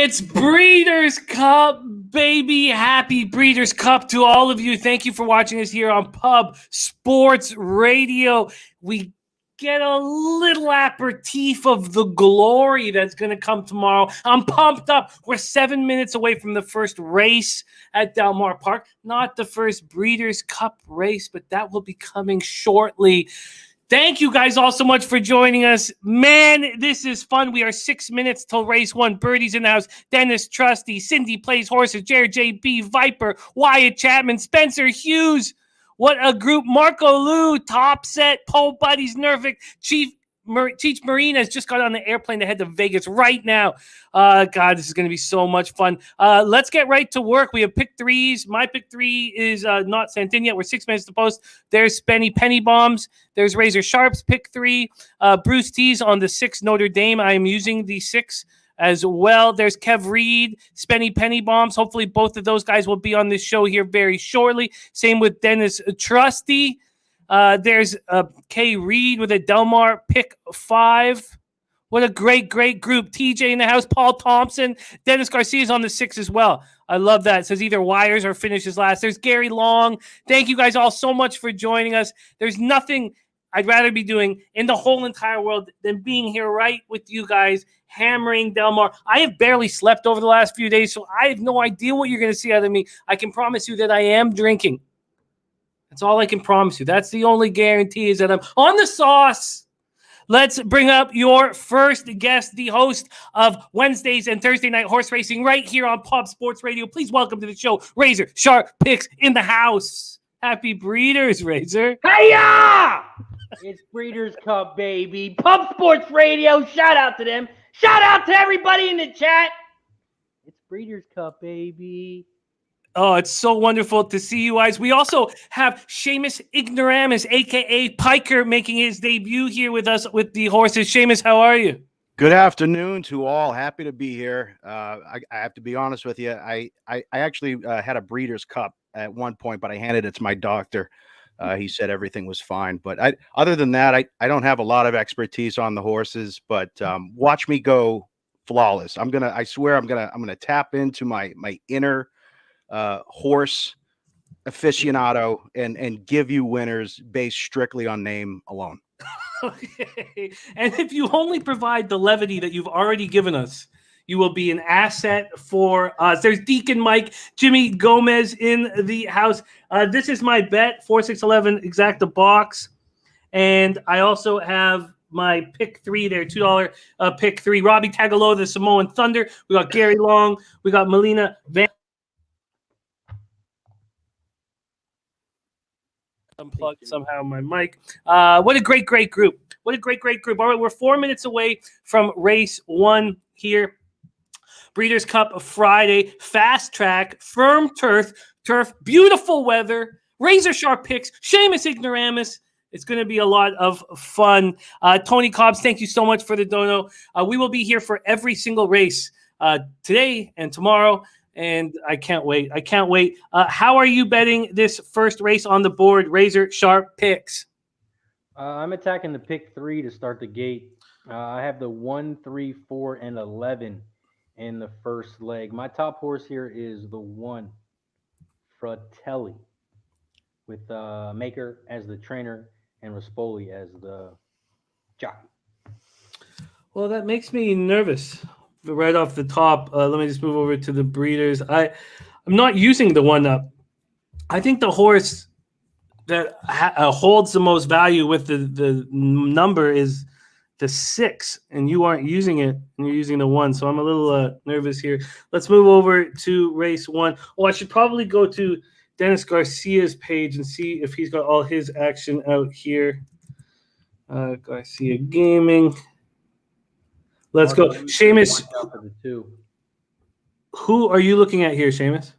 It's Breeders' Cup, baby. Happy Breeders' Cup to all of you. Thank you for watching us here on Pub Sports Radio. We get a little aperitif of the glory that's going to come tomorrow. I'm pumped up. We're 7 minutes away from the first race at Belmont Park. Not the first Breeders' Cup race, but that will be coming shortly. Thank you guys all so much for joining us. Man, this is fun. We are 6 minutes till race one. Birdie's in the house. Dennis Trusty, Cindy Plays Horses, Jared JB, Viper, Wyatt Chapman, Spencer Hughes. What a group. Marco Lou, Top Set, Pole Buddies, Nervic, Chief Marina has just got on the airplane to head to Vegas right now. God, this is going to be so much fun. Let's get right to work. We have pick threes. My pick three is not sent in yet. We're 6 minutes to post. There's Spenny Penny Bombs. There's Razor Sharp's pick three. Bruce T's on the 6 Notre Dame. I am using the 6 as well. There's Kev Reed, Spenny Penny Bombs. Hopefully both of those guys will be on this show here very shortly. Same with Dennis Trusty. There's Kay Reed with a Delmar pick 5. What a great group. TJ in the house, Paul Thompson, Dennis Garcia's on the 6 as well. I love that. It says either wires or finishes last. There's Gary Long. Thank you guys all so much for joining us. There's nothing I'd rather be doing in the whole entire world than being here right with you guys, hammering Delmar. I have barely slept over the last few days, so I have no idea what you're going to see out of me. I can promise you that I am drinking. That's all I can promise you. That's the only guarantee, is that I'm on the sauce. Let's bring up your first guest, the host of Wednesdays and Thursday night horse racing right here on Pub Sports Radio. Please welcome to the show, Razor Sharp Picks in the house. Happy Breeders, Razor. Hey-ya! It's Breeders' Cup, baby. Pub Sports Radio. Shout out to them. Shout out to everybody in the chat. It's Breeders' Cup, baby. Oh, it's so wonderful to see you guys. We also have Seamus Ignoramus, a.k.a. Piker, making his debut here with us with the horses. Seamus, how are you? Good afternoon to all. Happy to be here. I have to be honest with you. I actually had a Breeders' Cup at one point, but I handed it to my doctor. He said everything was fine. But other than that, I don't have a lot of expertise on the horses, but watch me go flawless. I swear I'm gonna tap into my inner horse aficionado and give you winners based strictly on name alone. Okay. And if you only provide the levity that you've already given us, you will be an asset for us. There's Deacon Mike, Jimmy Gomez in the house. This is my bet, 4611 exacta box. And I also have my pick 3 there, $2 pick 3. Robbie Tagaloa, the Samoan Thunder. We got Gary Long. We got Melina Van. Unplugged somehow my mic. What a great group. What a great group. All right, we're 4 minutes away from race 1 here. Breeders' Cup Friday, fast track, firm turf, beautiful weather, razor sharp picks, Seamus Ignoramus. It's going to be a lot of fun. Tony Cobbs, thank you so much for the dono. We will be here for every single race today and tomorrow. And I can't wait. How are you betting this first race on the board, Razor Sharp Picks? I'm attacking the pick 3 to start the gate. I have the 1, 3, 4, and 11 in the first leg. My top horse here is the 1, Fratelli, with Maker as the trainer and Rispoli as the jockey. Well, that makes me nervous. Right off the top, let me just move over to the breeders. I'm not using the 1-up. I think the horse that holds the most value with the number is the 6, and you aren't using it, and you're using the 1. So I'm a little nervous here. Let's move over to race 1. Oh, I should probably go to Dennis Garcia's page and see if he's got all his action out here. Garcia Gaming. Let's go. Seamus, who are you looking at here, Seamus?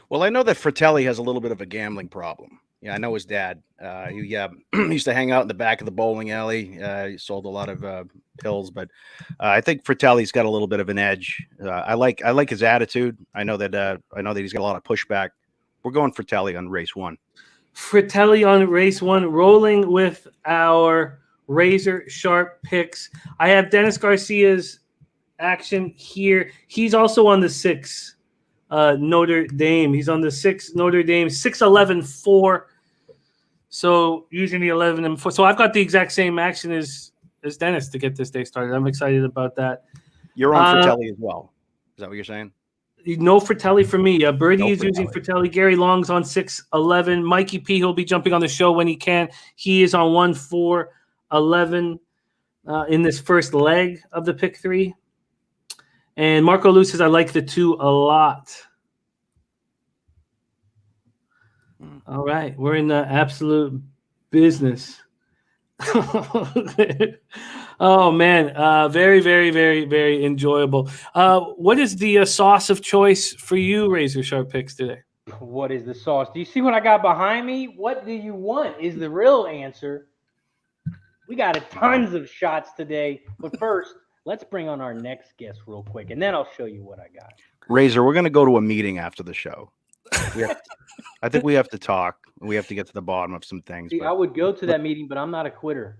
Well, I know that Fratelli has a little bit of a gambling problem. Yeah, I know his dad. He used to hang out in the back of the bowling alley. He sold a lot of pills, but I think Fratelli's got a little bit of an edge. I like his attitude. I know that he's got a lot of pushback. We're going Fratelli on race 1. Fratelli on race 1, rolling with our razor sharp picks. I have Dennis Garcia's action here. He's also on the 6 Notre Dame. He's on the 6 Notre Dame, 6-11-4. So using the 11 and 4. So I've got the exact same action as Dennis to get this day started. I'm excited about that. You're on Fratelli as well. Is that what you're saying? No Fratelli for me. Birdie No is using Fratelli. Gary Long's on 6-11. Mikey P, he'll be jumping on the show when he can. He is on 1-4-11 in this first leg of the pick 3. And Marco Lou says, I like the 2 a lot. All right. We're in the absolute business. Oh, man. Very, very, very, very enjoyable. What is the sauce of choice for you, Razor Sharp Picks, today? What is the sauce? Do you see what I got behind me? What do you want is the real answer. We got tons of shots today. But first, let's bring on our next guest real quick, and then I'll show you what I got. Razor, we're going to go to a meeting after the show. I think we have to talk. We have to get to the bottom of some things. See, I would go to that meeting, but I'm not a quitter.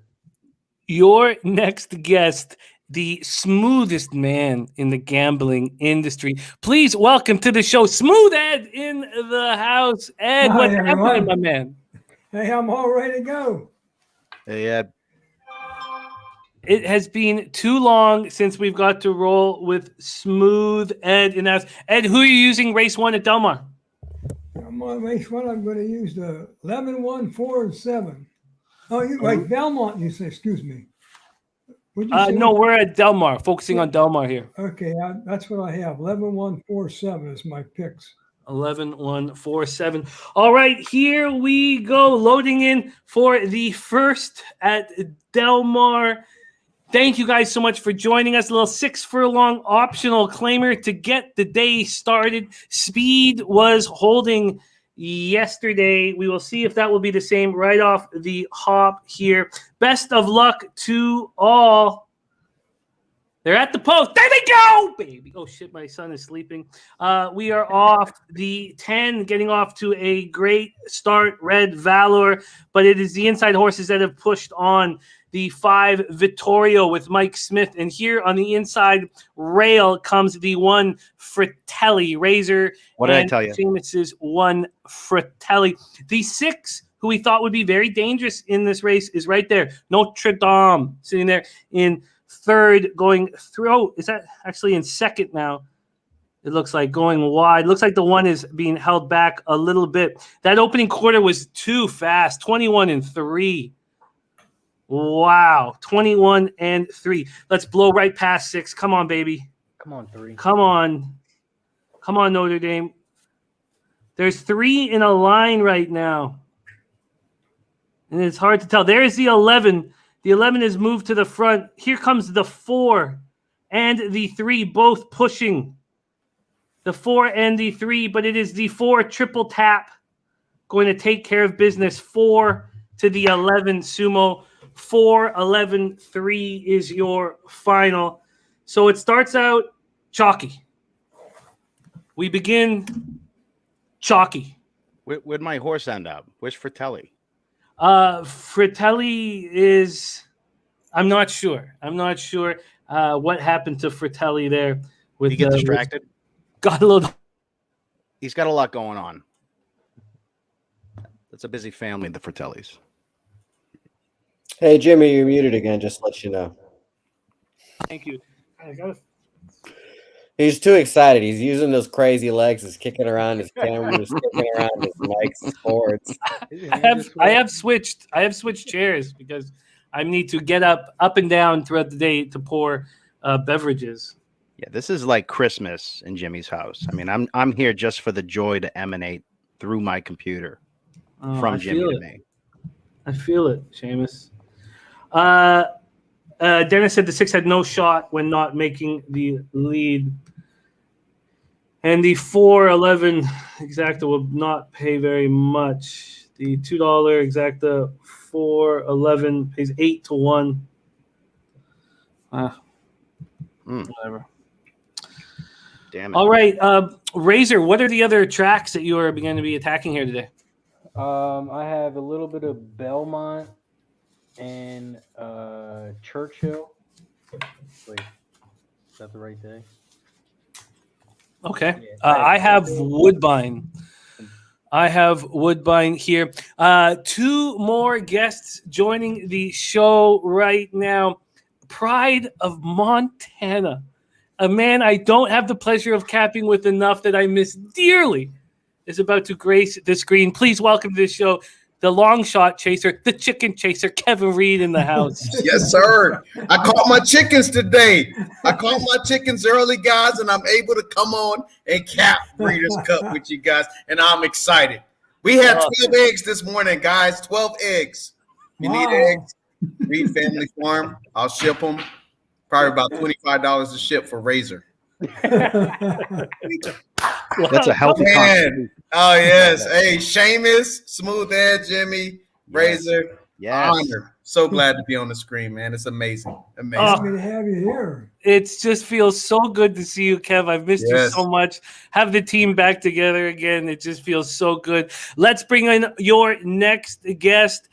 Your next guest, the smoothest man in the gambling industry. Please welcome to the show, Smooth Ed in the house. Ed, Hi, what's everyone. happening, my man? Hey, I'm all ready to go. Hey, Ed. It has been too long since we've got to roll with Smooth Ed in the house. Ed, who are you using race 1 at Del Mar? I'm on race 1. I'm going to use the 11, 1, 4, and 7. Oh, you like Belmont, you say, excuse me. What'd you say? No, we're at Del Mar, focusing on Del Mar here. Okay, that's what I have. 11, 1, 4, 7 is my picks. 11, 1, 4, 7. All right, here we go. Loading in for the first at Del Mar. Thank you guys so much for joining us. A little 6 furlong optional claimer to get the day started. Speed was holding yesterday. We will see if that will be the same right off the hop here. Best of luck to all. They're at the post. There they go, baby. Oh, shit, my son is sleeping. We are off the 10, getting off to a great start, Red Valor. But it is the inside horses that have pushed on. The 5 Vittorio with Mike Smith. And here on the inside rail comes the 1 Fratelli. Razor. What did I tell you? Seamus's 1 Fratelli. The 6, who we thought would be very dangerous in this race, is right there. Notre Dame sitting there in 3rd, going through. Oh, is that actually in 2nd now? It looks like going wide. Looks like the 1 is being held back a little bit. That opening quarter was too fast. 21-3. Wow. 21-3. Let's blow right past 6. Come on, baby. Come on, 3. Come on. Come on, Notre Dame. There's 3 in a line right now. And it's hard to tell. There's the 11. The 11 is moved to the front. Here comes the 4 and the 3, both pushing. The 4 and the 3, but it is the 4 triple tap going to take care of business. 4 to the 11 Sumo. 4-11-3 is your final. So it starts out chalky. We begin chalky. Where'd my horse end up? Where's Fratelli? Fratelli is, I'm not sure. What happened to Fratelli there. With He get distracted? Got a little. He's got a lot going on. It's a busy family, the Fratellis. Hey, Jimmy, you're muted again, just to let you know. Thank you. He's too excited. He's using those crazy legs. He's kicking around his camera. He's kicking around his mics and cords. I have switched chairs because I need to get up and down throughout the day to pour beverages. Yeah, this is like Christmas in Jimmy's house. I mean, I'm here just for the joy to emanate through my computer from Jimmy to me. I feel it, Seamus. Dennis said the 6 had no shot when not making the lead. And the 4-11 exacta will not pay very much. The $2 exacta 4-11 pays 8-1. Whatever. Damn it. All right, Razor, what are the other tracks that you are going to be attacking here today? I have a little bit of Belmont and Churchill. Wait. Is that the right day? Okay. Yeah, I have Woodbine. I have Woodbine here. Two more guests joining the show right now. Pride of Montana. A man I don't have the pleasure of capping with enough that I miss dearly is about to grace the screen. Please welcome to the show the long shot chaser, the chicken chaser, Kevin Reed in the house. Yes, sir. I caught my chickens today. I caught my chickens early, guys, and I'm able to come on and cap Breeders' Cup with you guys, and I'm excited. We had 12 eggs this morning, guys. 12 eggs. If you need eggs, Reed Family Farm. I'll ship them. Probably about $25 a ship for Razor. That's a healthy contribution. Oh, yes. Hey, Seamus, Smooth Edge, Jimmy, Razor. Yes. Honor. So glad to be on the screen, man. It's amazing. Amazing. Happy to have you here. It just feels so good to see you, Kev. I've missed you Yes. so much. Have the team back together again. It just feels so good. Let's bring in your next guest,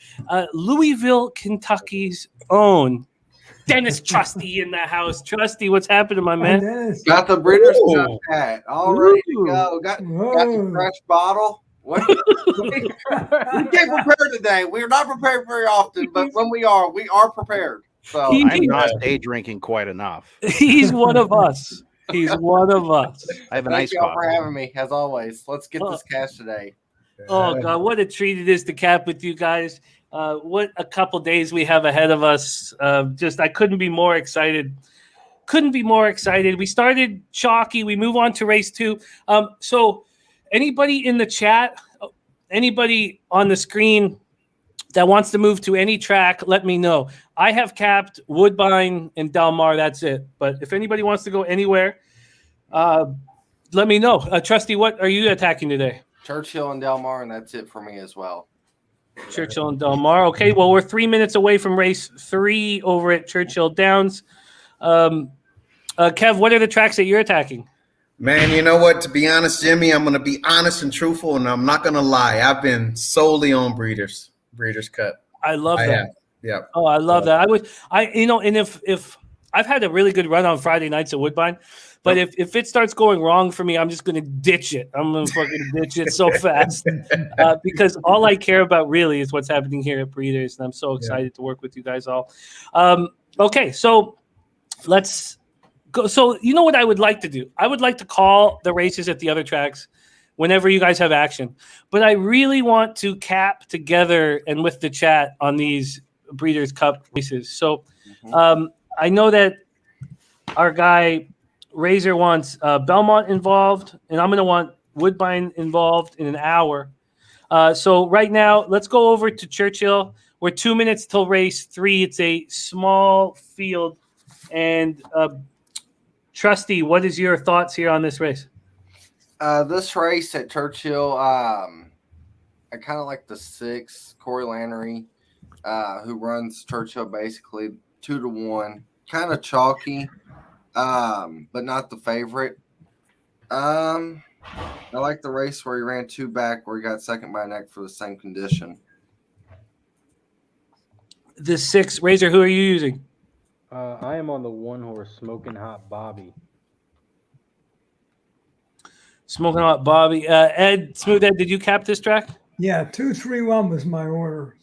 Louisville, Kentucky's own Dennis Trusty in the house. Trusty, what's happening, my Hi, man? Dennis. Got the Breeders' Ooh. Cup hat. All ready to Ooh. go. Got the Whoa. fresh bottle. What? We came prepared today. We're not prepared very often, but when we are prepared. So I'm not day drinking quite enough. He's one of us. He's one of us. I have an thank ice y'all for coffee. having me, as always. Let's get this cash today. Oh, God, what a treat it is to cap with you guys. What a couple days we have ahead of us. I couldn't be more excited. Couldn't be more excited. We started chalky. We move on to race 2. So anybody in the chat, anybody on the screen that wants to move to any track, let me know. I have capped Woodbine and Del Mar. That's it. But if anybody wants to go anywhere, let me know. Trusty, what are you attacking today? Churchill and Del Mar, and that's it for me as well. Churchill and Del Mar. Okay, well, we're 3 minutes away from race 3 over at Churchill Downs. Kev, what are the tracks that you're attacking? Man, you know what? To be honest, Jimmy, I'm going to be honest and truthful, and I'm not going to lie. I've been solely on Breeders' Cup. I love I that. have. Yeah. Oh, I love that. And if I've had a really good run on Friday nights at Woodbine, but if it starts going wrong for me, I'm just going to ditch it. I'm going to fucking ditch it so fast because all I care about really is what's happening here at Breeders, and I'm so excited to work with you guys all. Okay, so let's go. So you know what I would like to do? I would like to call the races at the other tracks whenever you guys have action, but I really want to cap together and with the chat on these Breeders' Cup races. So I know that our guy Razor wants Belmont involved, and I'm going to want Woodbine involved in an hour. So right now, let's go over to Churchill. We're 2 minutes till race 3. It's a small field. And Trusty, what is your thoughts here on this race? This race at Churchill, I kind of like the 6, Corey Lannery, who runs Churchill basically 2-1. Kind of chalky. But not the favorite. I like the race where he ran 2 back, where he got second by a neck for the same condition. The 6, Razor, who are you using? I am on the 1 horse, Smoking Hot Bobby. Smoking Hot Bobby. Ed, Smooth Ed, did you cap this track? Yeah, 2-3-1 was my order.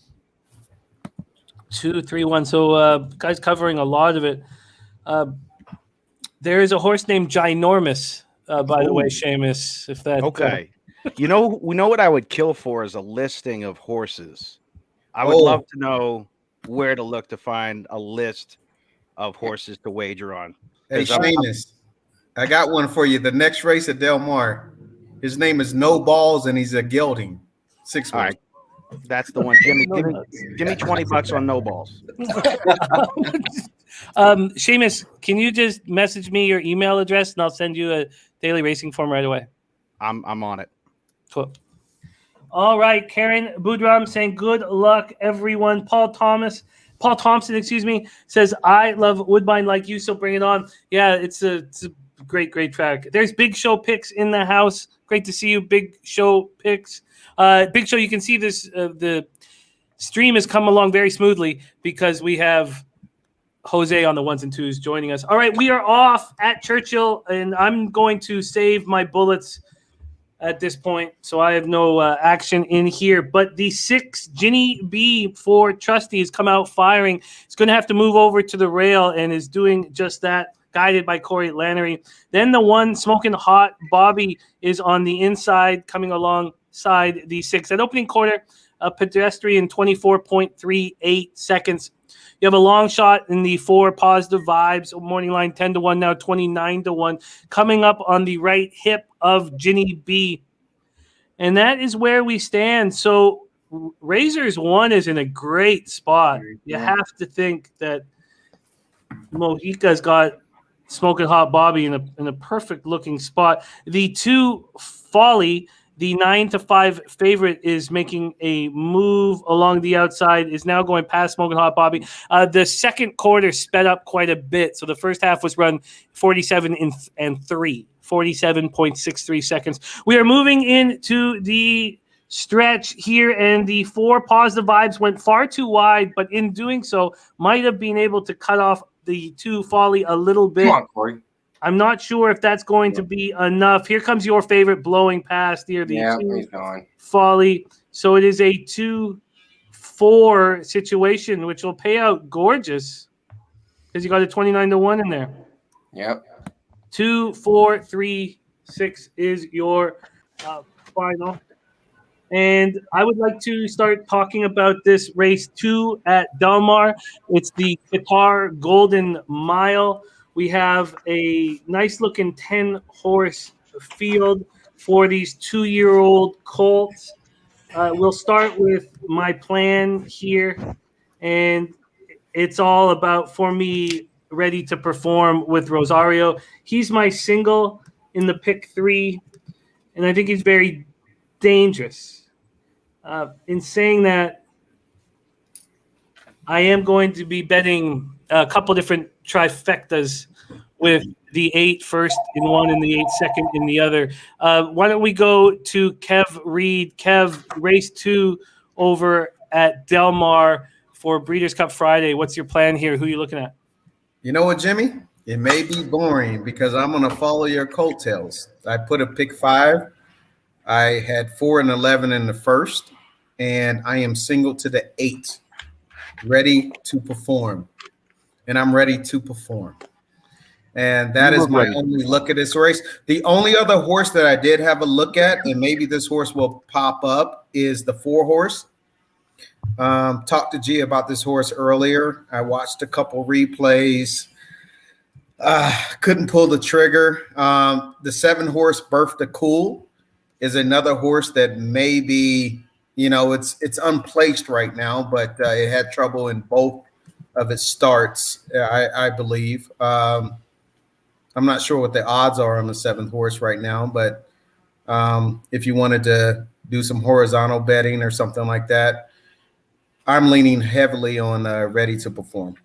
2, 3, 1. So guys covering a lot of it. There is a horse named Ginormous, by the way, Seamus. If that Okay. We know what I would kill for is a listing of horses. I would love to know where to look to find a list of horses to wager on. Hey, Seamus, I got one for you. The next race at Del Mar, his name is No Balls, and he's a gelding. 6 All right. That's the one. Jimmy, give me $20 on no balls. Seamus, can you just message me your email address and I'll send you a daily racing form right away? I'm on it. Cool. All right, Karen Boudram saying good luck, everyone. Paul Thompson, excuse me, says I love Woodbine like you, so bring it on. Yeah, it's a great track. There's Big Show Picks in the house. Great to see you, Big Show Picks. Big Show, you can see this. The stream has come along very smoothly because we have Jose on the 1s and 2s joining us. All right, we are off at Churchill, and I'm going to save my bullets at this point, so I have no action in here. But the 6 Ginny B for Trusty has come out firing. It's going to have to move over to the rail and is doing just that, guided by Corey Lannery. Then the 1 Smoking Hot Bobby is on the inside, coming alongside the 6. At opening quarter, a pedestrian 24.38 seconds. You have a long shot in the 4 Positive Vibes, morning line 10-1, now 29-1, coming up on the right hip of Ginny B. And that is where we stand. So Razors 1 is in a great spot. You have to think that Mojica's got Smoking Hot Bobby in a perfect looking spot. The 2 Folly, the 9-5 favorite, is making a move along the outside, is now going past Smoking Hot Bobby. The second quarter sped up quite a bit. So the first half was run 47.63 seconds. We are moving into the stretch here, and the 4 Positive Vibes went far too wide, but in doing so, might have been able to cut off the 2 Folly a little bit. Come on, Corey. I'm not sure if that's going to be enough. Here comes your favorite blowing past here, the 2 Folly. So it is a 2-4 situation, which will pay out gorgeous because you got a 29-1 in there. Yep. 2, 4, 3, 6 is your final. And I would like to start talking about this race 2 at Del Mar. It's the Qatar Golden Mile. We have a nice-looking 10-horse field for these 2-year-old colts. We'll start with my plan here, and it's all about, for me, Ready to Perform with Rosario. He's my single in the pick 3, and I think he's very dangerous. In saying that, I am going to be betting a couple different trifectas with the 8 first in one and the 8 second in the other. Why don't we go to Kev Reed? Kev, race 2 over at Del Mar for Breeders' Cup Friday. What's your plan here? Who are you looking at? You know what, Jimmy? It may be boring because I'm going to follow your coattails. I put a pick 5. I had 4 and 11 in the first, and I am single to the 8. Ready to Perform. And I'm ready to perform. And that is my only look at this race. The only other horse that I did have a look at, and maybe this horse will pop up, is the 4 horse. Talked to G about this horse earlier. I watched a couple replays. Couldn't pull the trigger. The 7 horse Bertha Cool is another horse that maybe, it's unplaced right now, but it had trouble in both of its starts, I believe. I'm not sure what the odds are on the 7th horse right now, but if you wanted to do some horizontal betting or something like that, I'm leaning heavily on Ready to Perform.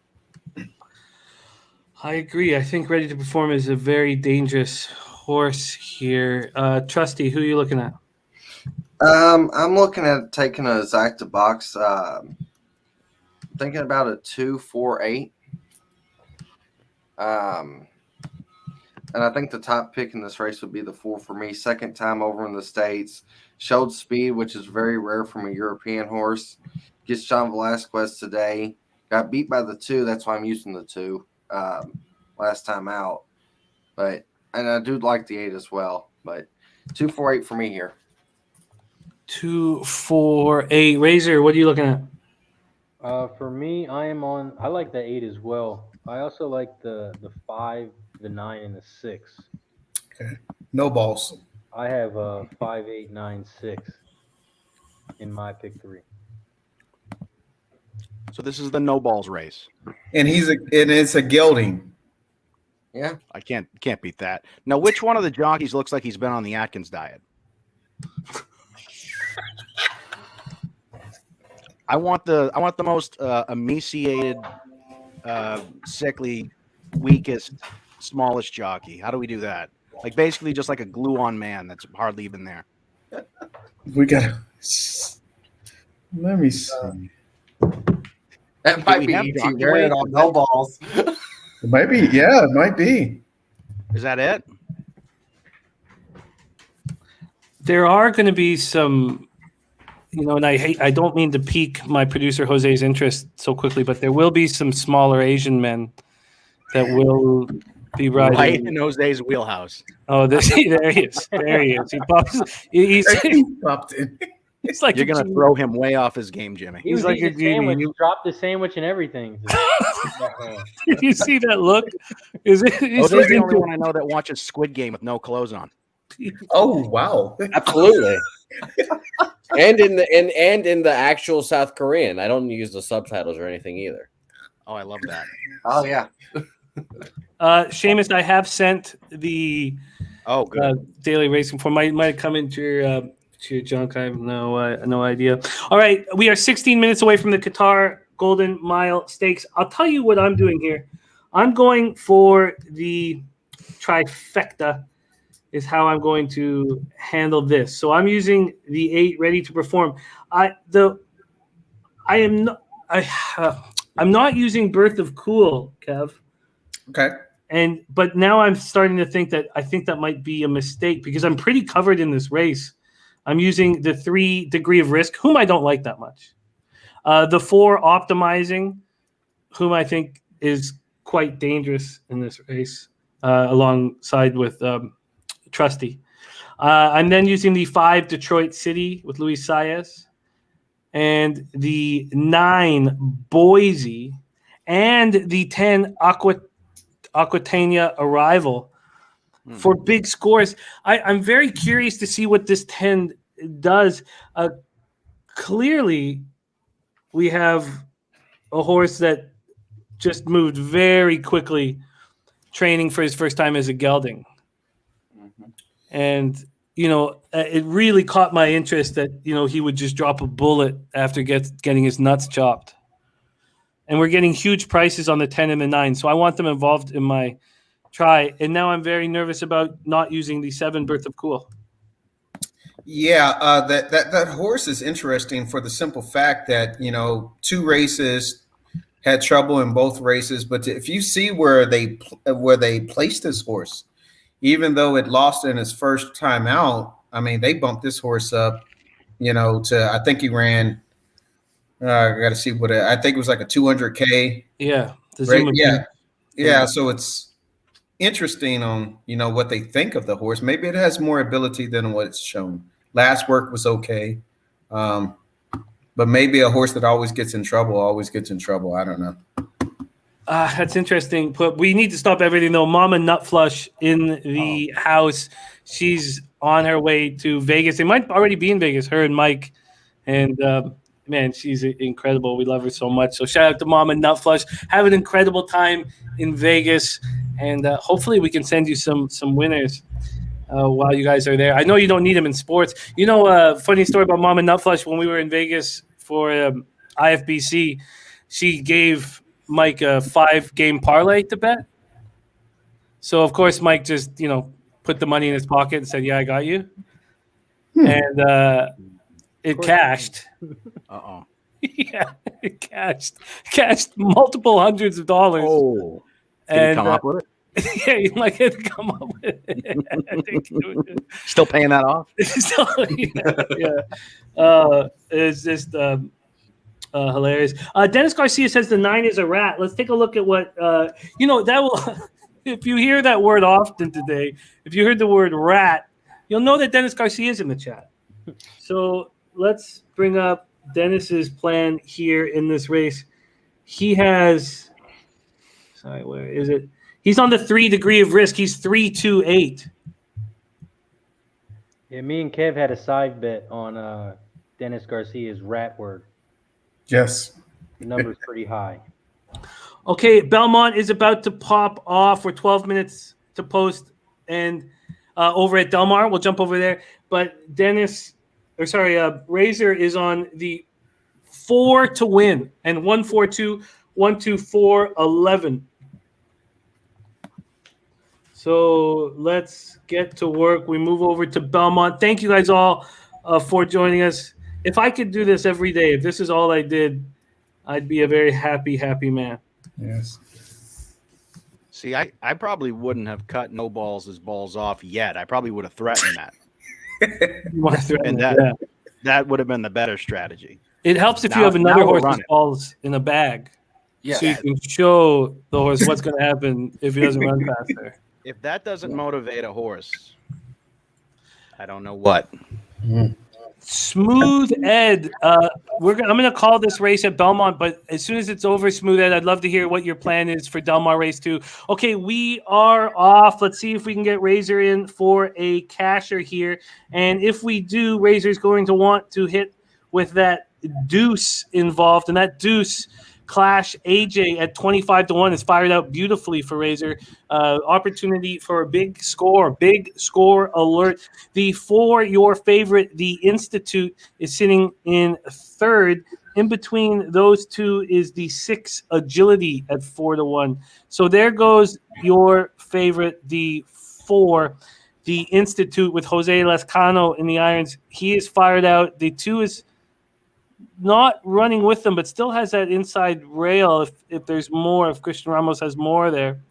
I agree. I think Ready to Perform is a very dangerous horse here. Trusty, who are you looking at? I'm looking at taking a Zach to box. Thinking about a 2-4-8. And I think the top pick in this race would be the 4 for me. Second time over in the States. Showed speed, which is very rare from a European horse. Gets John Velasquez today. Got beat by the 2. That's why I'm using the 2 last time out. And I do like the 8 as well. But 2-4-8 for me here. 2-4-8. Razor, what are you looking at? For me, I like the 8 as well. I also like the 5, the 9, and the 6. Okay. No balls. I have 5, 8, 9, 6 in my pick 3. So this is the no balls race. And it's a gelding. Yeah. I can't beat that. Now, which one of the jockeys looks like he's been on the Atkins diet? I want the most emaciated, sickly, weakest, smallest jockey. How do we do that? Like basically just like a glue-on man that's hardly even there. We got. Let me see. That might we be have ET jockey wearing weight? on no balls. Maybe, yeah, it might be. Is that it? There are going to be some, and I don't mean to pique my producer Jose's interest so quickly, but there will be some smaller Asian men that will be riding. Right in Jose's wheelhouse. Oh, there he is. There he is. He pops. He's Popped in. it's like You're going to throw him way off his game, Jimmy. He He's was like eating a a sandwich. genie. You dropped the sandwich and everything. Did you see that look? Is it? Jose's the only one I know that watches Squid Game with no clothes on. Oh, wow. Absolutely. And in the actual South Korean, I don't use the subtitles or anything either. Oh, I love that. Oh yeah. Seamus, I have sent the Oh, good. daily racing form. Might come into your junk. I have no idea. All right, we are 16 minutes away from the Qatar Golden Mile Stakes. I'll tell you what I'm doing here. I'm going for the trifecta. Is how I'm going to handle this. So I'm using the 8 ready to perform. I'm not using Birth of Cool, Kev. Okay. But now I'm starting to think that that might be a mistake because I'm pretty covered in this race. I'm using the 3 Degree of Risk, whom I don't like that much. The 4 Optimizing, whom I think is quite dangerous in this race, alongside with Trusty. I'm then using the 5 Detroit City with Luis Saez, and the 9 Boise, and the 10 Aquitania Arrival for big scores. I'm very curious to see what this 10 does. Clearly, we have a horse that just moved very quickly, training for his first time as a gelding. And, it really caught my interest that, he would just drop a bullet after getting his nuts chopped. And we're getting huge prices on the 10 and the 9. So I want them involved in my try. And now I'm very nervous about not using the 7 Birth of Cool. Yeah, that horse is interesting for the simple fact that, 2 races, had trouble in both races. But if you see where they placed this horse, even though it lost in his first time out, I mean, they bumped this horse up, to, I think he ran, I got to see I think it was like a 200K. Yeah. Right? Yeah. So it's interesting on, what they think of the horse. Maybe it has more ability than what it's shown. Last work was okay. But maybe a horse that always gets in trouble. I don't know. That's interesting. But we need to stop everything, though. Mama Nutflush in the house. She's on her way to Vegas. They might already be in Vegas, her and Mike. And, man, she's incredible. We love her so much. So shout out to Mama Nutflush. Have an incredible time in Vegas. And hopefully we can send you some winners while you guys are there. I know you don't need them in sports. Funny story about Mama Nutflush. When we were in Vegas for IFBC, she gave Mike a 5-game parlay to bet. So, of course, Mike just, put the money in his pocket and said, yeah, I got you. And it cashed. Uh-oh. Yeah, it cashed multiple hundreds of dollars. Oh. Did he come up with it? Yeah, you might have to come up with it. Still paying that off? Yeah. It's just hilarious. Dennis Garcia says the 9 is a rat. Let's take a look at what that will. If you hear that word often today, if you heard the word rat, you'll know that Dennis Garcia is in the chat. So let's bring up Dennis's plan here in this race. He has. Sorry, where is it? He's on the 3 Degree of Risk. He's 3-2-8. Yeah, me and Kev had a side bet on Dennis Garcia's rat word. Yes. The number's pretty high. Okay, Belmont is about to pop off. We're 12 minutes to post, and over at Del Mar, we'll jump over there. But Razor is on the 4 to win, and 1-4-2, 1-2-4, 11. So let's get to work. We move over to Belmont. Thank you guys all for joining us. If I could do this every day, if this is all I did, I'd be a very happy, happy man. Yes. See, I probably wouldn't have cut no balls as balls off yet. I probably would have threatened that. You want to threaten And it, that yeah. that would have been the better strategy. It helps if you Now- have another now we're horse's running. balls in a bag. Yes. So you can show the horse what's going to happen if he doesn't run faster. If that doesn't motivate a horse, I don't know what. Smooth Ed, I'm going to call this race at Belmont, but as soon as it's over, Smooth Ed, I'd love to hear what your plan is for Del Mar Race 2. Okay, we are off. Let's see if we can get Razor in for a casher here. And if we do, Razor's going to want to hit with that deuce involved, and that deuce Clash AJ at 25-1 is fired out beautifully for Razor. Opportunity for a big score alert. The 4, your favorite, the Institute, is sitting in third. In between those two is the 6 Agility at 4-1. So there goes your favorite, the 4, the Institute with Jose Lescano in the irons. He is fired out. The 2 is not running with them, but still has that inside rail if there's more, if Christian Ramos has more there.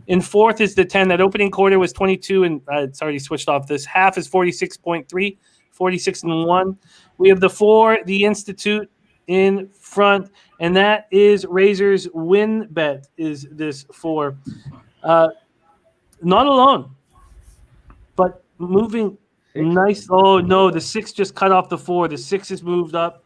In fourth is the 10. That opening quarter was 22, and it's already switched off. This half is 46.3, 46-1. We have the 4, the Institute, in front, and that is Razor's win bet is this 4. Not alone, but moving nice. Oh, no, the 6 just cut off the 4. The 6 is moved up.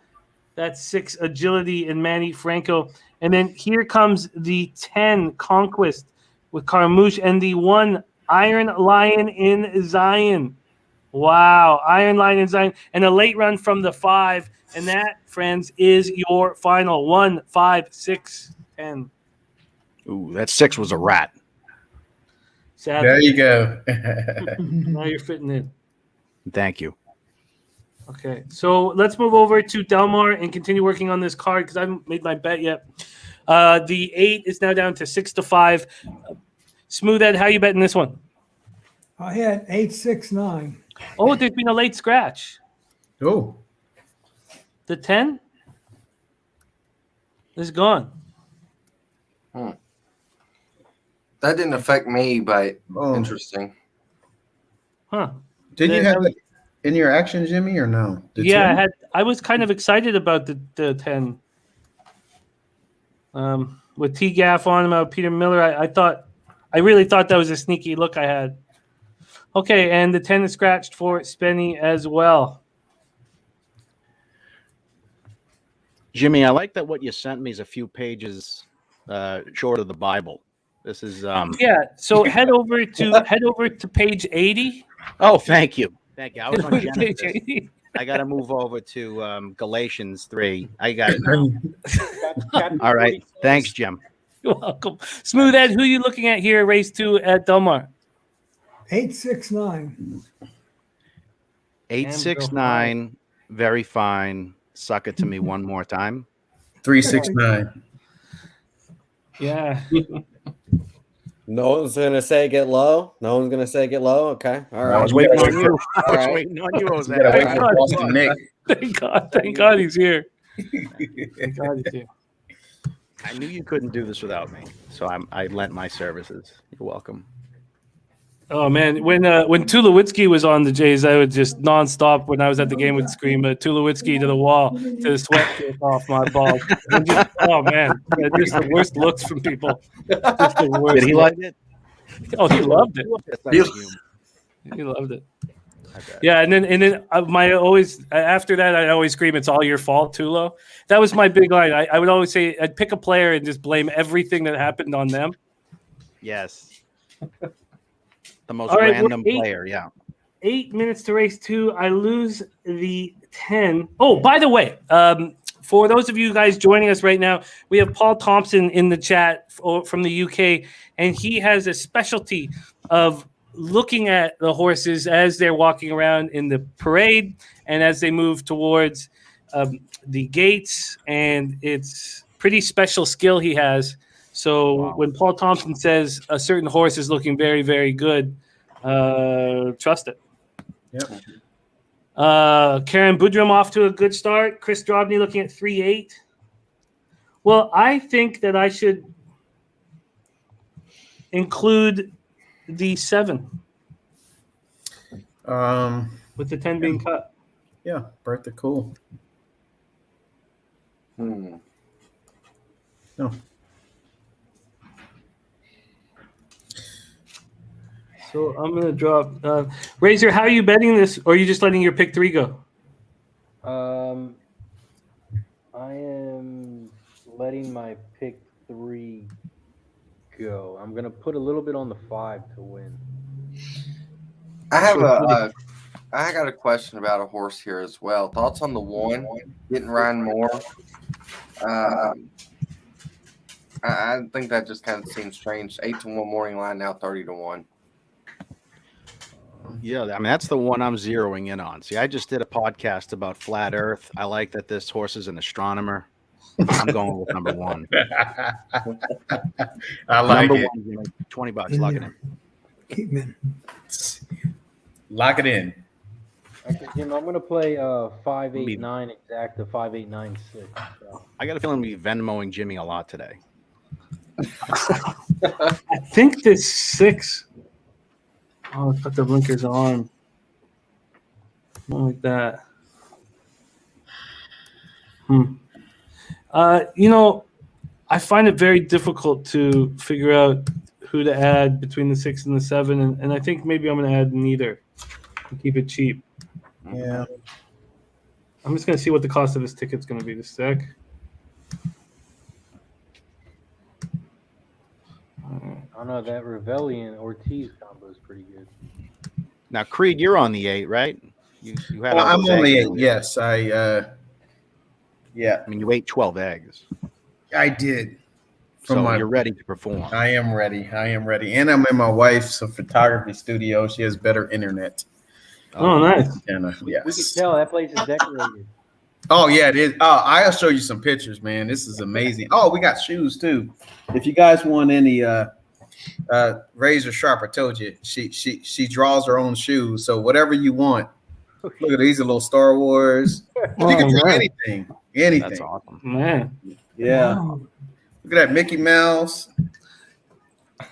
That's 6 Agility and Manny Franco. And then here comes the 10 Conquest with Carmouche and the 1 Iron Lion in Zion. Wow, Iron Lion in Zion. And a late run from the 5. And that, friends, is your final 1, 5, 6, 10. Ooh, that 6 was a rat. Sadly, There you go. now you're fitting in. Thank you. Okay, so let's move over to Del Mar and continue working on this card because I haven't made my bet yet. The 8 is now down to 6-5. Smooth Ed, how you betting this one? I had 8, 6, 9. Oh, there's been a late scratch. Oh, The 10 is gone. That didn't affect me, but oh. interesting. Huh. Did you That- have it in your action, Jimmy, or no? The Yeah, 10? I was kind of excited about the 10. With T Gaff on about Peter Miller, I really thought that was a sneaky look I had. Okay, and the 10 is scratched for Spenny as well. Jimmy, I like that what you sent me is a few pages short of the Bible. This is Yeah, so head over to page 80. Oh, thank you. Thank you. I was on Page Genesis. 80. I got to move over to Galatians 3. I got it now. All right. Thanks, Jim. You're welcome. Smooth Ed, who are you looking at here, race 2 at Del Mar? 8, 6, 9. 869. Very fine. Suck it to me one more time. 369. Yeah. No one's gonna say get low. No one's gonna say get low. Okay, all right. I was waiting on you. I All was right. waiting on you, Jose. You gotta wait for Boston Nick. Thank God he's here. Thank God he's here. I knew you couldn't do this without me, so I lent my services. You're welcome. Oh man, when Tulowitzki was on the Jays, I would just nonstop when I was at the game would scream Tulowitzki to the wall to the sweat kick off my balls. And just, oh man, just the worst looks from people. Just the worst Did he looks. like it? Oh, he loved it. He loved it. Yeah, and then after that I'd always scream, "It's all your fault, Tulo." That was my big line. I would always say I'd pick a player and just blame everything that happened on them. Yes. The most All right, random we're 8 player, yeah. 8 minutes to race 2. I lose the 10. Oh, by the way, for those of you guys joining us right now, we have Paul Thompson in the chat from the UK, and he has a specialty of looking at the horses as they're walking around in the parade and as they move towards the gates, and it's pretty special skill he has. So when Paul Thompson says a certain horse is looking very, very good, trust it. Yep. Karen Boudrum off to a good start. Chris Drobny looking at 3-8. Well, I think that I should include the 7 with the 10 being cut. Yeah, Bertha, cool. Hmm. No. So I'm gonna drop Razor. How are you betting this, or are you just letting your pick 3 go? I am letting my pick 3 go. I'm gonna put a little bit on the 5 to win. I got a question about a horse here as well. Thoughts on the 1 getting Ryan Moore? I think that just kind of seems strange. 8-1 morning line, now 30-1. Yeah, I mean that's the one I'm zeroing in on. See, I just did a podcast about flat Earth. I like that this horse is an astronomer. I'm going with number 1. I like number it. 1, you know, $20. Lock it in. Keep him in. Lock it in. Okay, Jim, I'm gonna play 589 exact to 5896. So. I got a feeling we'll be Venmoing Jimmy a lot today. I think this 6. Oh, I put the blinkers on. Something like that. I find it very difficult to figure out who to add between the 6 and the 7, and I think maybe I'm going to add neither and keep it cheap. Yeah. I'm just going to see what the cost of this ticket's going to be this sec. I don't know, that Revellion Ortiz combo is pretty good. Now, Creed, you're on the 8, right? You had. all I'm those on the eggs. 8. Yes, yeah, I mean, you ate 12 eggs, I did. so you're ready to perform. I am ready. And I'm in my wife's photography studio. She has better internet. Oh, nice. We can tell that place is decorated. Oh, yeah, it is. Oh, I'll show you some pictures, man. This is amazing. Oh, we got shoes too. If you guys want any razor sharp, I told you she draws her own shoes. So whatever you want. Look at these, are little Star Wars. Oh, You can do man. anything. That's awesome. Man. Yeah. Wow. Look at that Mickey Mouse.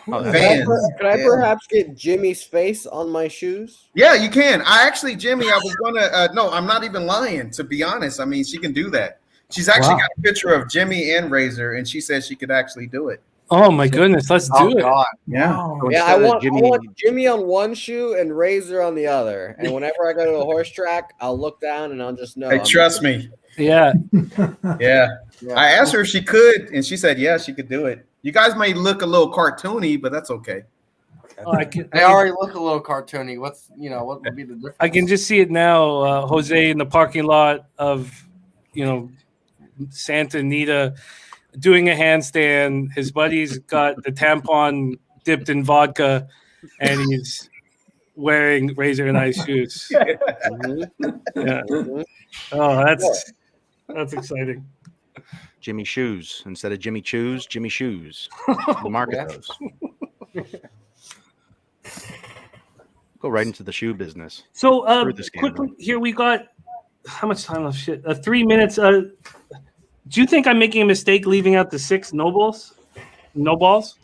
Oh, that's Vans. Can I Yeah. perhaps get Jimmy's face on my shoes? Yeah, you can. Jimmy, I was gonna. No, I'm not even lying. To be honest, I mean, she can do that. She's actually Wow. got a picture of Jimmy and Razor, and she said she could actually do it. Oh, my goodness. Let's do it. God. Wow. So Yeah, instead of I want Jimmy on one shoe and Razor on the other. And whenever I go to a horse track, I'll look down and I'll just know. Hey, trust me. Yeah. Yeah. Yeah. I asked her if she could, and she said, yeah, she could do it. You guys may look a little cartoony, but that's okay. Oh, They already look a little cartoony. What would be the difference? I can just see it now. Jose in the parking lot of, Santa Anita doing a handstand. His buddy's got the tampon dipped in vodka, and he's wearing razor and ice shoes. Yeah. Oh, that's exciting. Jimmy Shoes instead of Jimmy Choos, Jimmy Shoes. We'll market Yeah. those. Go right into the shoe business. So Through the scandal. quickly here, we got how much time left? Shit, 3 minutes. Do you think I'm making a mistake leaving out the 6 no balls? No balls?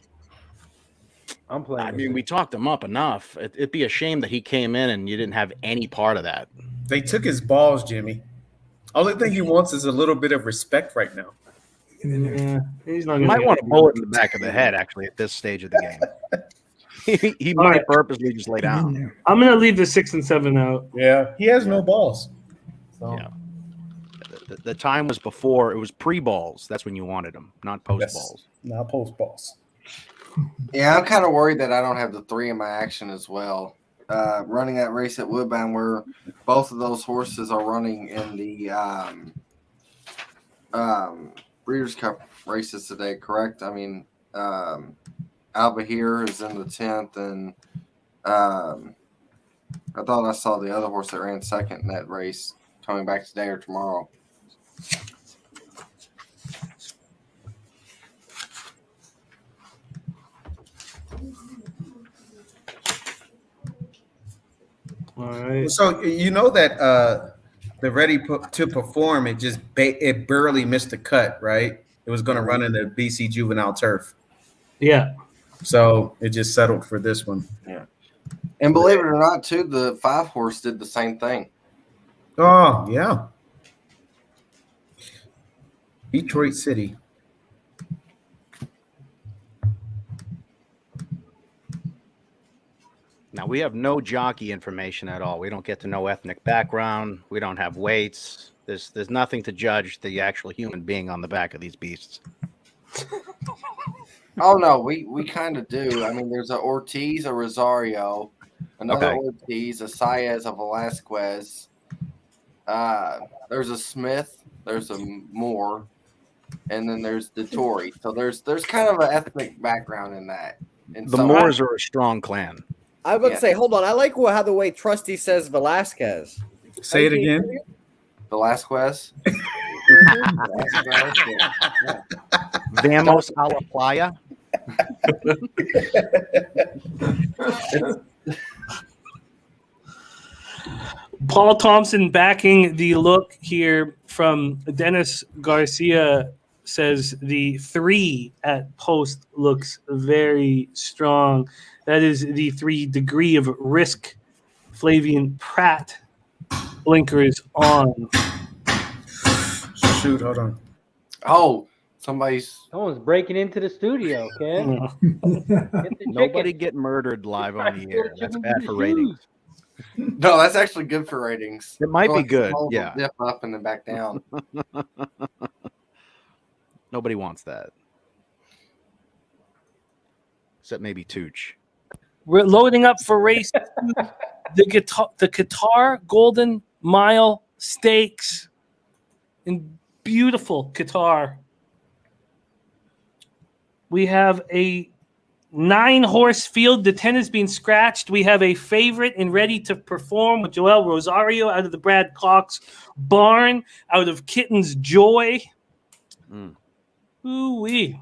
I'm playing. I with mean, it. we talked him up enough. It'd be a shame that he came in and you didn't have any part of that. They took his balls, Jimmy. Only thing he wants is a little bit of respect right now. Get in there. Yeah, he's not You gonna might want a bullet in the back of the head, actually, at this stage of the game. he All might right. purposely just lay Get in down. there. I'm gonna leave the 6 and 7 out. Yeah, he has no balls. So, Yeah. The time was before, it was pre-balls. That's when you wanted them, not post yes. balls. Now post balls. Yeah, I'm kind of worried that I don't have the 3 in my action as well. Running that race at Woodbine, where both of those horses are running in the Breeders' Cup races today, correct? I mean, Alba here is in the 10th, and I thought I saw the other horse that ran second in that race coming back today or tomorrow. All right. So you know that the ready to perform, it barely missed the cut, right? It was going to run in the BC Juvenile Turf. Yeah. So it just settled for this one. Yeah. And believe it or not, too, the 5-horse did the same thing. Oh, yeah. Detroit City. Now, we have no jockey information at all. We don't get to know ethnic background. We don't have weights. There's nothing to judge the actual human being on the back of these beasts. Oh, no, we kind of do. I mean, there's a Ortiz, a Rosario, another Ortiz, a Saez, a Velasquez. There's a Smith, there's a Moore, and then there's the Tory. So there's kind of an ethnic background in that. The Moors are a strong clan. I would say, hold on. I like how the way Trusty says Velasquez. Say it again. Velasquez. Vamos a la playa. Paul Thompson backing the look here from Dennis Garcia says the 3 at post looks very strong. That is the 3 degree of risk. Flavian Pratt blinkers on. Shoot, hold on. Oh, Someone's breaking into the studio, okay? Nobody get murdered live on the air. That's bad for ratings. No, that's actually good for ratings. It might be good, yeah. Dip up and then back down. Nobody wants that. Except maybe Tooch. We're loading up for race 2. The Qatar Golden Mile Stakes in beautiful Qatar. We have a 9-horse field. The 10 is being scratched. We have a favorite and ready to perform with Joel Rosario out of the Brad Cox barn, out of Kitten's Joy. Ooh-wee.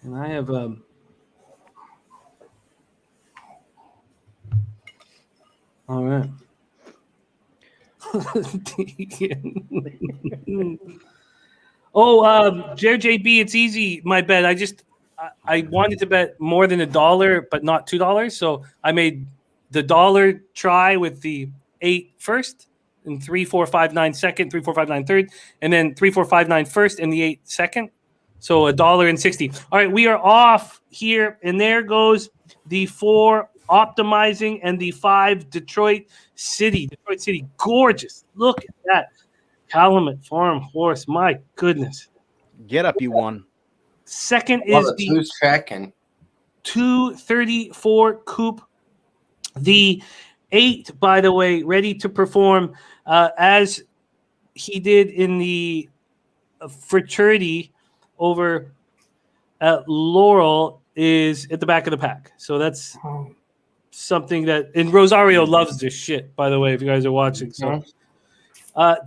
And I have all right. JB, it's easy. My bet. I wanted to bet more than $1, but not $2. So I made the $1 try with the 8 first, and 3, 4, 5, 9 second, 3, 4, 5, 9 third, and then 3, 4, 5, 9 first, and the 8 second. So $1.60. All right, we are off here, and there goes the 4 optimizing and the 5 Detroit City. Detroit City, gorgeous. Look at that Calumet Farm horse. My goodness. Get up, you won. Second is the who's tracking 234 Coupe. The 8, by the way, ready to perform as he did in the fraternity over at Laurel, is at the back of the pack. So that's something that, and Rosario loves this shit, by the way, if you guys are watching. So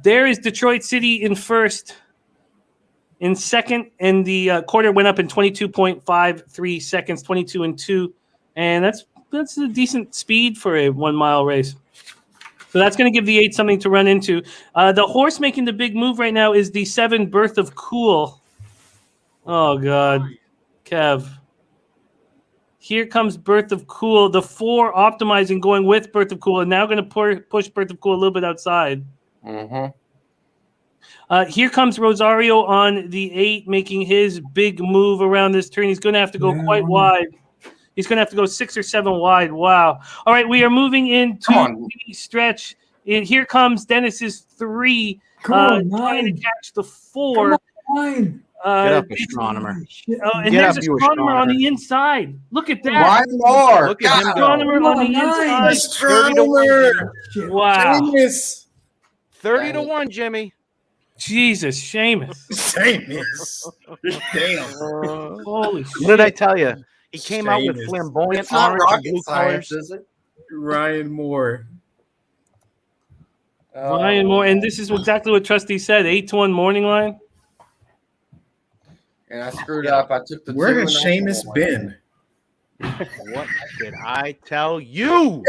there is Detroit City in first. In second, and the quarter went up in 22.53 seconds, 22 and 2. And that's a decent speed for a 1 mile race. So that's going to give the 8 something to run into. The horse making the big move right now is the 7 Birth of Cool. Oh, God. Kev. Here comes Birth of Cool. The 4 optimizing, going with Birth of Cool, and now going to push Birth of Cool a little bit outside. Here comes Rosario on the 8, making his big move around this turn. He's going to have to go quite wide. He's going to have to go 6 or 7 wide. Wow. All right, we are moving into the stretch. And here comes Dennis's 3, trying to catch the 4. Get up, astronomer. And there's astronomer on the inside. Look at that. Ryan Moore. Look at him Astronomer on the inside. Astronomer. Wow. Seamus. 30 to 1, Jimmy. Jesus, Seamus. Seamus. Damn. Holy shit. What did I tell you? He came out with Seamus. flamboyant It's not orange and rocket blue science, colors. is it? Ryan Moore. Ryan Moore, and this is exactly what Trustee said. 8-1 morning line. And I screwed up. I took the Where 2 has and I Seamus won. been? What did I tell you?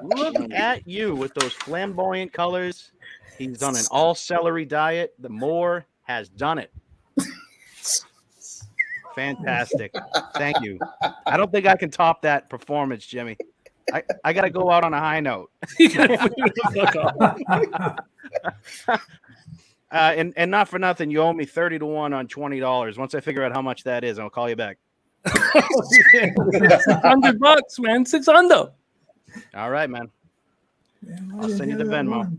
Look at you with those flamboyant colors. He's done an all celery diet. The Moor has done it. Fantastic. Thank you. I don't think I can top that performance, Jimmy. I got to go out on a high note. And not for nothing, you owe me 30 to 1 on $20. Once I figure out how much that is, I'll call you back. $600, man. 600. All right, man. I'll send you the Venmo.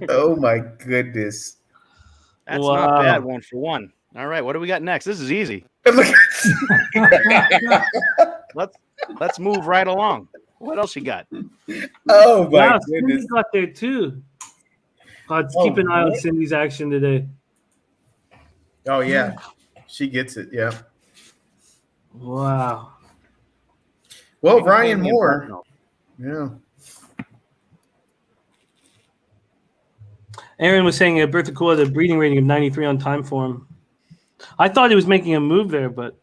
Oh my goodness. That's Wow. not bad, 1 for 1. All right, what do we got next? This is easy. Let's move right along. What else you got? Oh my Wow, goodness. Cindy got there too. Let's Oh, keep an eye on what? Cindy's action today. Oh yeah. She gets it. Yeah. Wow. Well, Ryan Moore. Yeah. Aaron was saying at Bertha the breeding rating of 93 on time form. I thought he was making a move there, but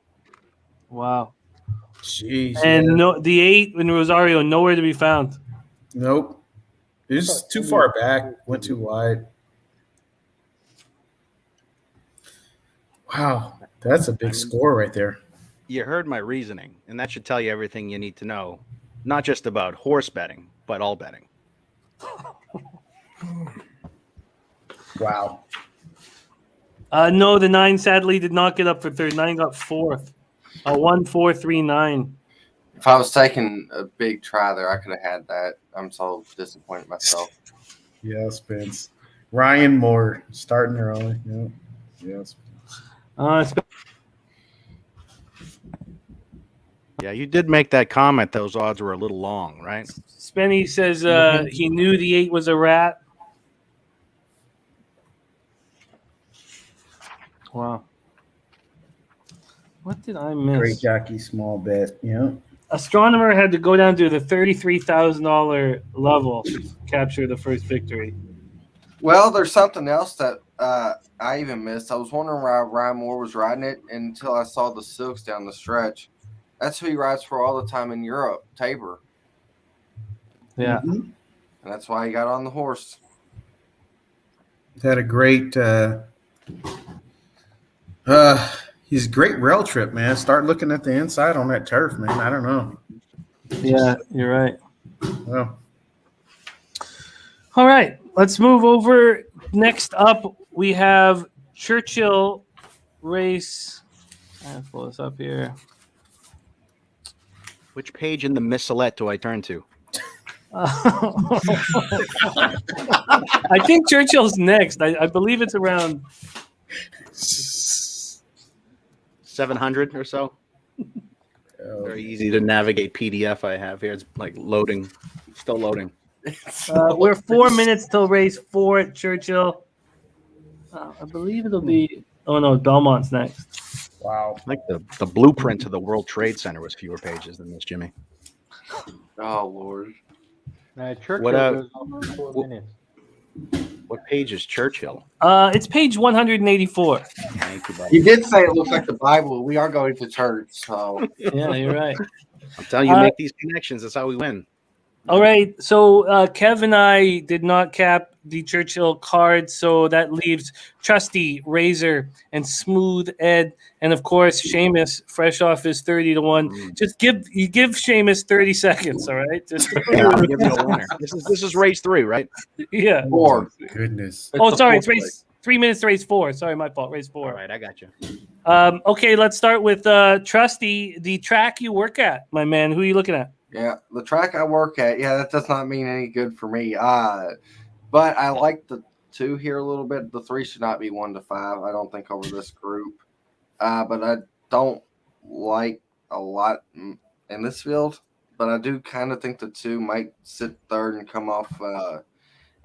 wow. Jeez. And yeah. no, the 8 in Rosario nowhere to be found. Nope. It's too far back. Went too wide. Wow. That's a big score right there. You heard my reasoning, and that should tell you everything you need to know, not just about horse betting, but all betting. Wow. No, the 9 sadly did not get up for third. 9 got fourth. 1-4-3-9. If I was taking a big try there, I could have had that. I'm so disappointed myself. Yeah, Spence. Ryan Moore starting early. Yeah. Yes. Yeah, you did make that comment. Those odds were a little long, right? Spenny says he knew the 8 was a rat. Wow. What did I miss? Great jockey, small bet. Yeah. Astronomer had to go down to the $33,000 level to capture the first victory. Well, there's something else that I even missed. I was wondering why Ryan Moore was riding it until I saw the Silks down the stretch. That's who he rides for all the time in Europe, Tabor. Yeah. Mm-hmm. And that's why he got on the horse. Had a great he's a great rail trip, man. Start looking at the inside on that turf, man. I don't know. Yeah, you're right. Well, All right, let's move over. Next up, we have Churchill Race. I'll pull this up here. Which page in the missalette do I turn to? I think Churchill's next. I believe it's around 700 or so. Very easy to navigate PDF I have here. It's like loading, still loading. we're 4 minutes till race 4 at Churchill. I believe it'll be. Oh no, Belmont's next. wow. I think the blueprint to the World Trade Center was fewer pages than this, Jimmy. Oh, Lord. Churchill What, goes on for 4 minutes. What page is Churchill? It's page 184. Thank you, buddy. You did say it looks like the Bible. We are going to church, so Yeah, you're right. I'm telling you, make these connections. That's how we win. All right, so Kev and I did not cap the Churchill card, so that leaves Trusty, Razor, and Smooth Ed, and of course Seamus, fresh off his 30 to 1. Just give Seamus 30 seconds, all right? Just Yeah, I'll give you a winner. This is race 3, right? yeah. 4. Goodness. Oh, sorry, it's race 3 minutes to race 4. Sorry, my fault. Race 4. All right, I got you. Okay, let's start with Trusty, the track you work at, my man. Who are you looking at? Yeah, the track I work at, that does not mean any good for me. But I like the 2 here a little bit. The 3 should not be 1 to 5. I don't think over this group. But I don't like a lot in this field. But I do kind of think the 2 might sit third and come off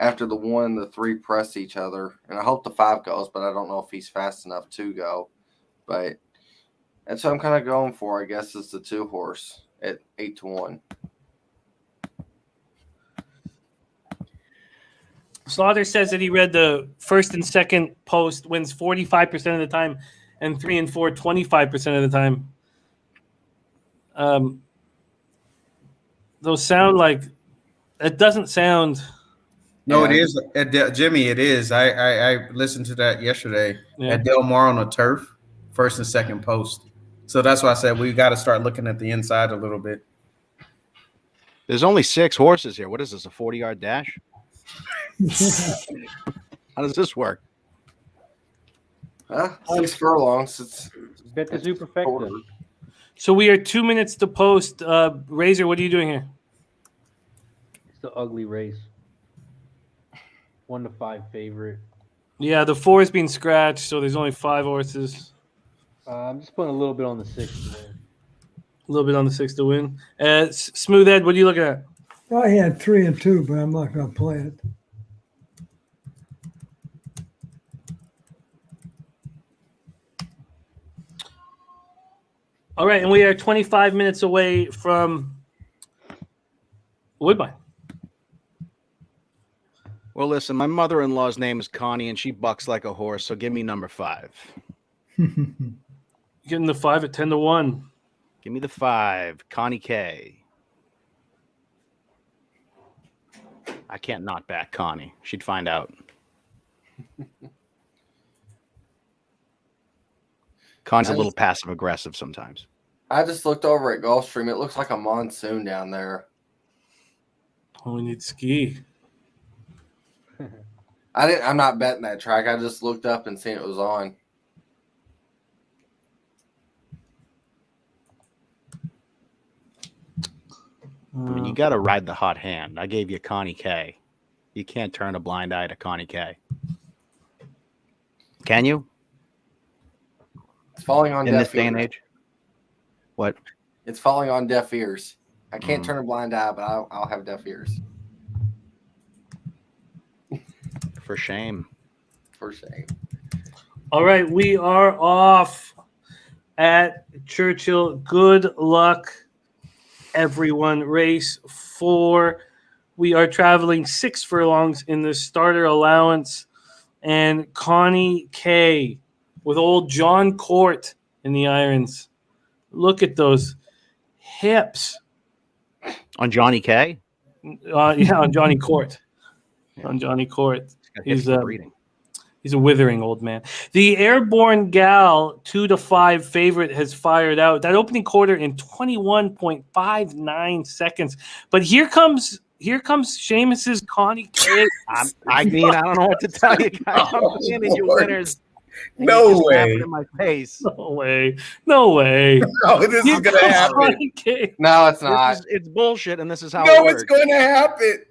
after the 1 and the 3 press each other. And I hope the 5 goes, but I don't know if he's fast enough to go. But that's what I'm kind of going for, I guess, is the 2 horse at 8 to 1. Slaughter says that he read the first and second post, wins 45% of the time, and 3 and 4 25% of the time. Those sound like it doesn't sound. No, Yeah. it is Jimmy. It is. I listened to that yesterday Yeah. at Del Mar on a turf, first and second post. So that's why I said we got to start looking at the inside a little bit. There's only 6 horses here. What is this? A 40-yard dash? How does this work? 6 furlongs. It's Bet the superfecta. So we are 2 minutes to post. Razor, what are you doing here? It's the ugly race. 1 to 5 favorite. Yeah, the 4 is being scratched, so there's only 5 horses. I'm just putting a little bit on the 6 there. A little bit on the 6 to win. Smooth Ed, what are you looking at? I had 3 and 2, but I'm not going to play it. All right, and we are 25 minutes away from Woodbine. Well, listen, my mother-in-law's name is Connie, and she bucks like a horse, so give me number 5. Getting the 5 at 10 to 1. Give me the 5, Connie K. I can't not back Connie. She'd find out. Connie's a little passive-aggressive sometimes. I just looked over at Gulfstream. It looks like a monsoon down there. Oh, we need ski. I'm not betting that track. I just looked up and seen it was on. I mean, you got to ride the hot hand. I gave you Connie K. You can't turn a blind eye to Connie K. Can you? It's falling on In this deaf day and ears. age? What? It's falling on deaf ears. I can't turn a blind eye, but I'll have deaf ears. For shame. For shame. All right, we are off at Churchill. Good luck, everyone. Race 4. We are traveling 6 furlongs in the starter allowance. And Connie K with old John Court in the irons. Look at those hips. On Johnny K? Yeah, on Johnny Court. Yeah. On Johnny Court. Got He's hits for breeding. He's a withering old man. The Airborne Gal 2 to 5 favorite has fired out. That opening quarter in 21.59 seconds. But here comes Seamus's Connie K. I mean, I don't know what to tell you guys. I'm seeing your winners. and No you're just way. laughing in my face. No way. No way. No, this is gonna happen. Connie K. No, it's not. It's bullshit, and this is how it No, works. it's going to happen.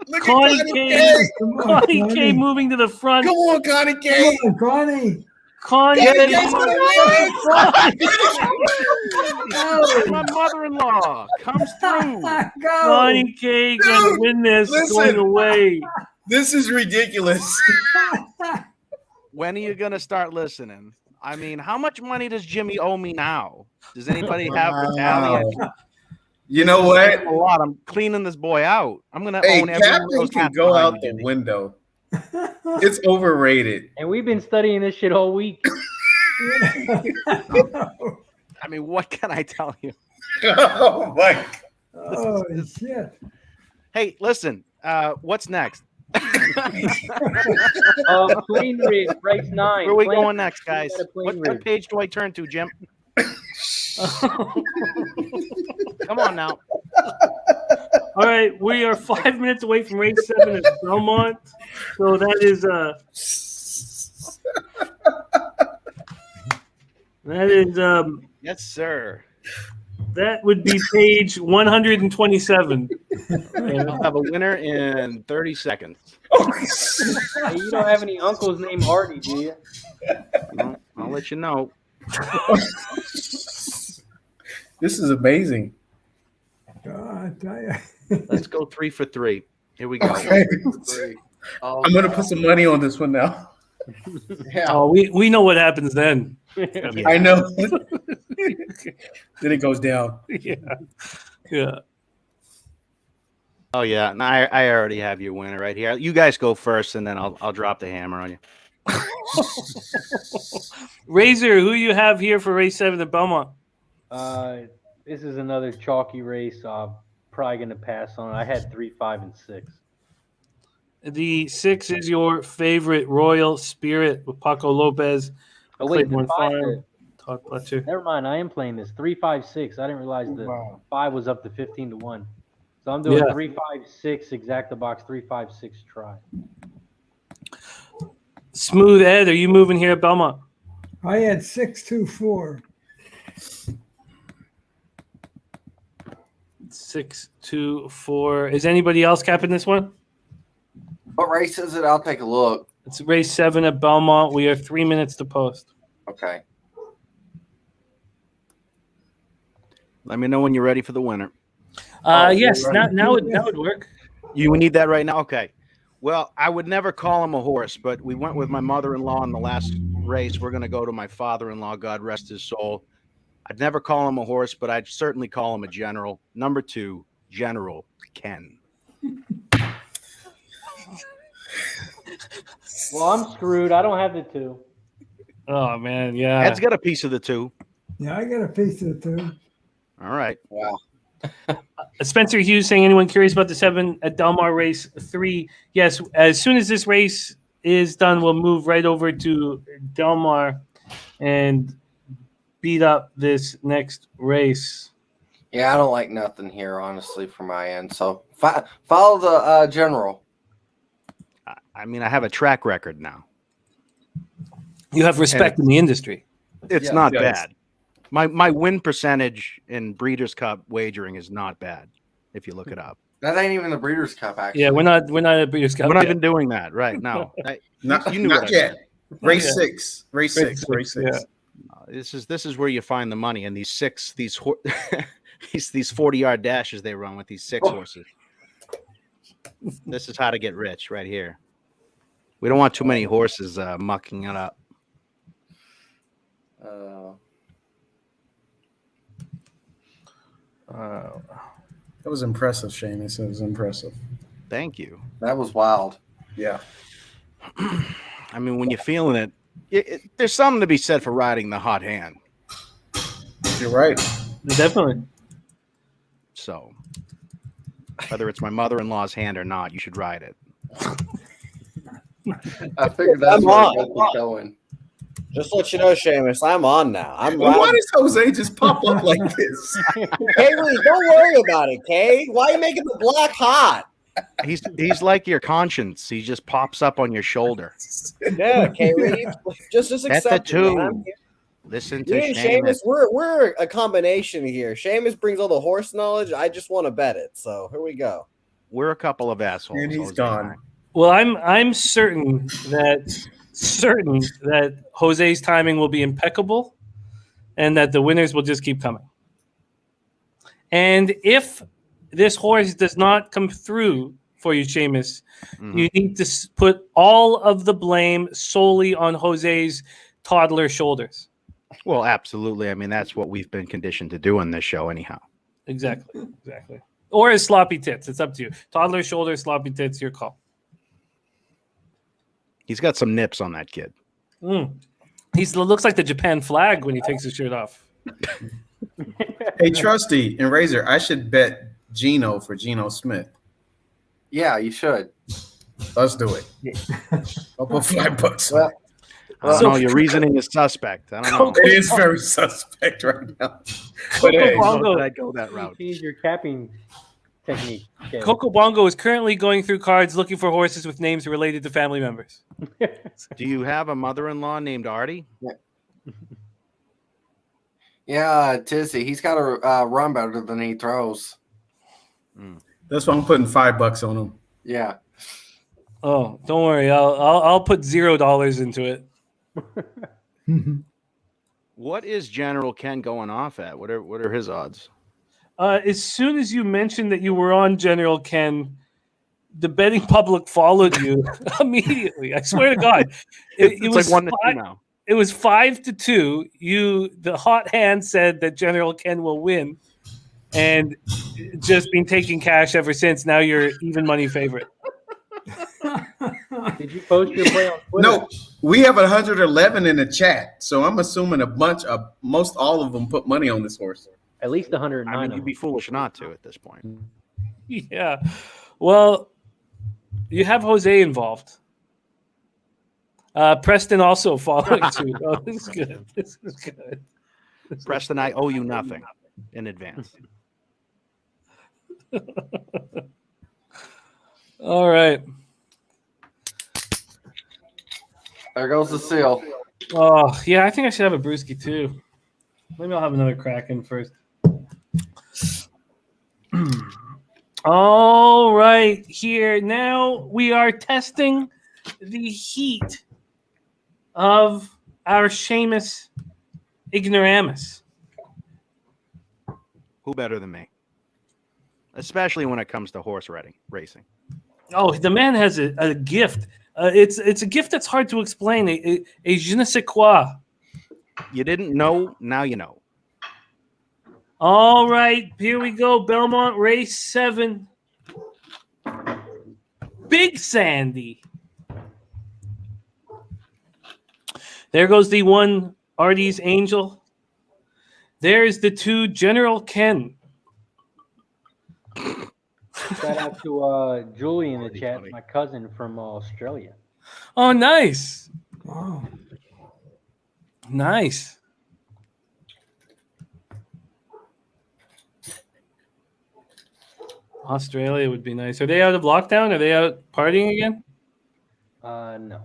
Look Connie at Connie K. K. Come on, Connie K Connie. moving to the front. Come on, Connie K. Come on, Connie. Connie Connie K. K's gonna win. My mother-in-law comes through. Go. Connie K gonna Dude, win this listen. going away. This is ridiculous. When are you going to start listening? I mean, how much money does Jimmy owe me now? Does anybody have the tally? Wow. You know what? A lot. I'm cleaning this boy out. I'm going to Hey, own every one of captain those can cats go behind out me, the Jimmy. window. It's overrated. And we've been studying this shit all week. I mean, what can I tell you? Oh my! Oh, shit. Hey, listen, what's next? Plain rig, race 9. Where are we Plain- going next, guys? Plain What rig. page do I turn to, Jim? Come on now. All right, we are 5 minutes away from race 7 at Belmont. So that is Yes, sir. that would be page 127. And I'll have a winner in 30 seconds. Hey, you don't have any uncles named Hardy, do you? Well, I'll let you know. This is amazing. I tell you. Let's go 3 for 3. Here we go. Okay. Oh, I'm gonna put some money on this one now. yeah. Oh, we know what happens then. I know. Then it goes down. Yeah. Oh yeah, and I already have your winner right here. You guys go first, and then I'll drop the hammer on you. Razor, who you have here for race 7 at Belmont? This is another chalky race. Probably going to pass on it. I had 3, 5, and 6. The 6 is your favorite, Royal Spirit with Paco Lopez. Oh, wait, the Claiborne 5, Farm, Todd Fletcher. never mind. I am playing this 3, 5, 6. I didn't realize the Wow. 5 was up to 15-1. So I'm doing Yeah. 3, 5, 6 exacta box, 3, 5, 6 try. Smooth Ed, are you moving here at Belmont? I had 6, 2, 4. 6, 2, 4. Is anybody else capping this one? What race is it? I'll take a look. It's race 7 at Belmont. We have 3 minutes to post. Okay. Let me know when you're ready for the winner. Yes, right. now it would work. You need that right now? Okay. Well, I would never call him a horse, but we went with my mother-in-law in the last race. We're going to go to my father-in-law, God rest his soul. I'd never call him a horse, but I'd certainly call him a general. Number 2, General Ken. Well, I'm screwed. I don't have the 2. Oh man, yeah. Ed's got a piece of the 2. Yeah, I got a piece of the 2. All right. Wow. Spencer Hughes saying, anyone curious about the 7 at Delmar race 3? Yes, as soon as this race is done, we'll move right over to Delmar and beat up this next race. Yeah, I don't like nothing here, honestly, from my end. So follow the general. I mean, I have a track record now. You have respect in the industry. It's Yeah, not guys. bad. My win percentage in Breeders' Cup wagering is not bad if you look it up. That ain't even the Breeders' Cup, actually. Yeah, we're not at Breeders' Cup. We're not yet. even doing that right now. Not, You knew what not I yet. Race Yeah. 6. Race 6. Race 6. yeah. This is where you find the money in these 40-yard dashes they run with these 6 horses. This is how to get rich right here. We don't want too many horses mucking it up. That was impressive, Seamus. It was impressive. Thank you. That was wild. Yeah. I mean, when you're feeling it, there's something to be said for riding the hot hand. You're right. Definitely. So, whether it's my mother-in-law's hand or not, you should ride it. I figured that's I'm where on. it was going. Just to let you know, Seamus, I'm on now. I'm Why riding. does Jose just pop up like this? Kaylee, don't worry about it, Kay. Why are you making the block hot? He's like your conscience. He just pops up on your shoulder. Yeah, Kaylee. Just That's a accept it, man. two. Listen You to and Seamus. Seamus, we're a combination here. Seamus brings all the horse knowledge. I just want to bet it. So here we go. We're a couple of assholes. And he's Jose gone. and I. Well, I'm certain that Jose's timing will be impeccable, and that the winners will just keep coming. And if this horse does not come through for you, Seamus, you need to put all of the blame solely on Jose's toddler shoulders. Well, absolutely. I mean, that's what we've been conditioned to do on this show, anyhow. Exactly. Or his sloppy tits. It's up to you. Toddler shoulders, sloppy tits, your call. He's got some nips on that kid. He looks like the Japan flag when he takes his shirt off. Hey, Trusty and Razor, I should bet Gino for Geno Smith. Yeah, you should. Let's do it. I'll put $5 on Well, it. I don't know. Your reasoning is suspect. I don't know. It is very suspect right now. But hey, Bongo. I'd go that route. Change your capping technique. Okay. Coco Bongo is currently going through cards looking for horses with names related to family members. Do you have a mother-in-law named Artie? Yeah, Tizzy. He's got to run better than he throws. that's why I'm putting $5 on him. Yeah. Oh, don't worry. I'll put $0 into it. What is General Ken going off at? What are his odds? As soon as you mentioned that you were on General Ken, the betting public followed you immediately. I swear to God, it It's was like 1-2 five, now. it was 5-2. The hot hand said that General Ken will win, and just been taking cash ever since. Now you're even money favorite. Did you post your play on Twitter? No, we have 111 in the chat, so I'm assuming most all of them put money on this horse. At least 109. I mean, of you'd be them. foolish not to at this point. Yeah. Well, you have Jose involved. Preston also following suit. Oh, this is good. This is good. Preston, I owe you nothing in advance. All right. There goes the seal. Oh, yeah, I think I should have a brewski too. Maybe I'll have another Kraken first. All right, here now we are testing the heat of our Seamus Ignoramus. Who better than me? Especially when it comes to horse racing. Oh, the man has a gift. It's a gift that's hard to explain. A je ne sais quoi. You didn't know, now you know. All right, here we go. Belmont Race 7. Big Sandy. There goes the 1 Artie's Angel. There's the 2 General Ken. Shout out to Julie in the Pretty chat, funny. my cousin from Australia. Oh, nice. Wow. Nice. Australia would be nice. Are they out of lockdown? Are they out partying again? No.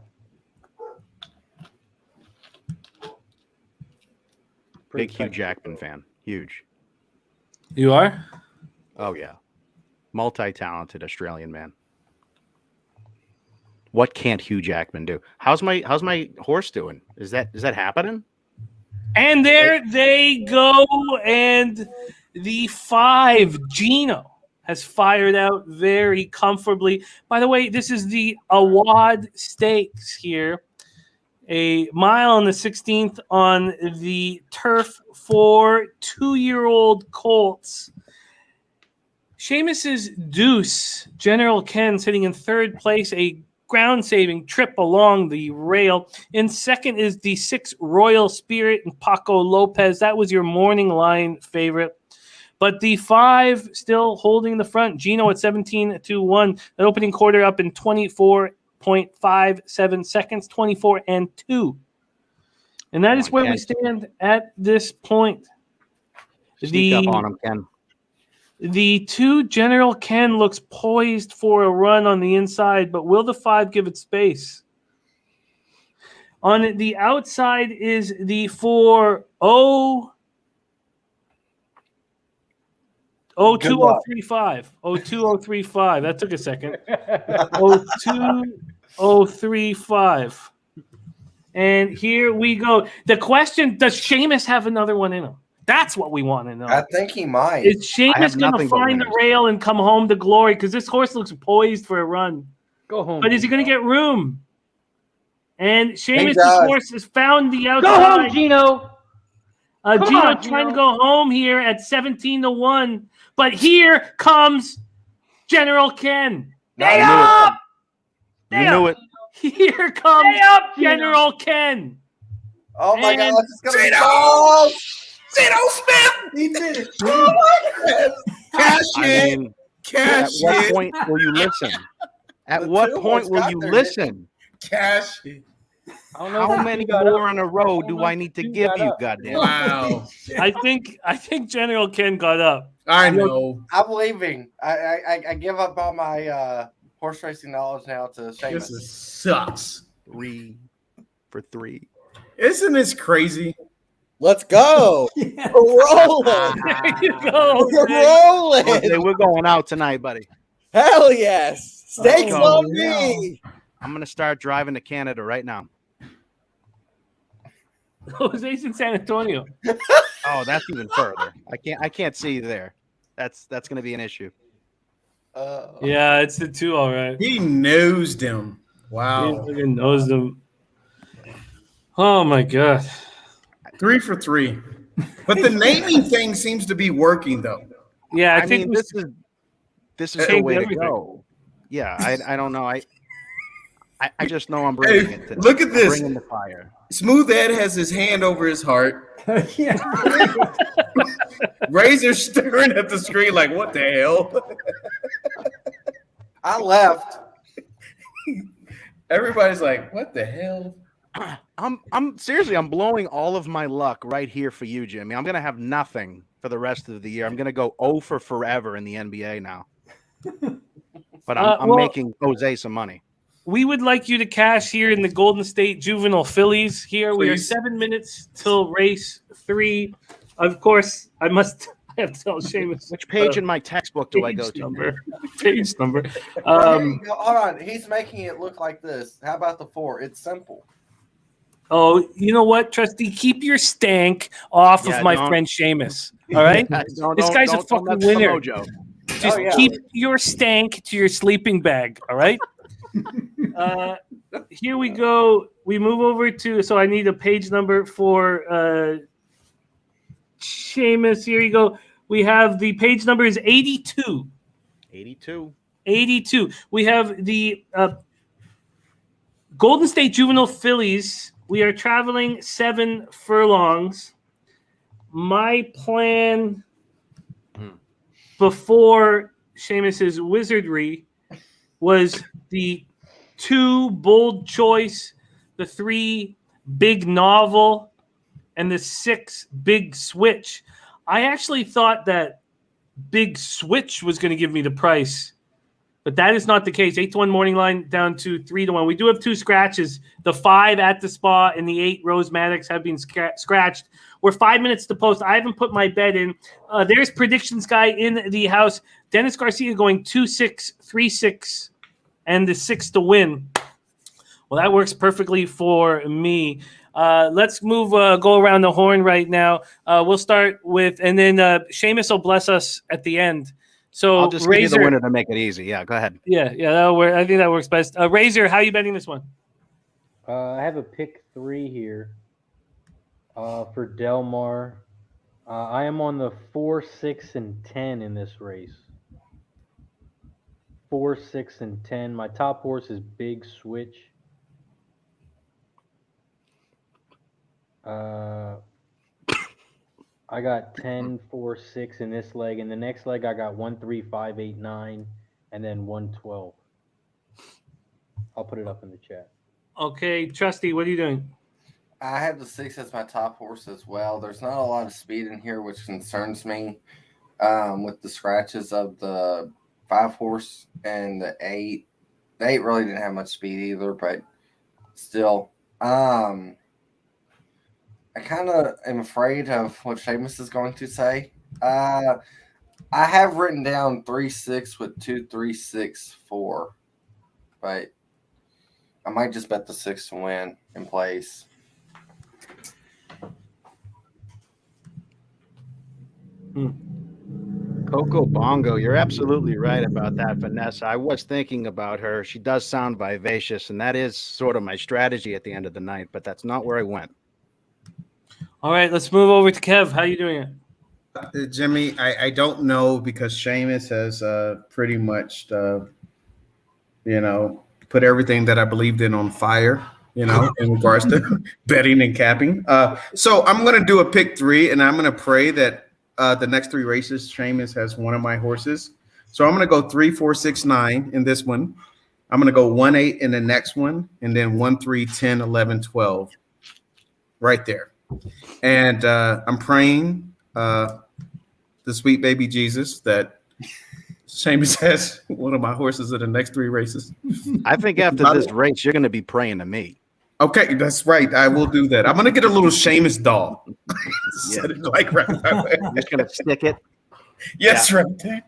Big Hugh Jackman fan. Huge. You are? Oh, yeah. Multi-talented Australian man. What can't Hugh Jackman do? How's my horse doing? Is that happening? And there they go. And the 5 Gino has fired out very comfortably. By the way, this is the Awad Stakes here. A mile on the 16th on the turf for 2-year-old colts. Seamus's Deuce, General Ken, sitting in 3rd place, a ground-saving trip along the rail. In 2nd is the 6 Royal Spirit and Paco Lopez. That was your morning line favorite. But the 5 still holding the front. Gino at 17-1. The opening quarter up in 24.57 seconds, 24-2. And that is where we stand at this point. Sneak up on him, Ken. The 2 General Ken looks poised for a run on the inside, but will the 5 give it space? On the outside is the 4 02035. 02035. That took a second. 02035. And here we go. The question, does Seamus have another one in him? That's what we want to know. I think he might. Is Seamus going to find the rail and come home to glory? Because this horse looks poised for a run. Go home. But is he going to get room? And Seamus' does. horse has found the outside. Go home, Gino. Gino trying to go home here at 17-1. But here comes General Ken. Stay up! You knew it. Here comes General Ken. Oh my And God! It's gonna Zeno! go! Zeno Smith! He did it. Oh my God! Cash I in! mean, Cash at what in! point will you listen? At The what two point horse will got you there, listen? Cash in! I don't know How if many you got up. more in a row do I need to You give got you, up. goddamn? Wow. I think General Ken got up. I know. I'm leaving. I give up all my horse racing knowledge now to Seamus. This sucks. 3 for 3. Isn't this crazy? Let's go. Yeah. We're rolling. There you go. We're Ken. rolling. Jose, we're going out tonight, buddy. Hell yes. Stakes Oh, on me. I'm gonna start driving to Canada right now. Jose's in San Antonio. Oh, that's even further. I can't see you there. That's gonna be an issue. Yeah, it's the 2, all right. He nosed him. He Wow. fucking knows them. Oh my God. 3 for 3. But the naming thing seems to be working though. Yeah, I think mean, this is the changed way to everything. go. Yeah, I don't know. I just know I'm bringing Hey, it today. look at I'm this. bringing the fire. Smooth Ed has his hand over his heart. Yeah. Razor staring at the screen like, what the hell? I left. Everybody's like, what the hell? I'm seriously, I'm blowing all of my luck right here for you, Jimmy. I'm gonna have nothing for the rest of the year. I'm gonna go 0 for forever in the NBA now. But I'm well- making Jose some money. We would like you to cash here in the Golden State Juvenile Fillies. Here we are, Please. 7 minutes till race 3. Of course, I have to tell Seamus Which page in my textbook do I go page to? number. Page number. Here you go. Hold on. He's making it look like this. How about the 4? It's simple. Oh, you know what, Trusty? Keep your stank off Yeah, of my don't- friend Seamus. All right? This guy's a fucking mess with the winner. mojo. Just yeah. keep your stank to your sleeping bag. All right? Here we go. We move over to, so I need a page number for Seamus. Here you go. We have the page number is 82. 82. 82. We have the Golden State Juvenile Fillies. We are traveling 7 furlongs. My plan before Seamus's wizardry was the 2 bold choice, the 3 big novel, and the 6 big switch. I actually thought that big switch was going to give me the price, but that is not the case. 8-1 morning line down to 3-1. We do have 2 scratches. The 5 at the spa and the 8 Rose Maddox have been scratched. We're 5 minutes to post. I haven't put my bet in. There's predictions guy in the house. Dennis Garcia going 2-6, 3-6, and the 6 to win. Well, that works perfectly for me. Let's move, go around the horn right now. We'll start with, and then Seamus will bless us at the end. So I'll just give you Razor, the winner to make it easy. Yeah, go ahead. yeah, that'll work. I think that works best. Razor, how are you betting this one? I have a pick 3 here for Delmar. I am on the 4, 6, and 10 in this race. 4, 6, and 10. My top horse is Big Switch. I got 10, 4, 6 in this leg. In the next leg, I got 1, 3, 5, 8, 9, and then 1, 12. I'll put it up in the chat. Okay, Trusty, what are you doing? I have the 6 as my top horse as well. There's not a lot of speed in here, which concerns me with the scratches of the 5 horse and the 8. The 8 really didn't have much speed either, but still. I kind of am afraid of what Seamus is going to say. I have written down 3-6 with 2, 3, 6, 4, but I might just bet the 6 to win in place. Coco Bongo, you're absolutely right about that, Vanessa. I was thinking about her. She does sound vivacious, and that is sort of my strategy at the end of the night, but that's not where I went. All right, let's move over to Kev. How are you doing it? Jimmy, I don't know because Seamus has pretty much, put everything that I believed in on fire, in regards to betting and capping. So I'm going to do a pick 3, and I'm going to pray that the next 3 races, Seamus has one of my horses. So I'm going to go 3, 4, 6, 9 in this one. I'm going to go 1, 8 in the next one, and then 1, 3, 10, 11, 12 right there. And I'm praying the sweet baby Jesus that Seamus has one of my horses in the next 3 races. I think after this race, you're going to be praying to me. Okay, that's right. I will do that. I'm going to get a little Seamus doll. Set it like right there. I'm just going to stick it. Yes, right there.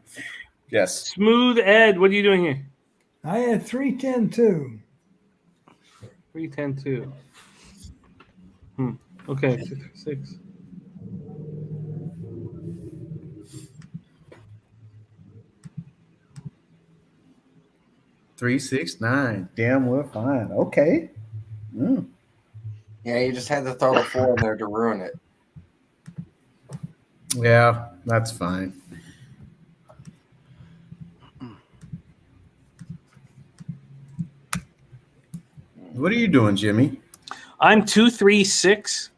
Yes. Smooth Ed, what are you doing here? I had 3-10-2. 3-10-2. Okay, 6. Three, 6, 9. Damn, we're fine. Okay. Yeah, you just had to throw the 4 in there to ruin it. Yeah, that's fine. What are you doing, Jimmy? I'm 236.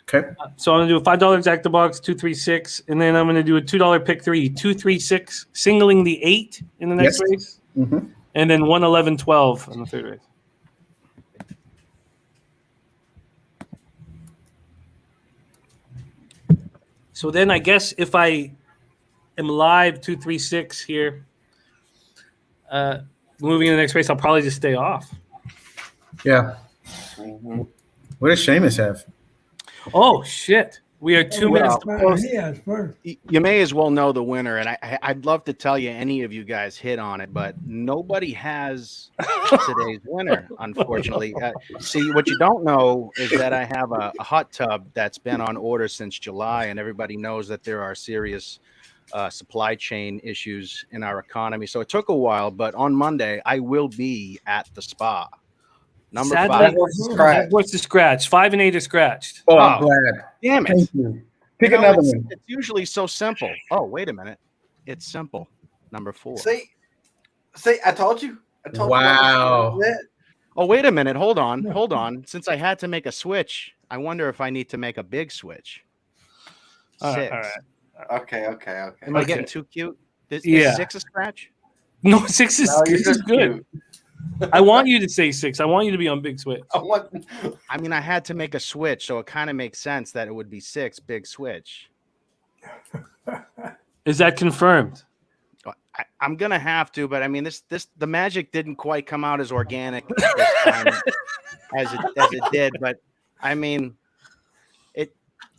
Okay. So I'm gonna do a $5 exacta box, 236, and then I'm gonna do a $2 pick three, 236, singling the 8 in the next Yes. race, Mm-hmm. and then 111-12 in the third race. So then I guess if I am live 236 here, moving in the next race, I'll probably just stay off. Yeah. Mhm. What does Seamus have? Oh shit! We are 2 minutes to post. He has first. You may as well know the winner, and I'd love to tell you any of you guys hit on it, but nobody has today's winner, unfortunately. See, what you don't know is that I have a hot tub that's been on order since July, and everybody knows that there are serious supply chain issues in our economy. So it took a while, but on Monday, I will be at the spa. Number Sadly, 5. that horse is scratched. 5 and 8 are scratched. Oh, I'm glad. Damn it. Thank you. Pick You know, another it's, one. it's usually so simple. Oh, wait a minute. It's simple. Number 4. See, I told you. Wow. Oh, wait a minute. Hold on. Since I had to make a switch, I wonder if I need to make a big switch. 6. All right. Okay. Am I Okay. getting too cute? Is Yeah. 6 a scratch? No, 6 is, No, you're 6 is just good. cute. I want you to say 6. I want you to be on big switch. I mean, I had to make a switch, so it kind of makes sense that it would be 6, big switch. Is that confirmed? I'm gonna have to, but I mean, the magic didn't quite come out as organic this time as it did. But I mean,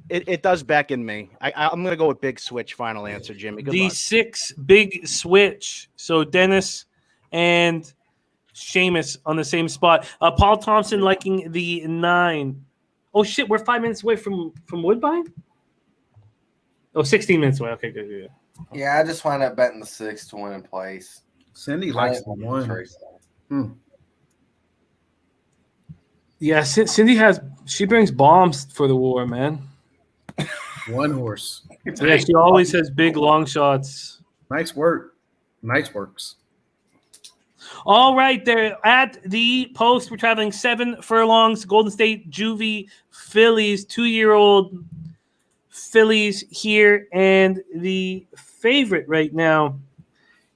it does beckon me. I'm gonna go with big switch. Final answer, Jimmy. Good The luck. 6 big switch. So Dennis and Seamus on the same spot. Paul Thompson liking the 9. Oh shit, we're 5 minutes away from Woodbine. Oh, 16 minutes away. Okay, good. Yeah, I just wound up betting the 6 to win in place. Cindy likes the one. Yeah, Cindy she brings bombs for the war, man. One horse. Yeah, she always has big long shots. Nice work. Nice works. All right, there at the post, we're traveling 7 furlongs. Golden State Juvie fillies, 2-year-old fillies here, and the favorite right now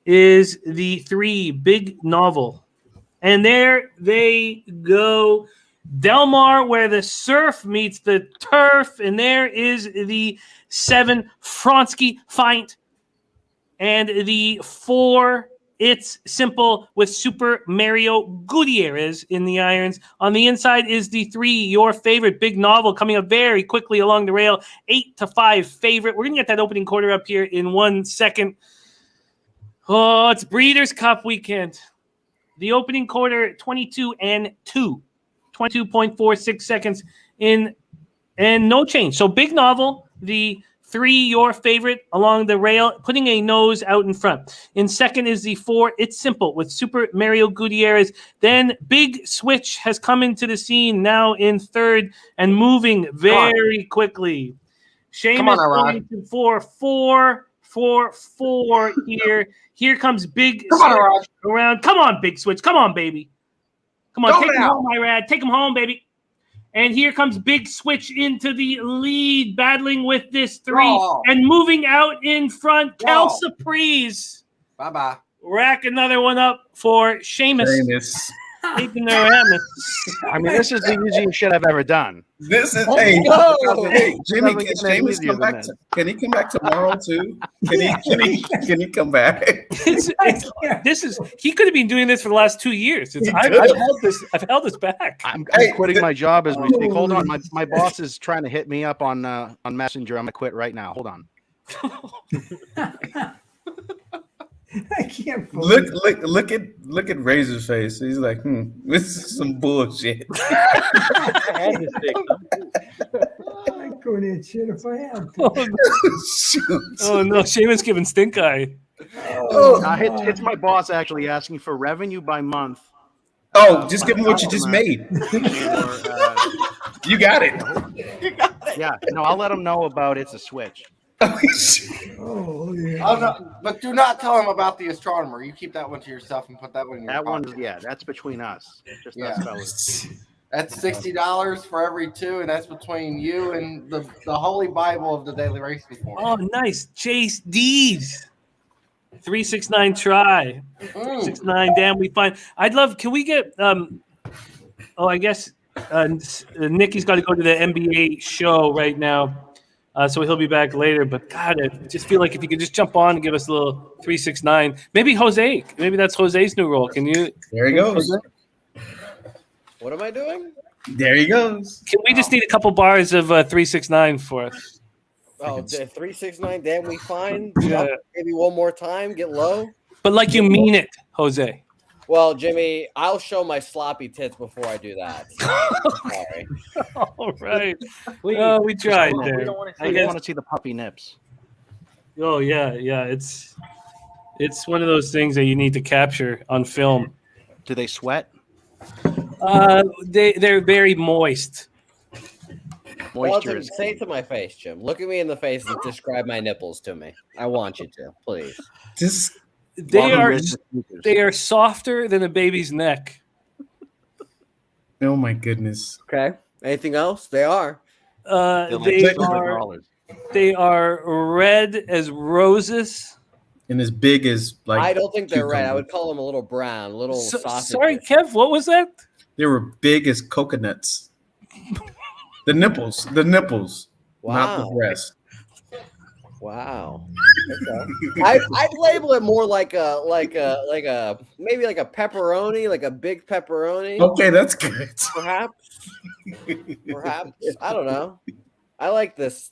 is the 3 Big Novel. And there they go. Del Mar, where the surf meets the turf, and there is the 7 Fronsky Fight, and the 4 It's Simple with Super Mario Gutierrez in the irons. On the inside is the 3 Your Favorite Big Novel coming up very quickly along the rail. 8-5 favorite. We're going to get that opening quarter up here in 1 second. Oh, it's Breeders' Cup weekend. The opening quarter, 22-2. 22.46 seconds in, and no change. So Big Novel, the 3 Your Favorite along the rail, putting a nose out in front. In second is the 4 It's Simple with Super Mario Gutierrez. Then Big Switch has come into the scene now in third and moving very quickly. Seamus going to 4 here. Here comes Big Switch around. Come on, Big Switch. Come on, baby. Come on, take him home, Irad. Take him home, baby. And here comes Big Switch into the lead, battling with this 3 and moving out in front. Kel Surprise. Bye-bye. Rack another one up for Seamus. Taking their hammer. I mean, this is the easiest shit I've ever done. This is hey, Jimmy. Can Seamus come back? Can he come back tomorrow too? Can he come back? He could have been doing this for the last 2 years. I've held this back. I'm quitting my job as we speak. Hold on, my boss is trying to hit me up on Messenger. I'm gonna quit right now. Hold on. I can't look at Razor's face. He's like, this is some bullshit. I couldn't eat shit if I had to. Oh no, Seamus giving stink eye. It's my boss actually asking for revenue by month. Just give him what you just made. You got it. Yeah, no, I'll let him know about It's a Switch. Oh, yeah. Oh, no, but do not tell him about the astronomer. You keep that one to yourself and put that one in your That pocket. one, yeah, that's between us. Just Yeah. us fellas. That's $60 for every two, and that's between you and the holy Bible of the daily racing form. Oh, nice. Chase Dees. 369 try. 369. Damn, we find. I'd love. Can we get? I guess Nicky's got to go to the NBA show right now, so he'll be back later. But God, I just feel like if you could just jump on and give us a little 369. Maybe Jose. Maybe that's Jose's new role. Can you? There he goes. Jose? What am I doing? There he goes. Can we just need a couple bars of 369 for us? Oh, 369. Damn, we fine. Yeah. Maybe one more time. Get low. But like you mean it, Jose. Well, Jimmy, I'll show my sloppy tits before I do that. Sorry. All right. Please. Oh, we tried We there. don't want to I see guess- want to see the puppy nips. Oh yeah. It's one of those things that you need to capture on film. Do they sweat? They're very moist. Well, Moisture is. say it to my face, Jim. Look at me in the face and describe my nipples to me. I want you to, please. Just They Longer are wrist sneakers. they are softer than a baby's neck. oh my goodness. Okay. Anything else? They are. They're like They $600. are they are red as roses. And as big as like I don't think they're red. I cucumber. would call them a little brown, a little sausage. Sorry, Kev. What was that? They were big as coconuts. The nipples, not the Wow. breast. Wow. Okay. I'd label it more like a maybe like a pepperoni, like a big pepperoni. Okay, that's good. Perhaps. I don't know. I like this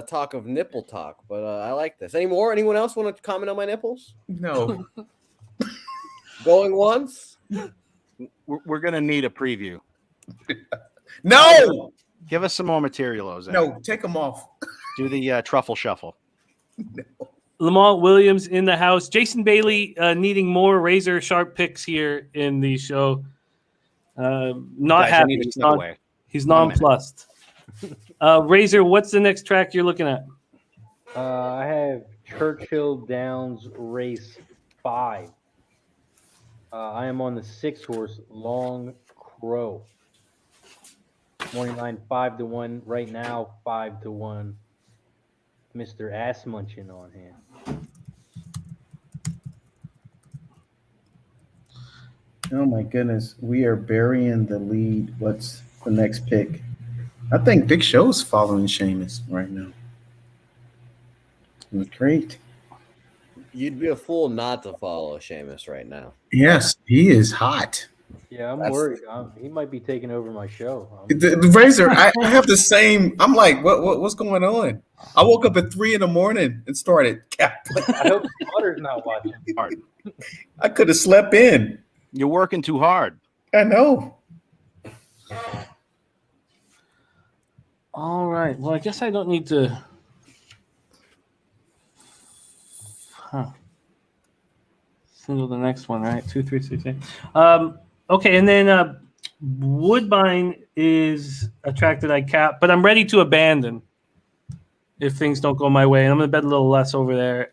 talk of nipple talk, but I like this. Any more? Anyone else want to comment on my nipples? No, Going once? We're going to need a preview. no, Give us some more material, Jose. no. Take them off. Do the truffle shuffle. Lamont Williams in the house. Jason Bailey needing more razor sharp picks here in the show. Not Guys, I happy. need to step away. He's 1 minute. nonplussed. Razor, what's the next track you're looking at? I have Churchill Downs Race 5. I am on the 6 horse Long Crow. Morning line 5-1 right now, 5-1. Mr. Ass Munchin on hand. Oh my goodness, we are burying the lead. What's the next pick? I think Big Show's following Sheamus right now. Great. You'd be a fool not to follow Sheamus right now. Yes, he is hot. Yeah, I'm That's- worried. He might be taking over my show. The Razor, I have the same. I'm like, what's going on? I woke up at 3 a.m. and started cap. I hope Slaughter's not watching. I could have slept in. You're working too hard. I know. All right. Well, I guess I don't need to. Single the next one, right? 2, 3, 6, 8. Okay, and then Woodbine is a track that I cap, but I'm ready to abandon if things don't go my way. And I'm gonna bet a little less over there.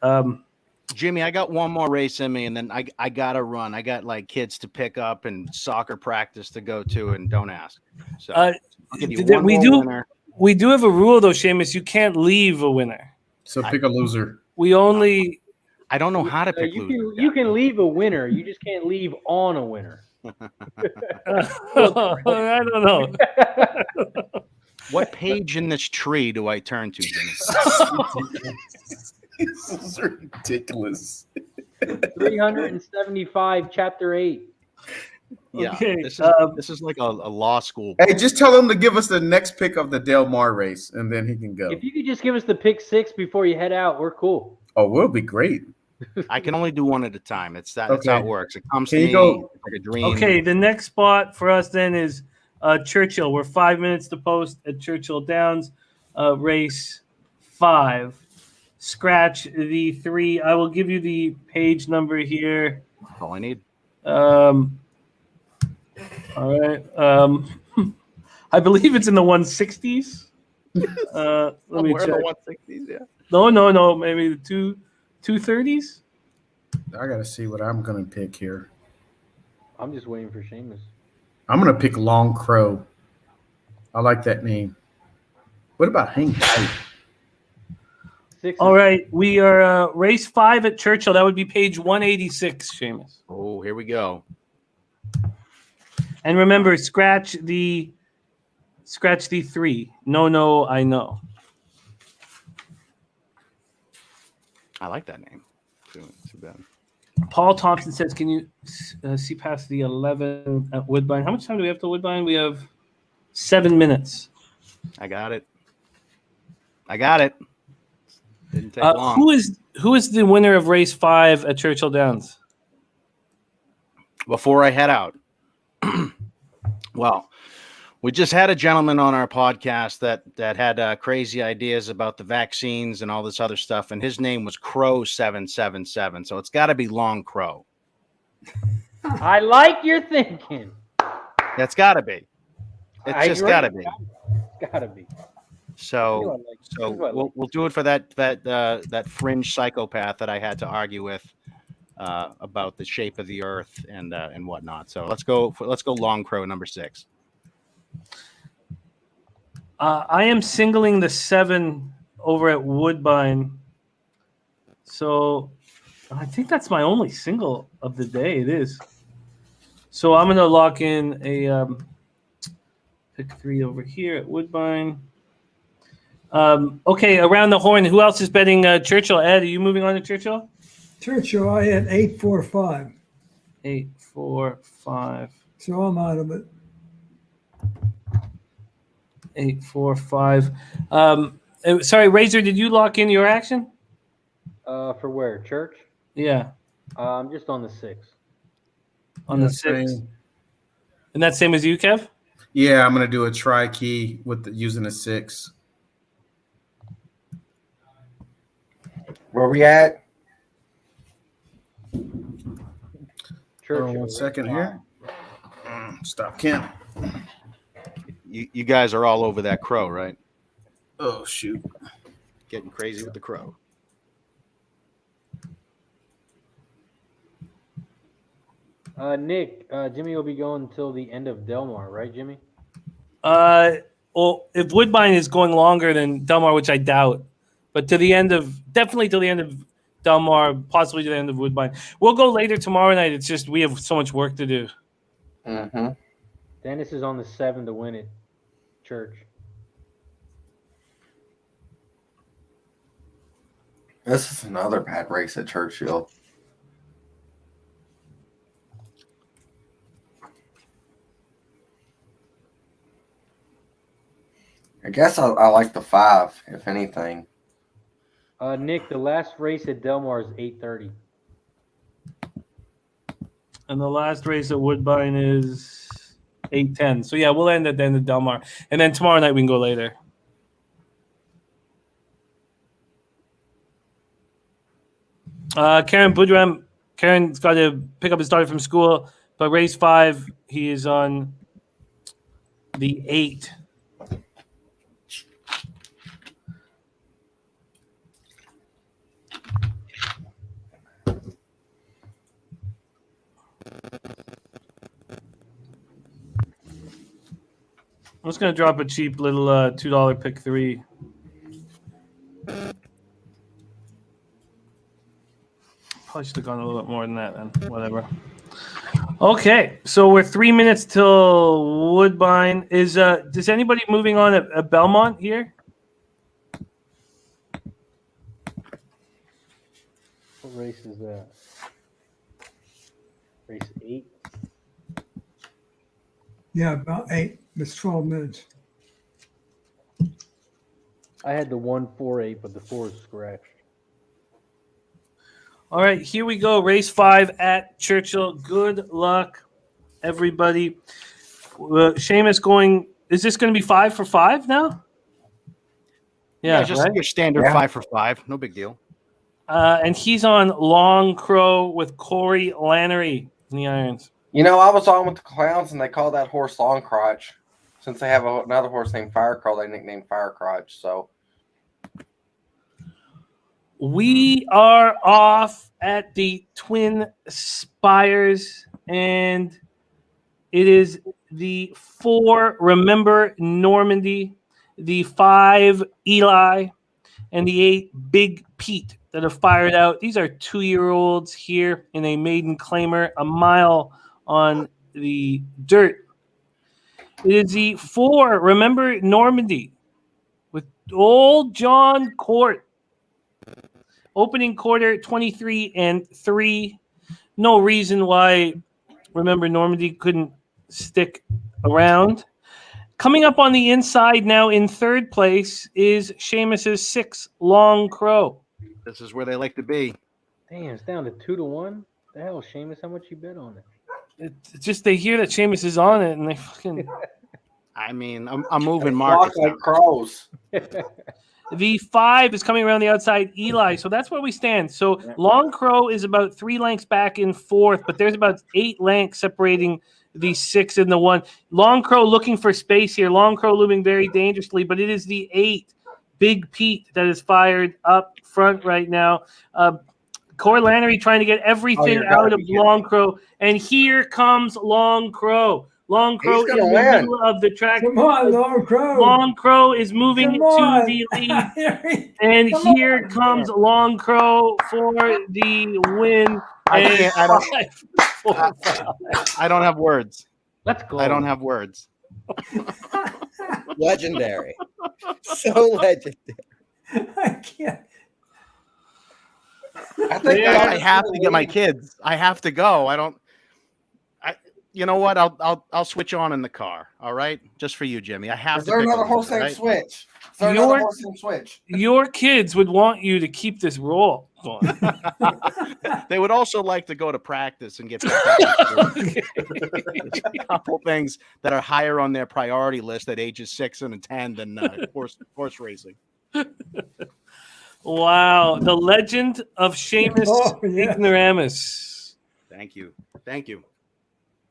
Jimmy, I got one more race in me, and then I got to run. I got like kids to pick up and soccer practice to go to, and don't ask. So I'll give you one we more do winner. we do have a rule though, Seamus. You can't leave a winner. So pick a loser. We only. I don't know how to pick You can leave a winner. You just can't leave on a winner. I don't know. What page in this tree do I turn to, Jimmy? This is ridiculous. 375, chapter 8. Yeah, Okay, this is like a law school. Hey, just tell him to give us the next pick of the Del Mar race, and then he can go. If you could just give us the pick 6 before you head out, we're cool. Oh, we'll be great. I can only do one at a time. That's how Okay. it works. It comes Can to you me go- like a dream. Okay, the next spot for us then is Churchill. We're 5 minutes to post at Churchill Downs, race 5. Scratch the 3. I will give you the page number here. That's all I need. All right. I believe it's in the 160s. Let me Somewhere in check. the 160s, yeah. No. Maybe the 230s. I gotta see what I'm gonna pick here. I'm just waiting for Seamus. I'm gonna pick Long Crow. I like that name. What about Hang Tight? 6 All right, we are race 5 at Churchill. That would be page 186, Seamus. Oh, here we go. And remember, scratch the 3. No, I know. I like that name. Too bad. Paul Thompson says, "Can you see past the 11 at Woodbine? How much time do we have to Woodbine? We have 7 minutes." I got it. Didn't take long. Who is the winner of race 5 at Churchill Downs? Before I head out, well, we just had a gentleman on our podcast that had crazy ideas about the vaccines and all this other stuff, and his name was Crow 777. So it's got to be Long Crow. I like your thinking. That's got to be. It's just got to be. It's gotta be. So we'll do it for that fringe psychopath that I had to argue with about the shape of the Earth and whatnot. So let's go Long Crow number 6. I am singling the 7 over at Woodbine. So I think that's my only single of the day. It is. So I'm going to lock in a pick 3 over here at Woodbine. Okay, around the horn. Who else is betting Churchill? Ed, are you moving on to Churchill? Churchill, I had 8-4-5. 8-4-5. So I'm out of it. 8-4-5. Sorry, Razor, did you lock in your action? For where? Church? Yeah, I'm just on the 6. on the 6. And that's same as you, Kev? Yeah, I'm gonna do a try key with using a 6. Where we at? Hold on 1 second here. Stop counting. You guys are all over that Crow, right? Oh shoot. Getting crazy with the Crow. Nick, Jimmy will be going until the end of Delmar, right, Jimmy? Well, if Woodbine is going longer than Delmar, which I doubt, but definitely to the end of Delmar, possibly to the end of Woodbine. We'll go later tomorrow night. It's just we have so much work to do. Mm-hmm. Dennis is on the 7 to win it. Church. This is another bad race at Churchill. I guess I like the 5, if anything. Nick, the last race at Delmar is 8:30. And the last race at Woodbine is 8:10. So yeah, we'll end at the end of Delmar, and then tomorrow night we can go later. Karen Budram. Karen's got to pick up his daughter from school, but race 5 he is on the 8. I'm just gonna drop a cheap little $2 pick 3. Probably should have gone a little bit more than that then. Whatever. Okay, so we're 3 minutes till Woodbine. Does anybody moving on at Belmont here? What race is that? Race 8? Yeah, about 8. It's 12 minutes. I had the 1-4-8, but the 4 is scratched. All right, here we go. Race 5 at Churchill. Good luck, everybody. Seamus going. Is this going to be 5 for 5 now? Yeah, just right? your standard 5 for 5. No big deal. And he's on Long Crow with Corey Lannery in the irons. You know, I was on with the Clowns, and they call that horse Long Crotch. Since they have another horse named Firecrawl, they nicknamed Firecrotch. So, We are off at the Twin Spires, and it is the 4 Remember Normandy, the 5 Eli, and the 8 Big Pete that have fired out. These are 2-year-olds here in a maiden claimer, a mile on the dirt. It is the 4 Remember Normandy with old John Court. Opening quarter 23-3. No reason why Remember Normandy couldn't stick around. Coming up on the inside now in third place is Seamus's 6 Long Crow. This is where they like to be. Damn, it's down to 2-1. The hell, Seamus, how much you bet on it? It's just they hear that Seamus is on it and they fucking. I mean, I'm moving Flock markets. like now. crows. The 5 is coming around the outside, Eli. So that's where we stand. So Long Crow is about 3 lengths back in fourth, but there's about 8 lengths separating the 6 and the 1. Long Crow looking for space here. Long Crow looming very dangerously, but it is the 8 Big Pete that is fired up front right now. Corey Lannery trying to get everything out of Long Crow, and here comes Long Crow. Long Crow He's in gonna the win. middle of the track. Come on, Long Crow. Long Crow is moving Come to on. the lead, and Come here on. comes Long Crow for the win. I And can't. 5, 4, 5. I don't have words. Let's go. I don't have words. Legendary. So legendary. I can't. I think Yeah, I have to get my kids. I have to go. I don't. You know what? I'll switch on in the car. All right, just for you, Jimmy. I have Is to. there pick another a horse winner, named right? Switch? Is there Your- another horse named Switch? Your kids would want you to keep this roll going. They would also like to go to practice and get picked up. There's a couple things that are higher on their priority list at ages 6 and 10 than horse racing. Wow, the legend of Seamus Oh, yeah. Ignoramus. Thank you. Thank you,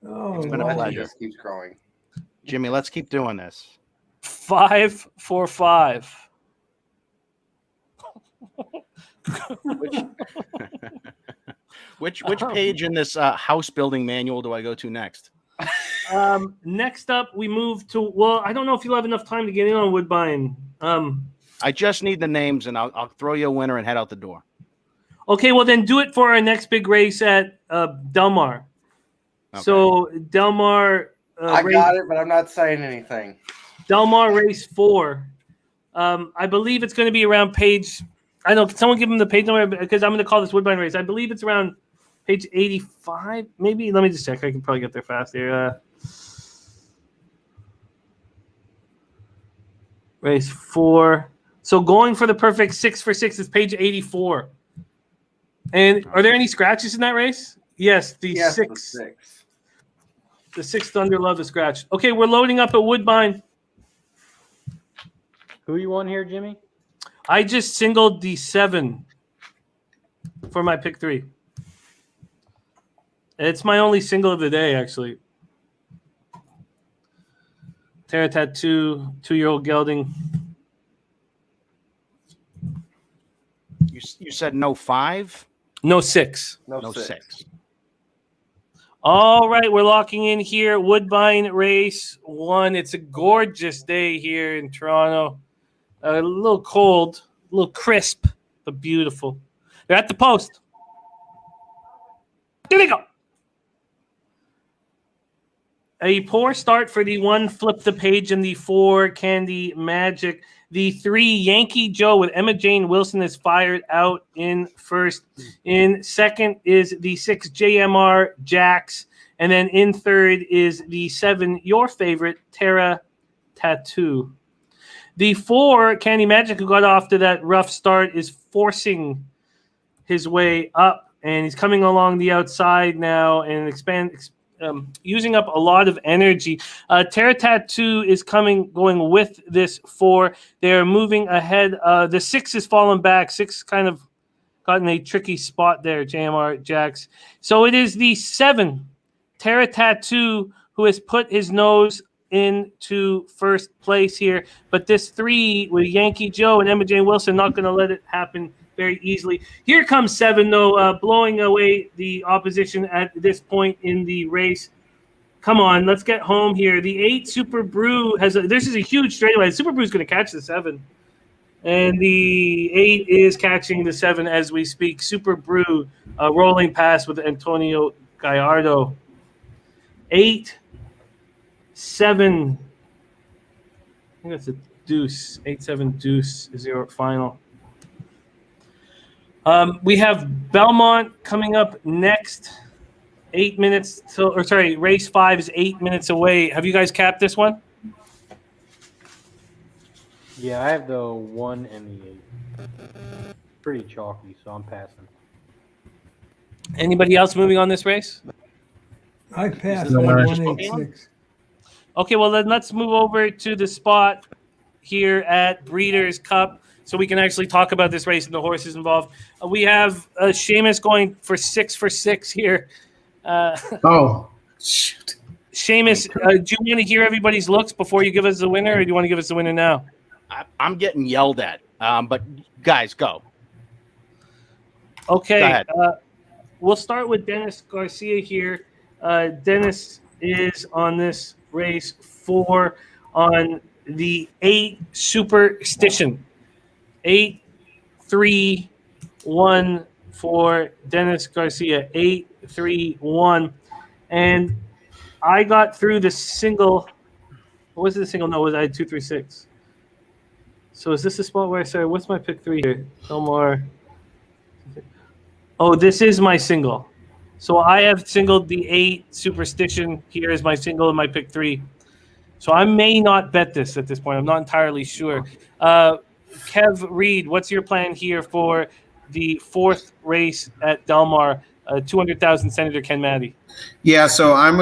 Oh, It's been a wow. pleasure. Just keeps growing. Jimmy. Let's keep doing this. 5 for 5. Which page in this house building manual do I go to next? Next up, we move to. Well, I don't know if you'll have enough time to get in on Woodbine. I just need the names, and I'll throw you a winner and head out the door. Okay, well then do it for our next big race at Delmar. Okay. So Delmar. I got it, but I'm not saying anything. Delmar Race 4. I believe it's going to be around page. I don't know. Can someone give him the page number? Because I'm going to call this Woodbine Race. I believe it's around page 85. Maybe. Let me just check. I can probably get there fast here. Race 4. So going for the perfect 6 for 6 is page 84. And are there any scratches in that race? Yes, the Yes, the 6. 6. The 6 Thunder love the scratch. Okay, we're loading up at Woodbine. Who you on here, Jimmy? I just singled the 7 for my pick 3. It's my only single of the day, actually. Terra Tattoo, 2-year-old gelding. You said no 5, No 6. no 6. All right, we're locking in here. Woodbine Race 1. It's a gorgeous day here in Toronto. A little cold, a little crisp, but beautiful. They're at the post. There they go. A poor start for the 1 Flip the Page and the 4 Candy Magic. The 3 Yankee Joe with Emma Jane Wilson is fired out in first. In second is the 6 JMR Jax. And then in third is the 7, your favorite, Terra Tattoo. The 4 Candy Magic, who got off to that rough start, is forcing his way up. And he's coming along the outside now and using up a lot of energy. Terra Tattoo is going with this 4. They're moving ahead. The 6 is falling back. 6 kind of got in a tricky spot there, JMR Jax. So it is the 7, Terra Tattoo, who has put his nose into first place here. But this 3 with Yankee Joe and Emma Jane Wilson not going to let it happen very easily. Here comes 7, though, blowing away the opposition at this point in the race. Come on, let's get home here. The 8 Super Brew this is a huge straightaway. Super Brew is going to catch the 7. And the 8 is catching the 7 as we speak. Super Brew rolling past with Antonio Gallardo. 8, 7. I think that's a deuce. 8-7 deuce is your final. We have Belmont coming up next. 8 minutes race 5 is 8 minutes away. Have you guys capped this one? Yeah, I have the 1 and the 8. Pretty chalky, so I'm passing. Anybody else moving on this race? I passed No that worries. 186. Okay, well then let's move over to the spot here at Breeders' Cup so we can actually talk about this race and the horses involved. We have Seamus going for 6 for 6 here. Oh, shoot. Seamus, do you want to hear everybody's looks before you give us the winner, or do you want to give us the winner now? I'm getting yelled at, but guys, go. Okay, Go ahead. We'll start with Dennis Garcia here. Dennis is on this race 4 on the 8 Superstition. 8, 3, 1 for Dennis Garcia. 8, 3, 1. And I got through the single. What was it, the single? No, I had 2, 3, 6. So is this the spot where I started? What's my pick 3 here? Belmont. Oh, this is my single. So I have singled the 8 Superstition. Here is my single and my pick 3. So I may not bet this at this point. I'm not entirely sure. Kev Reed, what's your plan here for the 4th race at Del Mar? 200,000 Senator Ken Maddy. Yeah, so I'm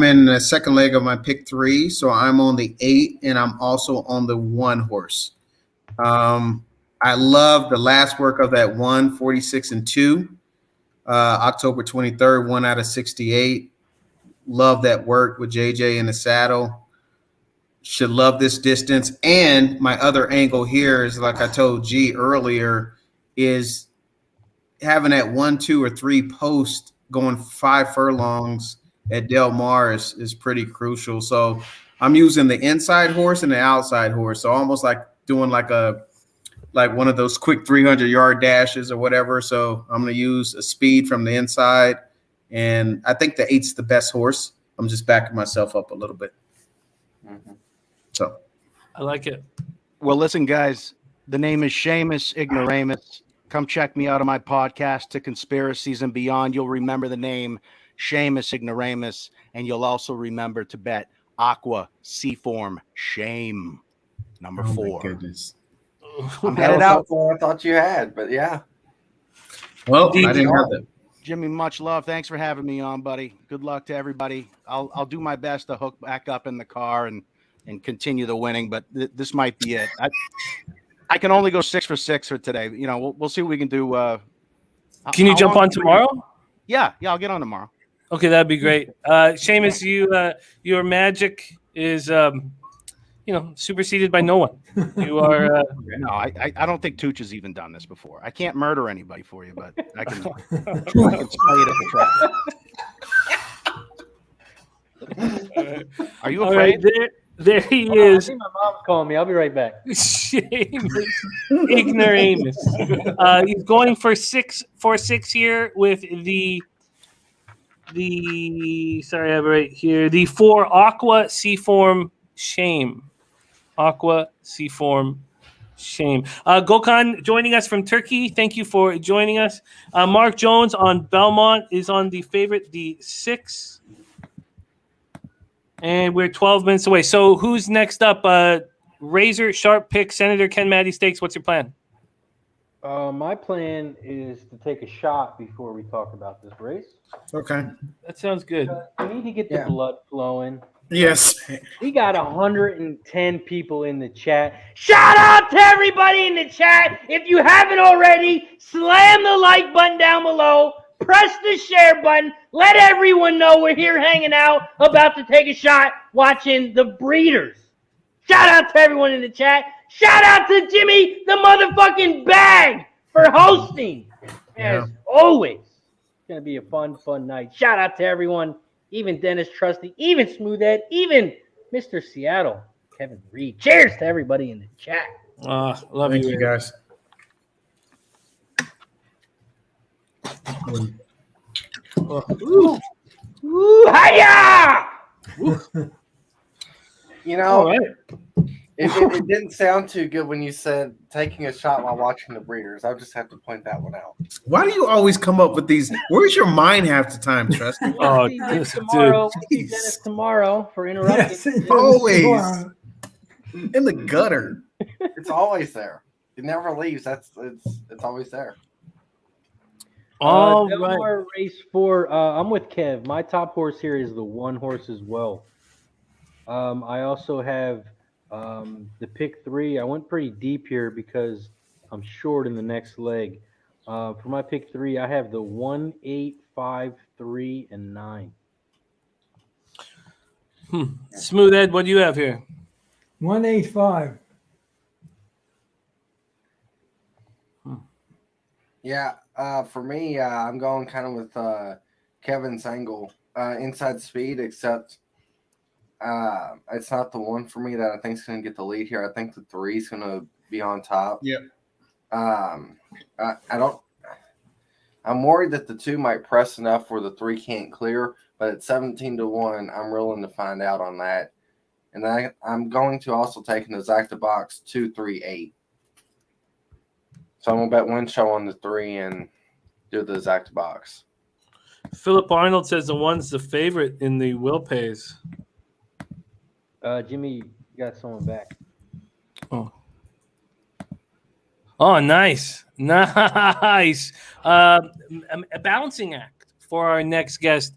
in the second leg of my pick 3, so I'm on the 8, and I'm also on the 1 horse. I love the last work of that 1, 46 and 2, October 23rd, 1 out of 68. Love that work with JJ in the saddle. Should love this distance. And my other angle here is, like I told G earlier, is having that 1, 2, or 3 post going 5 furlongs at Del Mar is pretty crucial. So I'm using the inside horse and the outside horse. So almost like doing like one of those quick 300-yard dashes or whatever. So I'm going to use a speed from the inside. And I think the 8's the best horse. I'm just backing myself up a little bit. Mm-hmm. So I like it. Well, listen, guys, the name is Seamus Ignoramus. Come check me out on my podcast, To Conspiracies and Beyond. You'll remember the name Seamus Ignoramus, and you'll also remember to bet Aqua Seaform Shame, number 4. Oh, my goodness. I'm Had headed it out. out for I thought you had, but yeah. Well, I didn't have that. Jimmy, much love. Thanks for having me on, buddy. Good luck to everybody. I'll do my best to hook back up in the car and continue the winning, but this might be it. I can only go 6 for 6 for today. You know, we'll see what we can do. Can you jump on tomorrow? Yeah, I'll get on tomorrow. Okay, that'd be great. Seamus, your magic is superseded by no one. You are. No, I don't think Tooch has even done this before. I can't murder anybody for you, but I can slay it at the track. Are you All right, afraid? there he I is. think my mom's calling me. I'll be right back. Seamus Ignoramus. He's going for 6 for 6 here with the sorry, I have it right here. The 4 Aqua Seaform Shame. Aqua Seaform Shame. Gokhan joining us from Turkey. Thank you for joining us. Mark Jones on Belmont is on the favorite, the 6. And we're 12 minutes away. So who's next up? Razor, Sharp Pick, Senator Ken Maddy Stakes. What's your plan? My plan is to take a shot before we talk about this race. Okay. That sounds good. We need to get the blood flowing. Yes. We got 110 people in the chat. Shout out to everybody in the chat. If you haven't already, slam the like button down below. Press the share button. Let everyone know we're here hanging out, about to take a shot, watching the Breeders. Shout out to everyone in the chat. Shout out to Jimmy the motherfucking Bag for hosting. Yeah. As always, it's going to be a fun night. Shout out to everyone, even Dennis Trusty, even Smooth Ed, even Mr. Seattle, Kevin Reed. Cheers to everybody in the chat. Love Thank you, you, Eric. guys. Ooh, hiya! You know, All right. it didn't sound too good when you said taking a shot while watching the breeders. I'll just have to point that one out. Why do you always come up with these? Where's your mind half the time, Trusty? Oh, See Dennis dude. tomorrow. We'll see Jeez. Dennis tomorrow for interrupting. Yes, yes, Always. sure. In the gutter. It's always there. It never leaves. It's always there. All Belmont right. Race 4. I'm with Kev. My top horse here is the one horse as well. I also have the pick 3. I went pretty deep here because I'm short in the next leg. For my pick 3, I have the 1, 8, 5, 3, and 9. Smooth Ed, what do you have here? 185. Yeah. For me, I'm going kind of with Kevin's angle, inside speed, except it's not the one for me that I think is going to get the lead here. I think the 3 is going to be on top. Yep. I'm worried that the 2 might press enough where the 3 can't clear, but at 17-1, I'm willing to find out on that. And I'm going to also take an exacta box 2, 3, 8. So I'm going to bet win show on the 3 and do the exacta box. Philip Arnold says the one's the favorite in the will pays. Jimmy, you got someone back. Oh, nice. Nice. A balancing act for our next guest.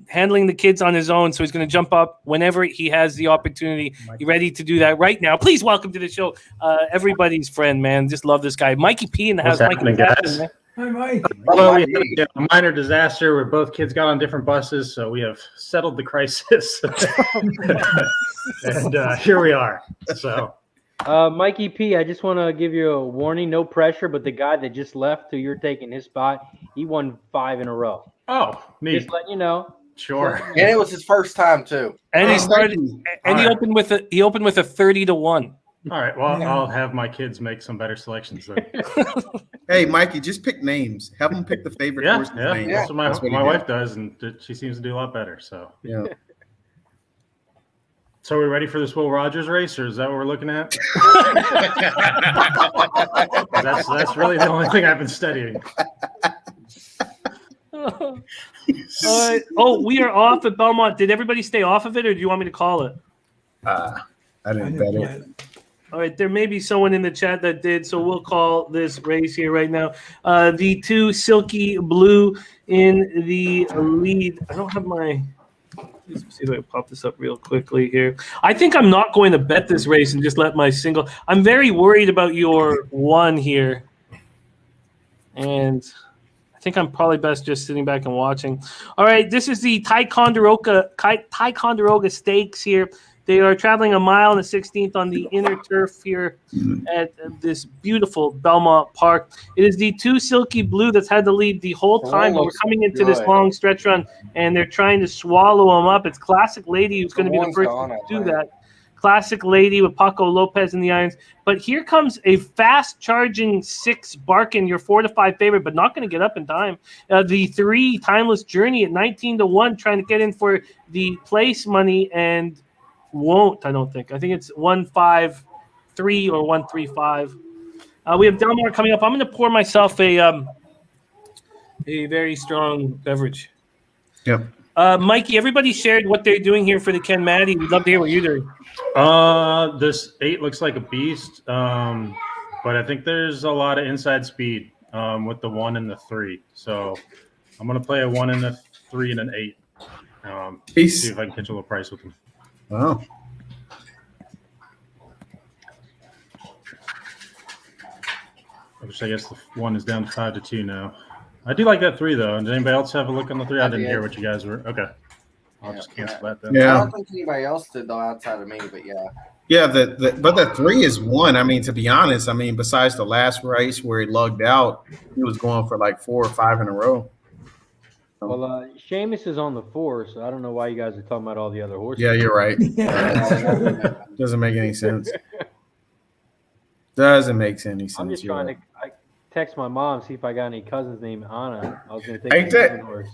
Handling the kids on his own, so he's going to jump up whenever he has the opportunity. You ready to do that right now? Please welcome to the show everybody's friend, man. Just love this guy. Mikey P in the house. What's Mikey, happening, what's guys? happening, man? Hi, Mike. Although we had a minor disaster where both kids got on different buses, so we have settled the crisis. And here we are. So, Mikey P, I just want to give you a warning. No pressure, but the guy that just left, who you're taking his spot, he won 5 in a row. oh, neat. Just letting you know. Sure. And it was his first time, too. And he Oh, started, thank you. and he All right. opened with a 30-1. All right. Well, Yeah. I'll have my kids make some better selections then. Hey, Mikey, just pick names. Have them pick the favorite Yeah, horse's yeah. name. That's what my he wife did. does, and she seems to do a lot better. So, Yeah. so are we ready for this Will Rogers race, or is that what we're looking at? That's really the only thing I've been studying. All right. Oh, we are off at Belmont. Did everybody stay off of it, or do you want me to call it? I I didn't didn't bet play it. it. All right, there may be someone in the chat that did, so we'll call this race here right now. The 2 Silky Blue in the lead. I don't have my. Let's see if I can pop this up real quickly here. I think I'm not going to bet this race and just let my single. I'm very worried about your 1 here, and I think I'm probably best just sitting back and watching. All right, this is the Ticonderoga Stakes here. They are traveling a mile and a 16th on the inner turf here at this beautiful Belmont Park. It is the 2 Silky Blue that's had the lead the whole time, but we're coming into this good. long stretch run, and they're trying to swallow them up. It's Classic Lady who's going to be the one's first gone, to I do think. that. Classic Lady with Paco Lopez in the irons. But here comes a fast-charging 6 Barkin, your 4-5 favorite, but not going to get up in time. The 3 Timeless Journey at 19-1, trying to get in for the place money and won't. I don't think. I think it's 1-5-3 or 1-3-5. We have Delmar coming up. I'm going to pour myself a very strong beverage. Yep. Mikey, everybody shared what they're doing here for the Ken Matty. We'd love to hear what you're doing. This 8 looks like a beast, but I think there's a lot of inside speed with the 1 and the 3. So I'm going to play a 1 and a 3 and an 8. Peace. See if I can catch a little price with them. Wow. Which I guess the 1 is down to 5-2 now. I do like that 3 though. Did anybody else have a look on the 3? I didn't hear what you guys were. Okay. I'll just cancel that then. I Yeah. don't think anybody else did though outside of me, but yeah. Yeah, but the 3 is 1. I mean, to be honest, I mean, besides the last race where he lugged out, he was going for like 4 or 5 in a row. Well, Seamus is on the 4, so I don't know why you guys are talking about all the other horses. Yeah, you're right. Doesn't make any sense. Doesn't make any sense. I'm just You're trying right. to text my mom, see if I got any cousins named Anna. I was going to Ain't take that- the horse.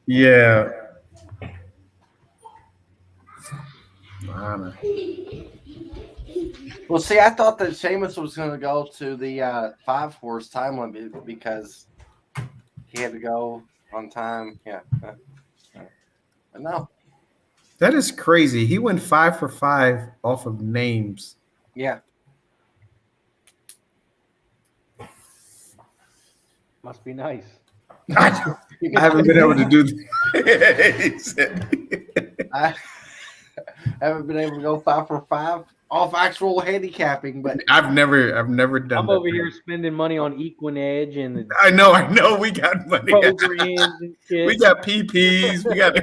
Yeah. Anna. Well, see, I thought that Seamus was going to go to the 5-horse time limit because he had to go on time. Yeah. But no. That is crazy. He went 5 for 5 off of names. Yeah. Must be nice. I haven't been able to do that. I haven't been able to go 5 for 5 off actual handicapping, but I've never done I'm that. over here spending money on Equinedge and the I know. We got money. programs and shit. We got PPs. We got.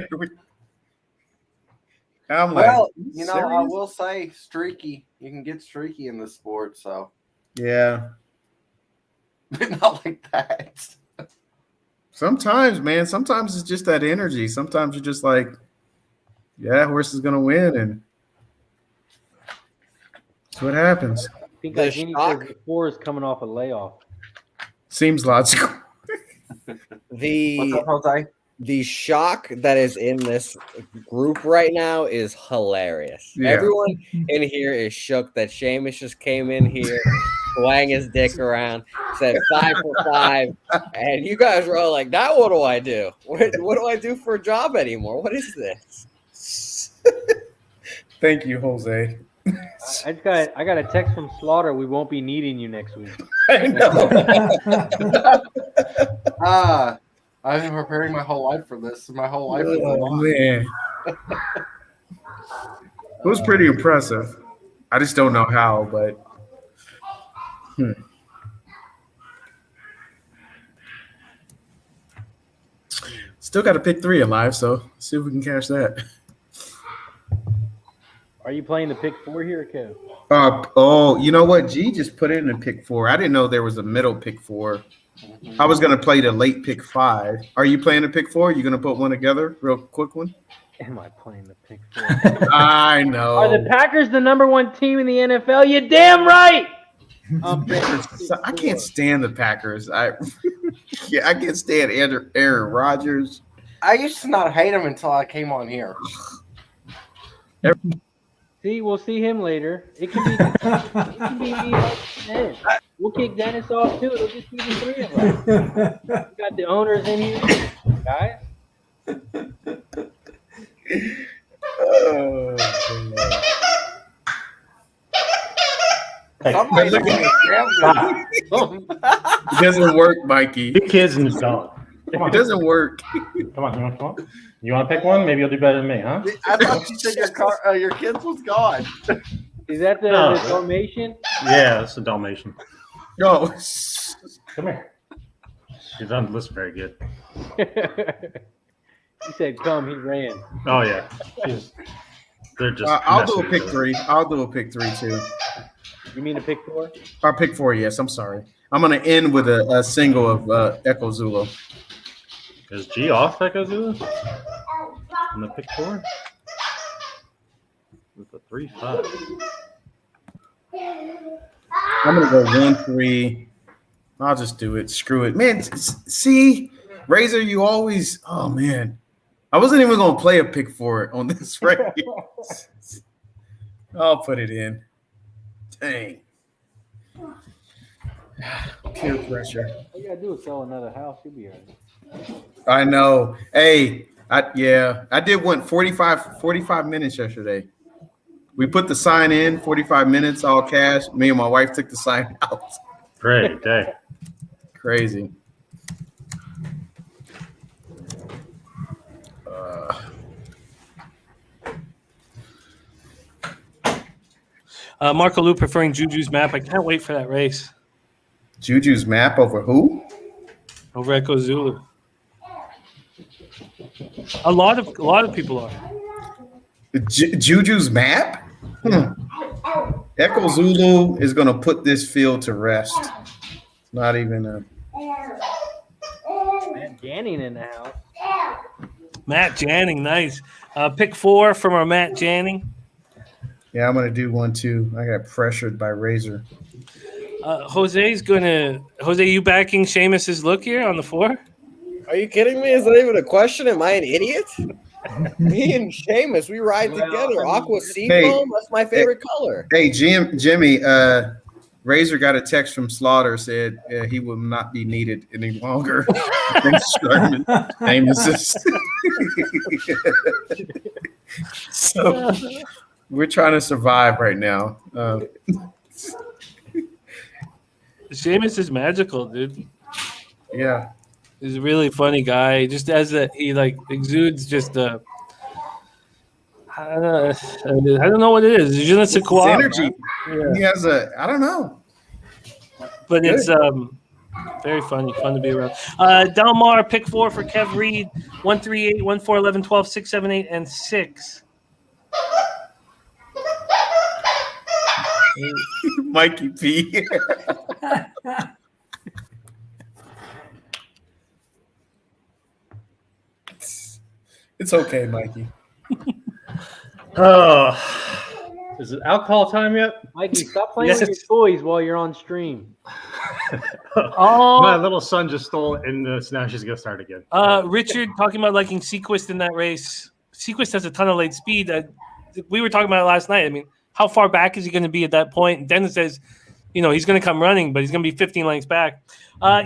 I'm like, well, you know, I serious? will say streaky. You can get streaky in the sport, so Yeah. but not like that. Sometimes, man. Sometimes it's just that energy. Sometimes you're just like, yeah, horse is gonna win, and that's what happens. I think The like any shock- 4 is coming off a layoff. Seems logical. What's The up, Jose? the shock that is in this group right now is hilarious. Yeah. Everyone in here is shook that Seamus just came in here, swang his dick around, said 5 for 5, and you guys were all like, "Now what do I do? What do I do for a job anymore? What is this?" Thank you, Jose. I got a text from Slaughter. We won't be needing you next week. I know. I've been preparing my whole life for this. My whole life is Oh, on. man. It was pretty impressive. I just don't know how, but still got to pick 3 alive, so see if we can catch that. Are you playing the pick 4 here, Kev? You know what? G just put in a pick 4. I didn't know there was a middle pick 4. I was gonna play the late pick 5. Are you playing a pick 4? You gonna put one together, real quick one? Am I playing the pick 4? I know. Are the Packers the #1 team in the NFL? You damn right. I can't stand the Packers. I can't stand Aaron Rodgers. I used to not hate him until I came on here. See, we'll see him later. It can be me and Dennis. We'll kick Dennis off too. It'll just be the 3 of us. We got the owners in here, guys. Oh, Somebody's look on the it doesn't work, Mikey. Two kids and dog. Come on, It doesn't work. come on. You want to pick one? Maybe you'll do better than me, huh? I thought you said your kids was gone. Is that the No. Dalmatian? Yeah, that's a Dalmatian. No. Come here. She doesn't listen very good. He said, "Come." He ran. Oh yeah, they're just. I'll do a messing pick with 3. I'll do a pick 3 too. You mean a pick 4? Or pick 4, yes. I'm sorry. I'm gonna end with a single of Echo Zulu. it. Is G off Echo Zulu? On the pick 4? With the 3-5. I'm gonna go 1-3. I'll just do it. Screw it, man. See, Razor, you always. Oh man, I wasn't even gonna play a pick 4 on this right here. I'll put it in. Dang. Peer pressure. All you gotta do is sell another house. You'll be all right. I know. Hey, I did 45 minutes yesterday. We put the sign in, 45 minutes, all cash. Me and my wife took the sign out. Great day. Crazy. Marco Lou preferring Juju's map. I can't wait for that race Juju's map over who? over Echo Zulu. A lot of people are. Juju's map? Echo Zulu is going to put this field to rest. Not even a. Matt Ganning in the house. Matt Janning, nice. Pick 4 from our Matt Janning. Yeah, I'm going to do one too. I got pressured by Razor. Jose, you backing Seamus's look here on the 4? Are you kidding me? Is that even a question? Am I an idiot? Me and Seamus, we ride together. Aqua Seafoam, that's my favorite color. Hey, Jimmy, Razor got a text from Slaughter, said he will not be needed any longer. So we're trying to survive right now. Seamus is magical, dude. Yeah. He's a really funny guy. Just he exudes just I don't know what it is. Je ne sais quoi, energy. Yeah. He has I don't know. But Good. it's very funny, fun to be around. Delmar, pick 4 for Kev Reed, 1, 3, 8, 1, 4, 11, 12, 6, 7, 8, and 6. Mikey P. It's okay, Mikey. Oh, is it alcohol time yet? Mikey, stop playing with your toys while you're on stream. My little son just stole it, and now she's gonna start again. Richard talking about liking Sequist in that race. Sequist has a ton of late speed. We were talking about it last night. I mean, how far back is he going to be at that point? And Dennis says, he's going to come running, but he's going to be 15 lengths back.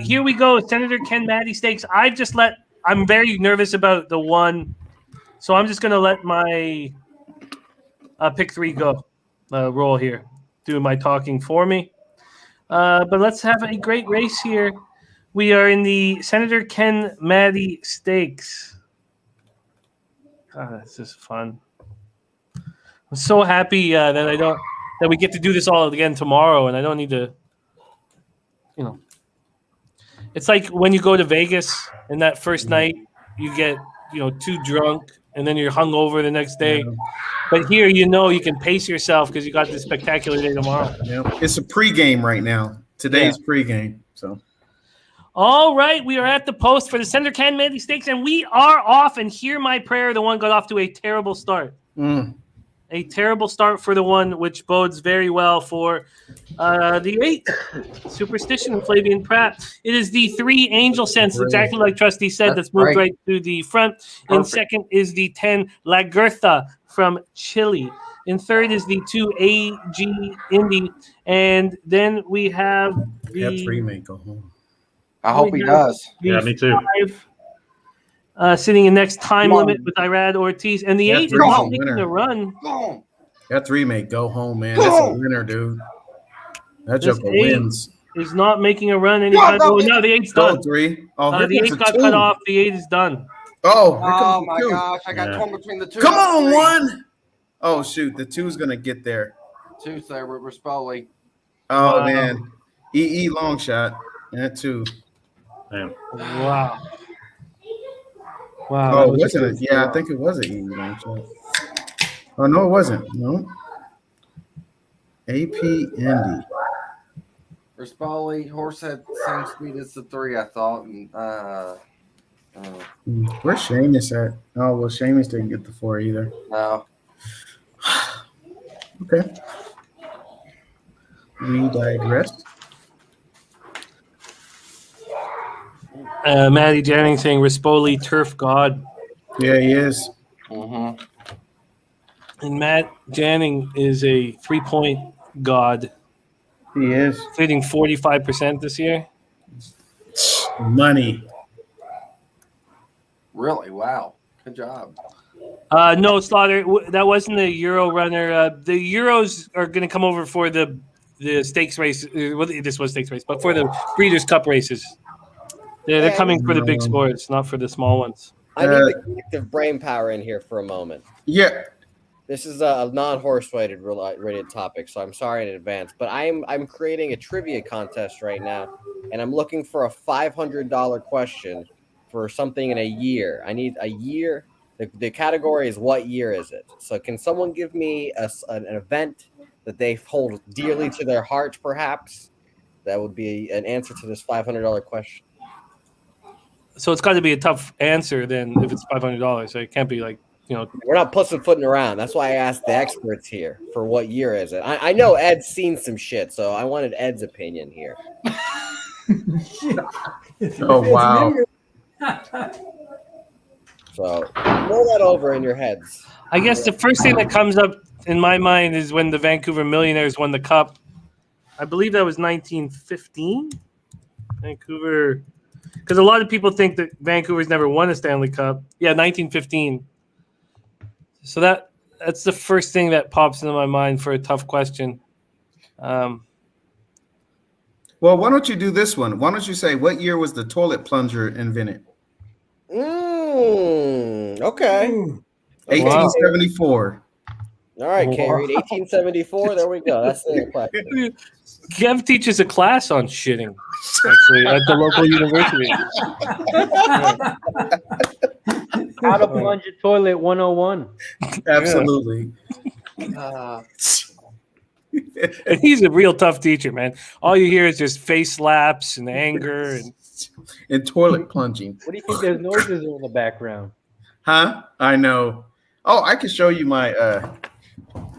Here we go, Senator Ken Matty Stakes. I'm very nervous about the 1, so I'm just going to let my pick 3 go. Roll here, doing my talking for me. But let's have a great race here. We are in the Senator Ken Matty Stakes. God, this is fun. I'm so happy that we get to do this all again tomorrow, and I don't need to. It's like when you go to Vegas and that first night you get too drunk and then you're hungover the next day. Yeah. But here you can pace yourself because you got this spectacular day tomorrow. Yeah. It's a pregame right now. Today's pregame. So. All right, we are at the post for the Senator Ken Matty Stakes, and we are off. And hear my prayer: the 1 got off to a terrible start. A terrible start for the 1, which bodes very well for the 8, Superstition and Flavian Pratt. It is the 3, Angel Sense, exactly like Trustee said, that's moved right to the front. In second is the 10, La Gertha from Chile. In third is the 2, AG Indy. And then we have the 3 may go home. I hope he does. Yeah, me too. 5, sitting in next time limit with Irad Ortiz. And the 8 is not making a run. That 3 may go home, man. That's a winner, dude. That joker wins. Is not making a run anytime. No, the 8's done. 3. The 8 got cut off. The 8 is done. Oh my gosh. I got torn between the 2. Come on, 1. Oh, shoot. The 2's going to get there. 2's there with Rispoli. Oh, man. EE long shot. That 2. Damn. Wow. Oh, wasn't it? Yeah, I think it was an EE long shot. Oh, no, it wasn't. No. AP Indy. Rispoli, horse had the same speed as the 3, I thought. And, where's Seamus at? Oh, well, Seamus didn't get the 4 either. No. Okay. We digress. Matty Jennings saying Rispoli, turf god. Yeah, he is. Mm-hmm. And Matt Janning is a 3-point god. He is. Hitting 45% this year. Money. Really? Wow. Good job. No, Slaughter, that wasn't the Euro runner. The Euros are going to come over for the stakes race. Well, this was stakes race, but for the Breeders' Cup races. They're coming for the big sports, not for the small ones. I need the collective brain power in here for a moment. Yeah. This is a non-horse related topic, so I'm sorry in advance. But I'm creating a trivia contest right now, and I'm looking for a $500 question for something in a year. I need a year The category is what year is it? So can someone give me an event that they hold dearly to their heart, perhaps? That would be an answer to this $500 question. So it's got to be a tough answer then if it's $500. So it can't be like, We're not pussyfooting around. That's why I asked the experts here for what year is it. I know Ed's seen some shit, so I wanted Ed's opinion here. Oh, wow. So roll that over in your heads. I guess the first thing that comes up in my mind is when the Vancouver Millionaires won the Cup. I believe that was 1915. Vancouver, because a lot of people think that Vancouver's never won a Stanley Cup. Yeah, 1915. So that's the first thing that pops into my mind for a tough question. Well, why don't you do this one? Why don't you say, what year was the toilet plunger invented? Okay. 1874. All right, Carrie. 1874. There we go. That's the question. Kev teaches a class on shitting, actually, at the local university. How to plunge a toilet 101. Absolutely. And he's a real tough teacher, man. All you hear is just face slaps and anger and toilet plunging. What do you think those noises are in the background? Huh? I know. Oh, I can show you my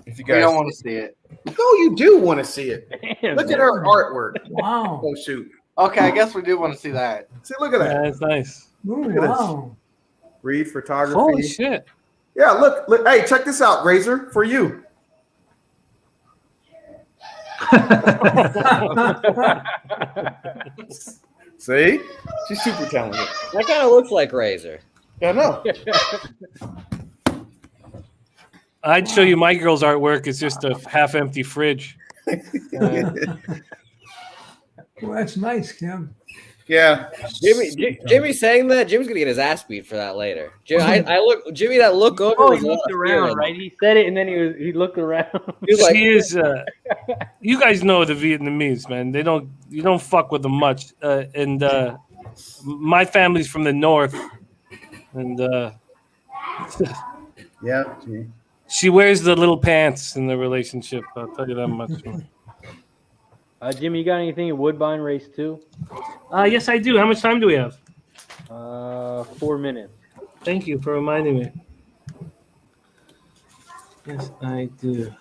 if you guys We don't want to see it. No, you do want to see it. Damn, Look at her artwork. Wow. Oh shoot. Okay, I guess we do want to see that. See, look at that. Yeah, it's nice. Ooh, Look at this. wow. Read photography. Holy shit. Yeah, look. Hey, check this out, Razor, for you. See? She's super talented. That kind of looks like Razor. Yeah, I know. I'd show you my girl's artwork. It's just a half-empty fridge. Well, that's nice, Kim. Yeah. Jimmy saying that, Jimmy's gonna get his ass beat for that later. Jimmy, Jimmy, that look over. Oh, was he a lot looked of around, feeling. right? He said it, and then he looked around. He was like, She is. You guys know the Vietnamese, man. You don't fuck with them much. And my family's from the north, and Yeah. Gee. she wears the little pants in the relationship. I'll tell you that much. Jimmy, you got anything in Woodbine Race 2? Yes, I do. How much time do we have? 4 minutes. Thank you for reminding me. Yes, I do.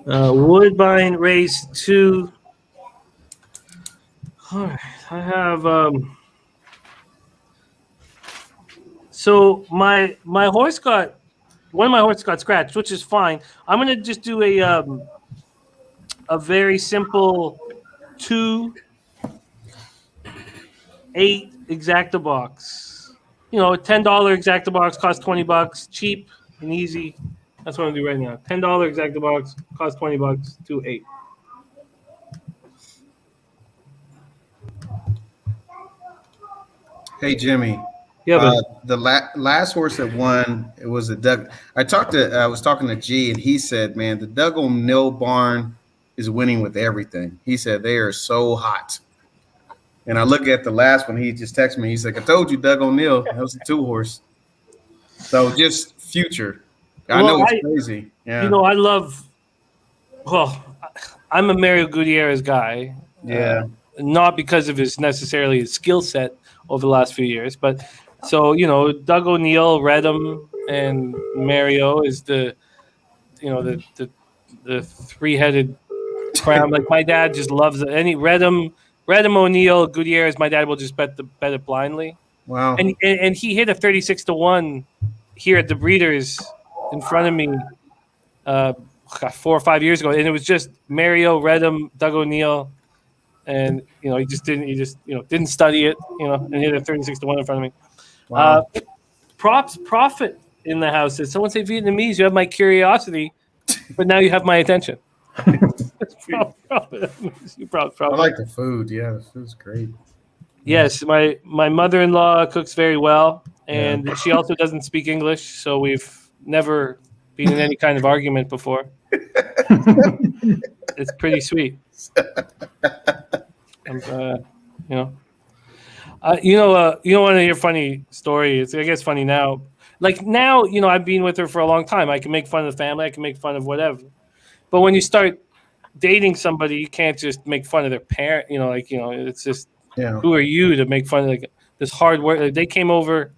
Woodbine Race 2. All right, I have. So my horse got one of my horses got scratched, which is fine. I'm gonna just do a very simple 2-8 exacta box. You know, a $10 exacta box costs $20, cheap and easy. That's what I'm gonna do right now. $10 exacta box costs $20, 2-8. Hey Jimmy. Yeah, but the last horse that won, it was a Doug. I was talking to G, and he said, "Man, the Doug O'Neill barn is winning with everything." He said they are so hot. And I look at the last one. He just texted me. He's like, "I told you, Doug O'Neill. That was a 2-horse." So just future. I know it's crazy. Yeah. You know, I love. Well, I'm a Mario Gutierrez guy. Yeah. Not because of his necessarily his skill set over the last few years, but. So, you know, Doug O'Neill, Redham, and Mario is the three-headed crown. Like my dad just loves it. Any Redham, O'Neill, Gutierrez. My dad will just bet it blindly. Wow. And he hit a 36-1 here at the Breeders in front of me 4 or 5 years ago, and it was just Mario, Redham, Doug O'Neill, and you know he didn't study it, and hit a 36-1 in front of me. Wow. Profit in the house. Did someone say Vietnamese? You have my curiosity, but now you have my attention. Profit. I like the food. Yeah, the food's great. Yes, my mother-in-law cooks very well, and she also doesn't speak English, so we've never been in any kind of argument before. It's pretty sweet. You want to hear a funny story? It's I guess funny now. Like now, I've been with her for a long time. I can make fun of the family. I can make fun of whatever. But when you start dating somebody, you can't just make fun of their parent. It's just Yeah. who are you to make fun of like this hard work? Like, they came over.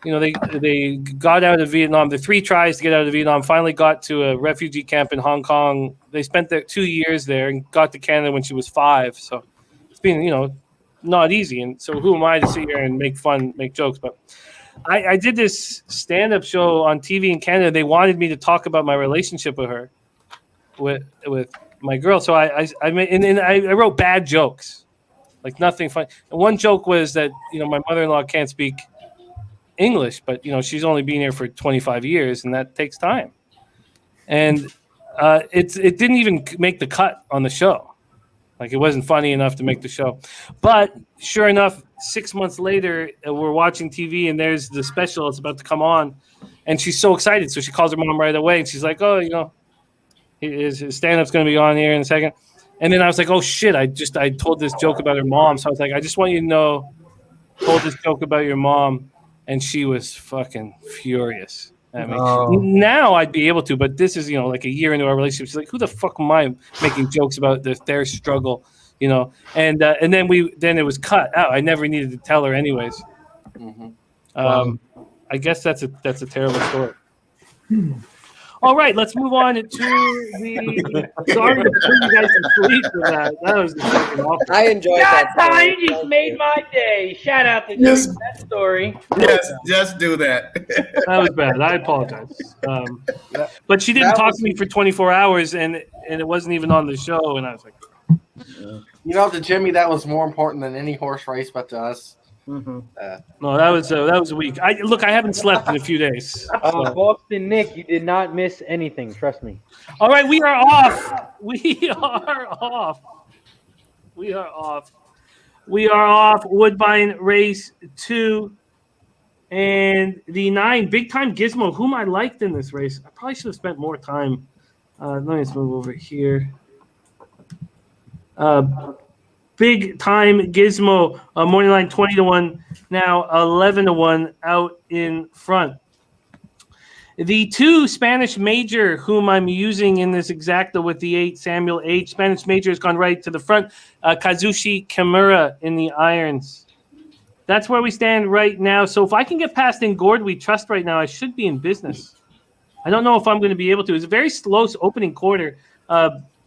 They got out of Vietnam. The 3 tries to get out of Vietnam finally got to a refugee camp in Hong Kong. They spent their 2 years there and got to Canada when she was 5. So it's been, not easy. And so who am I to sit here and make fun, make jokes? But I did this stand-up show on TV in Canada. They wanted me to talk about my relationship with her, with my girl. So I wrote bad jokes, like nothing funny. And one joke was that my mother-in-law can't speak English, but she's only been here for 25 years, and that takes time. And it didn't even make the cut on the show. Like, it wasn't funny enough to make the show. But sure enough, 6 months later, we're watching TV, and there's the special. It's about to come on, and she's so excited. So she calls her mom right away, and she's like, "Oh, his stand-up's going to be on here in a second." And then I was like, "Oh shit! I told this joke about her mom." So I was like, "I just want you to know, told this joke about your mom." And she was fucking furious at me. Now I'd be able to, but this is, like a year into our relationship. She's like, "Who the fuck am I making jokes about their struggle?" And then it was cut out. I never needed to tell her anyways. Mm-hmm. I guess that's a terrible story. All right, let's move on to the. Sorry to put you guys to sleep with that. That was just fucking awful. I enjoyed that. Time, you just made my day. Shout out to you for that story. Yes, just do that. That was bad. I apologize. But she didn't talk to me for 24 hours, and it wasn't even on the show. And I was like, To Jimmy, that was more important than any horse race, but to us. Mm-hmm. no, that was a week. I haven't slept in a few days. So. Boston Nick, you did not miss anything. Trust me. All right, we are off. We are off. We are off. We are off. Woodbine Race 2 and the 9 big time Gizmo, whom I liked in this race. I probably should have spent more time. Let me just move over here. Big time Gizmo, morning line 20-1, now 11-1 out in front. The 2 Spanish Major, whom I'm using in this exacta with the 8, Samuel H. Spanish Major has gone right to the front. Kazushi Kimura in the irons. That's where we stand right now. So if I can get past Engord, we trust right now, I should be in business. I don't know if I'm going to be able to. It's a very slow opening quarter.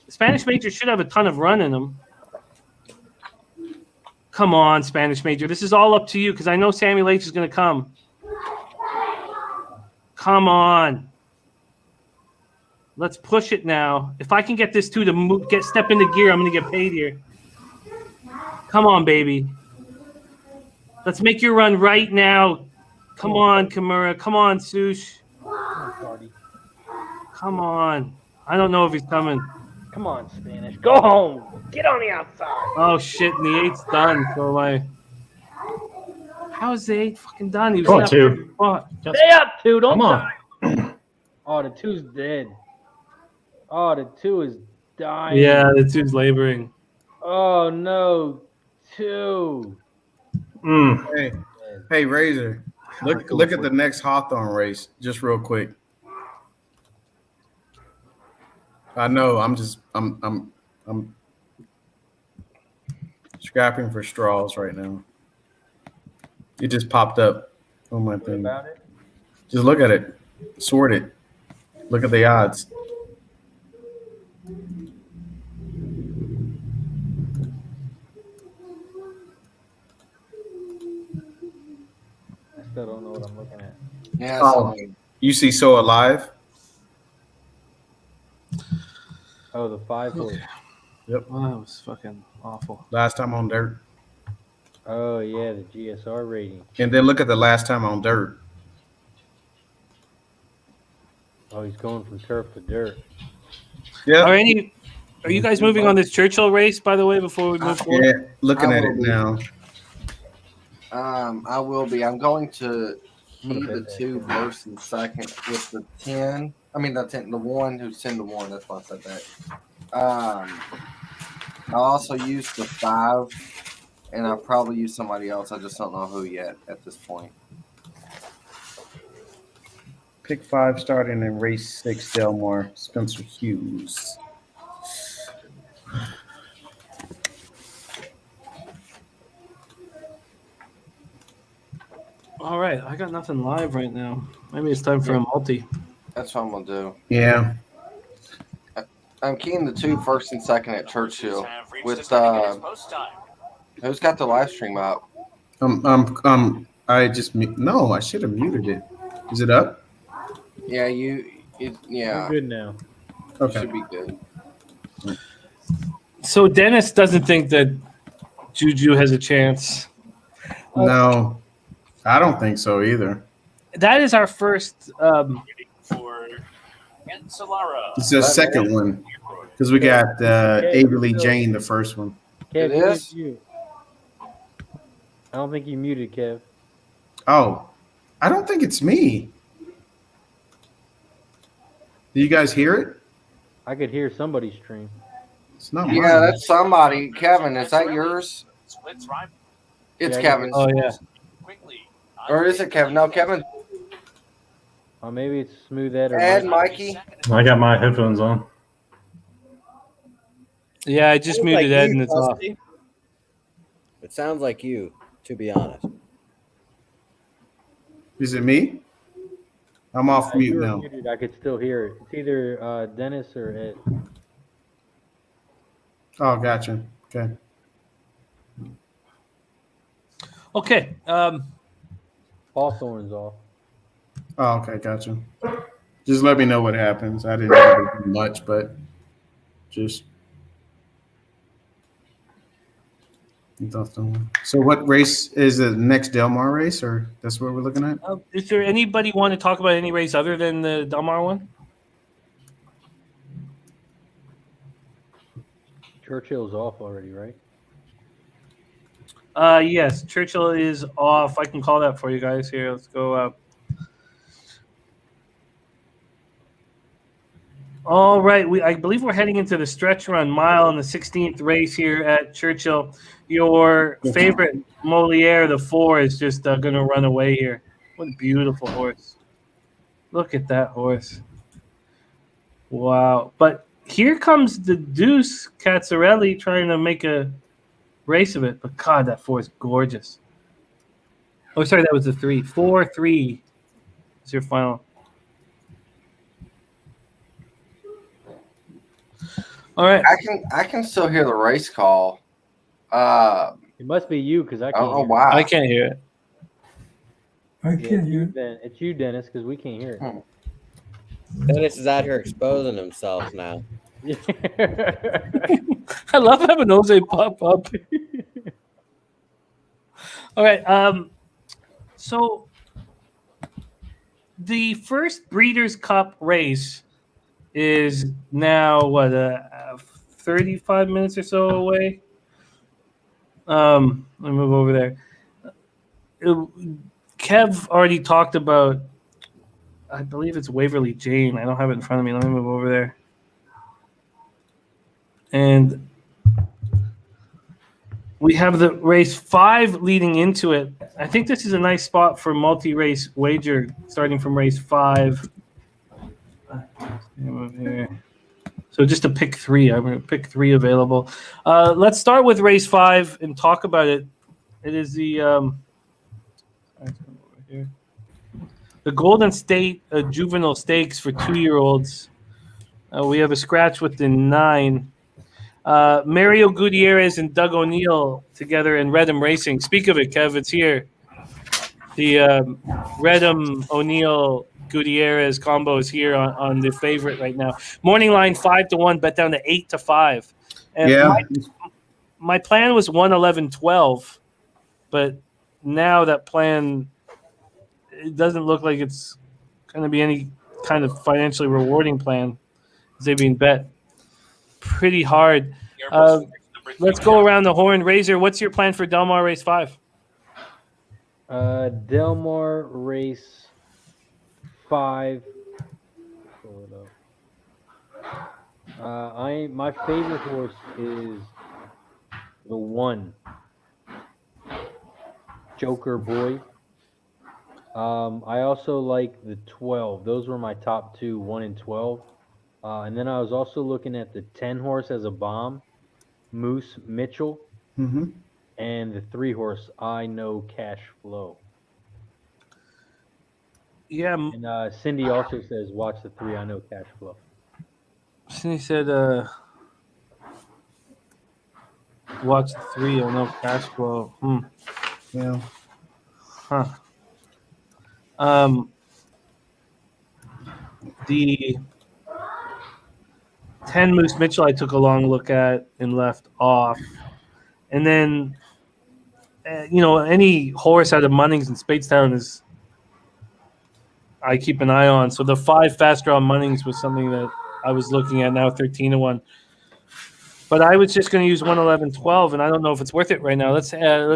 Spanish Major should have a ton of run in them. Come on, Spanish Major. This is all up to you because I know Samuel H. is going to come. Come on. Let's push it now. If I can get this 2 to step into gear, I'm going to get paid here. Come on, baby. Let's make your run right now. Come on, Kimura. Come on, Sush. Come on. I don't know if he's coming. Come on, Spanish. Go home. Get on the outside. Oh, shit. And the 8's done. So how is the 8 fucking done? He was Come on, up 2. Stay up, 2. Don't Come on. die. Oh, the 2's dead. Oh, the 2 is dying. Yeah, the 2's laboring. Oh, no. 2. Hey, Razor. Look at the next Hawthorne race, just real quick. I know. I'm scrapping for straws right now. It just popped up on my thing. About it? Just look at it. Sort it. Look at the odds. I still don't know what I'm looking at. Yeah. Oh, you see So Alive? Oh, the 5 horse. Yep. Oh, that was fucking awful. Last time on dirt. Oh, yeah, the GSR rating. And then look at the last time on dirt. Oh, he's going from turf to dirt. Yeah. Are you guys moving on this Churchill race, by the way, before we move forward? Yeah. Looking at it now. I will be. I'm going to heat the 2 first and second with the 10. I mean, the 10, the 1 who's 10-1. That's why I said that. I'll also use the 5 and I'll probably use somebody else. I just don't know who yet at this point. Pick 5 starting in race 6, Delmar, Spencer Hughes. All right, I got nothing live right now. Maybe it's time for a multi. That's what I'm gonna do. Yeah. I'm keying the 2 first and second at Churchill with who's got the live stream up? I just no, I should have muted it. Is it up? Yeah, We're yeah, good now. Okay. should be good. So Dennis doesn't think that Juju has a chance. No, I don't think so either. That is our first. It's the second one because we got Averly Jane, the first one. Kev, It you is? didn't mute. I don't think you muted, Kev. Oh, I don't think it's me. Do you guys hear it? I could hear somebody stream. It's not mine. Yeah, that's somebody. Kevin, is that yours? It's Yeah, Kevin. Oh yeah. Or is it Kevin? No, Kevin. Or maybe it's Smooth Ed or Ed, Mikey. Mikey. I got my headphones on. Yeah, I just Sounds muted like Ed you, and it's off. Dusty. It sounds like you, to be honest. Is it me? I'm off You mute were now. muted. I could still hear it. It's either Dennis or Ed. Oh, gotcha. Okay. Okay. Hawthorne's off. Oh, okay, gotcha. Just let me know what happens. I didn't really do much, but just. So, what race is the next Delmar race, or that's what we're looking at? Is there anybody want to talk about any race other than the Delmar one? Churchill's off already, right? Yes, Churchill is off. I can call that for you guys here. Let's go. All right, I believe we're heading into the stretch run mile in the 16th race here at Churchill. Your favorite Moliere, the 4, is just going to run away here. What a beautiful horse. Look at that horse. Wow. But here comes the Deuce Cazzarelli trying to make a race of it. But God, that 4 is gorgeous. Oh, sorry, that was the 3. 4-3 is your final. All right. I can still hear the race call. It must be you because I can't. Oh hear it. wow! I can't hear it. I Yeah, can't hear. It's you, Dennis, because we can't hear Dennis is out here exposing himself now. it. I love having Jose pop up. All right. So the first Breeders' Cup race is now 35 minutes or so away. Let me move over there. Kev already talked about, I believe it's Waverly Jane. I don't have it in front of me. Let me move over there. And we have the race 5 leading into it. I think this is a nice spot for multi-race wager starting from race 5. So just to pick 3. I'm going to pick 3 available. Let's start with race 5 and talk about it. It is the Golden State Juvenile Stakes for 2-year-olds. We have a scratch with the 9. Mario Gutierrez and Doug O'Neill together in Redham Racing. Speak of it, Kev. It's here. The Redham O'Neill Gutierrez combo is here on the favorite right now. Morning line 5-1, bet down to 8-5. And Yeah. my plan was 1-11-12, but now that plan, it doesn't look like it's going to be any kind of financially rewarding plan. They're being bet pretty hard. Let's go around the horn. Razor, what's your plan for Delmar Race 5? Delmar Race 5. Pull it up. My favorite horse is the 1. Joker Boy. I also like the 12. Those were my top two, 1 and 12. And then I was also looking at the 10 horse as a bomb, Moose Mitchell, Mm-hmm. and the 3 horse, I Know Cash Flow. Yeah, And Cindy also says, watch the 3, I Know Cash Flow. Cindy said, watch the 3, I know cash flow. Yeah. Huh. The 10 Moose Mitchell I took a long look at and left off. And then, any horse out of Munnings and Spadestown is I keep an eye on. So the 5 fast draw Munnings was something that I was looking at now, 13-1. But I was just going to use 1, 11, 12, and I don't know if it's worth it right now. Let's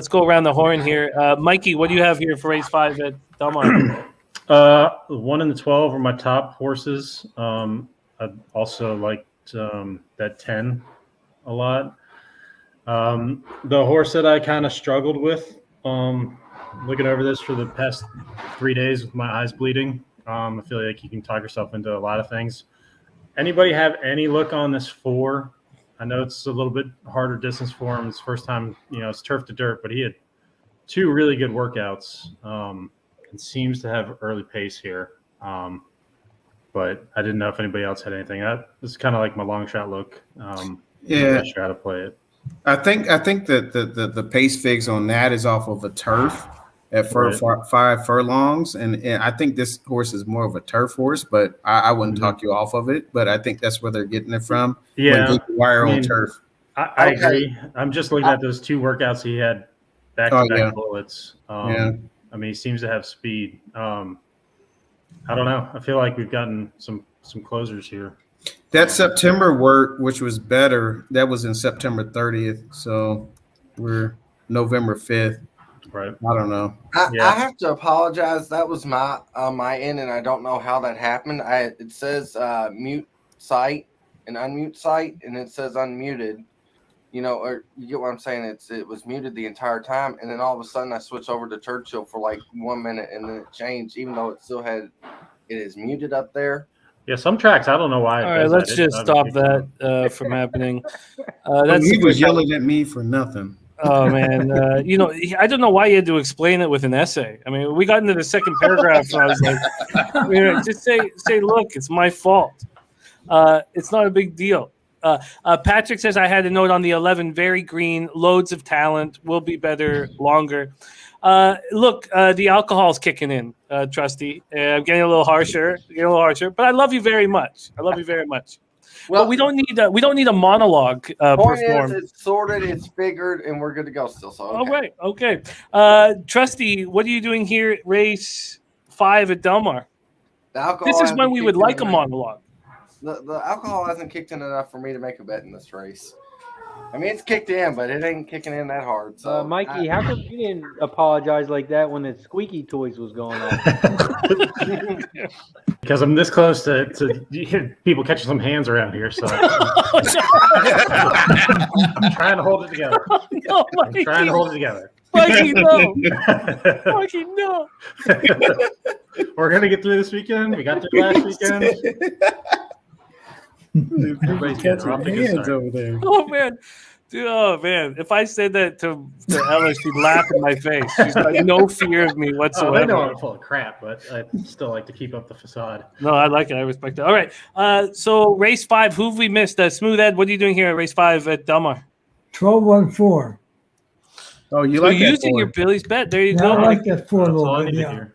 go around the horn here. Mikey, what do you have here for race 5 at Belmont? 1 and the 12 are my top horses. I also liked that 10 a lot. The horse that I kind of struggled with, looking over this for the past 3 days with my eyes bleeding, I feel like you can talk yourself into a lot of things. Anybody have any look on this 4? I know it's a little bit harder distance for him. It's first time, it's turf to dirt, but he had 2 really good workouts. And seems to have early pace here. But I didn't know if anybody else had anything. This is kind of like my long shot look. Yeah. I'm not sure how to play it. I think that the pace fix on that is off of a turf at 5 furlongs, and I think this horse is more of a turf horse, but I wouldn't talk you off of it. But I think that's where they're getting it from. Yeah, wire on turf. I agree. I'm just looking at those 2 workouts he had back-to-back bullets. I mean, he seems to have speed. I don't know. I feel like we've gotten some closers here. That September work, which was better, that was in September 30th. So we're November 5th. Right. I don't know. I have to apologize. That was my end, and I don't know how that happened. It says mute site and unmute site, and it says unmuted. Or you get what I'm saying? It was muted the entire time, and then all of a sudden I switched over to Churchill for like 1 minute, and then it changed, even though it is muted up there. Yeah, some tracks I don't know why. All right, let's just stop that from happening. He was yelling at me for nothing. Oh man, I don't know why you had to explain it with an essay. I mean, we got into the second paragraph, and I was like, just say, look, it's my fault. It's not a big deal. Patrick says I had a note on the 11, very green, loads of talent, will be better longer. Look, the alcohol's kicking in, Trusty. I'm getting a little harsher, but I love you very much. Well, but we don't need a monologue Point performed. is, it's sorted, it's figured, and we're good to go still. So okay. All right, okay. Trusty, what are you doing here at race 5 at Delmar? This is when we would like a monologue. The alcohol hasn't kicked in enough for me to make a bet in this race. I mean, it's kicked in, but it ain't kicking in that hard. So, Mikey, how come you didn't apologize like that when the squeaky toys was going on? Because I'm this close to people catching some hands around here, so I'm trying to hold it together. No, Mikey. I'm trying to hold it together. Mikey, no. Mikey, no. We're gonna get through this weekend. We got through last weekend. Everybody's getting off to a good start. over there. Oh man. Dude, oh man. If I said that to Ella, she'd laugh in my face. She's got no fear of me whatsoever. I know I'm full of crap, but I still like to keep up the facade. No, I like it. I respect it. All right. So race 5, who have we missed? Smooth Ed, what are you doing here at race 5 at Delmar? 12-1-4. Oh, you So like that using your Billy's bet. There you Yeah, go. I like that 4 a That's little all I bit. need to Yeah. hear.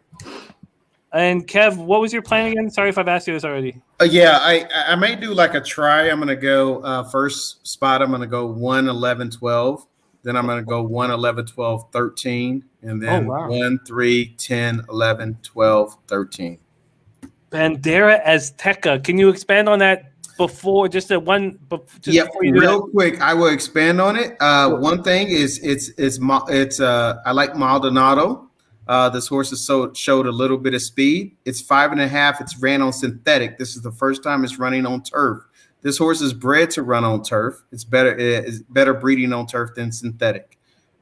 And Kev, what was your plan again? Sorry if I've asked you this already. Yeah, I may do like a try. I'm going to go first spot. I'm going to go 1, 11, 12. Then I'm going to go 1, 11, 12, 13. And then 1, 3, 10, 11, 12, 13. Bandera Azteca. Can you expand on that before just a one? Yeah, real quick. I will expand on it. One thing is I like Maldonado. This horse has showed a little bit of speed. It's 5.5. It's ran on synthetic. This is the first time it's running on turf. This horse is bred to run on turf. It's better breeding on turf than synthetic.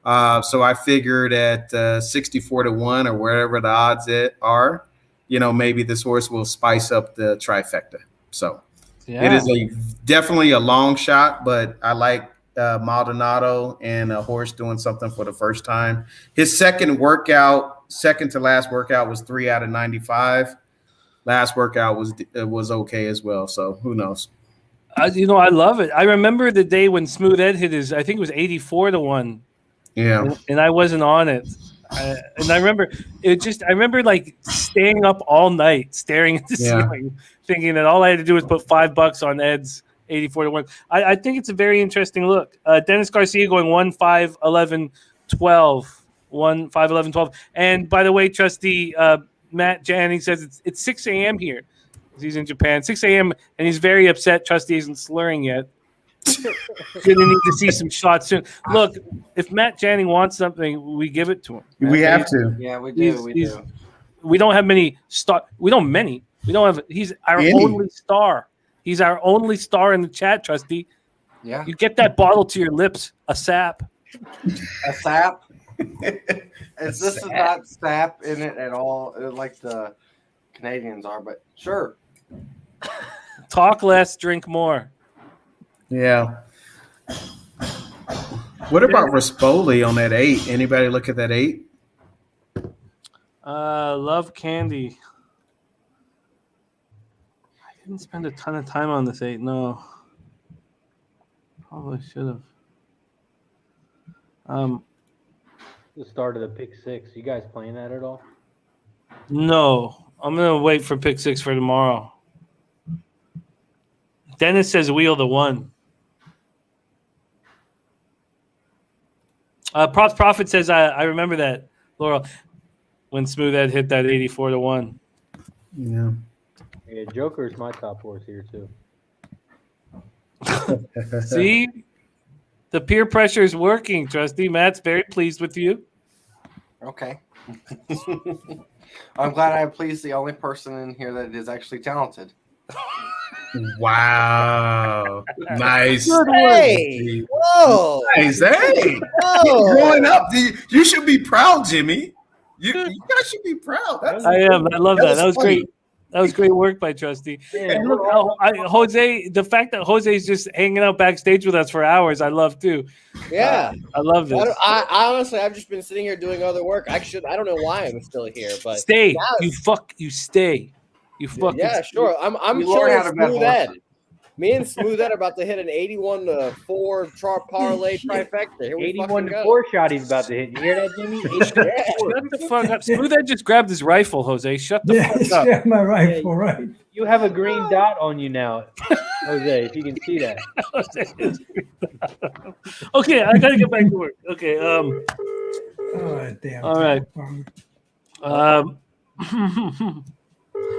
So I figured at 64-1 or wherever the odds are, maybe this horse will spice up the trifecta. So it is definitely a long shot, but I like Maldonado and a horse doing something for the first time. His second to last workout was 3 out of 95. Last workout was okay as well. So who knows? I love it. I remember the day when Smooth Ed hit I think it was 84-1. Yeah. And I wasn't on it. And I remember like staying up all night, staring at the ceiling, thinking that all I had to do was put $5 on Ed's 84-1. I think it's a very interesting look. Dennis Garcia going 1-5-11-12. 1-5-11-12. And by the way, Trustee Matt Janning says it's 6 a.m. here. He's in Japan. 6 a.m. and he's very upset Trustee isn't slurring yet. Gonna need to see some shots soon. Look, if Matt Janning wants something, we give it to him. We have to. Yeah, we do. We don't have many star. We don't many. We don't have. He's our only star. He's our only star in the chat, Trustee. Yeah. You get that bottle to your lips. A sap. A sap. This is not sap in it at all, like the Canadians are, but sure. Talk less, drink more. Yeah. What about Rispoli on that 8? Anybody look at that 8? Love Candy. I didn't spend a ton of time on this 8. No. Probably should have. The start of the pick 6. You guys playing that at all? No. I'm going to wait for pick 6 for tomorrow. Dennis says wheel the 1. Props Profit says I remember that, Laurel, when Smooth Ed hit that 84-1. Yeah. Yeah, Joker's my top horse here too. See, the peer pressure is working. Trustee Matt's very pleased with you. Okay. I'm glad I pleased the only person in here that is actually talented. Wow. Nice. Hey. Whoa. Nice. Hey. Whoa. Growing up, you should be proud, Jimmy. You guys should be proud. I am. I love that. That was funny. great. That was great work by Trustee. And look, Jose, the fact that Jose's just hanging out backstage with us for hours, I love too. Yeah. I love this. I honestly, I've just been sitting here doing other work. I don't know why I'm still here, but Stay. now- You stay. You fucking Yeah, sure. I'm You sure learn how to bet Smooth Ed. horses. Me and Smooth Ed are about to hit an 81-4 parlay trifecta. Here we fucking go. 81-4 shot he's about to hit. You hear that, Jimmy? 84. Shut the fuck up. Smooth Ed just grabbed his rifle, Jose. Shut the Yeah, fuck up. yeah, my rifle, right? You have a green dot on you now, Jose, if you can see that. Okay, I gotta get back to work. Okay, Oh, damn. All right.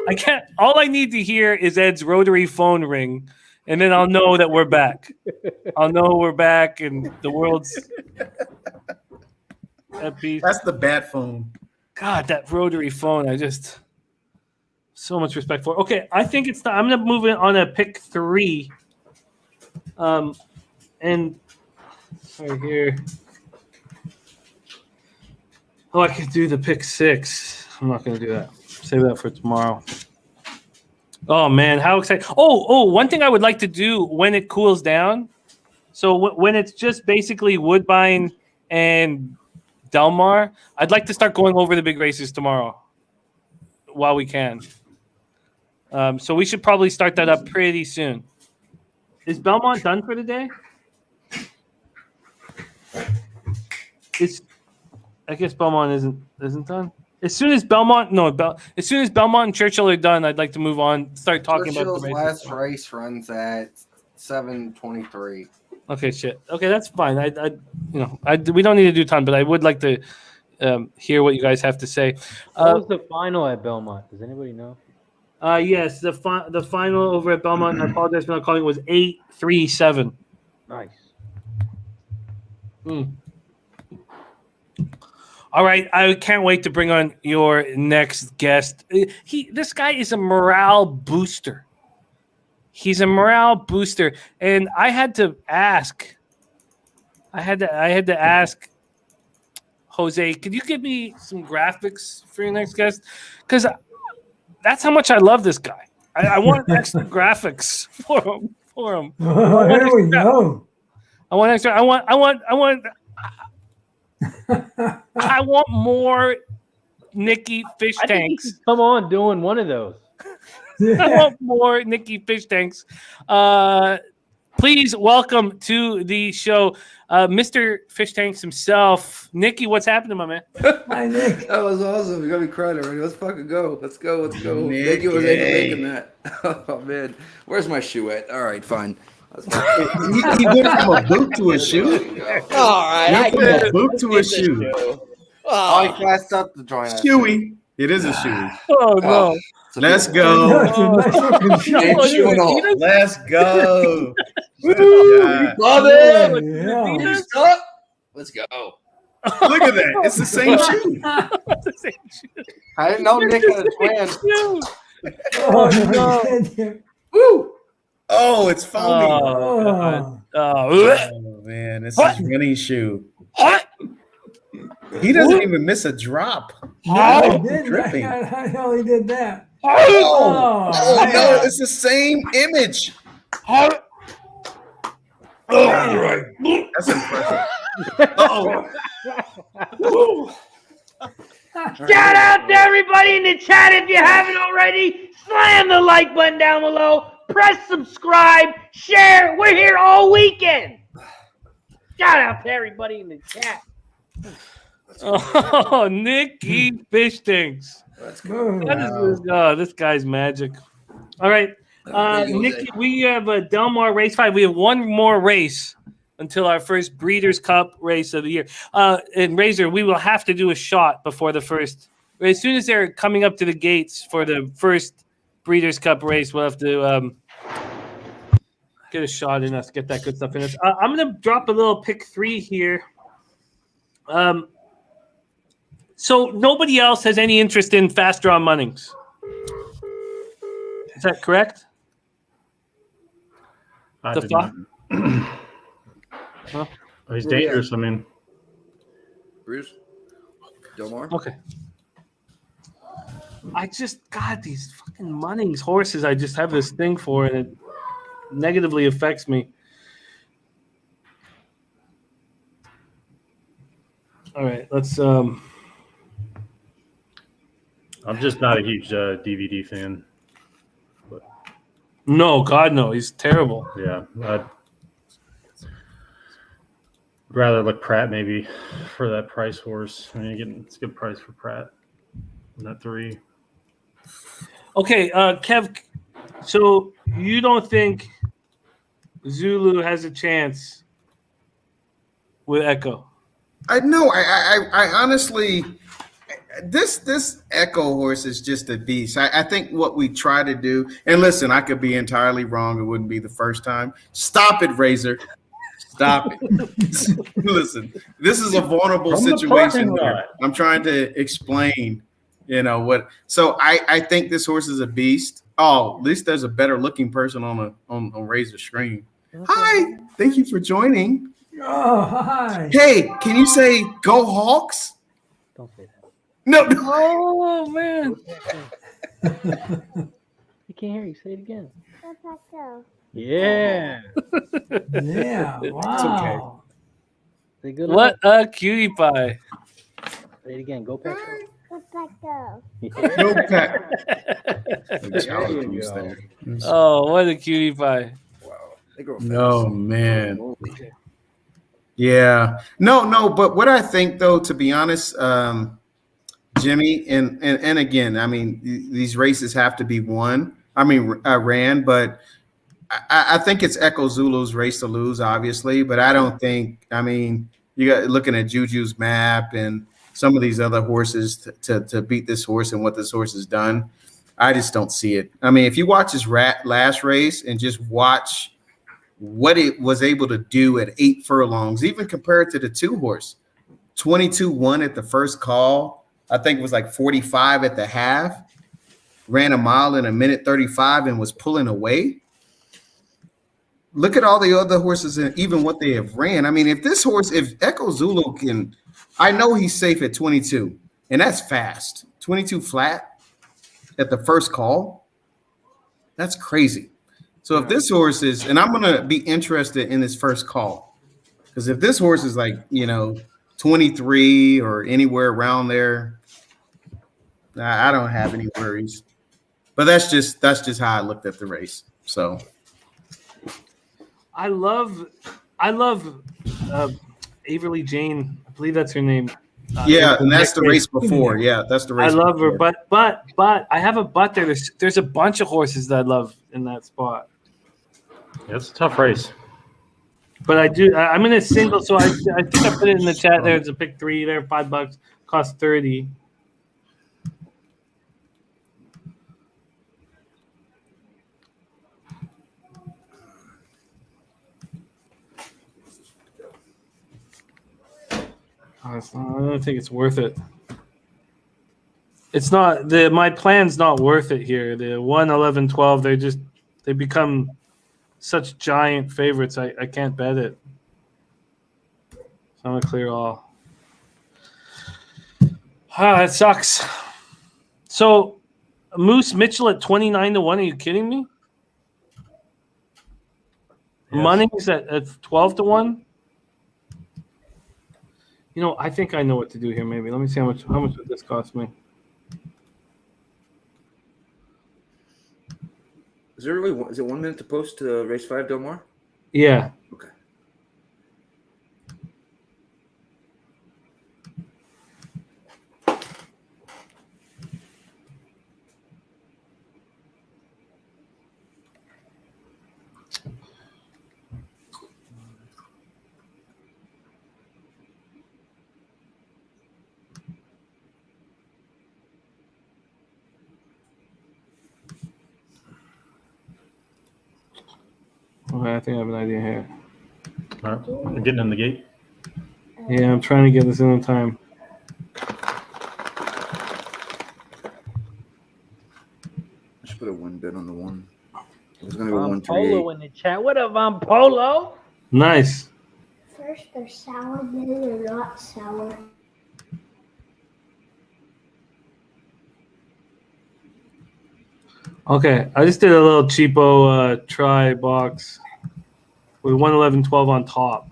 I can't. All I need to hear is Ed's rotary phone ring, and then I'll know that we're back. I'll know we're back, and the world's at peace. That's the bat phone. God, that rotary phone. I just so much respect for. Okay, I think it's time. I'm gonna move it on a pick 3. And right here. Oh, I could do the pick 6. I'm not gonna do that. Save that for tomorrow. Oh man, how exciting! Oh, one thing I would like to do when it cools down. So when it's just basically Woodbine and Del Mar, I'd like to start going over the big races tomorrow while we can. So we should probably start that up pretty soon. Is Belmont done for the day? I guess Belmont isn't done. As soon as Belmont and Churchill are done, I'd like to move on. Start talking Churchill's about the races. last race runs at 7:23. Okay, shit. Okay, that's fine. We don't need to do time, but I would like to hear what you guys have to say. What was the final at Belmont? Does anybody know? Yes, the final over at Belmont, and I apologize for not calling it, was 8-3-7. Nice. All right, I can't wait to bring on your next guest. This guy is a morale booster. He's a morale booster, and I had to ask Jose, could you give me some graphics for your next guest? Because that's how much I love this guy. I want extra graphics for him. Oh, here we go. I want extra. I want more Nikki fish I think he tanks. should come on doing one of those. I want more Nikki fish tanks. Please welcome to the show, Mr. Fish Tanks himself. Nikki, what's happening, my man? Hi, Nick. That was awesome. You got me crying already. Let's fucking go. Let's go. Nick, Thank you for yay. making that. Oh man, where's my shoe at? All right, fine. He went from a boot to a shoe. All right. Went from a boot to a shoe. Oh, Oh, he classed up the joint. Shoey. It is a shoey. Oh, no. Let's No, go. it's a nice looking shoe. Damn shoe and all. Let's go. Love Yeah, it. yeah. Stop. Let's go. Look at that. It's the same shoe. I didn't know Nick had a twin. Oh, no. Woo. Oh, it's foamy. Oh, Oh, man. This is running shoe. He doesn't even miss a drop. I did. Dripping. How the hell he did that? Oh, man. no. It's the same image. That's impressive. Uh-oh. Shout out to everybody in the chat. If you haven't already, slam the like button down below. Press subscribe. Share. We're here all weekend. Shout out to everybody in the chat. Oh, Nikki fish tanks. Let's go. This guy's magic. All right. Nikki, we have a Del Mar Race 5. We have one more race until our first Breeders' Cup race of the year. And Razor, we will have to do a shot before the first. As soon as they're coming up to the gates for the first Breeders' Cup race, we'll have to get a shot in us, get that good stuff in us. I'm going to drop a little pick 3 here. So nobody else has any interest in fast draw Munnings. Is that correct? I The did fuck? not. Huh? He's dangerous. I mean, Bruce. Delmar. Okay. I just got these fucking Munnings horses. I just have this thing for, and it negatively affects me. All right, let's. I'm just not a huge DVD fan. No, God, no, he's terrible. Yeah, I'd rather look Pratt maybe for that price horse. I mean, it's a good price for Pratt. That 3. Okay, Kev. So you don't think Zulu has a chance with Echo? I know. I honestly, this Echo horse is just a beast. I think what we try to do, and listen, I could be entirely wrong. It wouldn't be the first time. Stop it, Razor. Stop it. Listen, this is a vulnerable From the situation parking here. lot. I'm trying to explain, what. So I think this horse is a beast. Oh, at least there's a better looking person on Razor's screen. Hi, thank you for joining. Oh, hi. Hey, can you say "Go Hawks"? Don't say that. No. Oh man! You can't hear you. Say it again. Yeah. Yeah. Wow. Say good. What a cutie pie! Say it again. Go Pack. No pack. There you go. Oh, what a cutie pie! Wow. They grow fast. No, man. Holy. Yeah. No, but what I think though, to be honest, Jimmy, and again, I mean, these races have to be won. I mean, ran, but I think it's Echo Zulu's race to lose, obviously, but I don't think, I mean, you got looking at Juju's map and some of these other horses to beat this horse and what this horse has done. I just don't see it. I mean, if you watch his last race and just watch what it was able to do at 8 furlongs, even compared to the 2 horse, 22-1 at the first call. I think it was like 45 at the half, ran a mile in a minute 35 and was pulling away. look at all the other horses and even what they have ran. I mean, if Echo Zulu can, I know he's safe at 22, and that's fast. 22 flat at the first call. That's crazy. So if this horse is, and I'm gonna be interested in this first call, because if this horse is like 23 or anywhere around there, I don't have any worries. But that's just how I looked at the race. So I love Averly Jane. I believe that's her name. Yeah, and that's the race before. Yeah, that's the race. I love her, before. but I have a but there. There's a bunch of horses that I love in that spot. Yeah, it's a tough race. But I'm in a single, so I think I put it in the chat there. It's a pick 3 there, $5, cost 30. I don't think it's worth it. It's not my plan's not worth it here. The 1, 11, 12, they become such giant favorites. I can't bet it. So I'm gonna clear all. That sucks. So Moose Mitchell at 29-1. Are you kidding me? Yes. Munnings at 12-1. I think I know what to do here. Maybe let me see how much would this cost me. Is it 1 minute to post to race 5, Del Mar? Yeah. Okay. Okay, I think I have an idea here. All right, you're getting in the gate. Yeah, I'm trying to get this in time. I should put a 1 bid on the 1. I was gonna go 1 3 Polo in the chat. What up, I'm Polo? Nice. First they're sour, then they're not sour. Okay, I just did a little cheapo try box with 1, 11, 12 on top.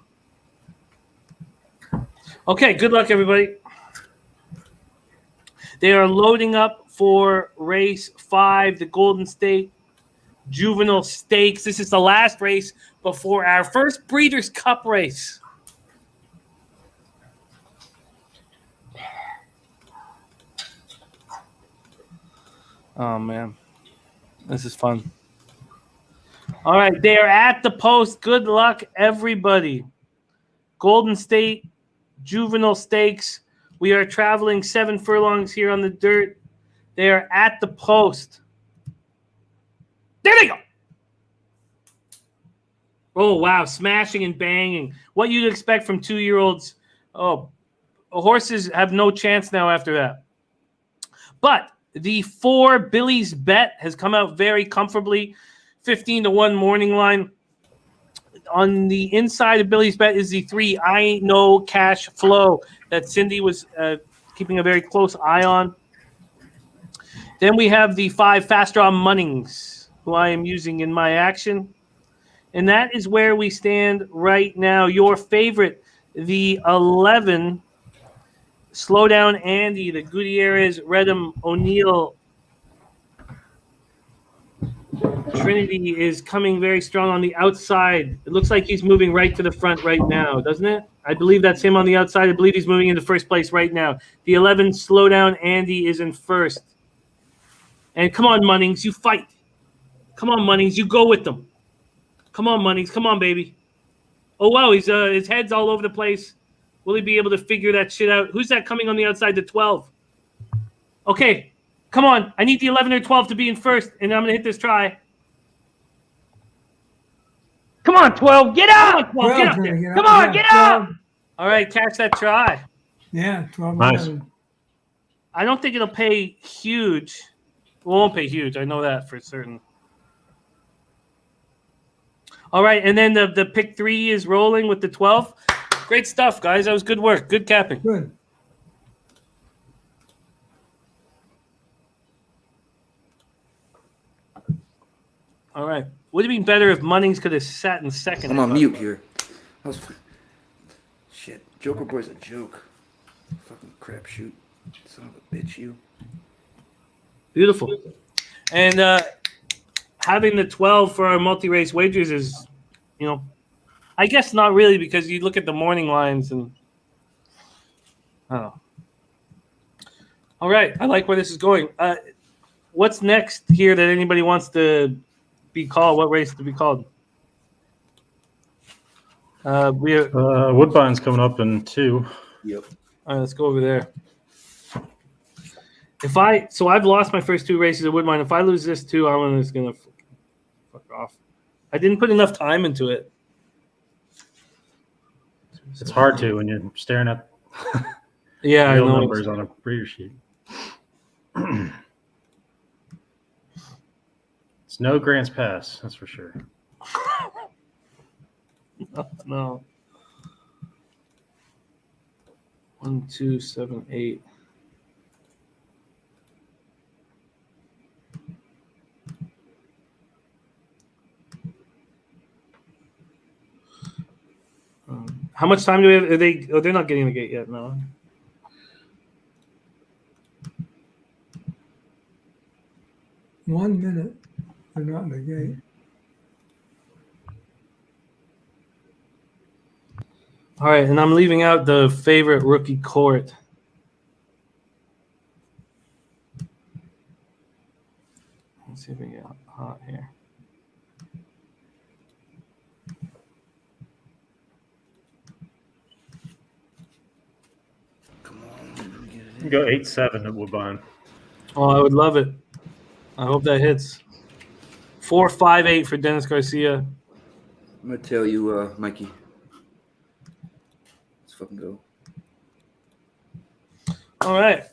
Okay, good luck, everybody. They are loading up for race 5, the Golden State Juvenile Stakes. This is the last race before our first Breeders' Cup race. Oh, man. This is fun. All right, they are at the post. Good luck, everybody. Golden State Juvenile Stakes. We are traveling 7 furlongs here on the dirt. They are at the post. There they go. Oh, wow. Smashing and banging. What you'd expect from 2-year-olds. Oh, horses have no chance now after that. But the 4 Billy's Bet has come out very comfortably. 15-1 morning line. On the inside of Billy's Bet is the 3 I Know Cash Flow that Cindy was keeping a very close eye on. Then we have the 5 Fast Draw Munnings, who I am using in my action. And that is where we stand right now. Your favorite, the 11 Slow Down Andy, the Gutierrez, Redham, O'Neill. Trinity is coming very strong on the outside. It looks like he's moving right to the front right now, doesn't it? I believe that's him on the outside. I believe he's moving into first place right now. The 11 Slow Down Andy is in first. And come on, Munnings, you fight. Come on, Munnings, you go with them. Come on, Munnings, come on, baby. Oh, wow, he's his head's all over the place. Will he be able to figure that shit out? Who's that coming on the outside to 12? Okay, come on. I need the 11 or 12 to be in first, and I'm going to hit this try. Come on, 12. Get up. 12, get up there. Come on, get up. All right, catch that try. Yeah, 12. Nice. I don't think it'll pay huge. It won't pay huge. I know that for certain. All right, and then the pick 3 is rolling with the 12. Great stuff, guys. That was good work. Good capping. Good. All right. Would it be better if Munnings could have sat in second? I'm on mute here. Shit. Joker Boy's a joke. Fucking crapshoot. Son of a bitch, you. Beautiful. And having the 12 for our multi-race wagers is, I guess not really, because you look at the morning lines and I don't know. All right. I like where this is going. What's next here that anybody wants to be called? What race to be called? Woodbine's coming up in 2. Yep. All right, let's go over there. So I've lost my first 2 races at Woodbine. If I lose this 2, I'm just gonna fuck off. I didn't put enough time into it. It's hard to when you're staring at Yeah, real I know. numbers on a breeder sheet. It's no Grants Pass, that's for sure. No. 1, 2, 7, 8. How much time do we have? Are they? Oh, they're not getting the gate yet. No. One minute. They're not in the gate. All right, and I'm leaving out the favorite rookie court. Let's see if we get hot here. You can go 8-7 at Woodbine. Oh, I would love it. I hope that hits. 4-5-8 for Dennis Garcia. I'm gonna tell you, Mikey. Let's fucking go. All right.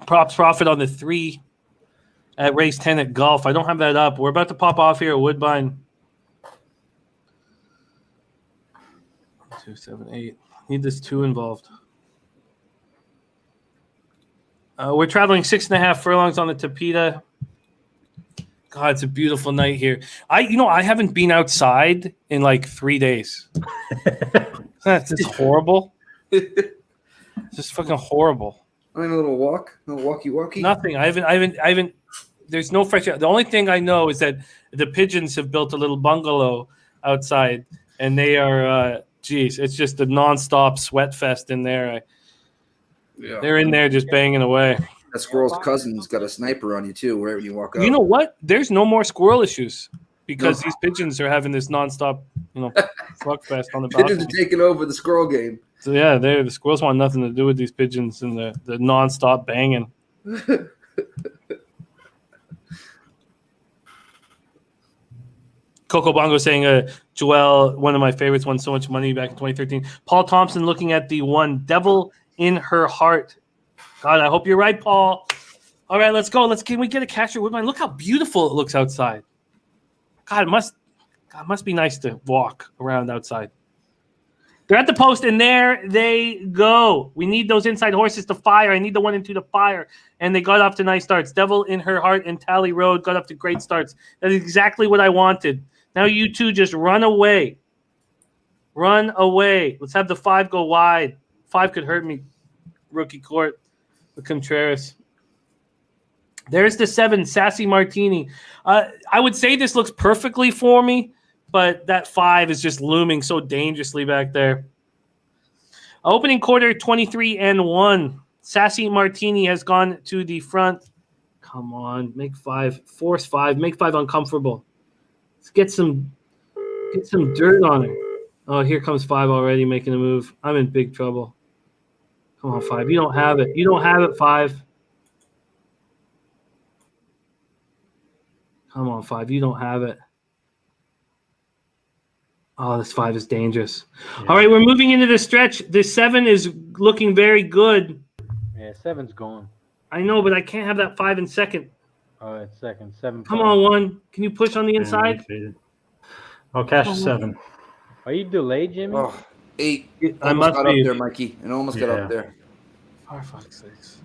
Props profit on the 3 at race 10 at golf. I don't have that up. We're about to pop off here at Woodbine. 2, 7, 8. Need this 2 involved. We're traveling 6.5 furlongs on the Tapeta. God, it's a beautiful night here. I haven't been outside in like 3 days. That's just horrible. It's just fucking horrible. I mean, a little walk, a little walkie. Nothing. I haven't. There's no fresh air. The only thing I know is that the pigeons have built a little bungalow outside, and they are. It's just a nonstop sweat fest in there. Yeah. They're in there just banging away. That squirrel's cousin's got a sniper on you too, wherever you walk up. You know what? There's no more squirrel issues because these pigeons are having this nonstop, fuck fest on the balcony. Pigeons are taking over the squirrel game. So yeah, the squirrels want nothing to do with these pigeons and the nonstop banging. Coco Bongo saying, Joelle, one of my favorites, won so much money back in 2013. Paul Thompson looking at the one, Devil in Her Heart. God, I hope you're right, Paul. All right, let's go. Can we get a catcher with mine? Look how beautiful it looks outside. God, it must be nice to walk around outside. They're at the post, and there they go. We need those inside horses to fire. I need the 1 and 2 to fire. And they got off to nice starts. Devil in Her Heart and Tally Road got off to great starts. That is exactly what I wanted. Now you two just run away. Run away. Let's have the 5 go wide. 5 could hurt me. Rookie court with Contreras. There's the 7, Sassy Martini. I would say this looks perfectly for me, but that 5 is just looming so dangerously back there. Opening quarter, 23-1. Sassy Martini has gone to the front. Come on, make 5. Force 5. Make 5 uncomfortable. Let's get some dirt on her. Oh, here comes 5 already making a move. I'm in big trouble. Come on, 5. You don't have it. You don't have it, 5. Come on, 5. You don't have it. Oh, this 5 is dangerous. Yeah. All right, we're moving into the stretch. This 7 is looking very good. Yeah, 7's gone. I know, but I can't have that 5 in second. It's second, 7. Come on, one. Can you push on the inside? I'll cash 7. Are you delayed, Jimmy? Oh, 8. I Almost must got be. up there, Mikey. It almost got up there. For fuck's sakes.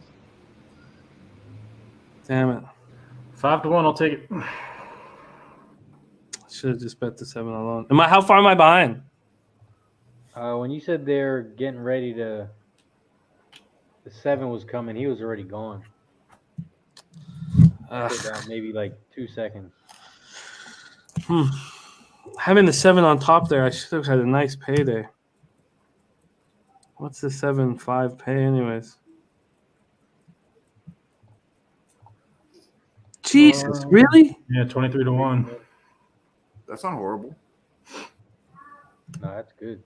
Damn it. 5-1. I'll take it. Should have just bet the 7 alone. How far am I behind? When you said they're getting ready to, the 7 was coming, he was already gone. Maybe like 2 seconds. Having the 7 on top there, I should have had a nice payday. What's the 7-5 pay, anyways? Jesus, really? Yeah, 23-1. That's not horrible. No, that's good.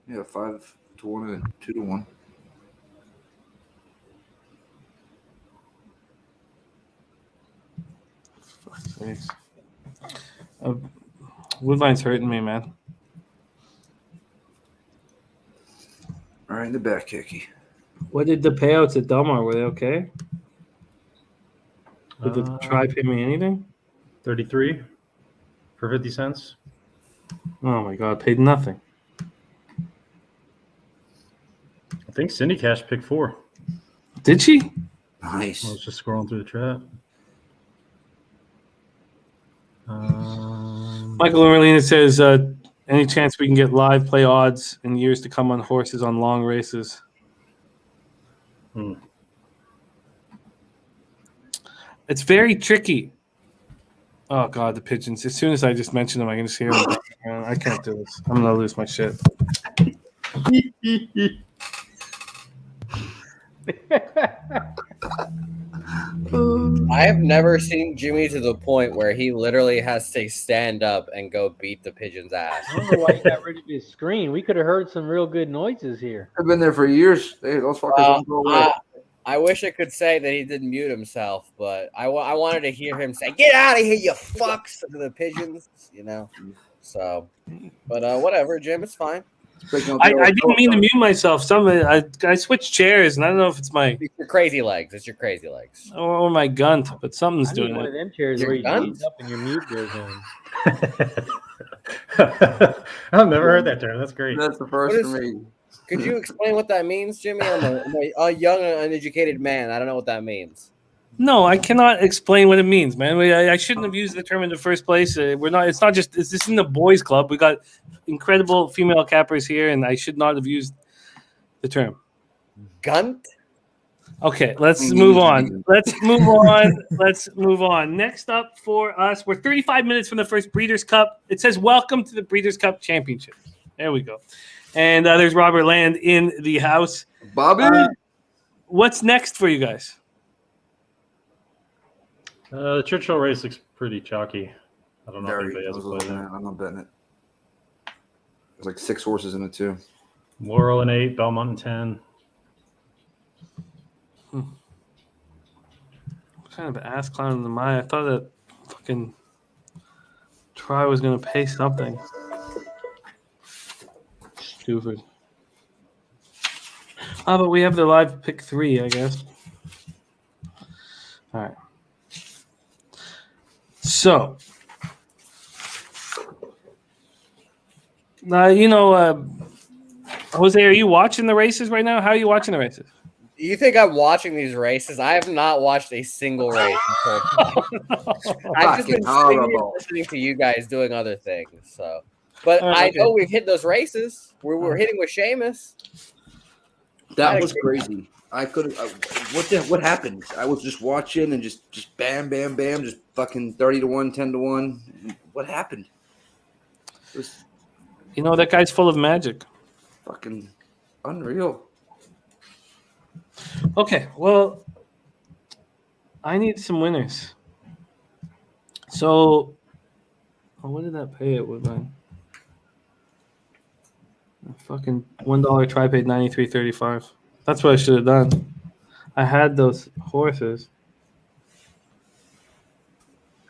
Yeah, 5-1 and 2-1. Thanks. Woodbine's hurting me, man. All right, in the back, Kicky. What did the payouts at Delmar? Were they okay? Did the try pay me anything? 33 for 50 cents. Oh my god, paid nothing. I think Cindy Cash picked 4. Did she? Nice. I was just scrolling through the chat. Michael Merlina says, any chance we can get live play odds in years to come on horses on long races? It's very tricky. Oh, God, the pigeons. As soon as I just mention them, I can just hear them. I can't do this. I'm going to lose my shit. I have never seen Jimmy to the point where he literally has to stand up and go beat the pigeon's ass. I don't know why you got rid of his screen. We could have heard some real good noises here. I've been there for years. Those fuckers don't go away. I wish I could say that he didn't mute himself, but I wanted to hear him say, "Get out of here, you fucks!" to the pigeons, you know. So, but whatever, Jim, it's fine. I didn't mean to mute myself. I switched chairs, and I don't know if it's my It's your crazy legs. It's your crazy legs. or my gunt, but something's I doing need one it. of them chairs Your where you guns? lean up and your mute goes on. I've never heard that term. That's great. That's the first What for is- me. Could you explain what that means, Jimmy? I'm a young and uneducated man. I don't know what that means. No, I cannot explain what it means, man. I shouldn't have used the term in the first place. We're not. It's not just. This isn't the boys' club. We got incredible female cappers here, and I should not have used the term. Gunt? Okay, let's move on. Let's move on. Next up for us, we're 35 minutes from the first Breeders' Cup. It says, "Welcome to the Breeders' Cup Championship." There we go. And there's Robert Land in the house. Bobby, what's next for you guys? The Churchill Race looks pretty chalky. I don't know if anybody else played it. I'm not betting it. There's like 6 horses in it too. Laurel and 8, Belmont and 10. What kind of ass clown am I? I thought that fucking try was gonna pay something. Stupid. Oh, but we have the live pick 3, I guess. All right. So, Jose, are you watching the races right now? How are you watching the races? You think I'm watching these races? I have not watched a single race. I've just been sitting here listening to you guys doing other things. So, but I know we've hit those races. We were hitting with Seamus. That was crazy. I couldn't. What happened? I was just watching and just bam, bam, bam, just fucking 30-1, 10-1. What happened? It was that guy's full of magic. fucking unreal. Okay, well, I need some winners. So, what did that pay at Woodbine? Fucking $1 try paid $93.35. That's what I should have done. I had those horses.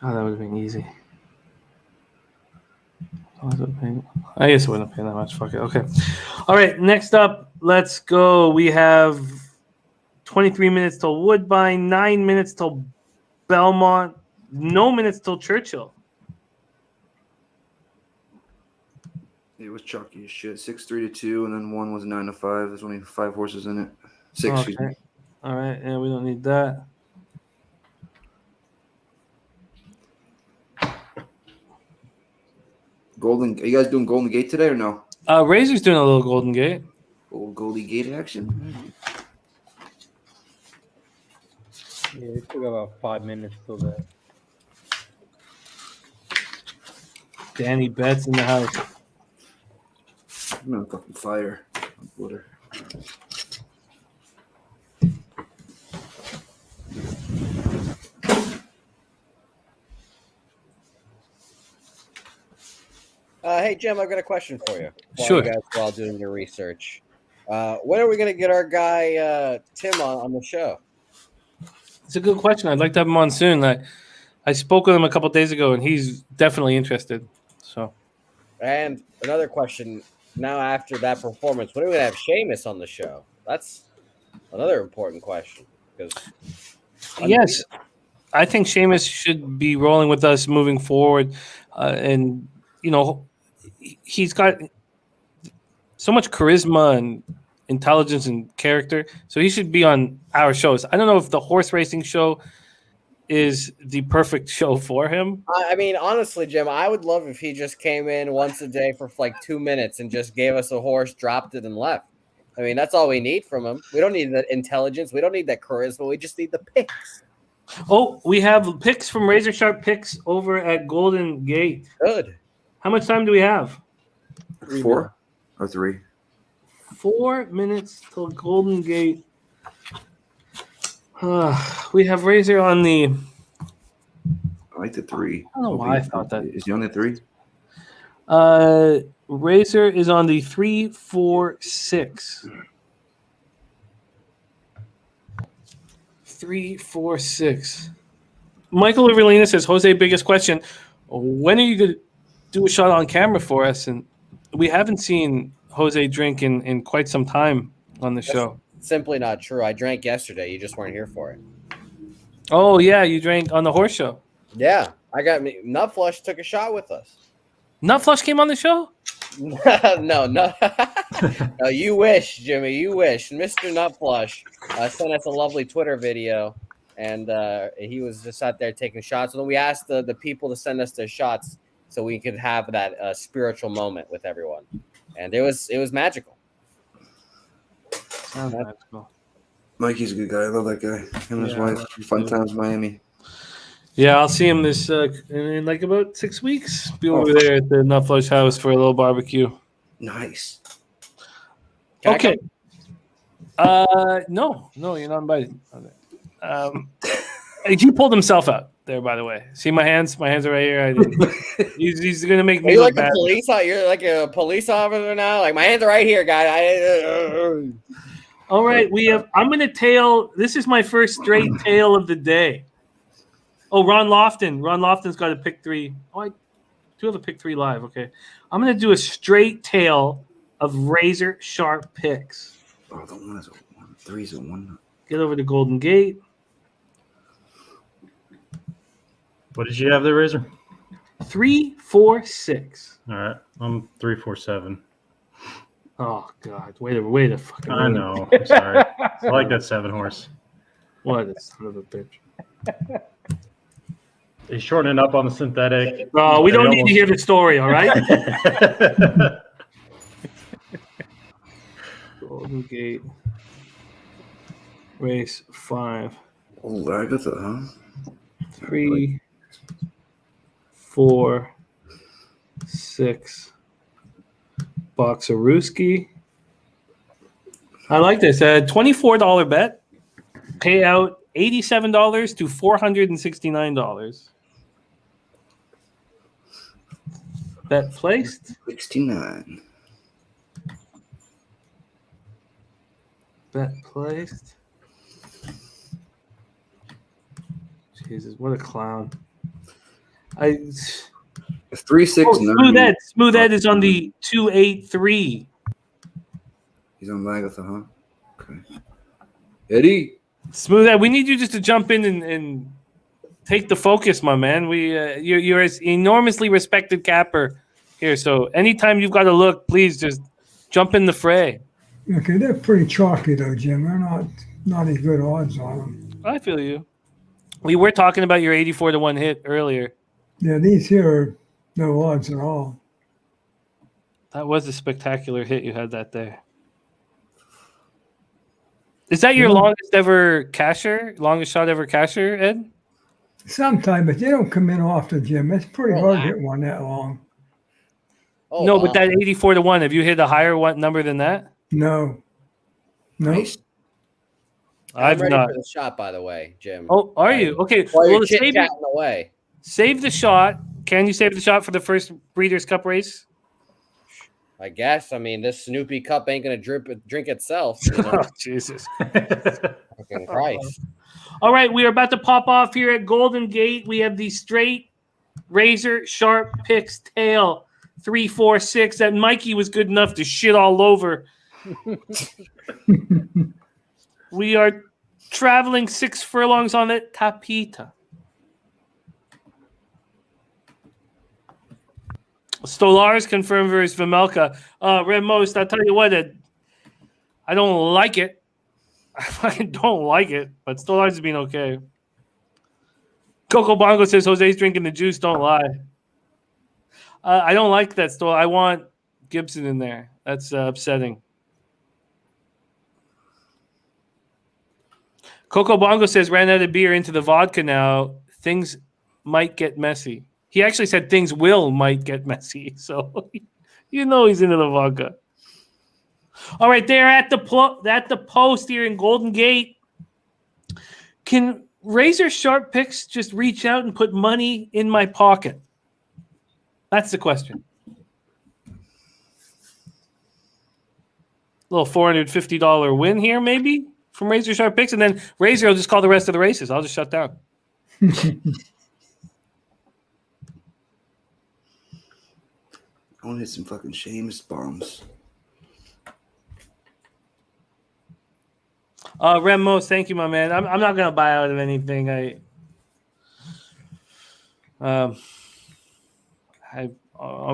Oh, that would have been easy. I guess it wouldn't pay that much. Fuck it. Okay. All right. Next up, let's go. We have 23 minutes till Woodbine, 9 minutes till Belmont. No minutes till Churchill. It was chalky as shit. 6-3-2, and then one was 9-5. There's only 5 horses in it. 6. Excuse me. All right. Yeah, we don't need that. Golden. Are you guys doing Golden Gate today or no? Razor's doing a little Golden Gate. Old Goldie Gate action. Yeah, we still got about 5 minutes till that. Danny Betts in the house. I'm on fucking fire. Water. Hey, Jim, I've got a question for you. While Sure. You guys are all doing your research. When are we going to get our guy Tim on the show? It's a good question. I'd like to have him on soon. I spoke with him a couple of days ago, and he's definitely interested. So, And another question. Now, after that performance, when are we going to have Seamus on the show? That's another important question. Because yes, I think Seamus should be rolling with us moving forward. And, you know, he's got so much charisma and intelligence and character. So he should be on our shows. I don't know if the horse racing show is the perfect show for him. I mean, honestly, Jim, I would love if he just came in once a day for like 2 minutes and just gave us a horse, dropped it, and left. I mean, that's all we need from him. We don't need that intelligence. We don't need that charisma. We just need the picks. Oh, we have picks from Razor Sharp Picks over at Golden Gate. Good. How much time do we have? 4 or 3. 4 minutes till Golden Gate. We have Razor on the. I like the 3. I don't know why I thought that. Is he on the 3? Razor is on the 3-4-6. 3-4-6. Michael Rivelina says, Jose, biggest question. When are you going to do a shot on camera for us? And we haven't seen Jose drink in quite some time on the show. Simply not true. I drank yesterday. You just weren't here for it. Oh, yeah. You drank on the horse show. Yeah. Nutflush took a shot with us. Nutflush came on the show? No. No, you wish, Jimmy. You wish. Mr. Nutflush sent us a lovely Twitter video, and he was just out there taking shots. And then we asked the people to send us their shots so we could have that spiritual moment with everyone. And it was magical. Sounds magical. Mikey's a good guy. I love that guy. Him and his wife. Fun times, Miami. Yeah, I'll see him this in like about 6 weeks. Be over there at the Nutflush house for a little barbecue. Nice. Okay. No, you're not invited. He pulled himself out there, by the way. See my hands? My hands are right here. He's gonna make me Are you look like bad. You're like a police officer now. Like my hands are right here, guy. All right, I'm gonna tail. This is my first straight tail of the day. Oh, Ron Lofton. Ron Lofton's got a pick 3. Oh, I do have a pick 3 live. Okay, I'm gonna do a straight tail of Razor Sharp Picks. Oh, the 1 is a 1. 3 is a 1. Get over to Golden Gate. What did you have there, Razor? 3-4-6. All right, I'm 3-4-7. Oh God! Way to fucking. I know. I'm sorry. I like that 7 horse. What a son of a bitch! He's shortening up on the synthetic. Oh, we don't need to hear the story. All right. Golden Gate. Race 5. Oh, Agatha, huh? 3, 4, 6. Boxerooski. I like this. $24 bet. Payout $87 to $469. Bet placed. 69. Bet placed. Jesus, what a clown. 369. Smooth Ed is on the 283. He's on Agatha, huh? Okay. Eddie. Smooth Ed, we need you just to jump in and take the focus, my man. You're an enormously respected capper here. So anytime you've got to look, please just jump in the fray. Okay, they're pretty chalky though, Jim. They're not as good odds on them. I feel you. We were talking about your 84-1 hit earlier. Yeah, these here are no odds at all. That was a spectacular hit you had that day. Is that your longest ever casher? Longest shot ever casher, Ed? Sometimes, but they don't come in often, Jim. It's pretty hard to hit one that long. Oh, no, wow. but that 84-1, have you hit a higher number than that? No. Nice. I'm I've ready not. for the shot, by the way, Jim. Oh, are you? Okay. While you're save chit-chatting away. Save the shot. Can you save the shot for the first Breeders' Cup race? I guess. I mean, this Snoopy cup ain't gonna drink itself. You know? Oh, Jesus. Fucking Christ. All right, we are about to pop off here at Golden Gate. We have the straight razor sharp picks tail 3, 4, 6 that Mikey was good enough to shit all over. We are traveling 6 furlongs on the Tapita. Stolaris confirmed versus Vimelka. Red Most, I'll tell you what, I don't like it. I fucking don't like it, but Stolaris has been okay. Coco Bongo says Jose's drinking the juice. Don't lie. I don't like that Stolar. I want Gibson in there. That's upsetting. Coco Bongo says ran out of beer into the vodka now. Things might get messy. He actually said things might get messy. So you know he's into the vodka. All right, they're at the post here in Golden Gate. Can Razor Sharp Picks just reach out and put money in my pocket? That's the question. Little $450 win here, maybe, from Razor Sharp Picks, and then Razor will just call the rest of the races. I'll just shut down. I want to hit some fucking Seamus bombs. Remos, thank you, my man. I'm not gonna buy out of anything. I'll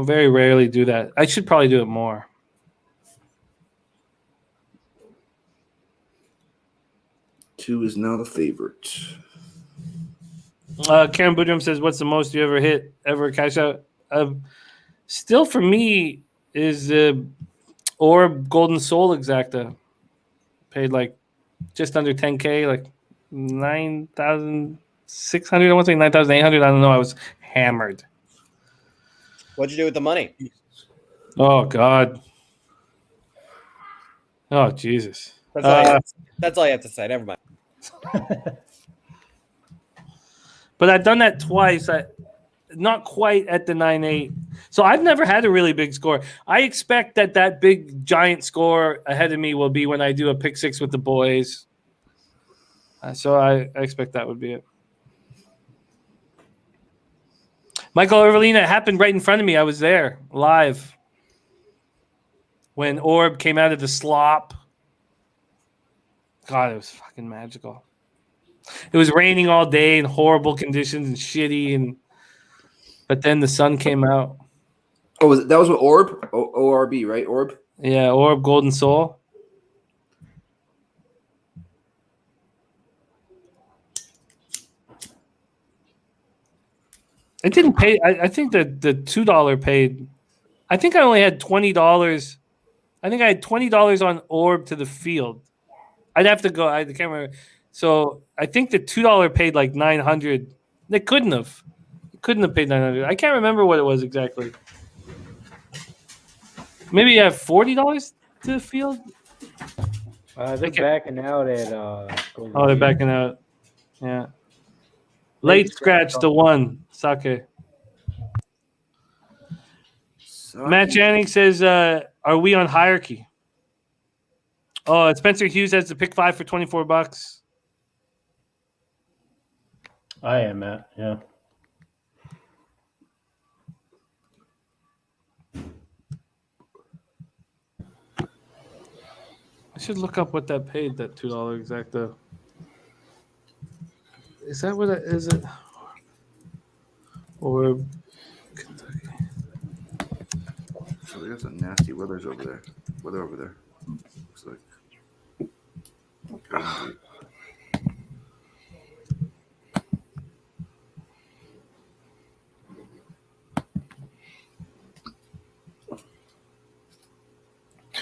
very rarely do that. I should probably do it more. Two is not a favorite. Karen Boudrum says, "What's the most you ever cash out?" Still, for me, is Orb Golden Soul Exacta. Paid like just under 10K, like 9,600. I want to say 9,800. I don't know. I was hammered. What'd you do with the money? Oh God. Oh Jesus. That's all you have to say. Never mind. But I've done that twice. Not quite at the 9.8. So I've never had a really big score. I expect that big giant score ahead of me will be when I do a pick 6 with the boys. So I expect that would be it. Michael Ervelina, it happened right in front of me. I was there live when Orb came out of the slop. God, it was fucking magical. It was raining all day in horrible conditions and shitty, but then the sun came out. Oh, that was what Orb? ORB, right? Orb? Yeah, Orb Golden Soul. It didn't pay. I think that the $2 paid. I think I only had $20. I think I had $20 on Orb to the field. I'd have to go. I can't remember. So I think the $2 paid like 900. They couldn't have. It couldn't have paid 900. I can't remember what it was exactly. Maybe you have $40 to the field. They're backing out at. They're backing out. Yeah. Late scratch the one. Sake. Matt Channing says, "Are we on hierarchy?" Oh, Spencer Hughes has the pick 5 for $24. I am, Matt. Yeah. I should look up what that paid, that $2 exacta. Is that what it is? Or So there's some nasty weather's over there. Weather over there. Looks like.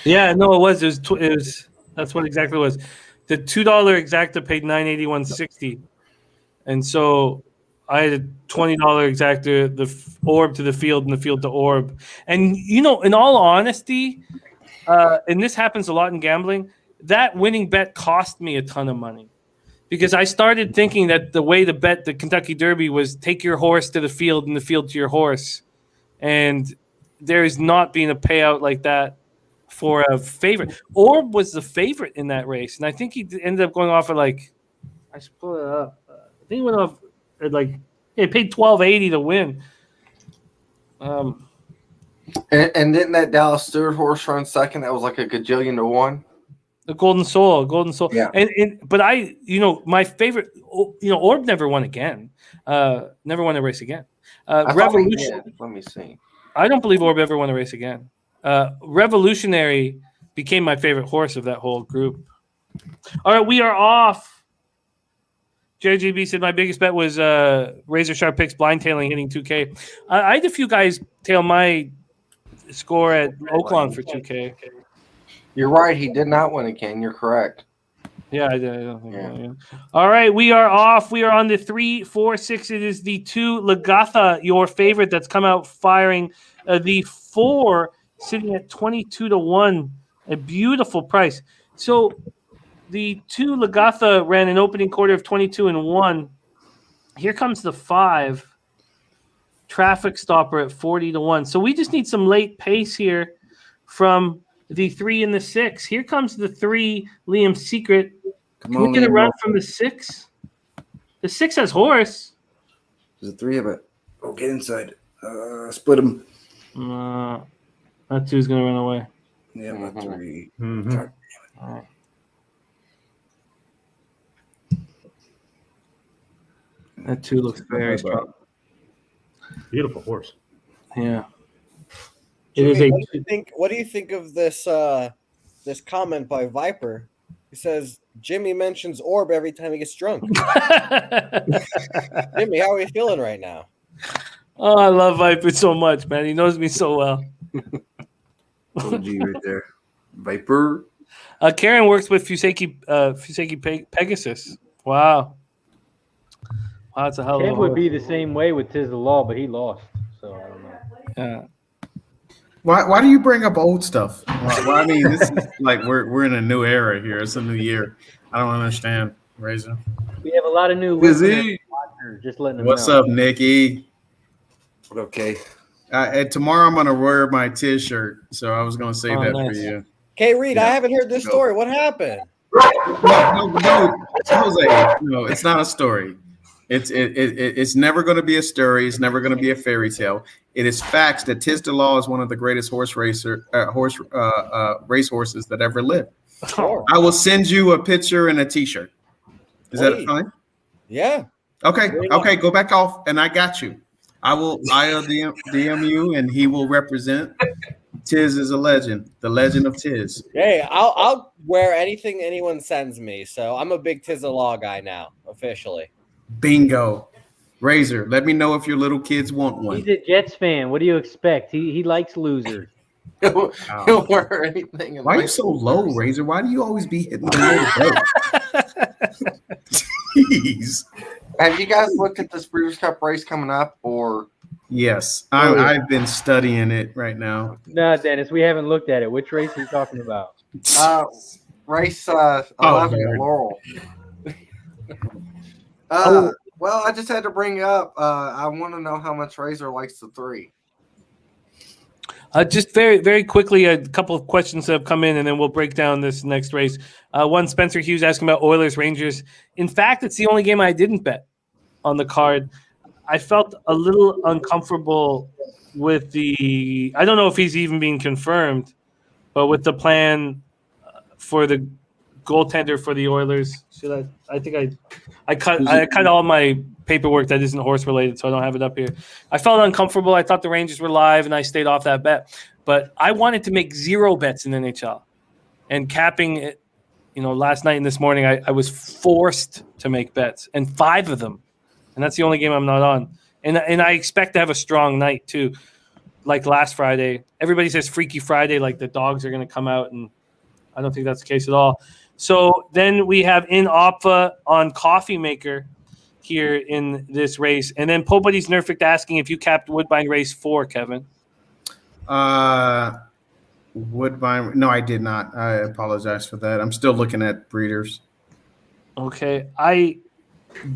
yeah, no, it was. It was. That's what exactly it was. The $2 exacta paid $981.60, and so I had a $20 exacta, the orb to the field and the field to orb. And in all honesty, and this happens a lot in gambling, that winning bet cost me a ton of money because I started thinking that the way to bet the Kentucky Derby was take your horse to the field and the field to your horse, and there's not been a payout like that for a favorite. Orb was the favorite in that race, and I think he ended up going off at I should pull it up. I think he went off at he paid $12.80 to win. And didn't that Dallas Stewart horse run second? That was like a gajillion to 1. The Golden Soul. Yeah. But my favorite, Orb never won again. Never won a race again. Revolution. Let me see. I don't believe Orb ever won a race again. Revolutionary became my favorite horse of that whole group. All right, we are off. JGB said my biggest bet was Razor Sharp Picks blind tailing hitting 2K. I had a few guys tail my score at Oaklawn for 2K. You're right. He did not win again. You're correct. Yeah, I did. Yeah. All right, we are off. We are on the 3, 4, 6. It is the 2 Lagatha, your favorite, that's come out firing. The 4 sitting at 22 to 1, a beautiful price. So the 2 Lagatha ran an opening quarter of 22 and 1. Here comes the 5 Traffic Stopper at 40 to 1. So we just need some late pace here from the 3 and the 6. Here comes the 3 Liam Secret. Can we get a run from the 6? The 6 has horse. There's a 3 of it. Oh, get inside. Split them. That 2's going to run away. Yeah, but 3. Mm-hmm. All right. That 2 looks very strong. Beautiful horse. Yeah. Jimmy, what do you think of this this comment by Viper? He says Jimmy mentions Orb every time he gets drunk. Jimmy, how are you feeling right now? Oh, I love Viper so much, man. He knows me so well. OG right there. Viper. Karen works with Fuseki Pegasus. Wow. Wow, that's a hell of a Ken would horse. be the same way with Tiz the Law, but he lost. So I don't know. Yeah. Why do you bring up old stuff? Well, I mean, this is like we're in a new era here. It's a new year. I don't understand, Razor. We have a lot of new Busy. listeners. Just letting them What's know. up, Nikki? Okay. And tomorrow I'm gonna wear my Tiz shirt, so I was gonna save that for nice. you. Kay Reed, I haven't heard this story. What happened? No, Jose. No, it's not a story. It's never going to be a story. It's never going to be a fairy tale. It is facts that Tiz the Law is one of the greatest racehorses that ever lived. Sure. I will send you a picture and a T-shirt. Is that fine? Yeah. Okay. Okay. Go back off, and I got you. I'll DM you, and he will represent. Tiz is a legend. The legend of Tiz. Hey, I'll wear anything anyone sends me. So I'm a big Tiz the Law guy now, officially. Bingo. Razor, let me know if your little kids want one. He's a Jets fan. What do you expect? He likes losers. He'll wear anything. Why are you so low, Razor? Why do you always be hitting the low? Jeez. Have you guys looked at this Breeders' Cup race coming up? Or Yes, I've been studying it right now. No, Dennis, we haven't looked at it. Which race are you talking about? race 11 at Laurel? Well, I just had to bring up. I want to know how much Razor likes the 3. Just very, very quickly, a couple of questions that have come in, and then we'll break down this next race. One, Spencer Hughes asking about Oilers Rangers. In fact, it's the only game I didn't bet on the card. I felt a little uncomfortable with the. I don't know if he's even being confirmed, but with the plan for the goaltender for the Oilers. Should I think I cut all my paperwork that isn't horse related, so I don't have it up here. I felt uncomfortable. I thought the Rangers were live, and I stayed off that bet. But I wanted to make 0 bets in the NHL, and capping it. Last night and this morning, I was forced to make bets, and 5 of them, and that's the only game I'm not on. And I expect to have a strong night too, like last Friday. Everybody says Freaky Friday, like the dogs are going to come out, and I don't think that's the case at all. So then we have in Opfa on Coffee Maker here in this race, and then Popuddy's Nerfic asking if you capped Woodbine Race 4, Kevin. Woodbine. No, I did not. I apologize for that. I'm still looking at breeders. Okay, I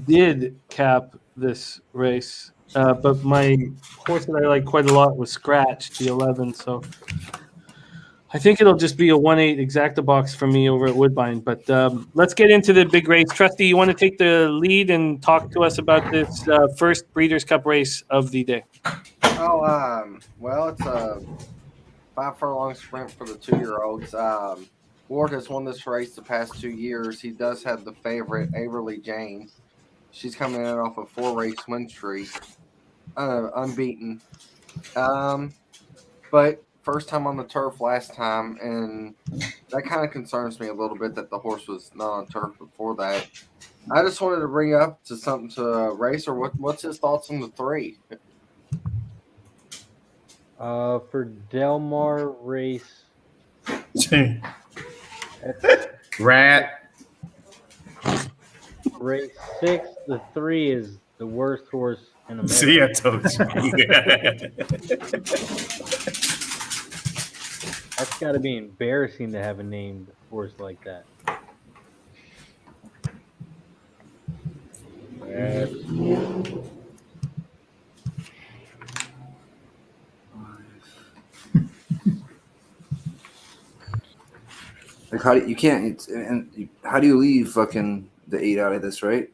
did cap this race, but my horse that I like quite a lot was Scratch, the 11. So I think it'll just be a 1-8 exacta box for me over at Woodbine. But let's get into the big race. Trusty, you want to take the lead and talk to us about this first Breeders' Cup race of the day? Well, it's a 5 furlong sprint for the 2-year-olds. Ward has won this race the past 2 years. He does have the favorite, Averly Jane. She's coming in off a 4-race win streak, unbeaten. But first time on the turf last time, and that kind of concerns me a little bit that the horse was not on turf before that. I just wanted to bring up to something to Racer. What's his thoughts on the 3? For Delmar Race, Rat. Race 6, the 3 is the worst horse in America. See, I told you. That's got to be embarrassing to have a named horse like that. Like, how do you can't? How do you leave fucking the 8 out of this, right?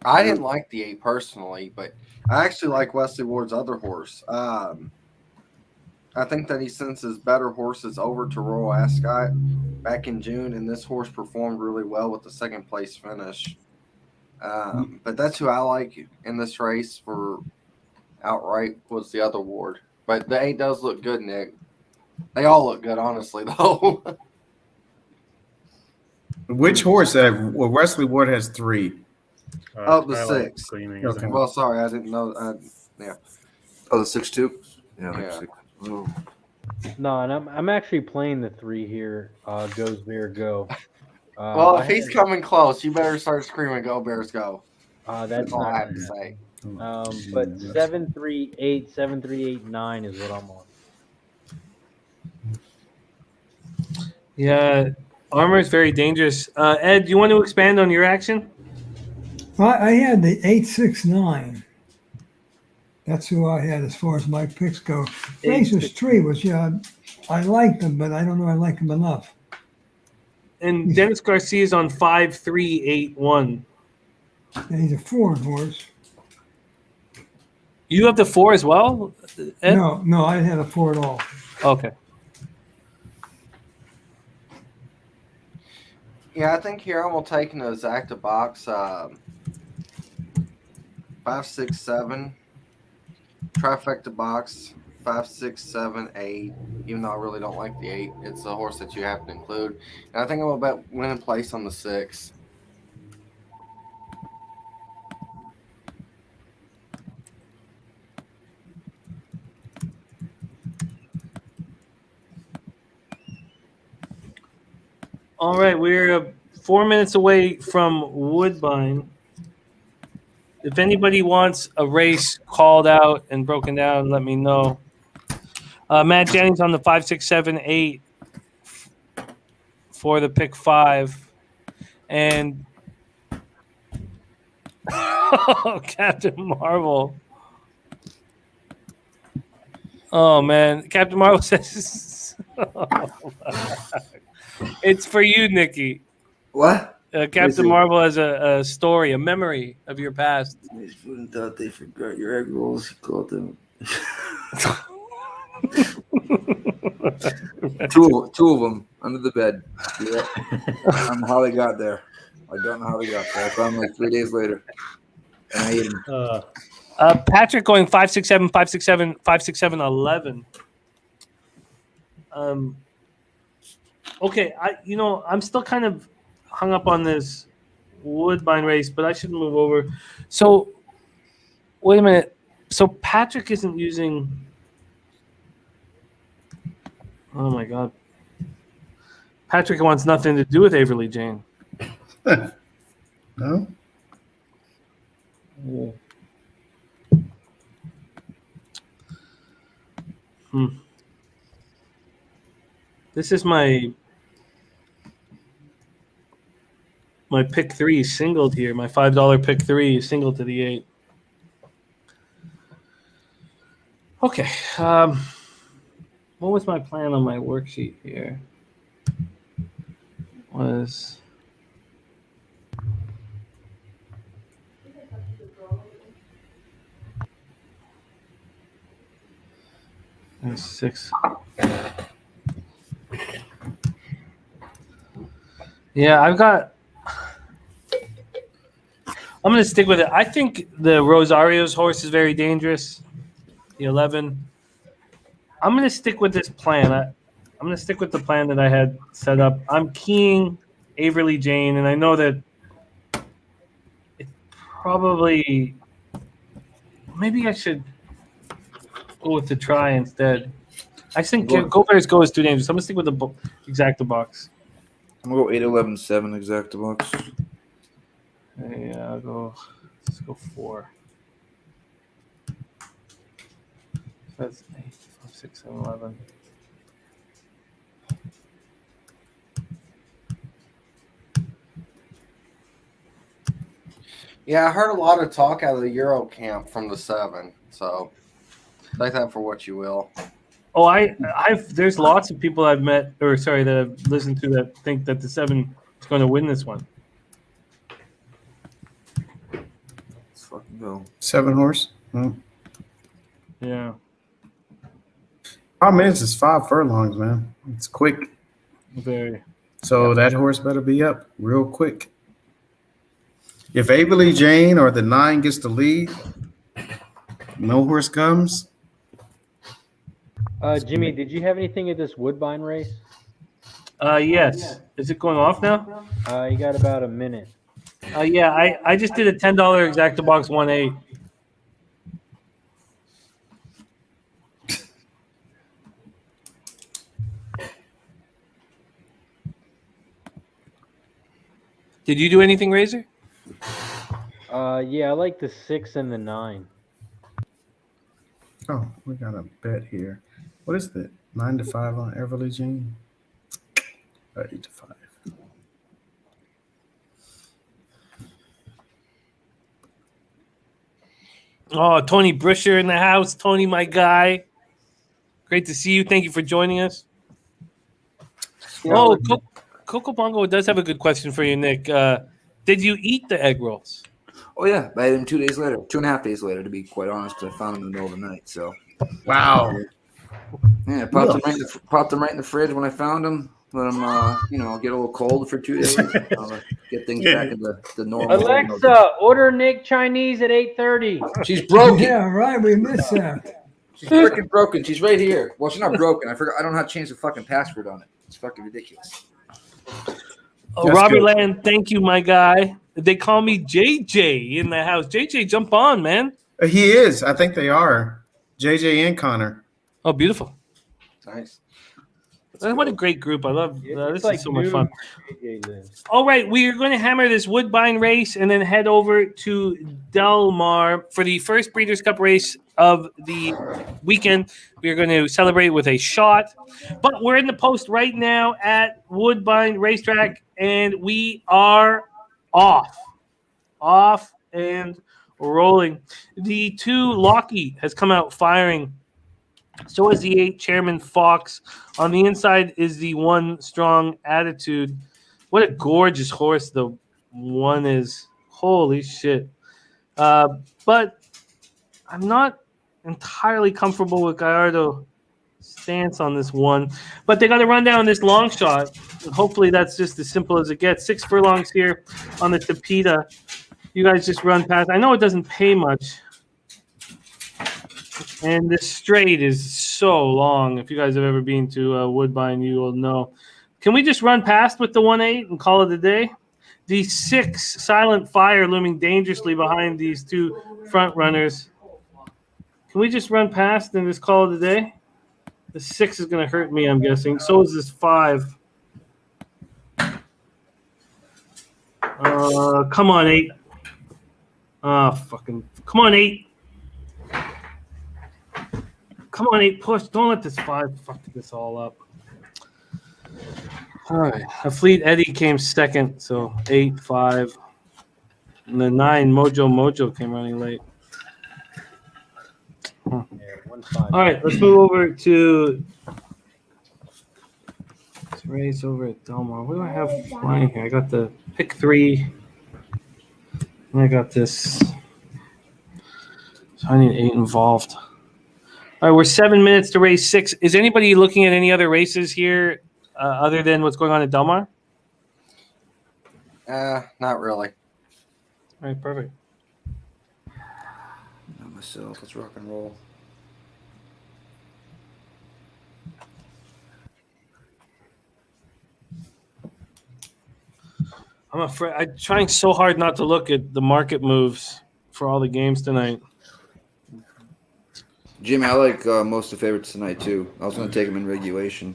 I didn't like the 8 personally, but I actually like Wesley Ward's other horse. I think that he sends his better horses over to Royal Ascot back in June, and this horse performed really well with the 2nd place finish. But that's who I like in this race for outright was the other Ward. But the 8 does look good, Nick. They all look good, honestly, though. Which horse? Wesley Ward has 3. The 6. Okay. Well, sorry, I didn't know. Yeah. Oh, the 6 too. Yeah. Yeah. 6. Oh. No, and I'm actually playing the 3 here. Goes Bear Go. Well, if he's coming close, you better start screaming, "Go Bears, go!" That's all not I have to say. But 7-3-8, 7-3-8-9 is what I'm on. Yeah, Armor is very dangerous. Ed, do you want to expand on your action? Well, I had the 8-6-9. That's who I had as far as my picks go. Races 3 was, I liked him, but I don't know I like him enough. And Dennis Garcia is on 5-3-8-1. And he's a foreign horse. You have the 4 as well, Ed? No, I had a 4 at all. Okay. Yeah, I think here I'm gonna take an exacta box 5, 6, 7 trifecta box 5, 6, 7, 8. Even though I really don't like the 8, it's a horse that you have to include. And I think I'm gonna bet win in place on the 6. All right, we're 4 minutes away from Woodbine. If anybody wants a race called out and broken down, let me know. Matt Jennings on the 5, 6, 7, 8 for the pick 5. And Captain Marvel. Oh, man. Captain Marvel says it's for you, Nikki. What? Captain Marvel has a story, a memory of your past. I just wouldn't thought they forgot your egg rolls. He called them. Two of them under the bed. Yeah. I don't know how they got there. I don't know how they got there. I found them like 3 days later, and I ate them. Patrick going 567, 567, 567, 11. Okay, I'm still kind of hung up on this Woodbine race, but I should move over. So, wait a minute. So Patrick isn't using. Oh my God. Patrick wants nothing to do with Averly Jane. No. Yeah. This is my pick 3 singled here. My $5 pick 3 is singled to the 8. Okay. What was my plan on my worksheet here? There's 6. Yeah, I'm going to stick with it. I think the Rosario's horse is very dangerous. The 11. I'm going to stick with this plan. I'm going to stick with the plan that I had set up. I'm keying Averly Jane, and I know that it probably maybe I should go with the try instead. I think Go Bears Go is too dangerous. I'm going to stick with the exacta box. I'm going to go 8, 11, 7 exacta box. Yeah, let's go 4. That's 8, 5, 6, 7, 11. Yeah, I heard a lot of talk out of the Euro camp from the 7, so take that for what you will. Oh, there's lots of people I've met, that I've listened to that think that the 7 is going to win this one. Let's fucking go. 7 horse. Yeah. Problem is, it's 5 furlongs, man. It's quick. Very. So that horse better be up real quick. If Averly Jane or the 9 gets the lead, no horse comes. Jimmy, did you have anything at this Woodbine race? Yes. Is it going off now? You got about a minute. Yeah, I just did a $10 exacta box 1-8. Did you do anything, Razor? Yeah, I like the 6 and the 9. Oh, we got a bet here. What is that? 9 to 5 on Averly Jane? 8 to 5. Oh, Tony Brisher in the house. Tony, my guy. Great to see you. Thank you for joining us. Oh, Coco Bongo does have a good question for you, Nick. Did you eat the egg rolls? Oh, yeah. I ate them 2 days later. 2.5 days later, to be quite honest, because I found them in the middle of the night. So, wow. Yeah, popped them right in the fridge when I found them. Let them, get a little cold for 2 days. Get things back into the normal. Alexa, order Nick Chinese at 8:30. She's broken. Yeah, right. We missed that. She's freaking broken. She's right here. Well, she's not broken. I forgot. I don't know how to change the fucking password on it. It's fucking ridiculous. Oh, Robbie Land, thank you, my guy. They call me JJ in the house. JJ, jump on, man. He is. I think they are. JJ and Connor. Oh, beautiful. Nice. What a great group. I love this. like Is so much fun. JJ lives. All right, we are going to hammer this Woodbine race and then head over to Del Mar for the first Breeders' Cup race of the weekend. We are going to celebrate with a shot. But we're in the post right now at Woodbine Racetrack, and we are off and rolling. The 2 Lockheed has come out firing. So is the 8 Chairman Fox. On the inside is the 1 Strong Attitude. What a gorgeous horse the 1 is. Holy shit. But I'm not entirely comfortable with Gallardo stance on this one. But they got to run down this long shot. And hopefully that's just as simple as it gets. 6 furlongs here on the Tapeta. You guys just run past. I know it doesn't pay much. And this straight is so long. If you guys have ever been to Woodbine, you will know. Can we just run past with the 1-8 and call it a day? The 6 Silent Fire looming dangerously behind these 2 front runners. Can we just run past and just call it a day? The 6 is going to hurt me, I'm guessing. So is this 5. Come on, 8. Come on, 8. Come on, 8. Push. Don't let this 5 fuck this all up. All right. A Fleet Eddie came second, so 8, 5. And the 9, Mojo came running late. All right, let's move over to this race over at Delmar. What do I have flying here? I got the pick 3. And I got this. So I need 8 involved. All right, we're 7 minutes to race 6. Is anybody looking at any other races here other than what's going on at Delmar? Not really. All right, perfect. Not myself. Let's rock and roll. I'm afraid. I'm trying so hard not to look at the market moves for all the games tonight. Jimmy, I like most of the favorites tonight too. I was going to take them in regulation.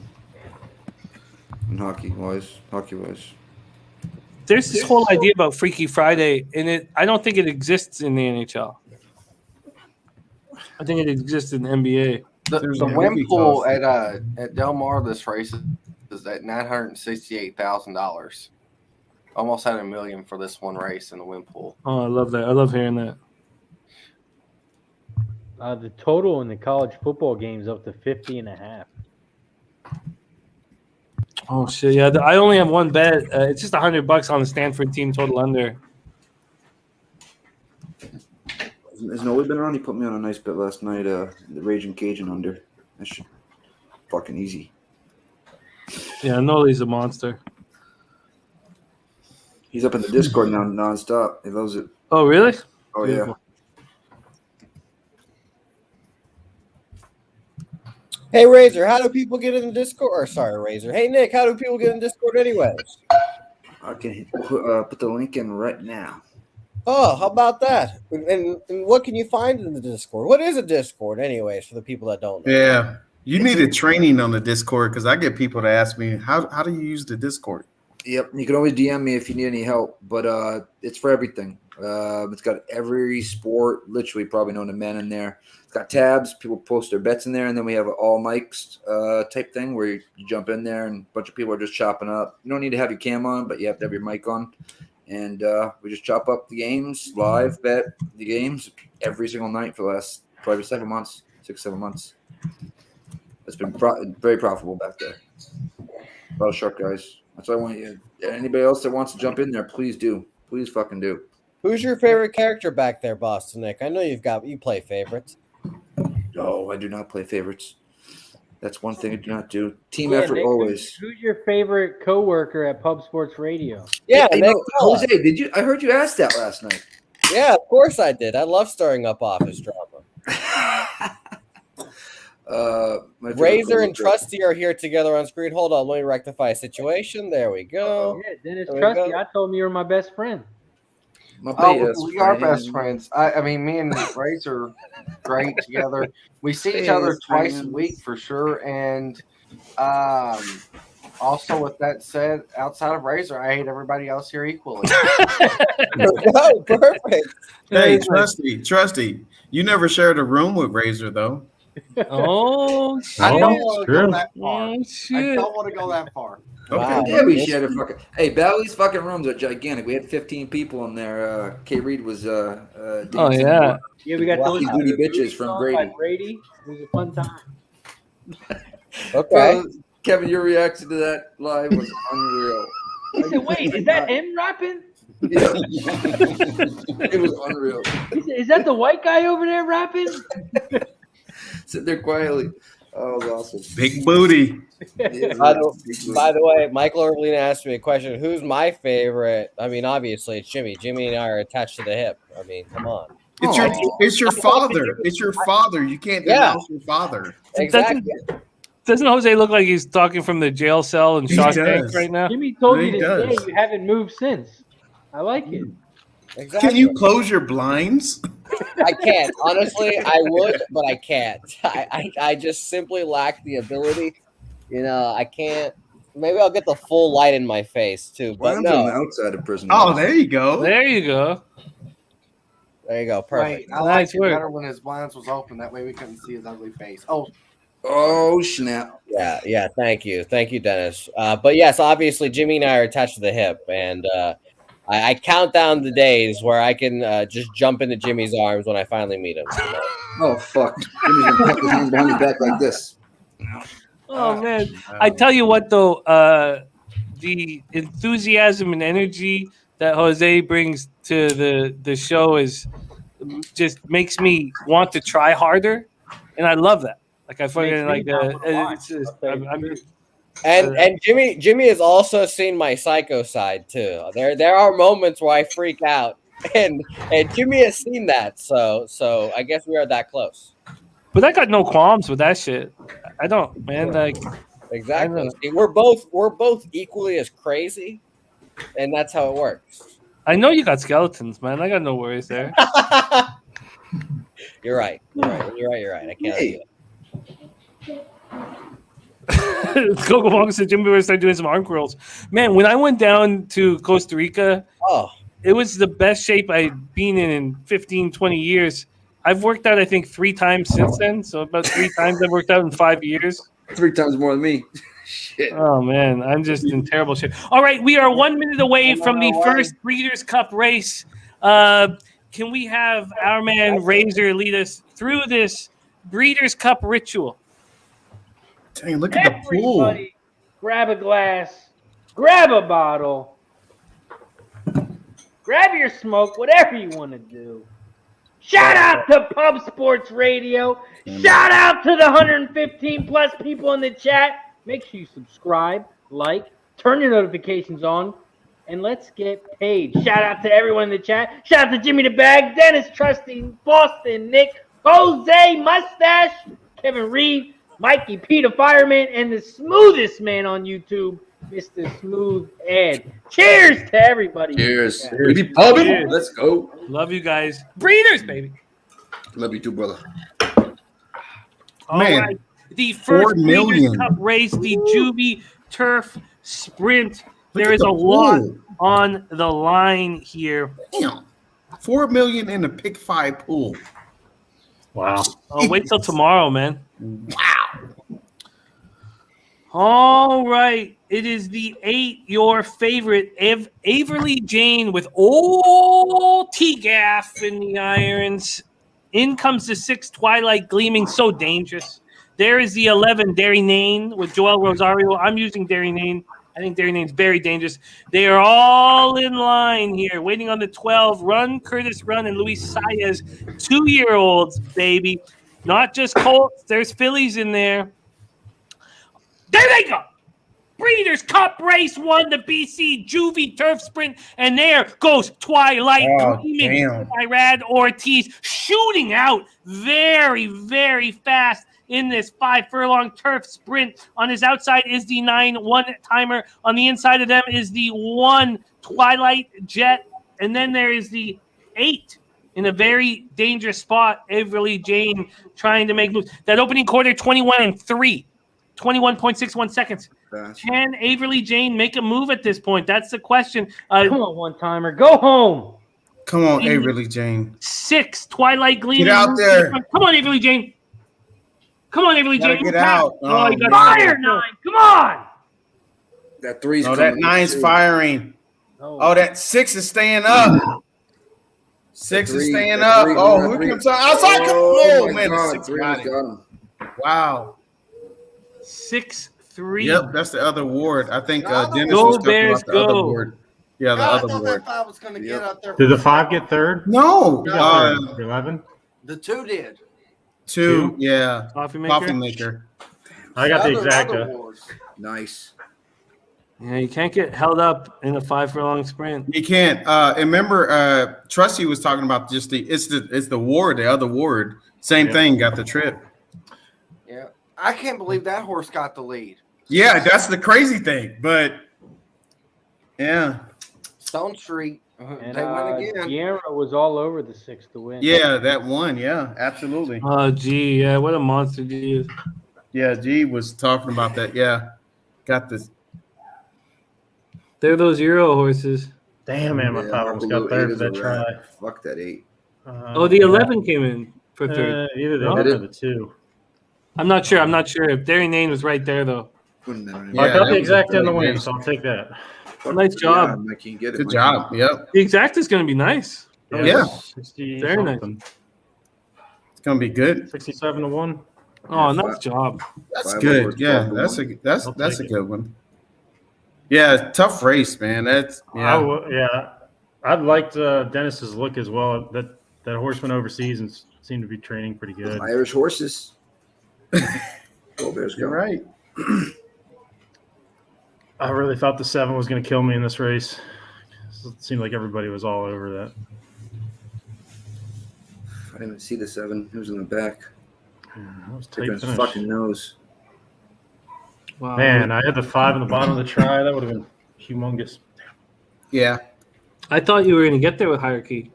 And hockey-wise. There's this whole idea about Freaky Friday, and I don't think it exists in the NHL. I think it exists in the NBA. The win pool at Del Mar this race is at $968,000. Almost had $1 million for this one race in the win pool. Oh, I love that. I love hearing that. The total in the college football games up to 50.5. Oh shit! Yeah, I only have one bet. It's just $100 on the Stanford team total under. Has Noah been around? He put me on a nice bet last night. The Raging Cajun under. That should fucking easy. Yeah, Noli's a monster. He's up in the Discord now nonstop. He loves it. Oh really? Oh Beautiful. yeah. Hey Razor, how do people get in the Discord? Or sorry, Razor. Hey Nick, how do people get in Discord anyways? I can put the link in right now. Oh, how about that? And what can you find in the Discord? What is a Discord, anyways, for the people that don't know? Yeah, you need a training on the Discord because I get people to ask me how do you use the Discord. Yep, you can always DM me if you need any help, but it's for everything. It's got every sport, literally probably known to men in there. It's got tabs. People post their bets in there, and then we have an all mics type thing where you jump in there and a bunch of people are just chopping up. You don't need to have your cam on, but you have to have your mic on. And we just chop up the games, live bet the games every single night for the last probably 7 months, 6-7 months. It's been very profitable back there. A lot of sharp guys. That's what I want you. Anybody else that wants to jump in there, please do. Please fucking do. Who's your favorite character back there, Boston Nick? I know you play favorites. No, I do not play favorites. That's one thing I do not do. Team effort Nick, always. Who's your favorite coworker at Pub Sports Radio? Yeah, you Nick, know, Jose, did you? I heard you asked that last night. Yeah, of course I did. I love stirring up office drama. Razor and Trusty are here together on screen. Hold on, let me rectify a situation. There we go. Yeah, Dennis There we Trusty. go. I told him you were my best friend. We are best friends. I mean, me and Razor great together. We see each other twice a week for sure. And also, with that said, outside of Razor, I hate everybody else here equally. Oh, perfect. Hey, Trusty, you never shared a room with Razor though. Oh I shit! don't want to go that far. Oh I shit! don't want to go that far. Okay. Wow. Yeah, we shared a fucking. Hey, Bally's fucking rooms are gigantic. We had 15 people in there. K. Reed was. Oh yeah. Yeah, we got those Wacky booty bitches from Brady. Brady. It was a fun time. Okay. Kevin, your reaction to that live was unreal. I said, wait, is that him rapping? Yeah. It was unreal. Is that the white guy over there rapping? Sit there quietly. was awesome. Big booty. By the way, Michael Irvine asked me a question. Who's my favorite? I mean, obviously it's Jimmy. Jimmy and I are attached to the hip. I mean, come on. It's your father. It's your father. You can't denounce your father. Exactly. Doesn't Jose look like he's talking from the jail cell in Shawshank right now? Jimmy told He you does. today you haven't moved since. I like it. Exactly. Can you close your blinds? I can't. Honestly, I would, but I can't. I just simply lack the ability. You know, I can't. Maybe I'll get the full light in my face too. But Blinds are on no. the outside of prison. Oh, there you go. There you go. There you go. Perfect. Right. I liked it better when his blinds was open. That way we couldn't see his ugly face. Oh, snap. Yeah. Thank you, Dennis. But yes, obviously Jimmy and I are attached to the hip, and I count down the days where I can just jump into Jimmy's arms when I finally meet him. Oh, fuck. Jimmy's going to tuck his hand behind his back like this. Oh man, I tell you what though, the enthusiasm and energy that Jose brings to the show is just makes me want to try harder, and I love that. Like I fucking like it's just, And Jimmy has also seen my psycho side too. There are moments where I freak out, and Jimmy has seen that. So I guess we are that close. But I got no qualms with that shit. I don't, man. Like exactly. See, we're both equally as crazy, and that's how it works. I know you got skeletons, man. I got no worries there. You're right. I can't. Hey. Coco Bongo said Jimmy better start doing some arm curls. Man, when I went down to Costa Rica, it was the best shape I've been in 15, 20 years. I've worked out, I think, 3 times since then. So about 3 times I've worked out in 5 years. 3 times more than me. Shit. Oh, man. I'm just in terrible shape. All right. We are 1 minute away from the first Breeders' Cup race. Can we have our man Razor lead us through this Breeders' Cup ritual? Dang, look at the pool. Everybody, grab a glass, grab a bottle, grab your smoke, whatever you want to do. Shout out to Pub Sports Radio. Shout out to the 115 plus people in the chat. Make sure you subscribe, like, turn your notifications on, and let's get paid. Shout out to everyone in the chat. Shout out to Jimmy the Bag, Dennis Trusty, Boston, Nick, Jose, Mustache, Kevin Reed, Mikey P, the fireman, and the smoothest man on YouTube, Mr. Smooth Ed. Cheers to everybody. Cheers. Cheers. We be pubbing. Let's go. Love you guys. Breeders, baby. Love you too, brother. All Man, right. The first 4 Breeders' million. Cup race, the Juvie Turf Sprint. There is at a the lot pool. on the line here. Damn. 4 million in the pick 5 pool. Wow. Oh, wait till tomorrow, man. Wow. All right. It is the 8, your favorite, Averly Jane with old T-Gaff in the irons. In comes the 6, Twilight Gleaming, so dangerous. There is the 11, Derry Nane with Joel Rosario. I'm using Derry Nane. I think Derry Nane's very dangerous. They are all in line here, waiting on the 12. Run, Curtis Run, and Luis Saez, 2-year-olds, baby. Not just Colts. There's fillies in there. There they go. Breeders' Cup Race 1, the BC Juvie Turf Sprint. And there goes Twilight Gleaming. Irad Ortiz shooting out very, very fast in this 5-furlong turf sprint. On his outside is the 9 one-timer. On the inside of them is the 1 Twilight Jet. And then there is the 8 in a very dangerous spot. Averly Jane trying to make moves. That opening quarter, 21-3. 21.61 seconds. Can Averly Jane make a move at this point? That's the question. Come on, one-timer. Go home. Come on, Averly Jane. 6, Twilight Gleaming. Get out there. Come on, Averly Jane. Come on, Averly Jane. Get out. Oh, you got Fire 9. Come on. That 3's Oh, that 9's firing. Oh, that 6 is staying up. 6 is staying up. Oh, who comes outside? Oh, man, the 6 got him. Wow. 6-3. Yep, that's the other ward. I think Dennis Go was talking Bears, about the other go. ward. Yeah, the I other thought ward. that 5 was going to get out there. Did the 5 get third? No. 11? The 2 did. 2, yeah. Coffee maker. Coffee maker. I got the Other exacta. wars. Nice. Yeah, you can't get held up in a 5 furlong sprint. You can't. And remember, Trusty was talking about just it's the ward, the other ward. Same thing, got the trip. Yeah, I can't believe that horse got the lead. Yeah, that's the crazy thing. But yeah, Stone Street, And they win again. Guerra was all over the 6 to win. yeah, that one. Yeah, absolutely. Oh, gee, yeah, what a monster G is. Yeah, G was talking about that. Yeah, got this. They're those Euro horses. Damn, man, my Yeah, father almost Blue got third eight for is that a try. wrap. Fuck that 8. Oh, the 11 came in for third. Either the No? 11 or the 2. I'm not sure. If Darry Nane was right there, though. Wouldn't matter I got that the was exact really in the win, good. so I'll take that. Nice job. Yeah, Mike, you get it. Good Mike. job. Yep, The exact is going to be nice. Yeah. 60 Very nice. something. it's gonna be good. 67 to 1. Oh, nice job. That's 5 good. overs, Yeah, 12 to that's 1. that's a take it. good one. Yeah, tough race, man. That's I'd liked Dennis's look as well. That horse went overseas and seemed to be training pretty good. Irish horses. Go Bears, go. You're right. I really thought the 7 was going to kill me in this race. It seemed like everybody was all over that. I didn't see the 7. It was in the back. That was Took tight his finish. fucking nose. Wow. Man, I had the 5 in the bottom of the try. That would have been humongous. Yeah, I thought you were going to get there with hierarchy.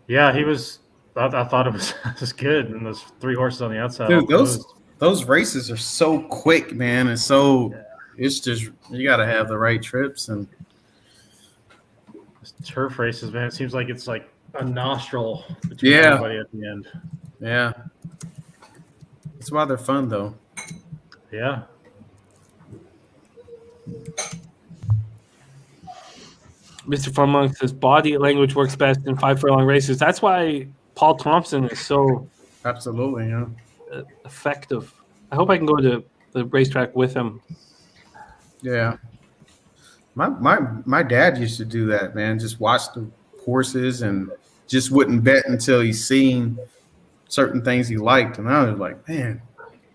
Yeah, he was. I thought it was good, and those 3 horses on the outside. all dude, closed. those races are so quick, man, and so it's just you got to have the right trips and. Those turf races, man. It seems like it's like a nostril between Yeah. everybody at the end. Yeah. That's why they're fun, though. Yeah. Mr. Funmonk says body language works best in 5 furlong races. That's why Paul Thompson is so Absolutely, yeah. effective. I hope I can go to the racetrack with him. Yeah. My dad used to do that, man. Just watch the horses and just wouldn't bet until he's seen certain things he liked. And I was like, man,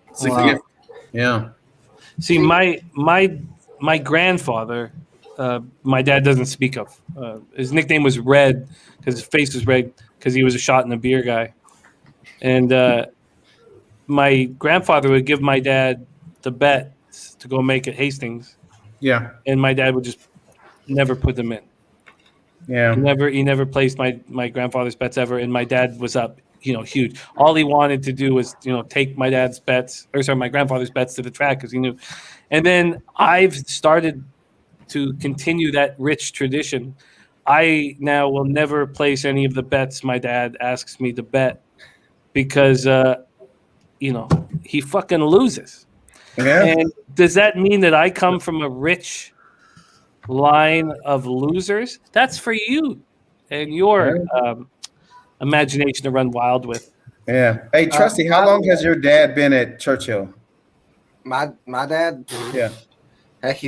it's a Wow. gift. Yeah. See, my grandfather, my dad doesn't speak of. His nickname was Red because his face was red because he was a shot in the beer guy. And my grandfather would give my dad the bets to go make at Hastings, Yeah. and my dad would just never put them in. Yeah. He never placed my grandfather's bets ever, and my dad was up, huge. All he wanted to do was, take my grandfather's bets to the track because he knew. And then I've started to continue that rich tradition. I now will never place any of the bets my dad asks me to bet because, he fucking loses. Yeah. And does that mean that I come from a rich line of losers? That's for you and your imagination to run wild with. Yeah. Hey, Trusty, how long has your dad been at Churchill? My dad, Yeah. heck,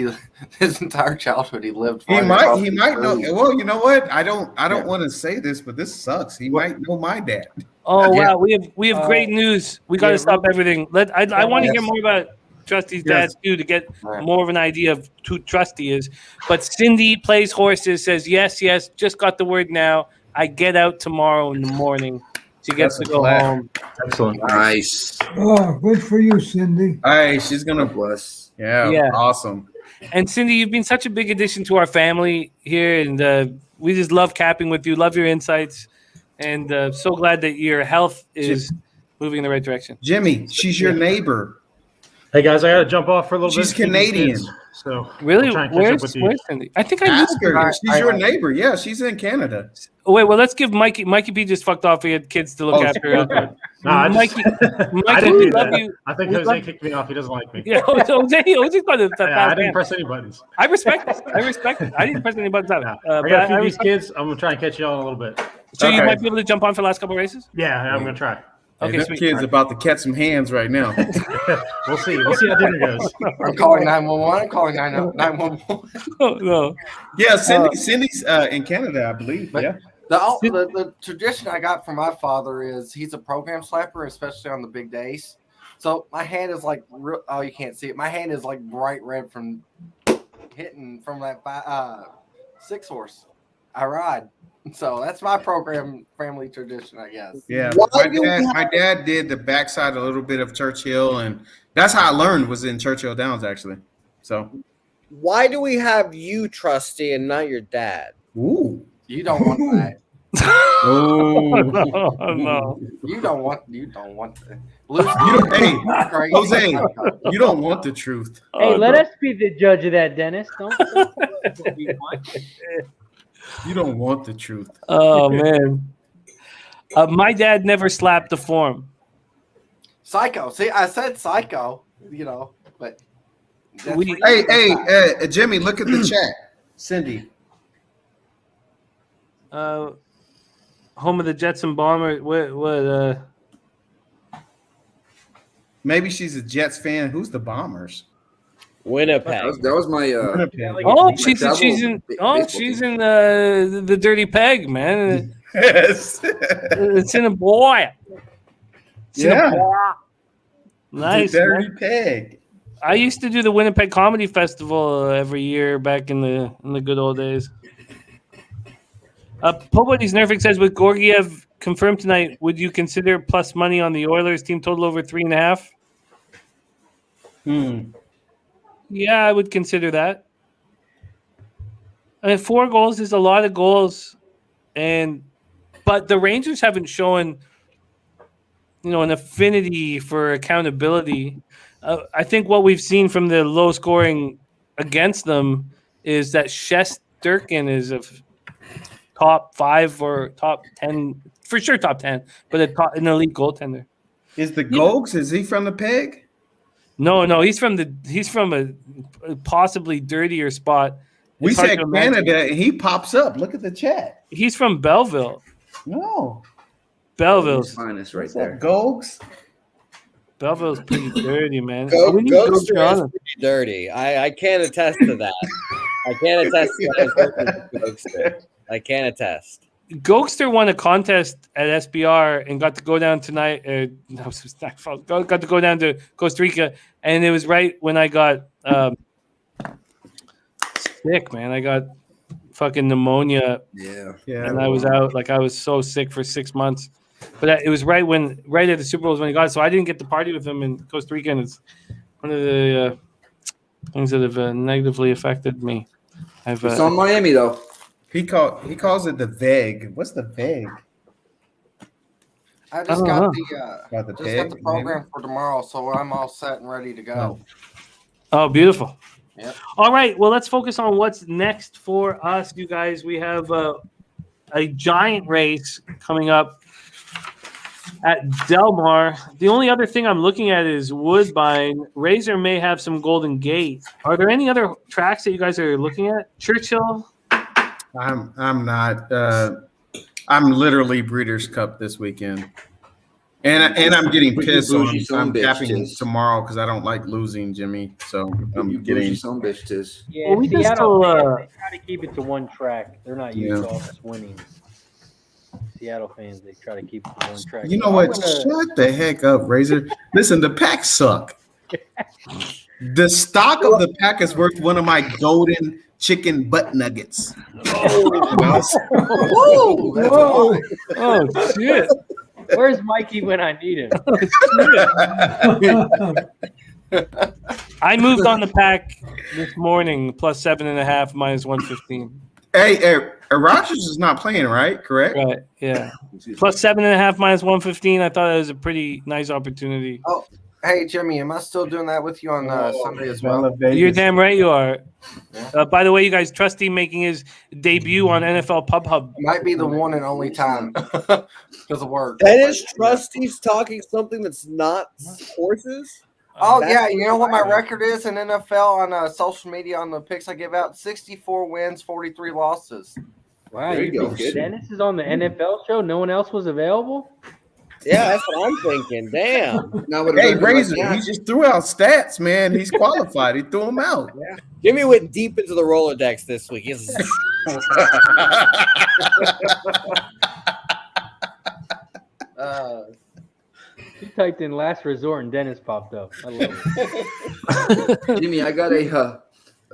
his entire childhood he lived. He right might across the know. street. Well, you know what? I don't want to say this, but this sucks. He might know my dad. Oh Yeah. wow, we have great news. We got to stop everything. I want to hear more about Trusty's dad too to get more of an idea of who Trusty is. But Cindy plays horses. Says yes, just got the word now. I get out tomorrow in the morning. She gets That's to go a home. Excellent. Nice. Oh, good for you, Cindy. Hey, she's gonna Bless. Yeah. awesome. And Cindy, you've been such a big addition to our family here, and we just love capping with you. Love your insights, and so glad that your health is moving in the right direction. Jimmy, she's your neighbor. Hey guys, I got to jump off for a little She's bit. to feed these Canadian. kids. So Really, I'll try and catch up with you. where's Cindy? I think I knew Ask her. her. She's your neighbor. Yeah, she's in Canada. Oh, wait, well, let's give Mikey B just fucked off. He had kids to look Oh, after. No, I Mikey, I didn't we do love that. you. I think We Jose love- kicked me off. He doesn't like me. Yeah, Jose's got a I didn't press any buttons. I respect it. I didn't press any buttons out. I But got to feed these respect- kids. I'm gonna try and catch you all in a little bit. So you Okay. might be able to jump on for the last couple of races. Yeah, I'm gonna try. Hey, Okay, that sweet. kid's about to catch some hands right now. We'll see. We'll see how dinner goes. I'm calling 911. I'm calling 911. Oh, no. Yeah, Cindy's in Canada, I believe. Yeah. The tradition I got from my father is he's a program slapper, especially on the big days. So my hand is like, oh, you can't see it. My hand is like bright red from hitting from that 6 horse I ride. So that's my program family tradition, I guess. Yeah, my dad did the backside a little bit of Churchill, and that's how I learned was in Churchill Downs actually. So why do we have you, Trusty, and not your dad? Ooh, you don't want that. Oh, no. You don't want that. Hey, Jose, you don't want the truth. Hey, let us be the judge of that, Dennis. Don't You don't want the truth. Oh man, my dad never slapped the form. Psycho. See, I said psycho. But hey, Jimmy, look at the chat. Cindy. Home of the Jets and Bombers. What? Maybe she's a Jets fan. Who's the Bombers? Winnipeg. That was my. She's in the Dirty Peg, man. Yes. It's in a boy. Nice. Dirty Peg. I used to do the Winnipeg Comedy Festival every year back in the good old days. Pobody's Nerfing says, with Gorgiev confirmed tonight, would you consider plus money on the Oilers team total over 3.5? Yeah, I would consider that. I mean, 4 goals is a lot of goals, but the Rangers haven't shown, an affinity for accountability. I think what we've seen from the low scoring against them is that Shesterkin is a top 5 or top 10, for sure top 10, but an elite goaltender. Is the Gogs? Is he from the Peg? No, he's from a possibly dirtier spot. We said Canada, and he pops up. Look at the chat. He's from Belleville. No, Belleville's finest right there. Gogs. Belleville's pretty dirty, man. Gokster is pretty dirty. I can't attest to that. I can't attest to that. Gokster. I can't attest. Gokster won a contest at SBR and got to go down tonight. Got to go down to Costa Rica, and it was right when I got sick, man. I got fucking pneumonia. Yeah. And I was out. I was so sick for 6 months. But it was right at the Super Bowl when he got it. So I didn't get to party with him in Costa Rica, and it's one of the things that have negatively affected me. It's on Miami though. He calls it the VEG. What's the VEG? I just got the program for tomorrow, so I'm all set and ready to go. Oh, beautiful. Yep. All right. Well, let's focus on what's next for us, you guys. We have a giant race coming up at Del Mar. The only other thing I'm looking at is Woodbine. Razor may have some Golden Gate. Are there any other tracks that you guys are looking at? Churchill? I'm not. I'm literally Breeders' Cup this weekend, and I'm getting pissed. I'm tapping tomorrow because I don't like losing, Jimmy. So I'm getting some bitches. Yeah, well, Seattle fans, they try to keep it to one track. They're not used to all this winning. Seattle fans, they try to keep it to one track. You know what? Shut the heck up, Razor. Listen, the packs suck. The stock of the pack is worth one of my golden chicken butt nuggets. Whoa! Oh shit! Where's Mikey when I need him? I moved on the pack this morning, plus 7.5, minus 115. Hey, Rogers is not playing, right? Correct? Right. Yeah. Plus 7.5, minus 115. I thought it was a pretty nice opportunity. Oh, hey Jimmy, am I still doing that with you on Sunday as well? You're damn right you are. By the way, you guys, Trusty making his debut on NFL Pub Hub. Might be the one and only time because of work. That is Trusty's talking something that's not horses. Oh yeah, you know what my record is in NFL on social media on the picks I give out? 64 wins, 43 losses. Wow, Dennis is on the NFL show. No one else was available. Yeah, that's what I'm thinking. Damn. Hey, Razor, he just threw out stats, man. He's qualified. He threw them out. Yeah. Jimmy went deep into the Rolodex this week. typed in last resort and Dennis popped up. I love it. Jimmy, I got a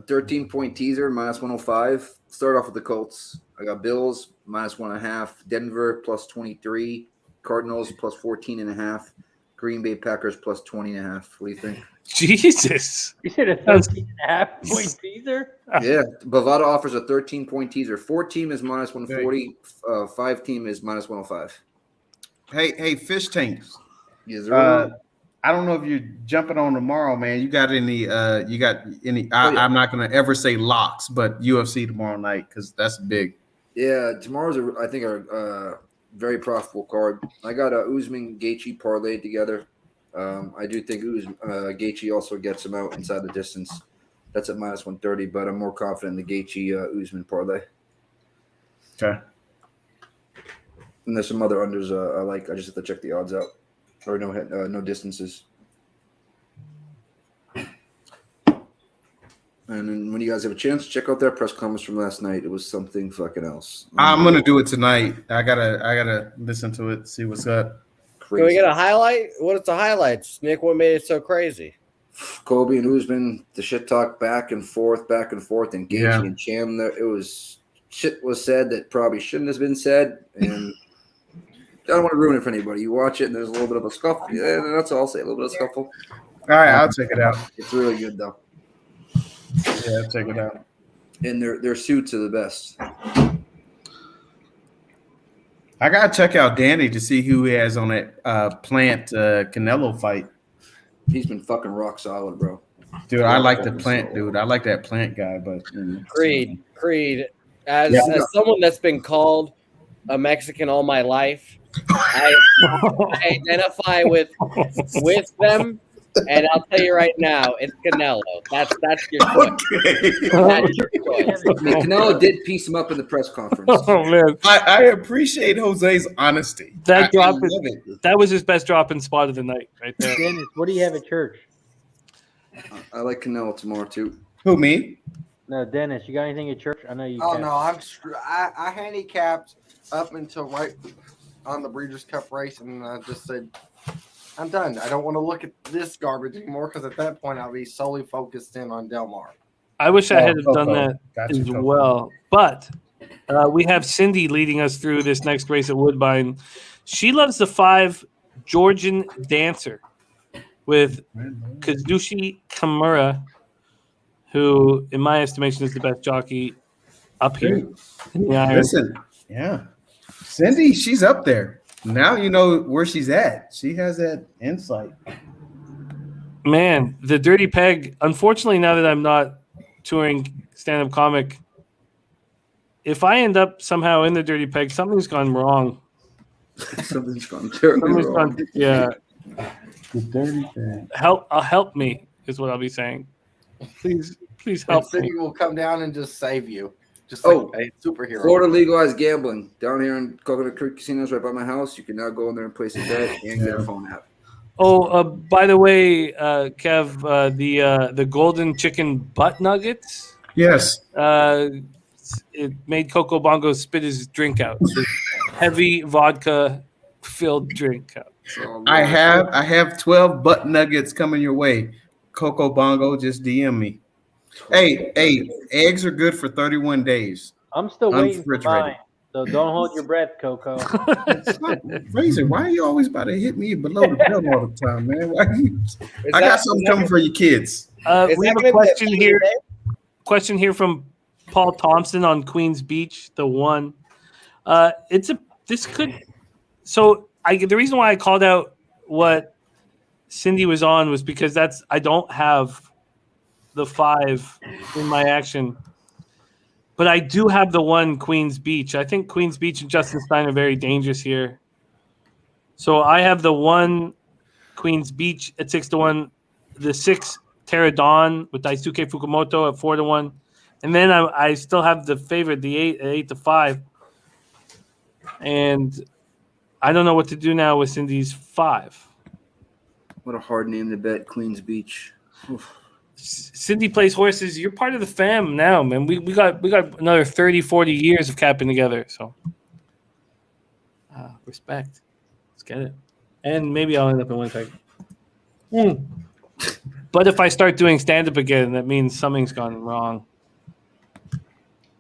13-point teaser, -105. Start off with the Colts. I got Bills, -1.5. Denver, +23. Cardinals, +14.5. Green Bay Packers, +20.5. What do you think? Jesus. You said a 13.5 point teaser? Yeah, Bovada offers a 13-point teaser. 4-team is -140. 5-team is -105. Hey, fish tanks. Yes, sir. I don't know if you're jumping on tomorrow, man. You got any? I'm not gonna ever say locks, but UFC tomorrow night because that's big. Yeah, tomorrow's I think a very profitable card. I got a Usman Gaethje parlay together. I do think Gaethje also gets him out inside the distance. That's at -130, but I'm more confident in the Gaethje Usman parlay. Okay. And there's some other unders I like. I just have to check the odds out. Or no distances. And then when you guys have a chance, check out that press conference from last night. It was something fucking else. I'm gonna do it tonight. I gotta listen to it, see what's up. Can we get a highlight? What is the highlights, Nick? What made it so crazy? Colby and Usman, the shit talk back and forth, and Gaethje and Cham. It was shit was said that probably shouldn't have been said, and I don't want to ruin it for anybody. You watch it, and there's a little bit of a scuffle. Yeah, that's all I'll say. A little bit of scuffle. All right, I'll check it out. It's really good though. Yeah, I'll check it out. And their suits are the best. I gotta check out Danny to see who he has on that Plant Canelo fight. He's been fucking rock solid, bro. Dude, I like the Plant, dude. I like that Plant guy, but Creed. As someone that's been called a Mexican all my life, I identify with them, and I'll tell you right now, it's Canelo. That's your choice. That's your choice. I mean, Canelo did piece him up in the press conference. Oh man, I appreciate Jose's honesty. That I drop, love it. that was his best drop-in spot of the night, right there. Dennis, what do you have at church? I like Canelo tomorrow too. Who, me? No, Dennis, you got anything at church? I know you. Oh can't. no, I handicapped up until right on the Breeders' Cup race, and I just said I'm done. I don't want to look at this garbage anymore because at that point I'll be solely focused in on Del Mar. I wish I had done that Gotcha, as Coco. well. But we have Cindy leading us through this next race at Woodbine. She loves the 5 Georgian Dancer with Kazushi Kimura, who, in my estimation, is the best jockey up here. in the iron. Listen, yeah. Cindy, she's up there. Now you know where she's at. She has that insight. Man, the Dirty Peg, unfortunately, now that I'm not touring stand-up comic, if I end up somehow in the Dirty Peg, something's gone wrong. Something's gone terribly wrong. Yeah. The Dirty Peg. Help me is what I'll be saying. Please help me. City will come down and just save you. Just like a superhero. Florida legalized gambling down here in Coconut Creek Casinos, right by my house. You can now go in there and place a bet and get a phone app. Oh, by the way, Kev, the golden chicken butt nuggets. Yes. It made Coco Bongo spit his drink out. His heavy vodka filled drink out. So, I have 12 butt nuggets coming your way. Coco Bongo, just DM me. Hey, eggs are good for 31 days. I'm still waiting for Unrefrigerated. mine, so don't hold your breath, Coco. Razor, why are you always about to hit me below the belt all the time, man? Why you, I got something coming for your kids. We have a question here. Question here from Paul Thompson on Queens Beach, the one. The reason why I called out what Cindy was on was because I don't have the 5 in my action, but I do have the 1 Queens Beach. I think Queens Beach and Justin Stein are very dangerous here. So I have the 1 Queens Beach at 6-1, the 6 Terra Dawn with Daisuke Fukumoto at 4-1, and then I still have the favorite, the 8 at 8-5, and I don't know what to do now with Cindy's 5. What a hard name to bet, Queens Beach. Oof. Cindy plays horses. You're part of the fam now, man. We got another 30, 40 years of capping together. So respect. Let's get it. And maybe I'll end up in Winnipeg. But if I start doing stand-up again, that means something's gone wrong.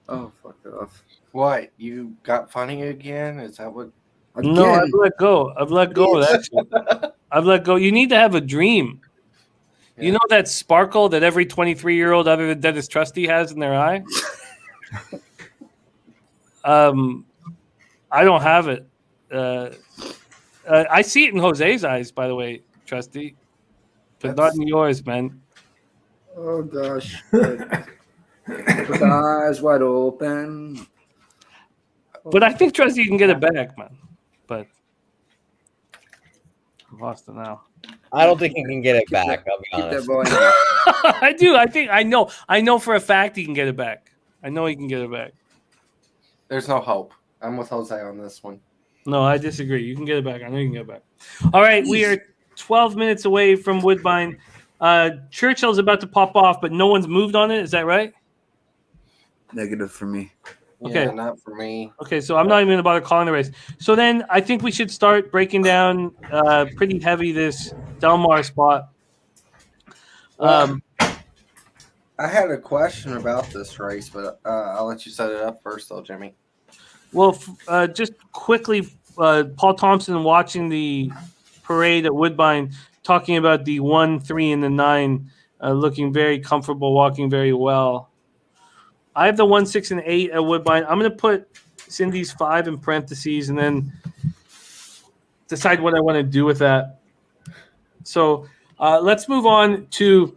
Oh, fuck off. What? You got funny again? Is that what? No, I've let go. I've let go. Actually, I've let go. You need to have a dream. Yeah. You know that sparkle that every 23-year-old other than Dennis Trusty has in their eye? I don't have it. I see it in Jose's eyes, by the way, Trusty, but not in yours, man. Oh, gosh. With eyes wide open. But I think Trusty can get it back, man. But I lost it now. I don't think he can get it back. I'll be honest. I do. I know for a fact he can get it back. I know he can get it back. There's no hope. I'm with Jose on this one. No, I disagree. You can get it back. I know you can get it back. All right, we are 12 minutes away from Woodbine. Churchill's about to pop off, but no one's moved on it. Is that right? Negative for me. Okay. Yeah, not for me. Okay, so I'm not even going to bother calling the race. So then I think we should start breaking down pretty heavy this Del Mar spot. I had a question about this race, but I'll let you set it up first, though, Jimmy. Well, just quickly, Paul Thompson watching the parade at Woodbine, talking about the 1, 3, and the 9, looking very comfortable, walking very well. I have the 1, 6, and 8 at Woodbine. I'm going to put Cindy's 5 in parentheses and then decide what I want to do with that. So let's move on to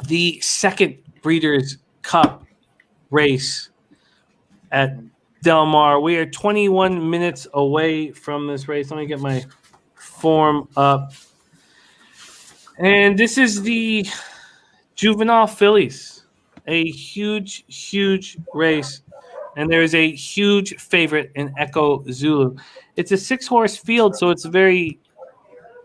the second Breeders' Cup race at Del Mar. We are 21 minutes away from this race. Let me get my form up. And this is the Juvenile Fillies. A huge, huge race. And there is a huge favorite in Echo Zulu. It's a 6-horse field, so it's a very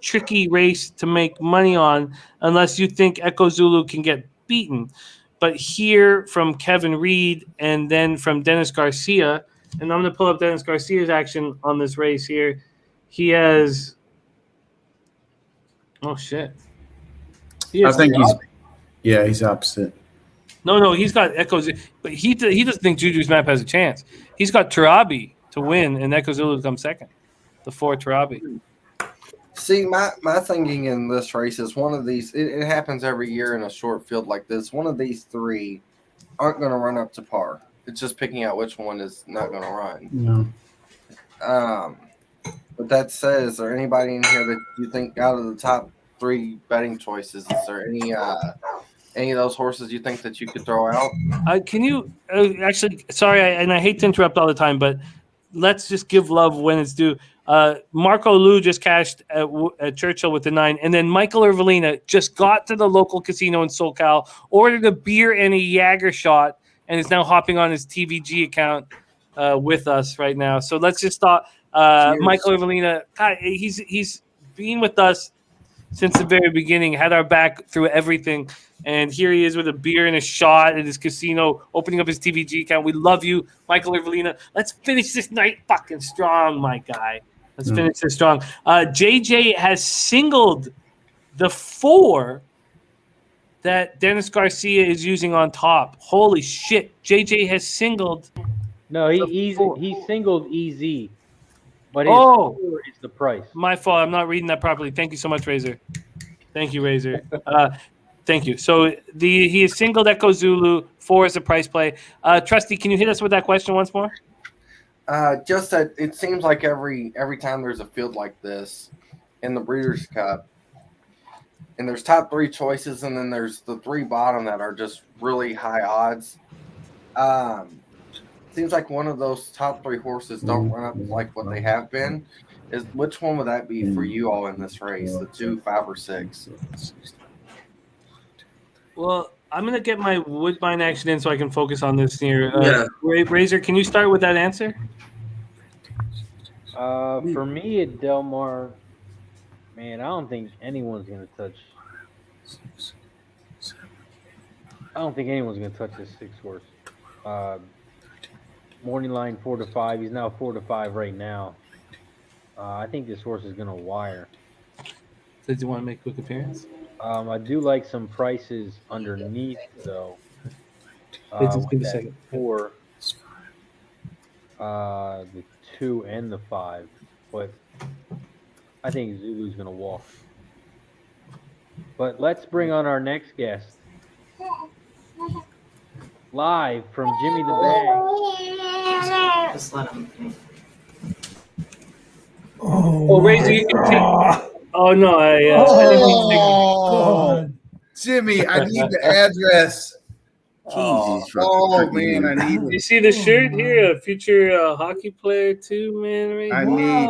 tricky race to make money on unless you think Echo Zulu can get beaten. But here from Kevin Reed and then from Dennis Garcia, and I'm going to pull up Dennis Garcia's action on this race here. He has – oh, shit. I think he's opposite. No, he's got Echo Zulu. But he doesn't think Juju's Map has a chance. He's got Tarabi to win and Echo Zulu to come second. The 4 Tarabi. See, my thinking in this race is one of these, it happens every year in a short field like this. One of these 3 aren't going to run up to par. It's just picking out which one is not going to run. No. But that said, is there anybody in here that you think out of the top 3 betting choices, is there any of those horses you think that you could throw out? Can you actually? Sorry, I hate to interrupt all the time, but let's just give love when it's due. Marco Liu just cashed at Churchill with the 9, and then Michael Ervelina just got to the local casino in SoCal, ordered a beer and a Jager shot, and is now hopping on his TVG account with us right now. So let's just start. Michael Ervelina, God, he's been with us since the very beginning, had our back through everything. And here he is with a beer and a shot at his casino, opening up his TVG account. We love you, Michael Ervelina. Let's finish this night fucking strong, my guy. Let's finish this strong. JJ has singled the 4 that Dennis Garcia is using on top. Holy shit. JJ has singled. No, he singled EZ. But his 4 is the price. My fault. I'm not reading that properly. Thank you so much, Razor. Thank you, Razor. Thank you. So he has singled Echo Zulu. 4 is the price play. Trusty, can you hit us with that question once more? Just that it seems like every time there's a field like this in the Breeders' Cup, and there's top 3 choices, and then there's the 3 bottom that are just really high odds. Seems like one of those top 3 horses don't run up like what they have been. Which one would that be for you all in this race? The 2, 5, or 6? Well, I'm going to get my Woodbine action in so I can focus on this here. Razor, can you start with that answer? For me at Del Mar, man, I don't think anyone's going to touch. I don't think anyone's going to touch this 6-horse. Morning line 4 to 5. He's now 4 to 5 right now. I think this horse is gonna wire. Did you want to make a quick appearance? I do like some prices underneath though. Just With give me a that second. 4, the 2, and the 5, but I think Zulu's gonna walk. But let's bring on our next guest. Live from Jimmy the Bag. Just let him. Oh, Razor, you can take. Oh no, I Oh, Jimmy, I need the address. Jesus, Oh man, I need You it. see the shirt here? A future hockey player too, man. I need.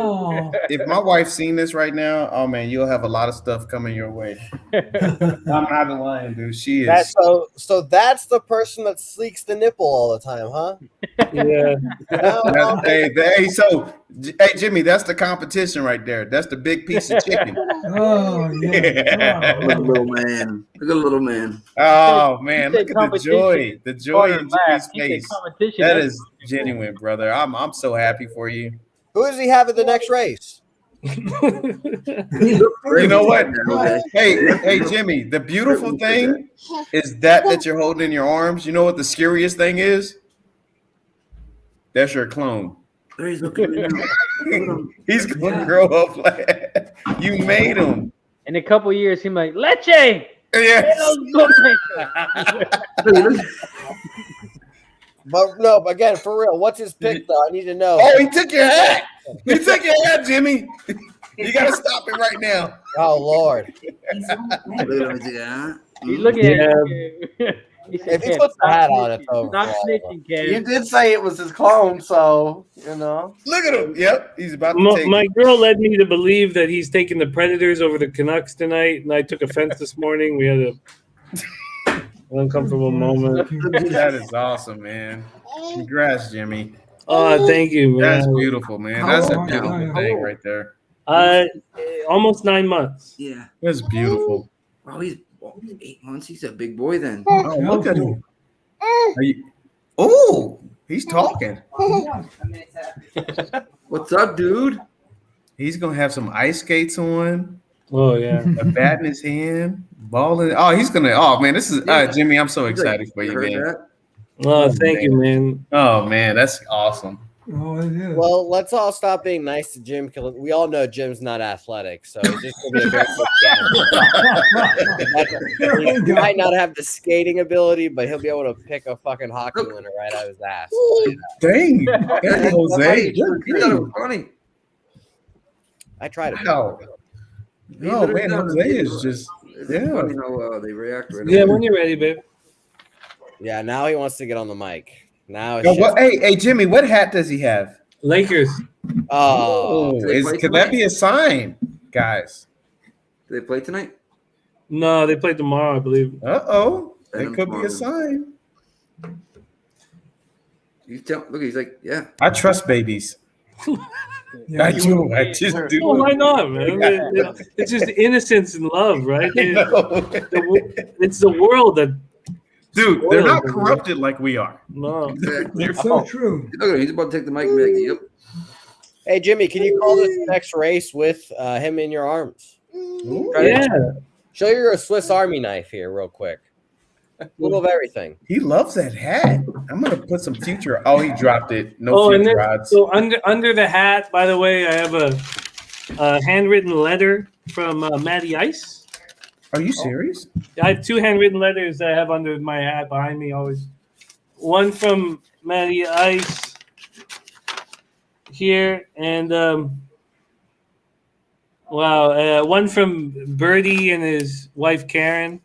If my wife's seen this right now, oh man, you'll have a lot of stuff coming your way. I'm not lying, dude. She is. That's so that's the person that sleeks the nipple all the time, huh? Yeah. Hey, Jimmy, that's the competition right there. That's the big piece of chicken. Oh, yeah. Look at little man. Look at little man. Oh man, said look at the competition. joy in Jimmy's He said face. competition. That That's is genuine, brother. I'm so happy for you. Who does he have at the next race? You know what? Hey, Jimmy. The beautiful thing is that you're holding in your arms. You know what the scariest thing is? That's your clone. He's looking. He's gonna grow up like you made him. In a couple years, he's like leche. Yes. But no, again, for real, what's his pick though? I need to know. Oh, he took your hat. He took your hat, Jimmy. You gotta stop it right now. Oh Lord. He's looking at you. He said, If he "Kev, puts the stop hat on, snitching. it's over. Stop snitching, Kev." You did say it was his clone, so you know. Look at him. Yep, he's about to take My it. girl led me to believe that he's taking the Predators over the Canucks tonight, and I took offense this morning. We had an uncomfortable moment. That is awesome, man. Congrats, Jimmy. Oh, thank you, man. That's beautiful, man. That's a beautiful thing right there. Almost 9 months. Yeah. That's beautiful. Oh, he's 8 months. He's a big boy then. Oh, look at him. Oh, he's talking. What's up, dude? He's gonna have some ice skates on. Oh yeah. A bat in his hand, ball in. Oh, he's gonna. Oh man, this is Jimmy. I'm so excited for you, man. Oh, thank you, man. Oh man, that's awesome. Oh, it is. Well, let's all stop being nice to Jim because we all know Jim's not athletic, so it's just gonna be a very quick game. He might not have the skating ability, but he'll be able to pick a fucking hockey winner right out of his ass. Dang, Jose. He thought it was funny. I tried it. Wow. Oh man, Jose is just It's funny how they react right Yeah, away. when you're ready, babe. Yeah, now he wants to get on the mic. Now it's Yo, just, hey, Jimmy, what hat does he have? Lakers. oh, Could that be a sign, guys? Do they play tonight? No, they play tomorrow, I believe. It could be a sign. Look, he's like, yeah. I trust babies. I do. I just do. Well, why not, man? It's just innocence and love, right? It's the world that. Dude, they're not corrupted like we are. No. Exactly. It's so true. Look at him. He's about to take the mic and be like, yep. hey Jimmy, can you call this next race with him in your arms? Yeah. Show your Swiss Army knife here, real quick. A little of everything. He loves that hat. I'm gonna put some future. Oh, he dropped it. No and future then, odds. so under the hat, by the way, I have a handwritten letter from Matty Ice. Are you serious? I have 2 handwritten letters that I have under my hat behind me always. One from Matty Ice here, and one from Birdie and his wife Karen,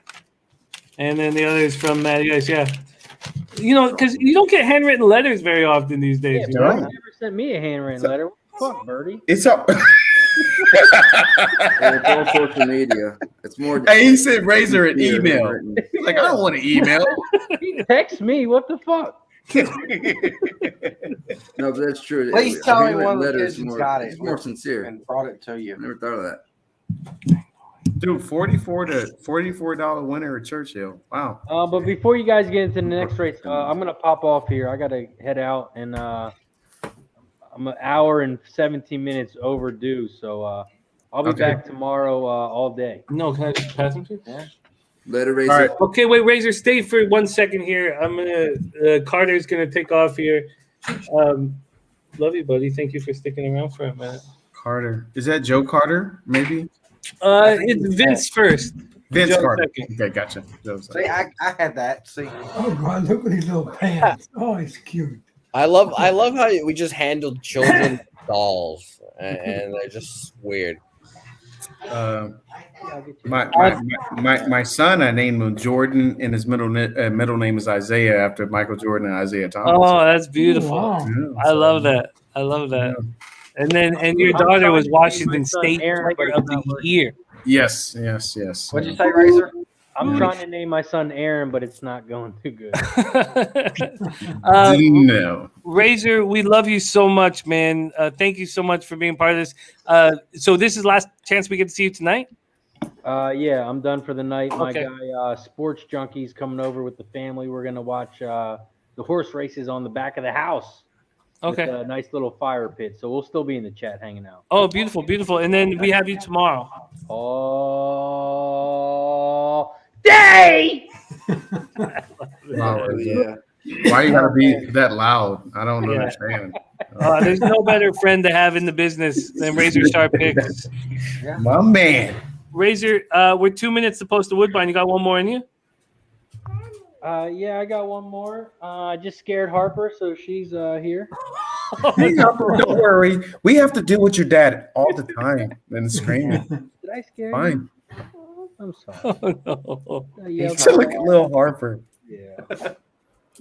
and then the other is from Matty Ice. Yeah, you know, because you don't get handwritten letters very often these days. Yeah, You know? Birdie never sent me a handwritten letter. What the fuck, Birdie? It's up. It's all social media. It's more. Hey, he said Razor an email. He's like, I don't want an email. He texts me. What the fuck? No, but that's true. Please tell me one of the Letters kids has more, got it. it's more sincere. And brought it to you. Never thought of that. Dude, $44 winner at Churchill. Wow. But before you guys get into the next race, I'm gonna pop off here. I gotta head out, and I'm I'm an hour and 17 minutes overdue, so I'll be Okay. back tomorrow all day. No, can I just pass him to you? Yeah. Later, Razor. All right. Okay, wait, Razor, stay for 1 second here. I'm gonna Carter's gonna take off here. Love you, buddy. Thank you for sticking around for a minute. Carter. Is that Joe Carter? Maybe. It's Vince first. Vince Joe Carter. second. Okay, gotcha. Joe's See, I had that. See, Oh God, look at these little pants. Oh, he's cute. I love how we just handled children's dolls, and they're just weird. My son, I named him Jordan, and his middle name is Isaiah after Michael Jordan and Isaiah Thomas. Oh, that's beautiful. Wow. Yeah, I love that. I love that. And your daughter was Washington State Player of the Year. Yes. What'd you say, Razor? I'm trying to name my son Aaron, but it's not going too good. No. Razor, we love you so much, man. Thank you so much for being part of this. So this is last chance we get to see you tonight? Yeah, I'm done for the night. My Okay. guy, Sports Junkie's coming over with the family. We're gonna watch the horse races on the back of the house. Okay. With a nice little fire pit. So we'll still be in the chat hanging out. Oh, beautiful, beautiful. And then we have you tomorrow. Oh, day! Wow, Yeah. why you gotta be that loud? I don't Yeah. understand. There's no better friend to have in the business than Razor Sharp Picks. My man. Razor, we're 2 minutes to post the Woodbine. You got one more in you? Yeah, I got one more. I just scared Harper, so she's here. Don't worry. We have to deal with your dad all the time and screaming. Did I scare you? Fine. I'm sorry. Oh, no. Yeah, So look at little Harper. yeah.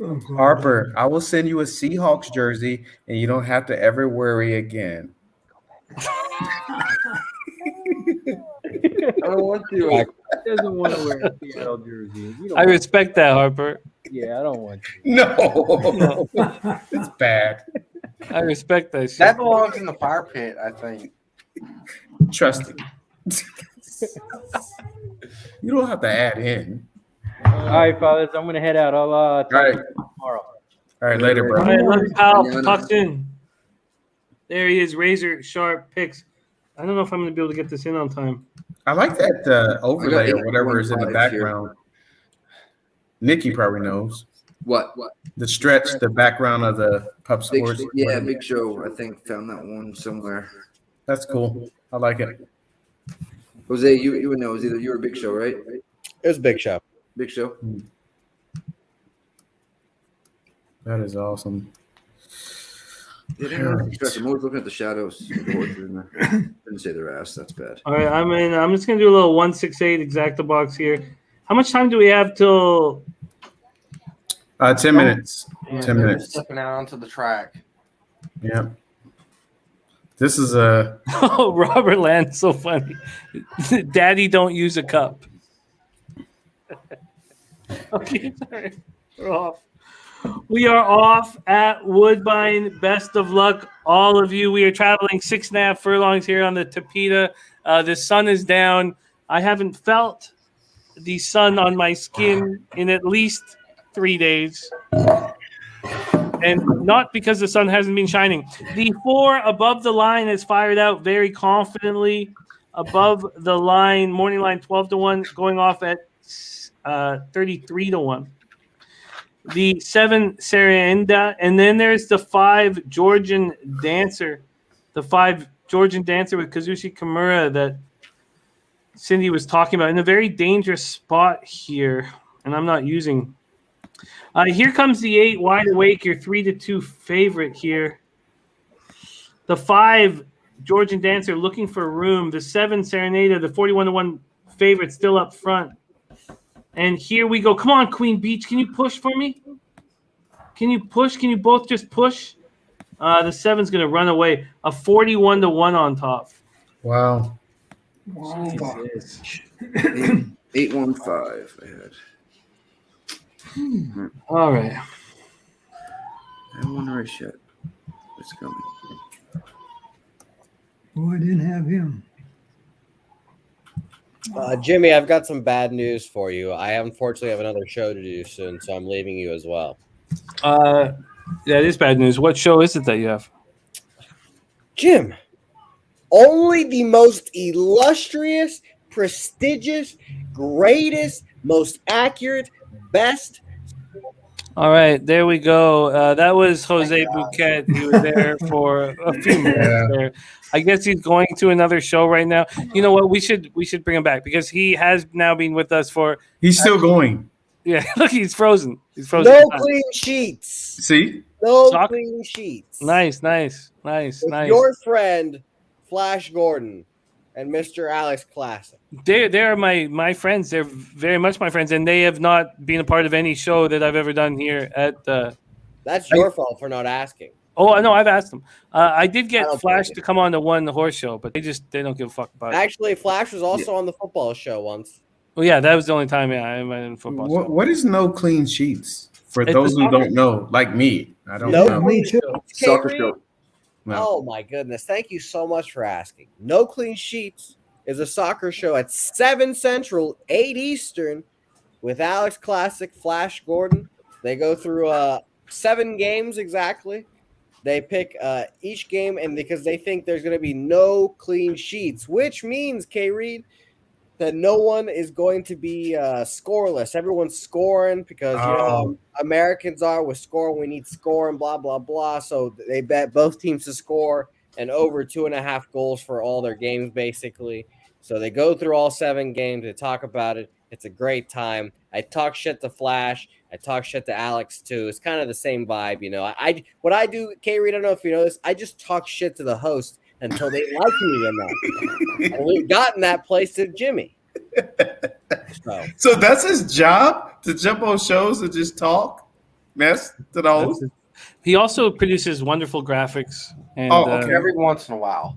Oh, God. Harper, I will send you a Seahawks jersey, and you don't have to ever worry again. I don't want to. He doesn't want to wear a Seattle jersey. You don't I want- respect that, Harper. Yeah, I don't want to. No, it's bad. I respect that shit. that belongs in the fire pit, I think. Trust me. You don't have to add in. All right, fellas, I'm gonna head out. I'll talk All right. to you tomorrow. All right, later, All bro. right, love you, pal. Yeah, I know. Talk soon. There he is, Razor Sharp Picks. I don't know if I'm going to be able to get this in on time. I like that overlay or eight whatever is in the 1.5 here. background. Nikki probably knows. What? The stretch, the background of the Pup Big, Sports. yeah, Big Show. I think found that one somewhere. That's cool. I like it. Jose, you would know. It was either you or Big Show, right? It was Big Show. Big Show. That is awesome. Yeah, I'm always looking at the shadows. Didn't say their ass. That's bad. All right, I'm just going to do a little 168 exacta box here. How much time do we have till 10 minutes. Yeah. 10 minutes. Stepping out onto the track. Yeah. This is a Oh, Robert Land, so funny. Daddy, don't use a cup. Okay, sorry. We're off. We are off at Woodbine. Best of luck, all of you. We are traveling 6.5 furlongs here on the Tapeta. The sun is down. I haven't felt the sun on my skin in at least 3 days. And not because the sun hasn't been shining. The 4 above the line has fired out very confidently. Above the line, morning line 12-1, going off at 33-1. The 7 Saranda, and then there's the 5 Georgian Dancer. The 5 Georgian Dancer with Kazushi Kimura that Cindy was talking about in a very dangerous spot here, and I'm not using. Here comes the 8 Wide Awake, your 3-2 favorite here. The 5 Georgian Dancer looking for room. The 7 Serenada, the 41-1 favorite, still up front. And here we go. Come on, Queen Beach. Can you push for me? Can you push? Can you both just push? The 7's going to run away. A 41-1 on top. wow. Wow. 815. I had. All right. I haven't won the race yet. It's coming. Oh, I didn't have him. Jimmy, I've got some bad news for you. I unfortunately have another show to do soon, so I'm leaving you as well. That is bad news. What show is it that you have? Jim, only the most illustrious, prestigious, greatest, most accurate, best. All right, there we go. That was Jose Bouquet. He was there for a few minutes there. I guess he's going to another show right now. You know what? We should bring him back because he has now been with us for. He's still going. Yeah, look, he's frozen. He's frozen. No clean sheets. See? No clean sheets. Nice. With your friend, Flash Gordon, and Mr. Alex Classic. They're my friends. They're very much my friends, and they have not been a part of any show that I've ever done here at. That's your fault for not asking. Oh no, I've asked them. I did get Flash to come on the One Horse Show, but they don't give a fuck about it. Actually, Flash was also on the football show once. Well, yeah, that was the only time. Yeah, I went in football. What is no clean sheets? For those who don't know, like me, I don't know. Me too. Soccer show. Oh my goodness! Thank you so much for asking. No Clean Sheets is a soccer show at 7 Central, 8 Eastern, with Alex Classic, Flash Gordon. They go through 7 games exactly. They pick each game, and because they think there's going to be no clean sheets, which means, K. Reed, that no one is going to be scoreless. Everyone's scoring because you know how Americans are with scoring. We need scoring, blah, blah, blah. So they bet both teams to score and over 2.5 goals for all their games, basically. So they go through all 7 games. They talk about it. It's a great time. I talk shit to Flash. I talk shit to Alex, too. It's kind of the same vibe, you know. What I do, K-Reed, I don't know if you know this, I just talk shit to the host until they like me enough. And we've gotten that place to Jimmy. So that's his job, to jump on shows and just talk mess to the host. He also produces wonderful graphics. And, every once in a while.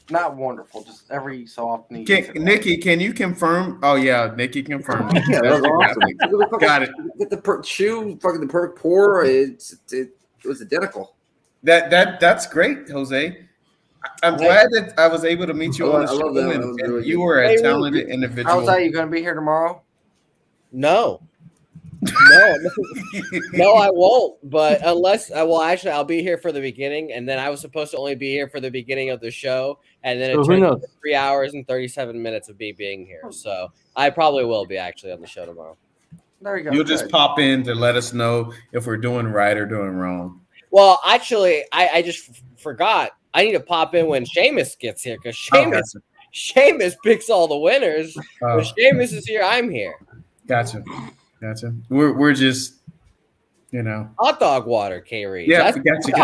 Not wonderful, just every so often. Nikki, can you confirm? Oh yeah, Nikki confirmed. Yeah, that was awesome. Got it. Get the perk shoe, fucking the perk pour. It was identical. That's great, Jose. I'm glad that I was able to meet you on the show, and you were a talented individual. How's that? You going to be here tomorrow? No, I won't. But unless, actually, I'll be here for the beginning, and then I was supposed to only be here for the beginning of the show, and then it turned into 3 hours and 37 minutes of me being here. So I probably will be actually on the show tomorrow. There you go. You'll just pop in to let us know if we're doing right or doing wrong. Well, actually, I just forgot. I need to pop in when Seamus gets here because Seamus picks all the winners. When Seamus is here, I'm here. Gotcha. We're just, you know, hot dog water, K-Reed. Yeah, gotcha.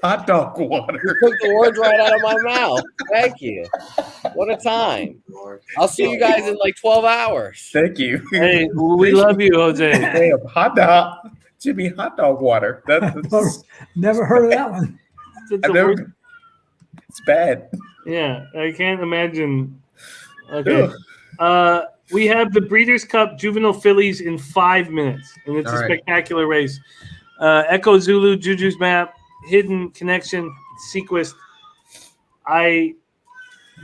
Hot dog water. You took the words right out of my mouth. Thank you. What a time. I'll see you guys in like 12 hours. Thank you. Hey, we love you, Jose. Hey, hot dog, Jimmy, hot dog water. That's never heard of that one. It's bad. Yeah, I can't imagine. Okay. We have the Breeders' Cup Juvenile Fillies in 5 minutes, and it's a spectacular race. Echo Zulu, Juju's Map, Hidden Connection, Sequest.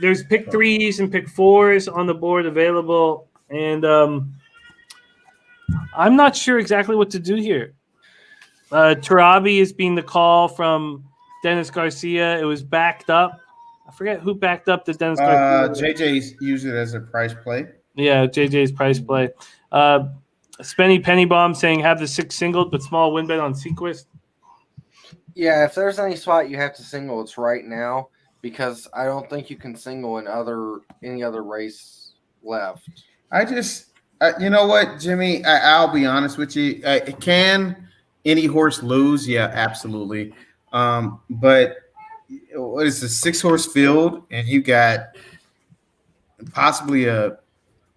There's pick 3s and pick 4s on the board available, and I'm not sure exactly what to do here. Tarabi is being the call from Dennis Garcia. It was backed up. I forget who backed up the Dennis Garcia. JJ's used it as a price play. Yeah, JJ's price play. Spenny Pennybomb saying have the 6 singled, but small win bet on Sequest. Yeah, if there's any spot you have to single, it's right now because I don't think you can single in any other race left. I just, you know what, Jimmy? I'll be honest with you. Can any horse lose? Yeah, absolutely. But what is a 6-horse field, and you got possibly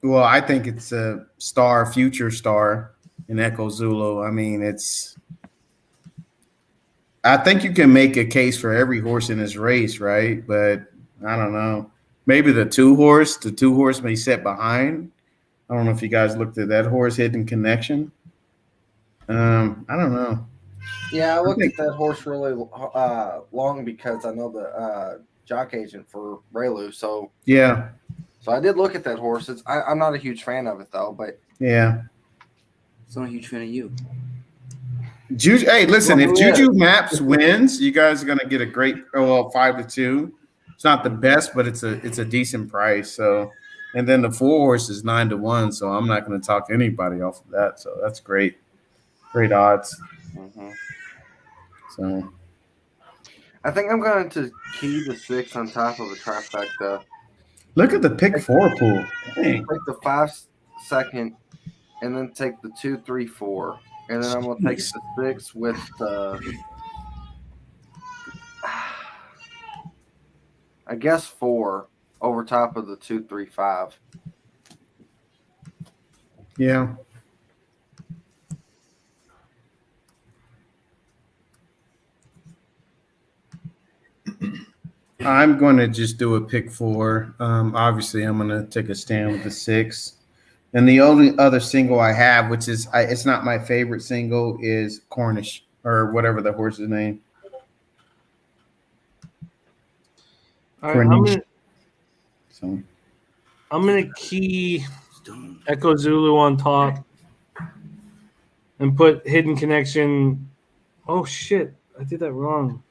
I think it's a future star in Echo Zulu. I mean, I think you can make a case for every horse in this race, right? But I don't know. Maybe the 2-horse may set behind. I don't know if you guys looked at that horse, Hidden Connection. I don't know. Yeah, I looked at that horse really long because I know the jock agent for Raylu. So yeah. So I did look at that horse. I'm not a huge fan of it though, but yeah. It's not a huge fan of you. Juju, hey, listen, if Juju Maps wins, you guys are gonna get a great 5-2. It's not the best, but it's a decent price. So, and then the 4 horse is 9-1. So I'm not gonna talk anybody off of that. So that's great. Great odds. Mm-hmm. So I think I'm going to key the 6 on top of a trifecta. look at the pick 4 pool. Dang. Take the 5 second, and then take the 2, 3, 4, and then I'm going to take the 6 with I guess 4 over top of the 2, 3, 5. Yeah. I'm going to just do a pick 4. Obviously, I'm going to take a stand with the 6. And the only other single I have, which is it's not my favorite single, is Cornish or whatever the horse's name. All right, So I'm gonna key Echo Zulu on top and put Hidden Connection. Oh shit, I did that wrong.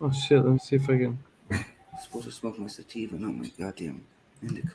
Oh shit, let me see if I can. I'm supposed to smoke my sativa, not my goddamn indica.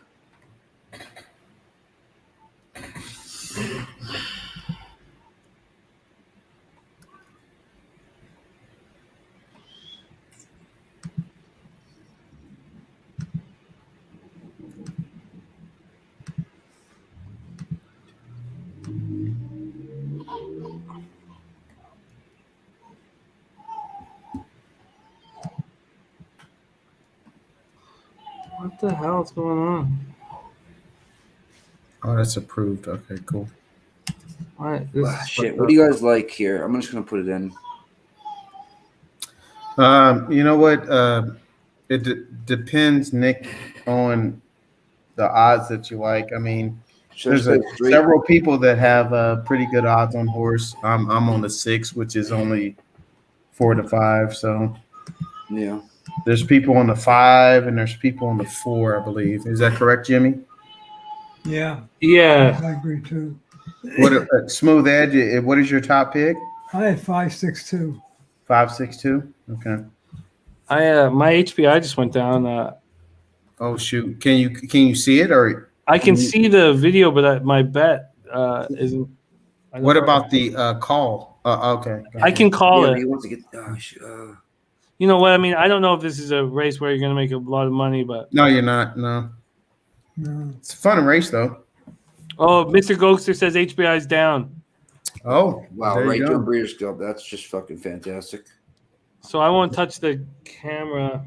What the hell is going on? Oh, that's approved. Okay, cool. All right, Shit, what do you guys like here? I'm just gonna put it in. You know what? Depends, Nick, on the odds that you like. I mean, there's several people that have pretty good odds on horse. I'm on the 6, which is only 4 to 5. So yeah, there's people on the 5 and there's people on the 4, I believe. Is that correct, Jimmy? Yeah. Yeah. I agree too. What Smooth Edge? What is your top pick? I had 5.62. 5.62. Okay. My HPI just went down. Oh shoot! Can you see it or? I can see the video, but my bet isn't. What about the call? Okay. I can call it. He wants to get. You know what I mean? I don't know if this is a race where you're going to make a lot of money, but no, you're not. No. It's a fun race though. Oh, Mr. Ghoster says HBI is down. Oh, wow! Right to Breeders' Club. That's just fucking fantastic. So I won't touch the camera.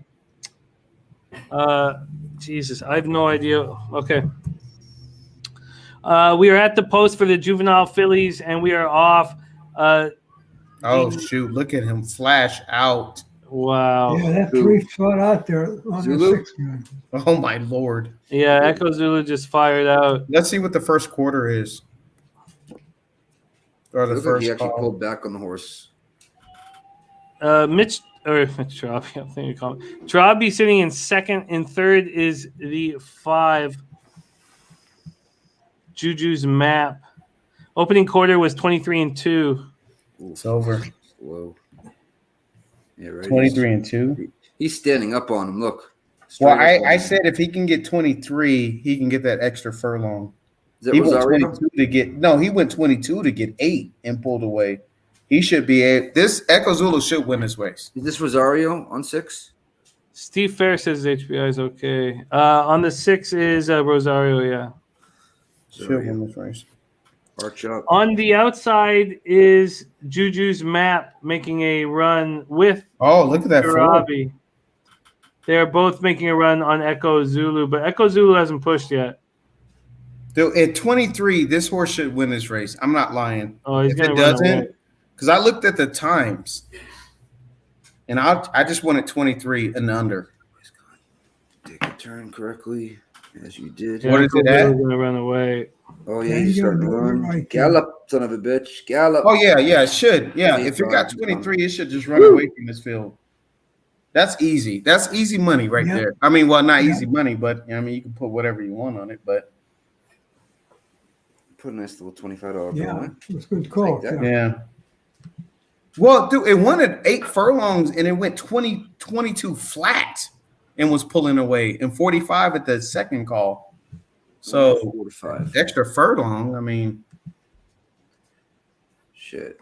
Jesus, I have no idea. Okay. We are at the post for the juvenile fillies, and we are off. Oh shoot! Look at him flash out. Wow. Yeah, that 3 spot out there on the 6 gun. Oh my lord. Yeah, Echo Zulu just fired out. Let's see what the first quarter is. Or the first he actually call. pulled back on the horse. Mitch Trabi, I think you call it. Trabi sitting in second, and third is the 5. Juju's Map. Opening quarter was 23-2. It's over. Whoa. Yeah, right. 23-2. He's standing up on him. Look. Well, I said if he can get 23, he can get that extra furlong. Is that He went Rosario? 22 to get he went 22 to get 8 and pulled away. He should be this Echo Zulu should win this race. Is this Rosario on 6? Steve Fair says HBI is okay. On the 6 is Rosario, yeah. Should win this race. Arch up. On the outside is Juju's Map making a run with look at that Arabi. They're both making a run on Echo Zulu, but Echo Zulu hasn't pushed yet. At 23, this horse should win this race. I'm not lying. Oh, he's if gonna it run doesn't, away. because I looked at the times, and I just went at 23 and under. Take a turn correctly, as you did. What is it at? Going to run away. Oh, yeah, he's starting to run. Right, Gallop, son of a bitch. Gallop. Oh, yeah, it should. Yeah, Yeah, if it got he's 23, it should just run away from this field. That's easy. That's easy money right Yeah. there. I mean, well, not Yeah. easy money, but I mean, you can put whatever you want on it. But Put a nice little $25 bill Yeah, on it. it was a good call. Take that. Yeah. yeah. Well, dude, it won at 8 furlongs and it went 22 flat and was pulling away, and 45 at the second call. So 4 to 5. extra furlong. I mean, Shit.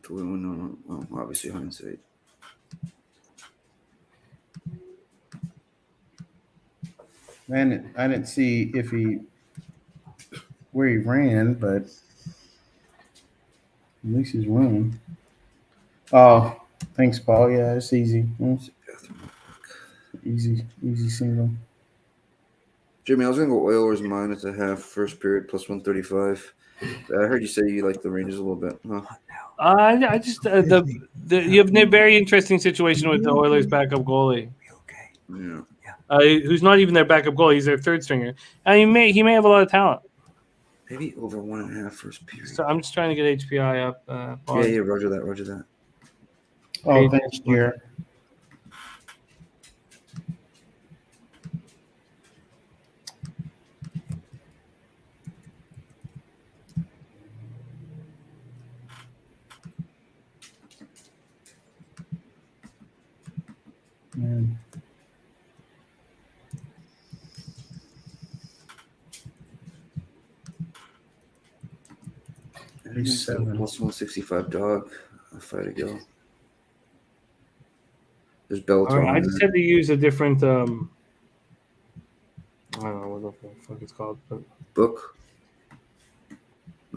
No, obviously hindsight. man, I didn't see where he ran, but at least he's running. Oh, thanks, Paul. Yeah, it's easy. Easy single. Jimmy, I was gonna go Oilers minus a half first period plus 135. I heard you say you like the Rangers a little bit, huh? I just you have a very interesting situation with the Oilers' backup goalie. Yeah. Who's not even their backup goalie? He's their third stringer. And he may have a lot of talent. Maybe over 1.5 first period. So I'm just trying to get HPI up. Yeah, roger that. Oh, thanks, dear. Man. Plus 165 dog. I'll fight a go. There's Bellator. All right, I just had to use a different. I don't know what the fuck it's called. But... Book.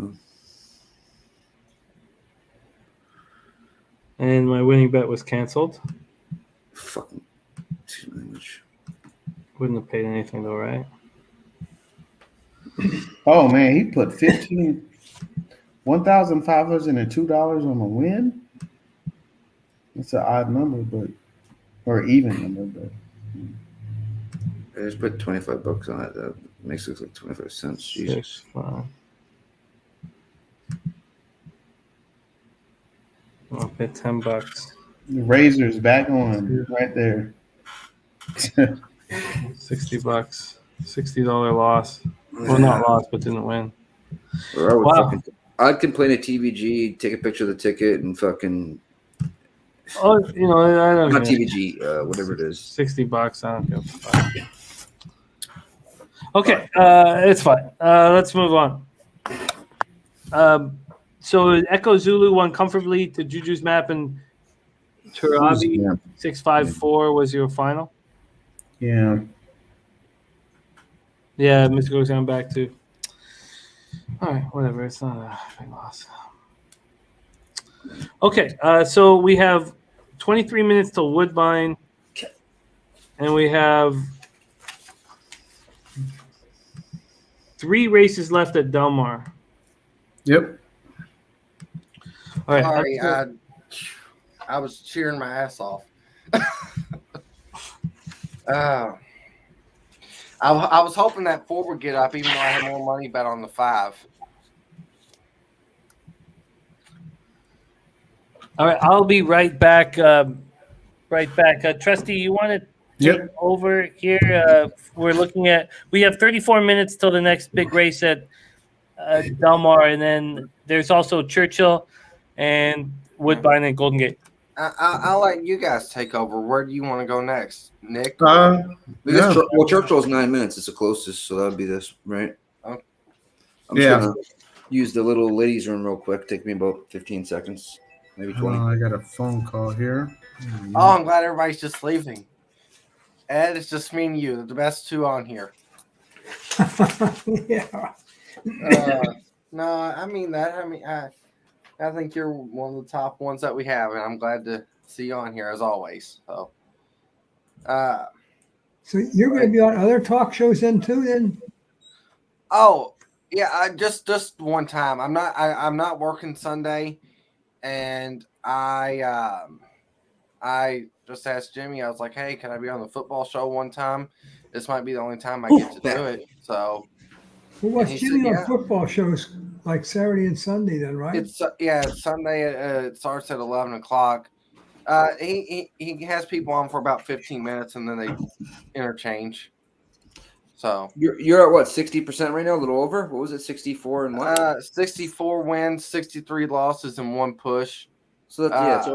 Oh. And my winning bet was canceled. Fucking too much. Wouldn't have paid anything though, right? Oh man, he put $1,502 on a win. It's an odd number, but or even number, but I just put $25 on it. That makes it look like 25 cents. Jesus. 6, 5. I'll pay $10. the Razor's back on right there. $60. $60 loss. Well, not lost, but didn't win. Or Wow. I'd complain at TVG, take a picture of the ticket, and fucking. Oh, I don't Not know. TVG, whatever it is. $60. I don't give a fuck. Okay, it's fine. Let's move on. So Echo Zulu won comfortably to Juju's map, and Turabi 654 was your final. Yeah. Yeah, Mr. Goes down back too. All right, whatever. It's not a big loss. Okay, so we have 23 minutes till Woodbine, and we have 3 races left at Delmar. Yep. All right. Sorry, I was cheering my ass off. I was hoping that 4 would get up, even though I had more money bet on the 5. All right, I'll be right back. Trusty, you want to take over here? We have 34 minutes till the next big race at Delmar, and then there's also Churchill and Woodbine and Golden Gate. I'll let you guys take over. Where do you want to go next, Nick? Well, Churchill's 9 minutes. It's the closest, so that would be this, right? I'm just gonna use the little ladies' room real quick. Take me about 15 seconds, maybe 20. I got a phone call here. Oh, I'm glad everybody's just leaving. Ed, it's just me and you, the best 2 on here. Yeah. No, I mean that. I think you're one of the top ones that we have, and I'm glad to see you on here as always. So you're going to be on other talk shows then too? Then? Oh yeah, I just one time. I'm not working Sunday, and I just asked Jimmy. I was like, hey, can I be on the football show one time? This might be the only time I get to do it. So. Well, what's Jimmy on football shows like Saturday and Sunday then, right? It's Sunday. It starts at 11 o'clock, He has people on for about 15 minutes and then they interchange. So you're at what, 60% right now, a little over? What was it, 64 and what? 64 wins, 63 losses, and 1 push. So that's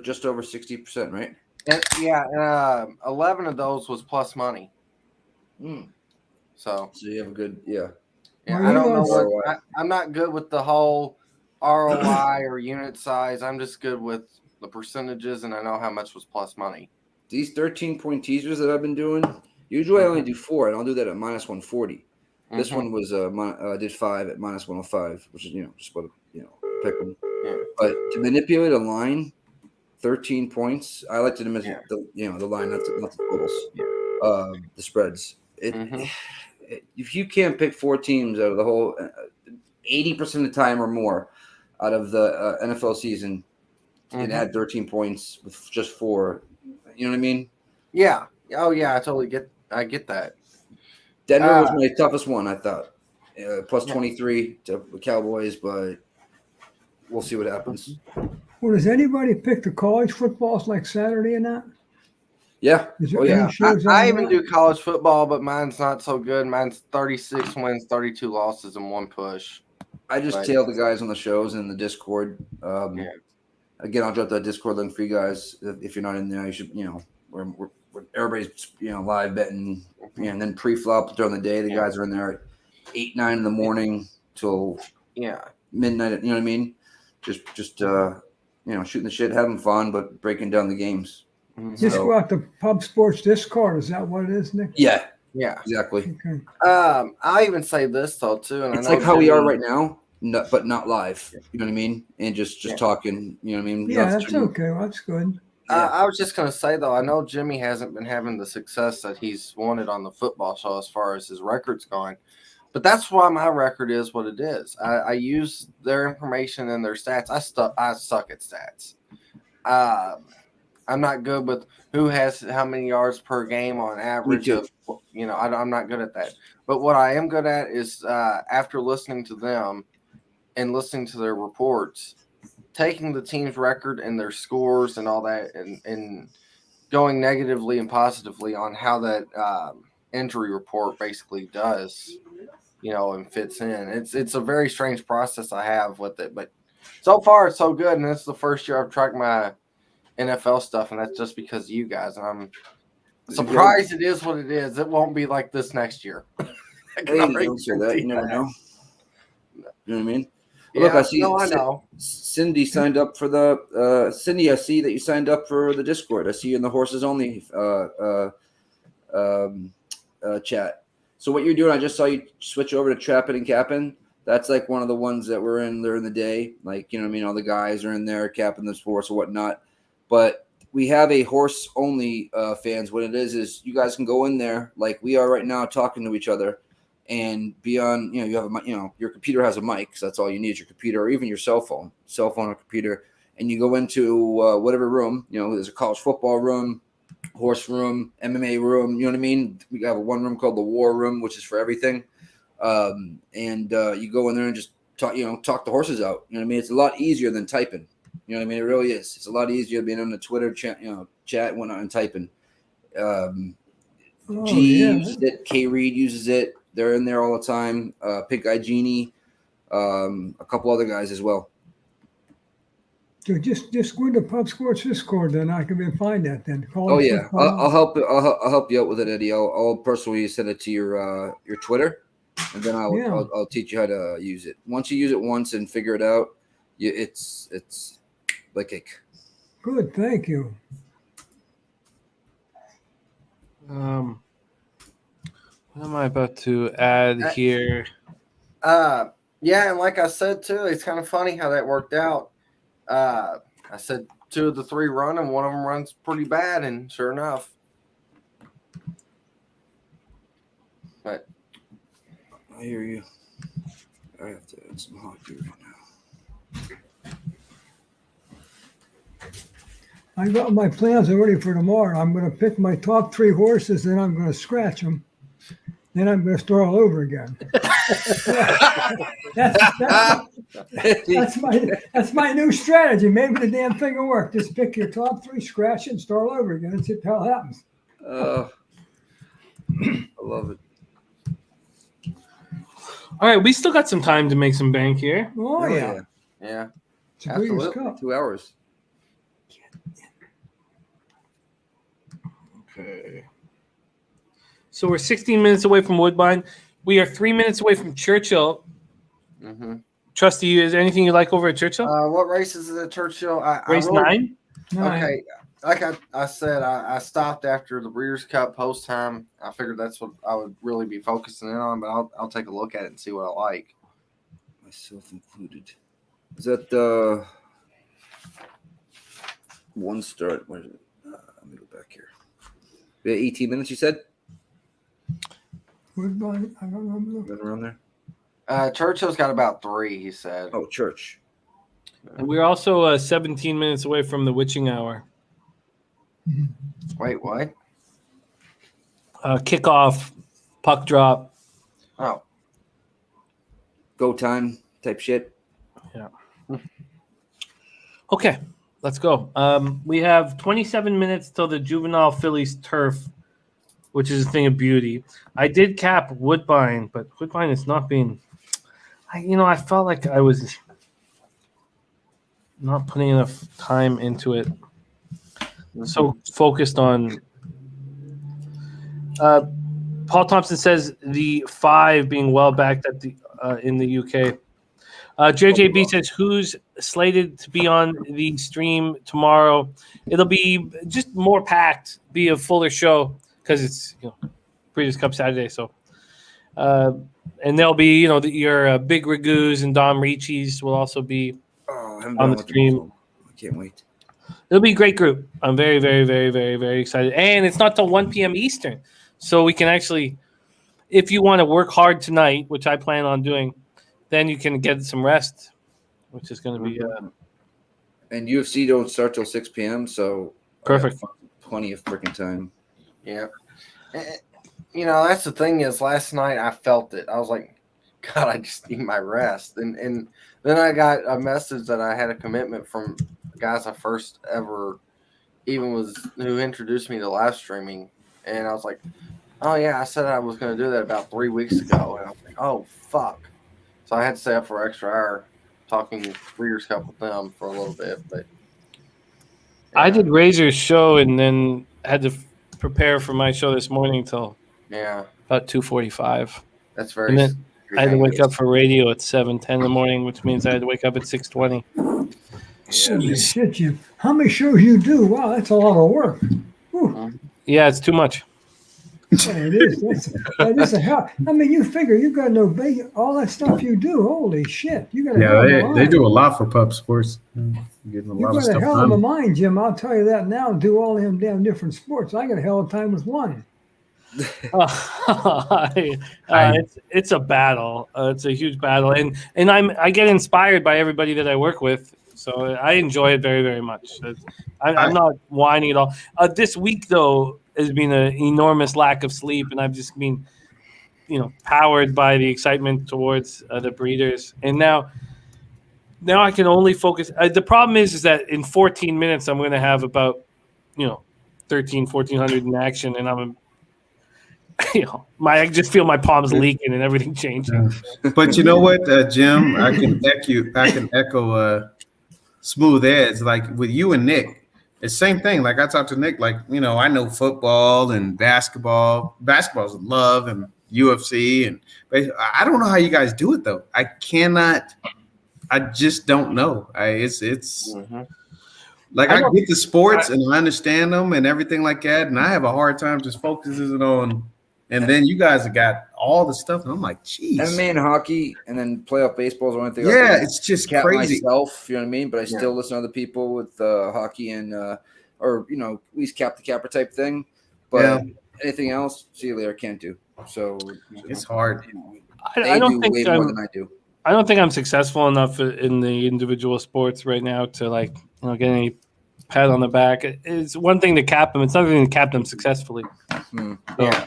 just over 60%, right? And 11 of those was plus money. So you have a good yeah. I don't know what I'm not good with the whole ROI or unit size. I'm just good with the percentages, and I know how much was plus money. These 13-point teasers that I've been doing, usually I only do 4, and I'll do that at minus 140. This one was I did 5 at minus 105, which is just what pick them. Yeah. But to manipulate a line, 13 points, I like to manipulate the line, not the totals, the spreads. If you can't pick 4 teams out of the whole 80% of the time or more out of the NFL season, and add 13 points with just 4, you know what I mean? Yeah. Oh yeah, I get that. Denver was my toughest one, I thought. Plus 23 to the Cowboys, but we'll see what happens. Well, does anybody pick the college footballs like Saturday and that? Yeah. I even do college football, but mine's not so good. Mine's 36 wins, 32 losses, and 1 push. I just tail the guys on the shows in the Discord. Again, I'll drop that Discord link for you guys. If you're not in there, you should, we're everybody's, live betting, and then pre-flop during the day. The guys are in there at 8, 9 in the morning till midnight. You know what I mean? Just shooting the shit, having fun, but breaking down the games. Just go out to Pub Sports Discord. Is that what it is, Nick? Yeah, Okay. exactly. I'll even say this though too, and it's like how we are right now, but not live. You know what I mean? And just talking. You know what I mean? Yeah, that's okay. Well, that's good. I was just going to say, though, I know Jimmy hasn't been having the success that he's wanted on the football show as far as his record's going. But that's why my record is what it is. I use their information and their stats. I suck at stats. I'm not good with who has how many yards per game on average. I'm not good at that. But what I am good at is after listening to them and listening to their reports, taking the team's record and their scores and all that and going negatively and positively on how that injury report basically does, and fits in. It's a very strange process I have with it, but so far it's so good. And it's the first year I've tracked my NFL stuff, and that's just because of you guys. And I'm surprised it is what it is. It won't be like this next year. Don't say that. You never know. You know what I mean? Look, I see. I know. Cindy signed up for the Cindy. I see that you signed up for the Discord. I see you in the horses only chat. So what you're doing? I just saw you switch over to trapping and capping. That's like one of the ones that we're in there in the day. Like, you know what I mean? All the guys are in there capping the sports or whatnot. But we have a horse only fans. What it is you guys can go in there like we are right now talking to each other. And be on, you have your computer has a mic, so that's all you need, your computer or even your cell phone or computer. And you go into whatever room, there's a college football room, horse room, MMA room, you know what I mean? We have one room called the war room, which is for everything. And you go in there and just talk the horses out. You know what I mean? It's a lot easier than typing. You know what I mean? It really is. It's a lot easier being on the Twitter chat, chat and whatnot and typing. uses it. K Reed uses it. They're in there all the time. Pink Eye Genie, a couple other guys as well. So just go into Pub Sports Discord, then I can find that. Then I'll help. I'll help you out with it, Eddie. I'll personally send it to your Twitter, and then I'll teach you how to use it. Once you use it once and figure it out, it's like cake. Good, thank you. What am I about to add here? Yeah, and like I said too, it's kind of funny how that worked out. I said 2 of the 3 run, and one of them runs pretty bad, and sure enough. But I hear you. I have to add some hockey right now. I got my plans already for tomorrow. I'm going to pick my top 3 horses, then I'm going to scratch them. Then I'm going to start all over again. that's That's my new strategy. Maybe the damn thing will work. Just pick your top 3, scratch it, and start all over again. That's it. How it happens. I love it. All right, we still got some time to make some bank here. Oh yeah. Yeah. It's a Breeders' Absolutely. Cup. 2 hours. Okay. So we're 16 minutes away from Woodbine. We are 3 minutes away from Churchill. Mm-hmm. Trusty, is there anything you like over at Churchill? What race is it at Churchill? Race 9? Okay. Like I said, I stopped after the Breeders' Cup post time. I figured that's what I would really be focusing in on, but I'll take a look at it and see what I like. Myself included. Is that one start? Where is it? Let me go back here. We had 18 minutes, you said? Woodbine, I don't remember. Right around there? Churchill's got about 3, he said. Oh, Church. And we're also 17 minutes away from the witching hour. Wait, what? Kickoff, puck drop. Oh. Go time type shit. Yeah. Okay, let's go. We have 27 minutes till the juvenile Phillies turf, which is a thing of beauty. I did cap Woodbine, but Woodbine is not being. I felt like I was not putting enough time into it. So focused on. Paul Thompson says the 5 being well backed at the in the UK. JJB says who's slated to be on the stream tomorrow. It'll be just more packed, be a fuller show because it's Breeders' Cup Saturday. So, and there'll be your Big Ragoos and Dom Ricci's will also be on the stream. I can't wait. It'll be a great group. I'm very, very, very, very, very excited. And it's not till 1 p.m. Eastern. So we can actually, if you want to work hard tonight, which I plan on doing, then you can get some rest, which is going to be. And UFC don't start till 6 p.m., so perfect. Plenty of freaking time. Yeah. That's the thing is last night I felt it. I was like, God, I just need my rest. And then I got a message that I had a commitment from guys I first ever who introduced me to live streaming. And I was like, oh, yeah, I said I was going to do that about 3 weeks ago. And I was like, oh, fuck. So I had to stay up for an extra hour talking Breeders' Cup with them for a little bit. But yeah. I did Razor's show and then had to prepare for my show this morning till about 2:45. That's very. And then I had to wake up for radio at 7:10 in the morning, which means I had to wake up at 6:20. Shit, Jim. How many shows you do? Wow, that's a lot of work. Yeah, it's too much. Yeah, it is. That is a hell. I mean, you figure you got no big, all that stuff you do. Holy shit, you got a they do a lot for pub sports. Getting you got a hell of a mind, Jim. I'll tell you that now. Do all them damn different sports. I got a hell of a time with one. It's a battle. It's a huge battle, and I get inspired by everybody that I work with. So I enjoy it very, very much. I'm not whining at all. This week, though, has been an enormous lack of sleep, and I've just been, powered by the excitement towards the breeders. And now I can only focus. The problem is that in 14 minutes, I'm going to have about, 1,400 in action, and I'm, I just feel my palms leaking and everything changing. But you know what, Jim? I can echo Smooth Edge, like with you and Nick. It's the same thing. Like I talked to Nick, like, I know football and basketball. Basketball's love and UFC. But I don't know how you guys do it, though. I just don't know. It's like I get the sports and I understand them and everything like that. And I have a hard time just focusing on. And then you guys have got all the stuff. And I'm like, geez. MMA and hockey and then playoff baseball is the only thing. Yeah, it's just crazy. Myself, you know what I mean? But I still listen to other people with hockey and or at least cap the capper type thing. But anything else, see you later, can't do. So it's hard. I don't think way more than I do. I don't think I'm successful enough in the individual sports right now to get any pat on the back. It's one thing to cap them. It's another thing to cap them successfully. Yeah.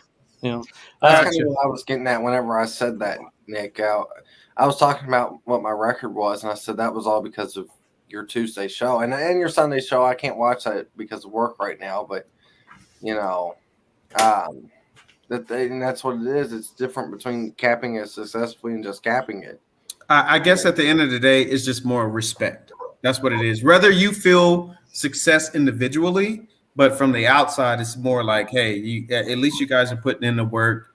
That's kind of what I was getting at whenever I said that, Nick. I was talking about what my record was, and I said that was all because of your Tuesday show and your Sunday show. I can't watch that because of work right now, but and that's what it is. It's different between capping it successfully and just capping it. I guess at the end of the day, it's just more respect. That's what it is. Whether you feel success individually, but from the outside, it's more like, hey, at least you guys are putting in the work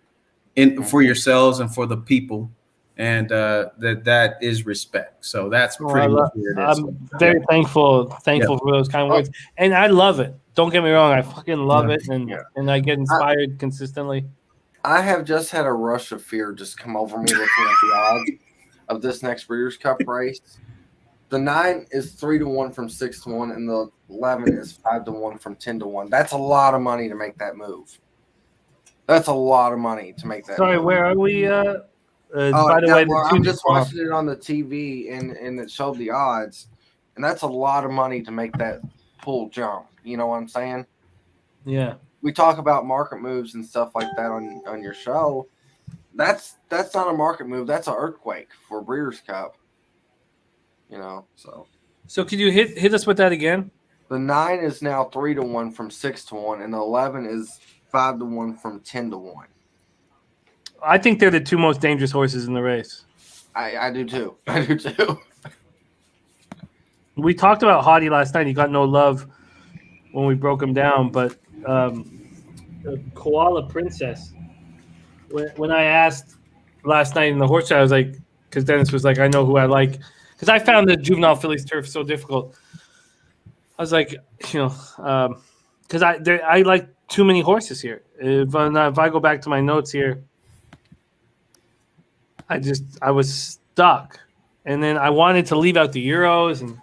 for yourselves and for the people, and that is respect. So that's pretty much what it is. I'm very thankful for those kind of words, and I love it. Don't get me wrong, I fucking love it, and I get inspired consistently. I have just had a rush of fear just come over me looking at the odds of this next Breeders' Cup race. The 9 is 3-1 from 6-1, and the 11 is 5-1 from 10-1. That's a lot of money to make that move. That's a lot of money to make that. Sorry, move. where are we? By the way, I'm just watching it on the TV, and it showed the odds, and that's a lot of money to make that pull jump. You know what I'm saying? Yeah. We talk about market moves and stuff like that on your show. That's not a market move. That's an earthquake for Breeders' Cup. So could you hit us with that again? The 9 is now 3-1 from 6-1, and the 11 is 5-1 from 10-1. I think they're the two most dangerous horses in the race. I do too. I do too. We talked about Hottie last night. He got no love when we broke him down, but Koala Princess. When I asked last night in the horse show, I was like, because Dennis was like, I know who I like. Because I found the juvenile Phillies turf so difficult. I was like, because I like too many horses here. If I go back to my notes here, I was stuck. And then I wanted to leave out the Euros, and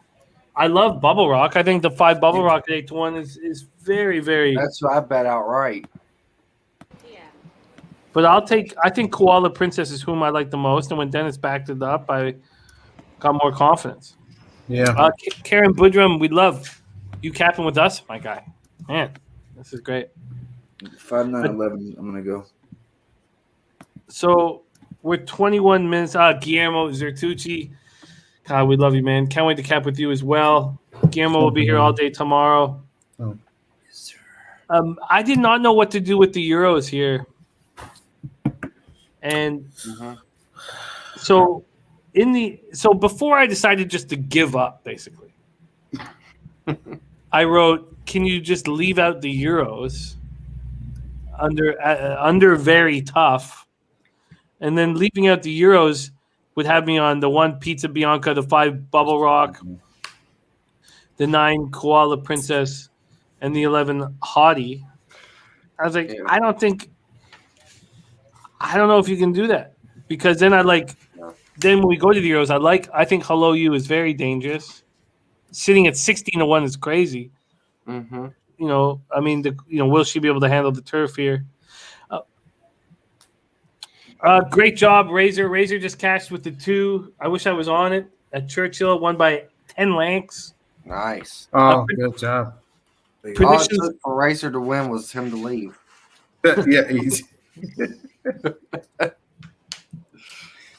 I love Bubble Rock. I think the 5 Bubble Rock at 8-1 is very, very. That's what I bet outright. But I think Koala Princess is whom I like the most. And when Dennis backed it up, I got more confidence. Yeah. Karen Budrum, we love you capping with us, my guy. Man, this is great. 5-9-11. I'm gonna go. So we're 21 minutes. Guillermo Zertucci. God, we love you, man. Can't wait to cap with you as well. Guillermo will be here all day tomorrow. Oh. Yes, sir. I did not know what to do with the Euros here. And so before I decided just to give up, basically, I wrote, can you just leave out the Euros under very tough? And then leaving out the Euros would have me on the 1 Pizza Bianca, the 5 Bubble Rock, the 9 Koala Princess, and the 11 Hottie. I was like, I don't know if you can do that, because then then when we go to the Euros, I think Hello You is very dangerous. Sitting at 16-1 is crazy. Mm-hmm. Will she be able to handle the turf here? Great job, Razor. Razor just cashed with the 2. I wish I was on it at Churchill. Won by 10 lengths. Nice. Oh, good job. All it took for Razor to win was him to leave. Yeah, easy.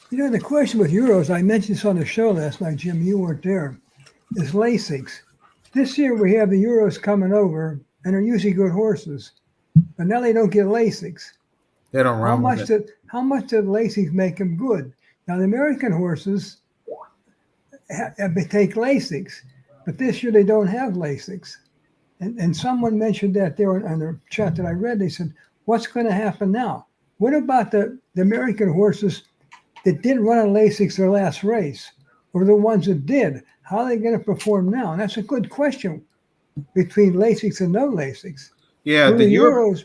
The question with Euros, I mentioned this on the show last night, Jim, you weren't there, is Lasix. This year we have the Euros coming over, and they're usually good horses, but now they don't get Lasix. They don't run with it. How much did Lasix make them good? Now the American horses take Lasix, but this year they don't have Lasix. And someone mentioned that there on the chat that I read. They said, what's going to happen now? What about the American horses that didn't run on Lasix their last race, or the ones that did? How are they going to perform now? And that's a good question between Lasix and no Lasix. Yeah, the Euros.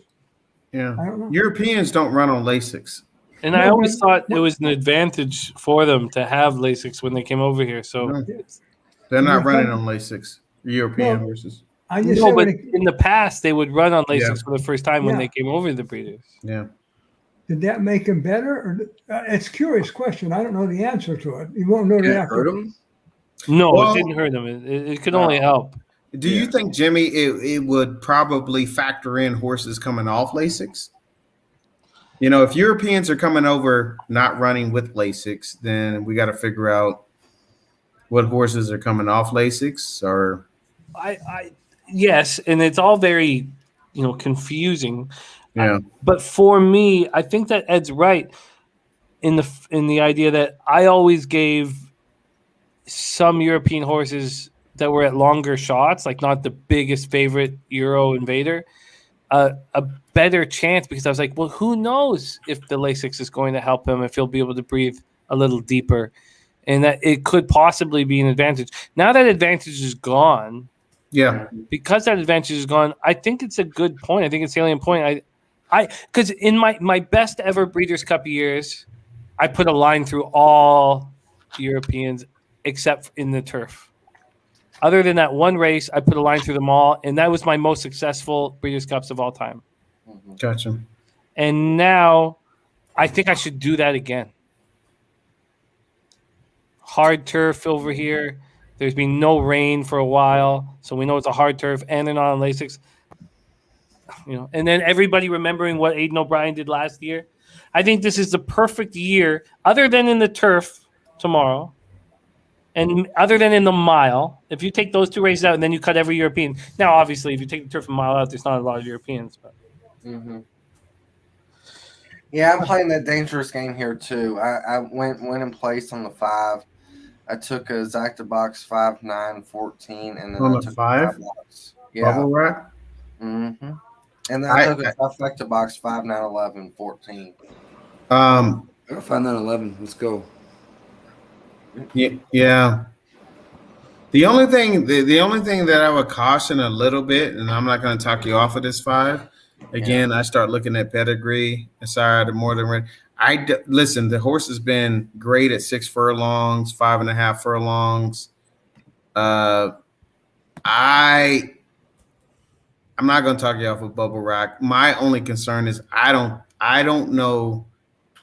Yeah, I don't know. Europeans don't run on Lasix. And I always thought it was an advantage for them to have Lasix when they came over here. So they're not running on Lasix, European horses. I just no, but in the past they would run on Lasix for the first time when Yeah. they came over to the breeders. Yeah. Did that make them better? Or it's a curious question. I don't know the answer to it. You won't know Did it that. hurt him? No, Well- it didn't hurt them. It could only help. Do you think, Jimmy, it would probably factor in horses coming off Lasix? You know, if Europeans are coming over not running with Lasix, then we got to figure out what horses are coming off Lasix or. Yes, and it's all very, confusing. Yeah. But for me, I think that Ed's right in the idea that I always gave some European horses that were at longer shots, like not the biggest favorite Euro invader, a better chance, because I was like, well, who knows if the Lasix is going to help him, if he'll be able to breathe a little deeper, and that it could possibly be an advantage. Now that advantage is gone, because that advantage is gone, I think it's a good point. I think it's a salient point. Because in my best ever Breeders' Cup years, I put a line through all Europeans except in the turf. Other than that one race, I put a line through them all, and that was my most successful Breeders' Cups of all time. Gotcha. And now I think I should do that again. Hard turf over here. There's been no rain for a while, so we know it's a hard turf, and they're not on Lasix. And then everybody remembering what Aidan O'Brien did last year. I think this is the perfect year, other than in the turf tomorrow, and other than in the mile. If you take those two races out and then you cut every European. Now, obviously, if you take the turf and mile out, there's not a lot of Europeans. But. Yeah, I'm playing that dangerous game here too. I went and placed on the 5. I took a Zacta box 5, 9, 14, and then On I the took 5? Box. Bubble wrap? Mm-hmm. And then I took a trifecta box 5, 9, 11, 14. I got 5, 9, 11. Let's go. Yeah. The only thing that I would caution a little bit, and I'm not going to talk you off of this 5. Again, I start looking at pedigree. Sorry, the more than ready. Listen. The horse has been great at 6 furlongs, 5.5 furlongs. I'm not going to talk you off of Bubble Rock. My only concern is I don't know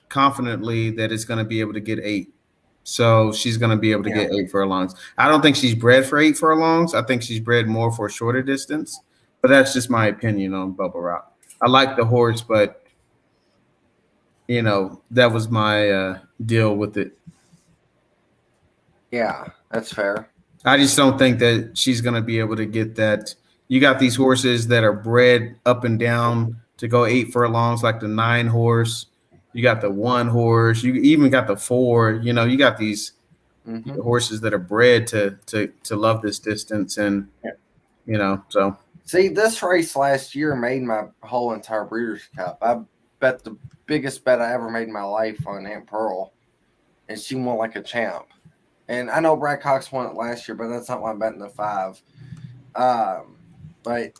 confidently that it's going to be able to get 8. So she's going to be able to get 8 furlongs. I don't think she's bred for 8 furlongs. I think she's bred more for a shorter distance. But that's just my opinion on Bubble Rock. I like the horse, but that was my deal with it. Yeah, that's fair. I just don't think that she's going to be able to get that. You got these horses that are bred up and down to go 8 furlongs, like the 9 horse. You got the 1 horse. You even got the 4. You got these horses that are bred to love this distance, and so. See, this race last year made my whole entire Breeders' Cup. I bet the biggest bet I ever made in my life on Aunt Pearl, and she won like a champ. And I know Brad Cox won it last year, but that's not why I'm betting the 5. But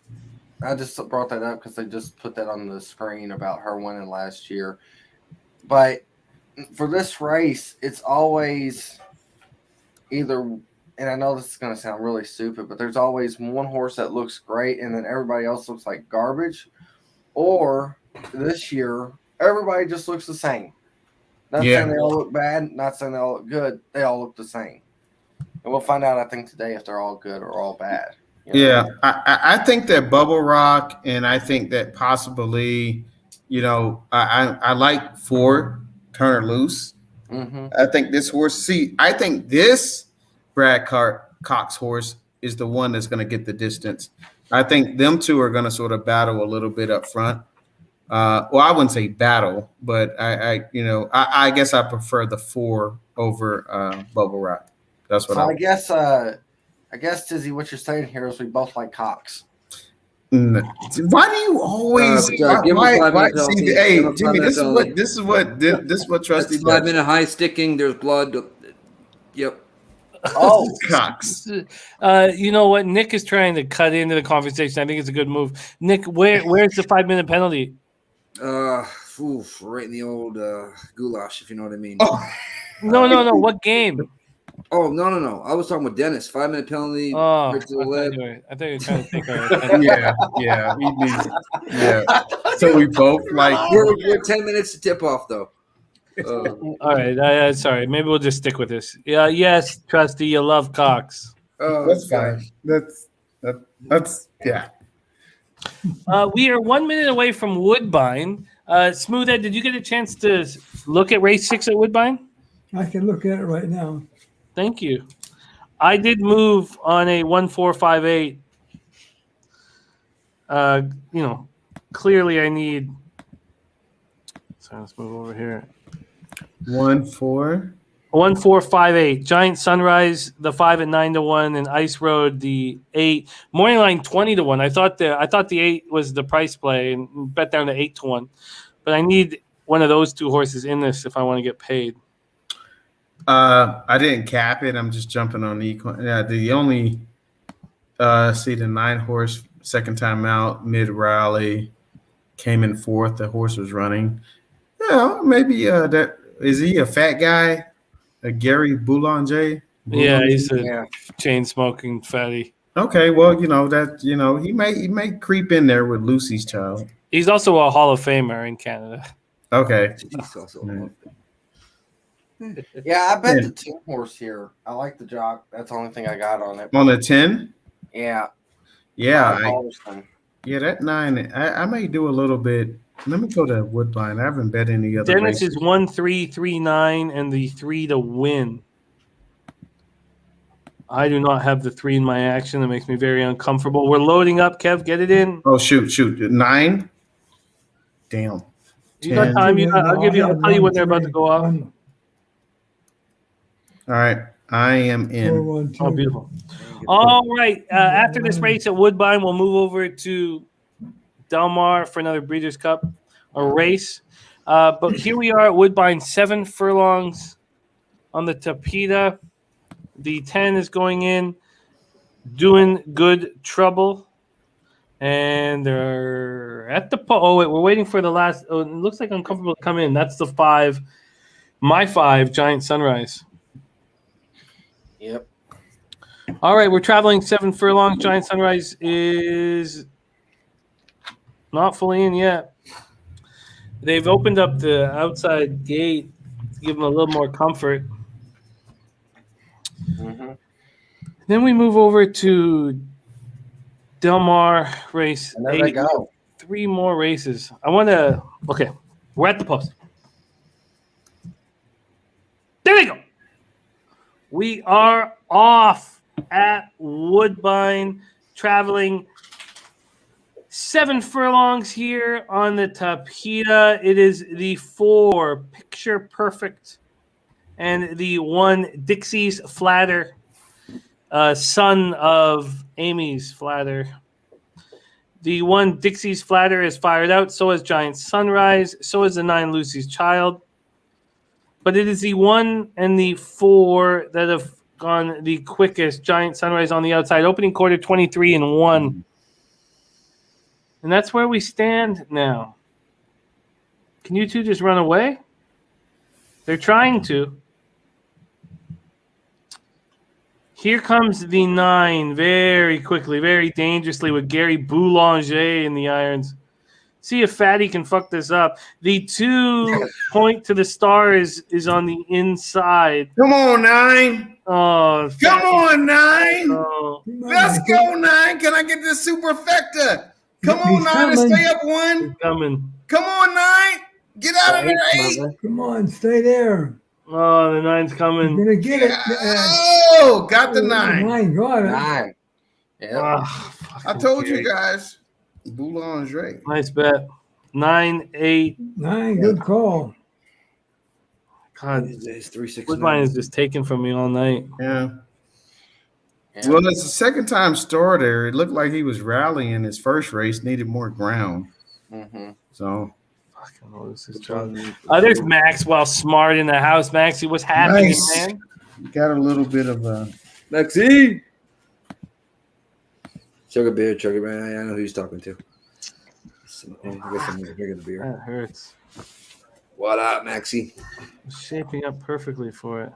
I just brought that up because they just put that on the screen about her winning last year. But for this race, it's always either, and I know this is going to sound really stupid, but there's always one horse that looks great and then everybody else looks like garbage. Or this year, everybody just looks the same. Not saying they all look bad, not saying they all look good. They all look the same. And we'll find out, I think, today if they're all good or all bad. Yeah, I think that Bubble Rock, and I think that possibly, I like 4, Turner Loose. I think this horse, I think this Brad Cox horse is the one that's going to get the distance. I think them two are going to sort of battle a little bit up front. Well, I wouldn't say battle, but I guess I prefer the 4 over Bubble Rock. That's what I guess, Tizzy, what you're saying here is we both like Cox. Why do you always? Why, see, hey, Jimmy, this is what Trusty. 5-minute high sticking. There's blood. Yep. Oh, Cox. You know what? Nick is trying to cut into the conversation. I think it's a good move. Nick, where's the 5-minute penalty? Right in the old goulash, if you know what I mean. Oh. No. What game? Oh, no. I was talking with Dennis. 5-minute penalty. Oh, right to the leg. I thought you were trying to take our yeah. So we both like. We're 10 minutes to tip off, though. All right. Sorry. Maybe we'll just stick with this. Yeah. Yes, Trusty, you love Cox. That's fine. That's yeah. We are 1 minute away from Woodbine. Smoothhead, did you get a chance to look at race 6 at Woodbine? I can look at it right now. Thank you. I did move on a 1-4-5-8. Clearly I need. So let's move over here. 1-4. 1-4-5-8. Giant Sunrise, the 5 at 9-1, and Ice Road, the 8. Morning line 20-1. I thought the 8 was the price play and bet down to 8-1. But I need one of those two horses in this if I want to get paid. I didn't cap it. I'm just jumping on the the only see the 9 horse second time out mid rally came in 4th. The horse was running. Yeah, maybe that is he a fat guy? A Gary Boulanger? Yeah, he's a chain smoking fatty. Okay, well, he may creep in there with Lucy's child. He's also a Hall of Famer in Canada. Okay. Yeah, I bet the 10 horse here. I like the jock. That's the only thing I got on it. On the 10? Yeah. Yeah. That 9. I may do a little bit. Let me go to Woodbine. I haven't bet any other Dennis races. is 1-3-3-9 and the 3 to win. I do not have the 3 in my action. That makes me very uncomfortable. We're loading up, Kev. Get it in. Oh, shoot. 9? Damn. You got time? I'll tell you when they're about to go off. All right. I am in. Oh, beautiful. All right. After this race at Woodbine, we'll move over to Del Mar for another Breeders' Cup, a race. But here we are at Woodbine, 7 furlongs on the Tapeta. The 10 is going in, doing good trouble. And they're at the wait, we're waiting for the last. Oh, it looks like uncomfortable to come in. That's the 5. My 5, Giant Sunrise. Yep. All right, we're traveling 7 furlongs. Giant Sunrise is not fully in yet. They've opened up the outside gate to give them a little more comfort. Mm-hmm. Then we move over to Del Mar Race. And there they go. 3 more races. Okay, we're at the post. There they go. We are off at Woodbine, traveling 7 furlongs here on the Tapeta. It is the 4 Picture Perfect and the 1 Dixie's Flatter, son of Amy's Flatter. The 1 Dixie's Flatter is fired out. So is Giant Sunrise. So is the 9 Lucy's Child. But it is the 1 and the 4 that have gone the quickest. Giant Sunrise on the outside. Opening quarter 23-1. And that's where we stand now. Can you two just run away? They're trying to. Here comes the 9 very quickly, very dangerously with Gary Boulanger in the irons. See if Fatty can fuck this up. The 2 point to the star is on the inside. Come on, 9. Oh, come on, 9. Oh. Let's go, 9. Can I get this superfecta? Come on, 9. Stay up 1. He's coming. Come on, 9. Get out of there, 8. Come on, stay there. Oh, the 9's coming. You're gonna get it. Oh, got the 9. 9, go on. 9. Yeah. I told you guys. Boulanger. Nice bet. 9-8. 9, good call. God, it's 3-6. Woodbine is just taken from me all night. Yeah. Well, it's the second time starter. It looked like he was rallying his first race, needed more ground. Mm-hmm. So. There's Maxwell Smart in the house. Maxie, what's happening, Nice. man? Got a little bit of a Maxie. Chug a beer, man. I know who he's talking to. I guess I'm drinking the beer. That hurts. What up, Maxie? Shaping up perfectly for it.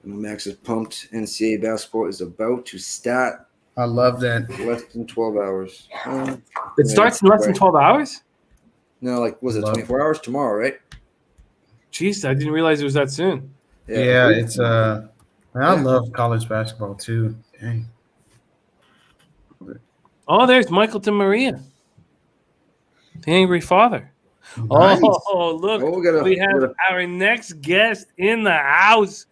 Max is pumped. NCAA basketball is about to start. I love that. Less than 12 hours. It starts in less than 12 hours? No, was it 24 hours tomorrow, right? Jeez, I didn't realize it was that soon. Yeah, it's I love college basketball too. Dang. Oh, there's Michael to Maria. The Angry Father. Nice. Oh, look. Oh, We have our next guest in the house.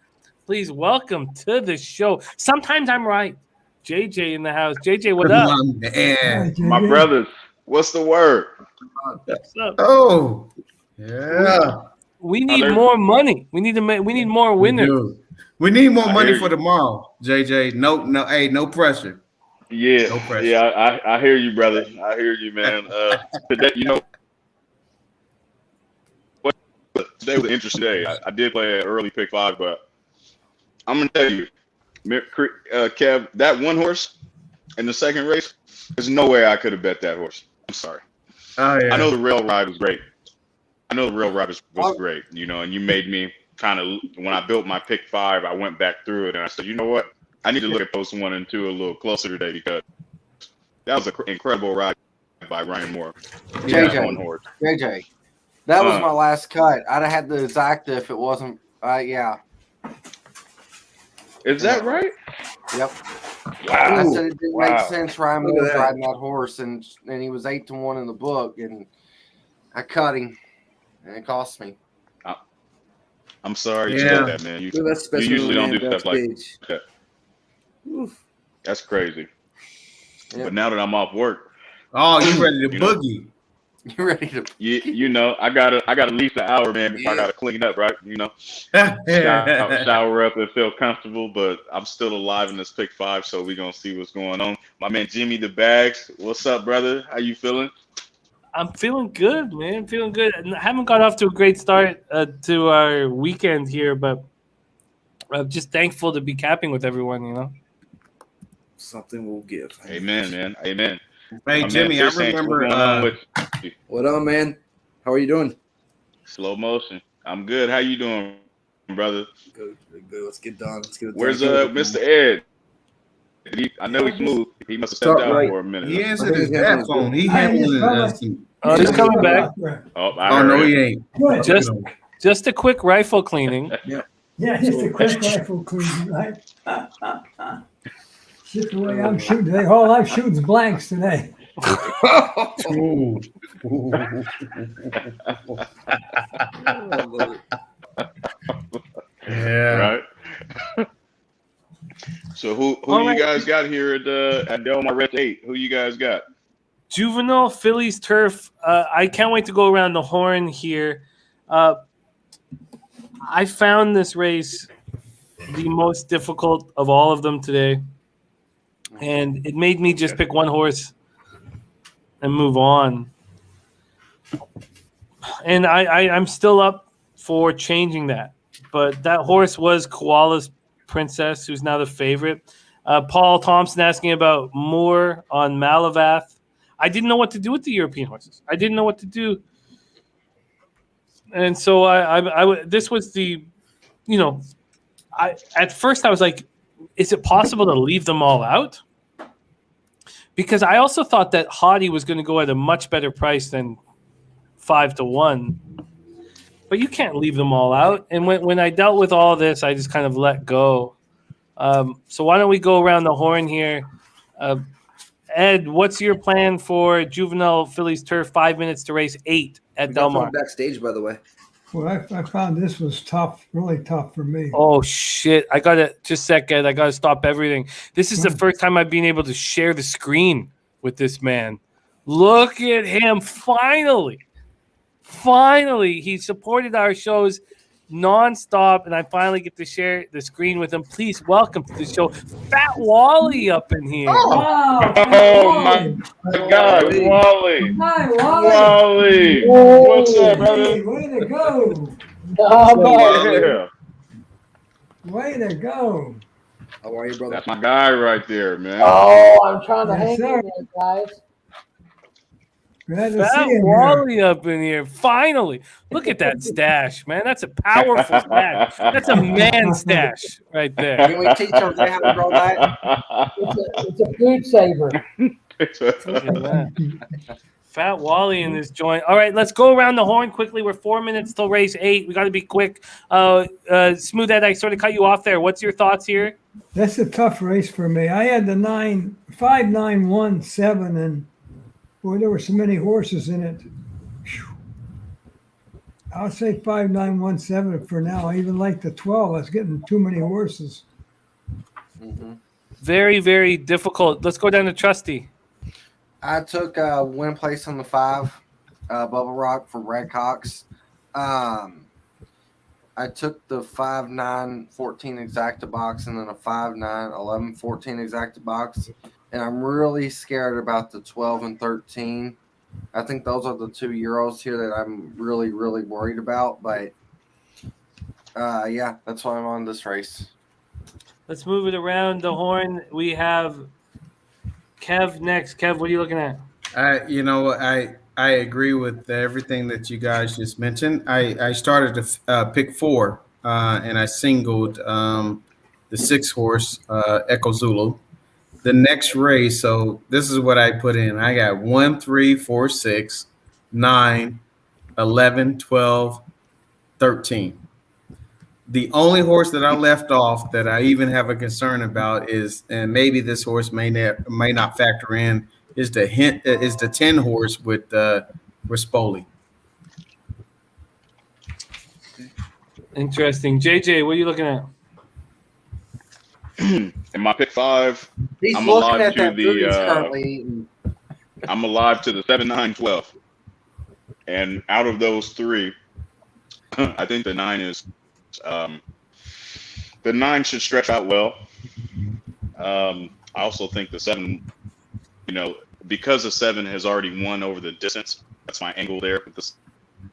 Please welcome to the show. Sometimes I'm right. JJ in the house. JJ, what up? My man. My brothers, what's the word? What's up? Oh, yeah. We need more money. We need more winners. We need more I money hear for you. tomorrow, JJ. Hey, no pressure. Yeah, No pressure. yeah, I hear you, brother. I hear you, man. Today, today was an interesting day. I did play an early pick 5, but I'm gonna tell you, Kev, that one horse in the second race, there's no way I could have bet that horse. I'm sorry. Oh yeah. I know the rail ride was great. Was great, and you made me kind of, when I built my pick 5, I went back through it and I said, you know what? I need to look at post 1 and 2 a little closer today because that was an incredible ride by Ryan Moore. JJ, that was my last cut. I'd have had the exacta if it wasn't. Yeah. Is that right? Yep. Wow. I said it didn't make sense. Ryan Moore was that. riding that horse, and he was 8-1 in the book, and I cut him, and it cost me. I'm sorry you Yeah. said that, man. You That's special usually don't do man stuff like backstage. that. Oof. That's crazy. Yeah. But now that I'm off work, Oh, you ready to You know. boogie? You ready to? I gotta at least an hour, man. Before I gotta clean up, right? Shower up and feel comfortable. But I'm still alive in this pick 5, so we're gonna see what's going on. My man Jimmy the Bags, what's up, brother? How you feeling? I'm feeling good, man. Feeling good. I haven't got off to a great start to our weekend here, but I'm just thankful to be capping with everyone, Something will give. Amen, man. Amen. Hey My Jimmy, I man, Fish Tank, remember. what's going on with you? What up, man? How are you doing? Slow motion. I'm good. How you doing, brother? Good. Let's get done. Where's Mr. Ed? I know he's smooth. He must have stepped out for a minute. He answered his bad phone. He handling us. Oh, he's coming back. Oh, No, he ain't. Just a quick rifle cleaning. Yeah, just a quick rifle cleaning, right? Just the way I'm shooting today. All I'm shooting is blanks today. Ooh. Yeah. Right. So who you guys got here at Belmont Race 8? Who you guys got? Juvenile Phillies Turf. I can't wait to go around the horn here. I found this race the most difficult of all of them today, and it made me just pick one horse and move on. And I'm still up for changing that, but that horse was Koala's Princess, who's now the favorite. Paul Thompson asking about Moore on Malavath. I didn't know what to do with the European horses. I didn't know what to do. And so this was the, at first I was like, is it possible to leave them all out? Because I also thought that Hottie was going to go at a much better price than 5-1. But you can't leave them all out. And when I dealt with all this, I just kind of let go. So why don't we go around the horn here? Ed, what's your plan for Juvenile Phillies Turf 5 minutes to race 8 at Belmont? Backstage, by the way. Well, I found this was tough, really tough for me. Oh, shit. I got to just a second. I got to stop everything. This is the first time I've been able to share the screen with this man. Look at him. Finally, he supported our shows nonstop, and I finally get to share the screen with him. Please welcome to the show, Fat Wally up in here. Oh my God, Wally! Hi, Wally! Whoa. What's up, brother? Hey, way to go! Yeah. Way to go! How are you, brother? That's my guy right there, man. Oh, I'm trying to Yes, hang sir. in there, guys. Glad to Fat see you. Wally up in here. Finally. Look at that stash, man. That's a powerful stash. That's a man stash right there. Can we teach Jose how to grow that? It's a food saver. Look at that. Fat Wally in this joint. All right, let's go around the horn quickly. We're 4 minutes till race 8. We got to be quick. Smooth Ed, I sort of cut you off there. What's your thoughts here? That's a tough race for me. I had the 5, 9, 1, 7, and Boy, there were so many horses in it. Whew. I'll say 5917 for now. I even like the 12. I was getting too many horses. Very, very difficult. Let's go down to Trusty. I took win place on the 5, Bubble Rock for Brad Cox. I took the 5, 9, 14 exacta box and then a 5, 9, 11, 14 exacta box. And I'm really scared about the 12 and 13. I think those are the 2 Euros here that I'm really, really worried about. But yeah, that's why I'm on this race. Let's move it around the horn. We have Kev next. Kev, what are you looking at? I agree with everything that you guys just mentioned. I started to pick 4, and I singled the 6 horse Echo Zulu. The next race, so this is what I put in. I got 1, 3, 4, 6, 9, 11, 12, 13. The only horse that I left off that I even have a concern about is, and maybe this horse may not factor in, is the 10 horse with Rispoli. Interesting. JJ, what are you looking at? In my pick 5, He's I'm looking alive at to that food he's the currently eating. I'm alive to the 7, 9, 12. And out of those 3, I think the 9 is the 9 should stretch out well. I also think the 7, because the 7 has already won over the distance. That's my angle there with the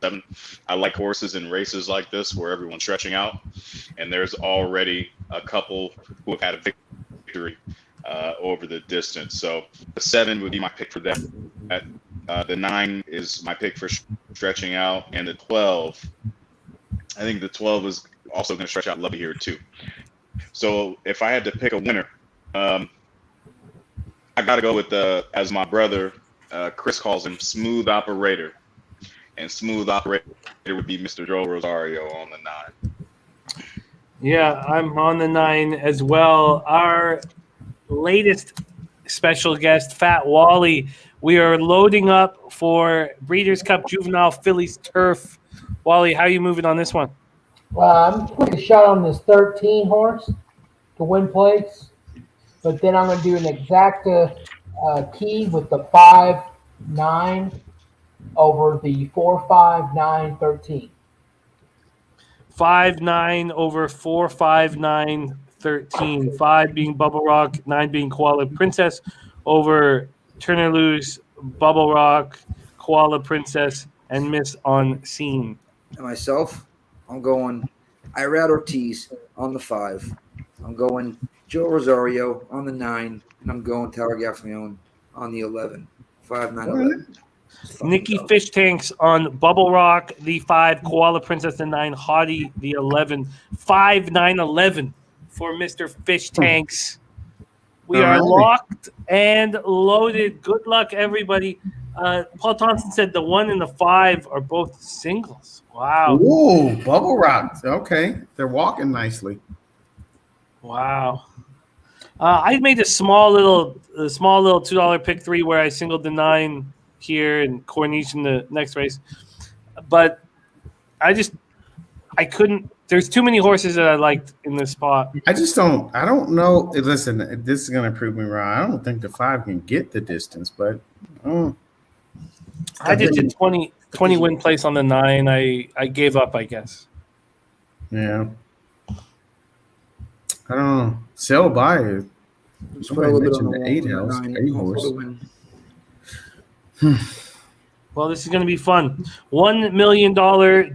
7. I like horses in races like this where everyone's stretching out, and there's already a couple who have had a victory over the distance. So the 7 would be my pick for them. The 9 is my pick for stretching out, and the 12. I think the 12 is also going to stretch out Lovey here too. So if I had to pick a winner, I got to go with as my brother Chris calls him, smooth operator. And smooth operator would be Mr. Joe Rosario on the 9. Yeah, I'm on the 9 as well. Our latest special guest, Fat Wally. We are loading up for Breeders' Cup Juvenile Phillies Turf. Wally, how are you moving on this one? I'm putting a shot on this 13 horse to win place, but then I'm going to do an exacta key with the 5, 9 over the 4, 5, 9, 13. 5, 9 over 4, 5, 9, 13. 5 being Bubble Rock, 9 being Koala Princess over Turner Loose, Bubble Rock, Koala Princess, and Miss on Scene. And myself, I'm going Irad Ortiz on the 5. I'm going Joe Rosario on the 9, and I'm going Tower Gaffleon on the 11. 5, 9, 11. Nikki Fish Tanks on Bubble Rock, the 5, Koala Princess, the 9, Hottie, the 11. 5, 9, 11 for Mr. Fish Tanks. We are locked and loaded. Good luck, everybody. Paul Thompson said the 1 and the 5 are both singles. Wow. Ooh, Bubble Rock. Okay. They're walking nicely. Wow. I made a small little $2 pick 3 where I singled the 9 here and Corniche in the next race. But I couldn't. There's too many horses that I liked in this spot. I don't know. Listen, this is going to prove me wrong. I don't think the 5 can get the distance, but I just did 20 win place on the 9. I gave up, I guess. Yeah. I don't know. Sell by it. Somebody mentioned the 8 horse. Well, this is going to be fun. $1 million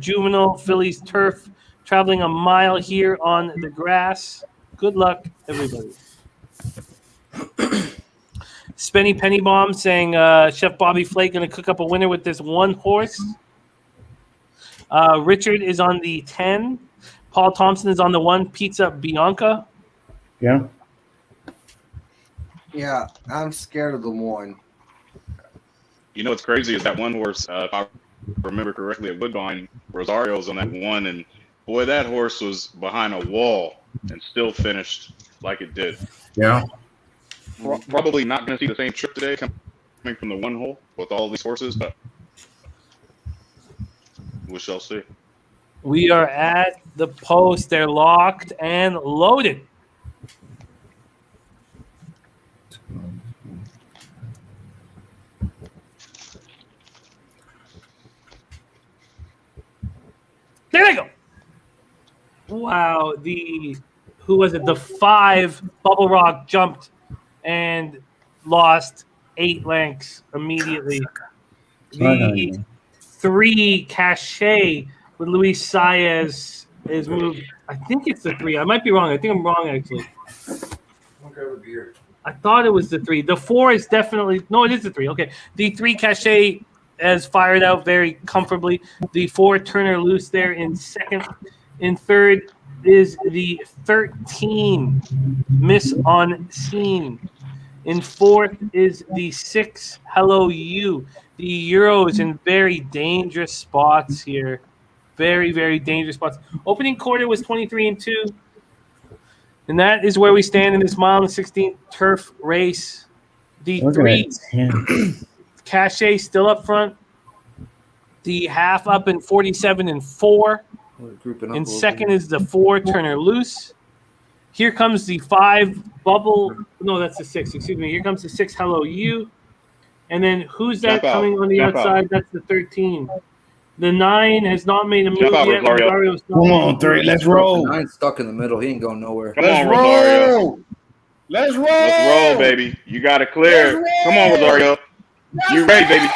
juvenile Phillies turf, traveling a mile here on the grass. Good luck, everybody. Spenny Penny Bomb saying Chef Bobby Flake going to cook up a winner with this 1 horse. Richard is on the 10. Paul Thompson is on the 1. Pizza Bianca. Yeah. Yeah, I'm scared of the 1. You know what's crazy is that 1 horse, if I remember correctly, at Woodbine, Rosario's on that 1, and boy, that horse was behind a wall and still finished like it did. Yeah. Probably not going to see the same trip today coming coming from the one hole with all these horses, but we shall see. We are at the post. They're locked and loaded. There they go. Wow. Who was it? The 5 Bubble Rock jumped and lost 8 lengths immediately. The 3 Cachet with Luis Saez is moved. I think it's the 3. I might be wrong. I think I'm wrong, actually. I thought it was the 3. The 4 is definitely – no, it is the 3. Okay. The 3 Cachet has fired out very comfortably. The 4 Turner Loose there in second. In third is the 13 Miss on Scene. In fourth is the 6 Hello You. The Euros in very dangerous spots here. Very, very dangerous spots. Opening quarter was 23-2. And that is where we stand in this mile and 16th turf race. The 3 Cachet still up front. The half up in 47-4. In second is the 4 Turner Loose. Here comes the 5 Bubble. No, that's the 6. Excuse me. Here comes the 6 Hello You. And then who's that coming on the outside? That's the 13. The 9 has not made a move yet. Rosario's not Come on, 3. Let's roll. 9's stuck in the middle. He ain't going nowhere. Come on, Rosario. Let's roll. Let's roll, baby. You got it clear. Come on, Rosario. You ready, baby?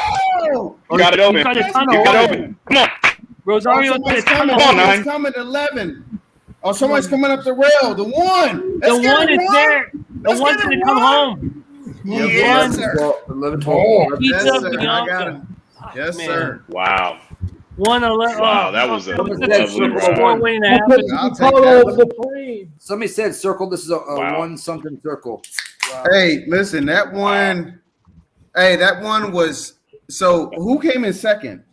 You got it open. You got it open. Come on. Rosario, come on, 9. It's coming 11. Oh, somebody's coming up the rail. The 1. The 1 is there. The 1's going to come home. Yes, sir. 11, 12. Yes, sir. I got him. Yes, sir. Wow. 1-11. Wow, that was a lovely ride. Somebody said circle. This is a 1-something circle. Wow. Hey, listen, that one. Hey, that one was. So who came in second?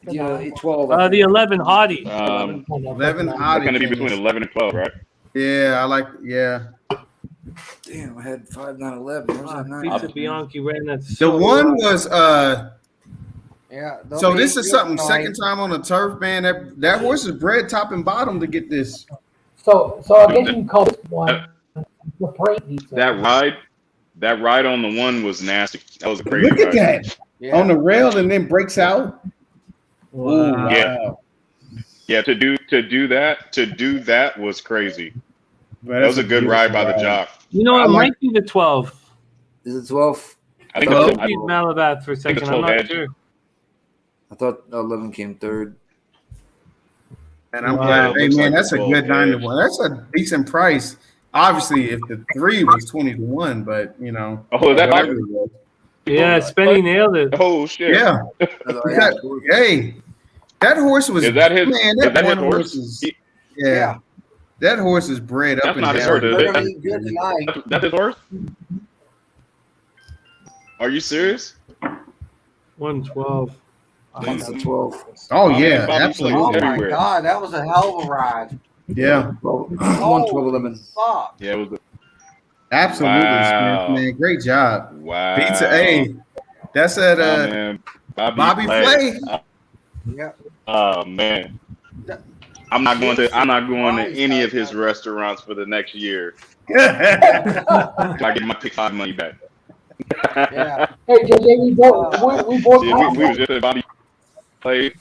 Yeah, 12. The 11 Hottie. 11 Hottie. It's going to be between 11 and 12, right? Yeah, I like. Yeah. Damn, I had 5, 9, 11. Where's that 9? Pizza Bianchi ran that. The one was Yeah. So this is something second time on the turf, man. That horse is bred top and bottom to get this. So I guess you can call this one the brain pizza. That ride on the 1 was nasty. That was a crazy Look at ride. that on the rail and then breaks out. Wow. Ooh, wow. Yeah. To do that was crazy. Man, that was a good ride by the jock. You know, it might be the 12. Is it 12? I think it's Malabat for a second. I'm not sure. I thought 11 came third. And I'm glad. Hey, man, that's a good 9-1. That's a decent price. Obviously, if the 3 was 20-1, but you know. Oh, that might be. Yeah, Spenny nailed it. Oh shit. Yeah. Hey, that horse was. Is that his? Man, is that his one horse? is. Yeah. That horse is bred up and down. That's his horse? Are you serious? 112. 112. Oh yeah, absolutely. Oh my God, that was a hell of a ride. Yeah. 112, 11. Yeah, it was. Absolutely, Wow. Smith, man. Great job. Wow. Pizza A. That's at Bobby Flay. Yeah. Oh man. I'm not going to any of his restaurants for the next year. I get my pick 5 money back. Yeah. Hey, JJ, we was just at Bobby Flay.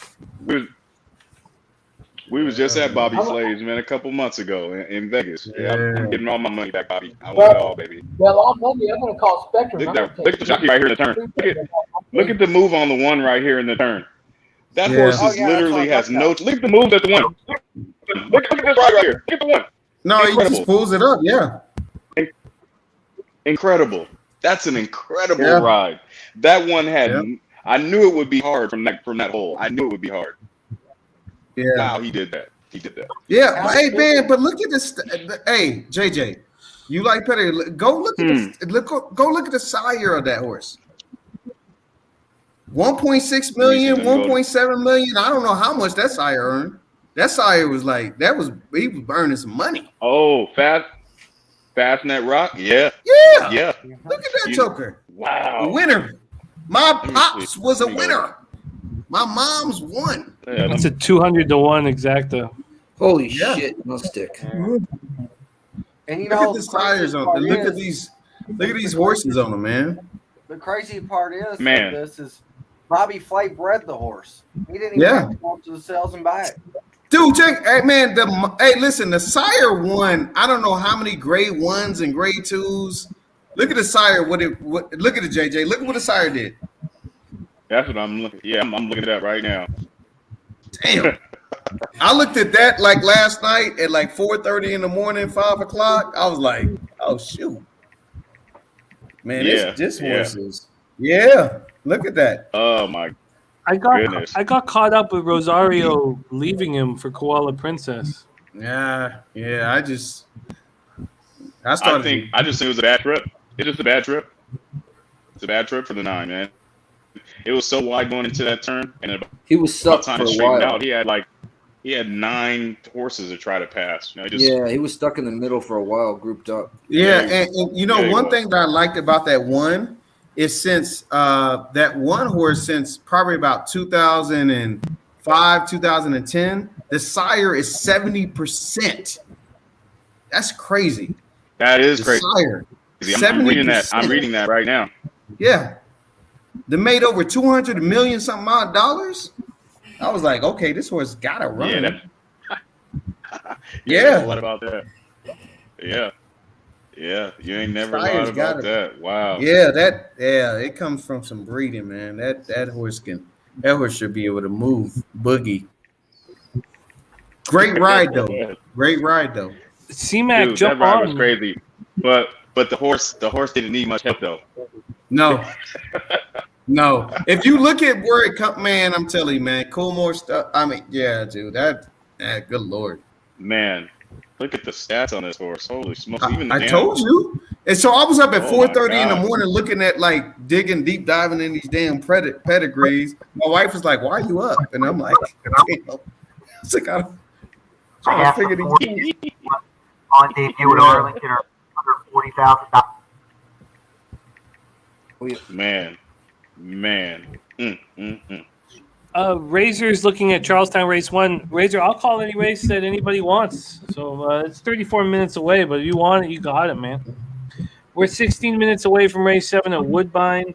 We was just at Bobby Flay's, man, a couple months ago in Vegas. Yeah, I'm getting all my money back, Bobby. I want it all, baby. Well, I'm going to call Spectrum. Look at the jockey right here in the turn. Look at the move on the 1 right here in the turn. That horse is literally has no. Look at the moves at the 1. Look at this right here. Look at the 1. No, he just pulls it up. Yeah. Incredible. That's an incredible ride. That one had. Yeah. I knew it would be hard from that hole. I knew it would be hard. Yeah. Wow, he did that. Yeah, but, hey man, but look at this. Hey, JJ, you like Petty? Go look at this, go look at the sire of that horse. 1.6 million, 1.7 million. I don't know how much that sire earned. That sire was like he was burning some money. Oh, Fastnet Rock, yeah. Look at that joker. Wow. A winner. My me pops see. was a Let me go. winner. My mom's won. Yeah, That's a 200 to 1 exacta. Holy Yeah. shit, no stick. And you Look know, at the tires on. Look at these horses on them, man. The crazy part is Man. of this is Bobby Flay bred the horse. He didn't even Yeah. have to go up to the sales and back. Dude, check. Hey, man. Listen. The sire won. I don't know how many grade 1s and grade 2s. Look at the sire. Look at it, JJ. Look at what the sire did. that's what I'm looking. Yeah, I'm looking at that right now. Damn. I looked at that like last night at like 4:30 in the morning, 5 o'clock. I was like, oh shoot. Man, Yeah, this yeah. horse is. Yeah. Look at that. Oh my I goodness. got caught up with Rosario leaving him for Koala Princess. Yeah. Yeah. I just think it was a bad trip. It's just a bad trip. It's a bad trip for the 9, man. It was so wide going into that turn, and about He was stuck time for it a straightened while. out, he had 9 horses to try to pass. You know, Yeah, he was stuck in the middle for a while, grouped up. Yeah, and you know, Yeah, he one was. thing that I liked about that one is since that one horse, since probably about 2005, 2010, the sire is 70%. That's crazy. That is The crazy. sire, I'm reading that. 70%. I'm reading that right now. Yeah, they made over 200 million something odd dollars. I was like, okay, this horse gotta run. Yeah, Yeah. What about that? Yeah. Yeah. You ain't never Sire's lied about gotta- that. Wow. Yeah, it comes from some breeding, man. That horse should be able to move. Boogie. Great ride though. Great ride though. C-Mac, Dude, jump that ride on. was crazy. But the horse didn't need much help though. No. No. If you look at where it come, man, I'm telling you, man, Coolmore stuff. I mean, yeah, dude. Good Lord. Man, look at the stats on this horse. Holy smokes. Even the I damn- told you. And so I was up at Oh, 4:30 in the my God. morning looking at like digging, deep diving in these damn pedigrees. My wife was like, "Why are you up?" And I'm like, "Damn." It's like I figured on debut at Arlington are under $40,000. Man. Razor's looking at Charlestown Race 1. Razor, I'll call any race that anybody wants. So it's 34 minutes away, but if you want it, you got it, man. We're 16 minutes away from race 7 at Woodbine.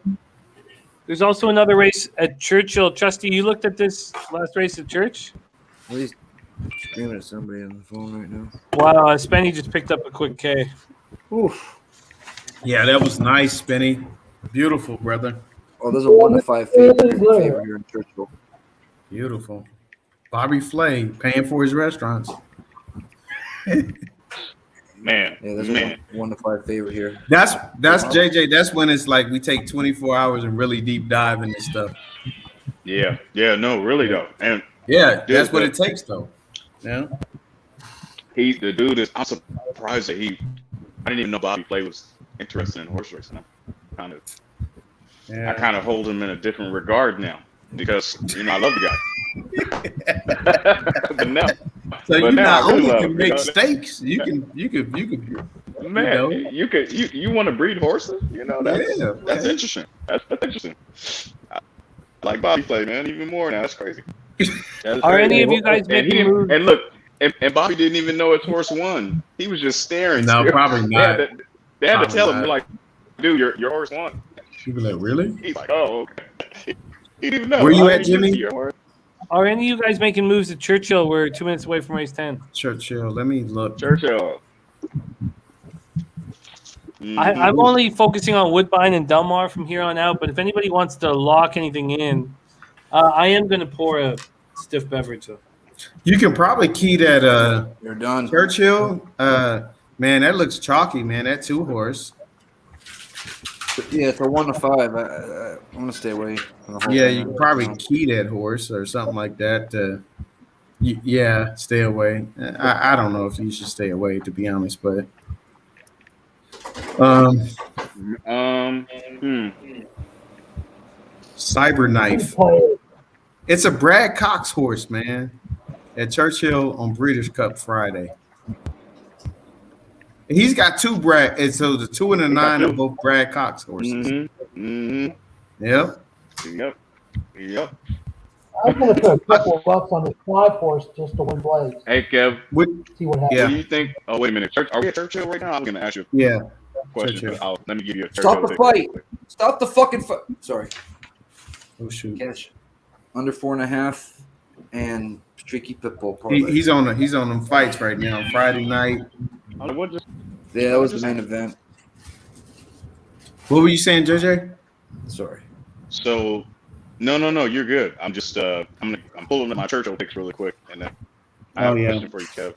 There's also another race at Churchill. Trusty, you looked at this last race at Church? He's screaming at somebody on the phone right now. Wow, Spenny just picked up a quick K. Oof. Yeah, that was nice, Spenny. Beautiful, brother. Oh, there's a 1 to 5 favorite here in Churchill. Beautiful. Bobby Flay paying for his restaurants. Man. Yeah, there's Man. a 1 to 5 favorite here. That's JJ. That's when it's like we take 24 hours and really deep dive into stuff. Yeah. Yeah, no, really though. And Yeah, Dude, that's what the- it takes, though. Yeah. the dude is, I'm surprised that I didn't even know Bobby Flay was interested in horse racing. I kind of hold him in a different regard now because I love the guy. But now, So but you now not I really only love can him, make you know? steaks, you can Man, you you want to breed horses? That's Yeah, that's interesting. That's interesting. I like Bobby Flay, man, even more now. That's crazy. That's Are crazy. any of you guys And making he didn't- moves? And look, and Bobby didn't even know his horse won. He was just staring. No, probably not. They had to Probably tell him, not. like, dude, your horse won. People like, really? He's like, oh, okay. He didn't even know. Where you Oh, at, you Jimmy? see your horse? Are any of you guys making moves at Churchill? We're 2 minutes away from race 10. Churchill. Let me look. Churchill. I'm only focusing on Woodbine and Delmar from here on out, but if anybody wants to lock anything in, I am going to pour a stiff beverage. Though. You can probably key that You're done. Churchill. Man, that looks chalky, man. That 2-horse. Yeah, it's a 1 to 5. I'm gonna stay away from the whole Yeah, thing. you can probably key that horse or something like that. Yeah, stay away. I don't know if you should stay away, to be honest, but Cyberknife. It's a Brad Cox horse, man. At Churchill on Breeders' Cup Friday. He's got 2 Brad, and so the 2 and the 9 are both Brad Cox horses. Yep. I'm going to put a couple of bucks on the 5 horse just to win Blaze. Hey, Kev. See what happens. What do you think? Oh, wait a minute. Are we at Churchill right now? I'm going to ask you a question. Let me give you a Churchill. Stop the fight. Stop the fucking fight. Sorry. Oh, shoot. Cash. Under 4.5 and streaky pitbull. He's on them fights right now. Friday night. Yeah, that was the main event. What were you saying, JJ? Sorry. So, no, you're good. I'm just I'm pulling up my Churchill picks really quick, and then I have a question for you, Kev.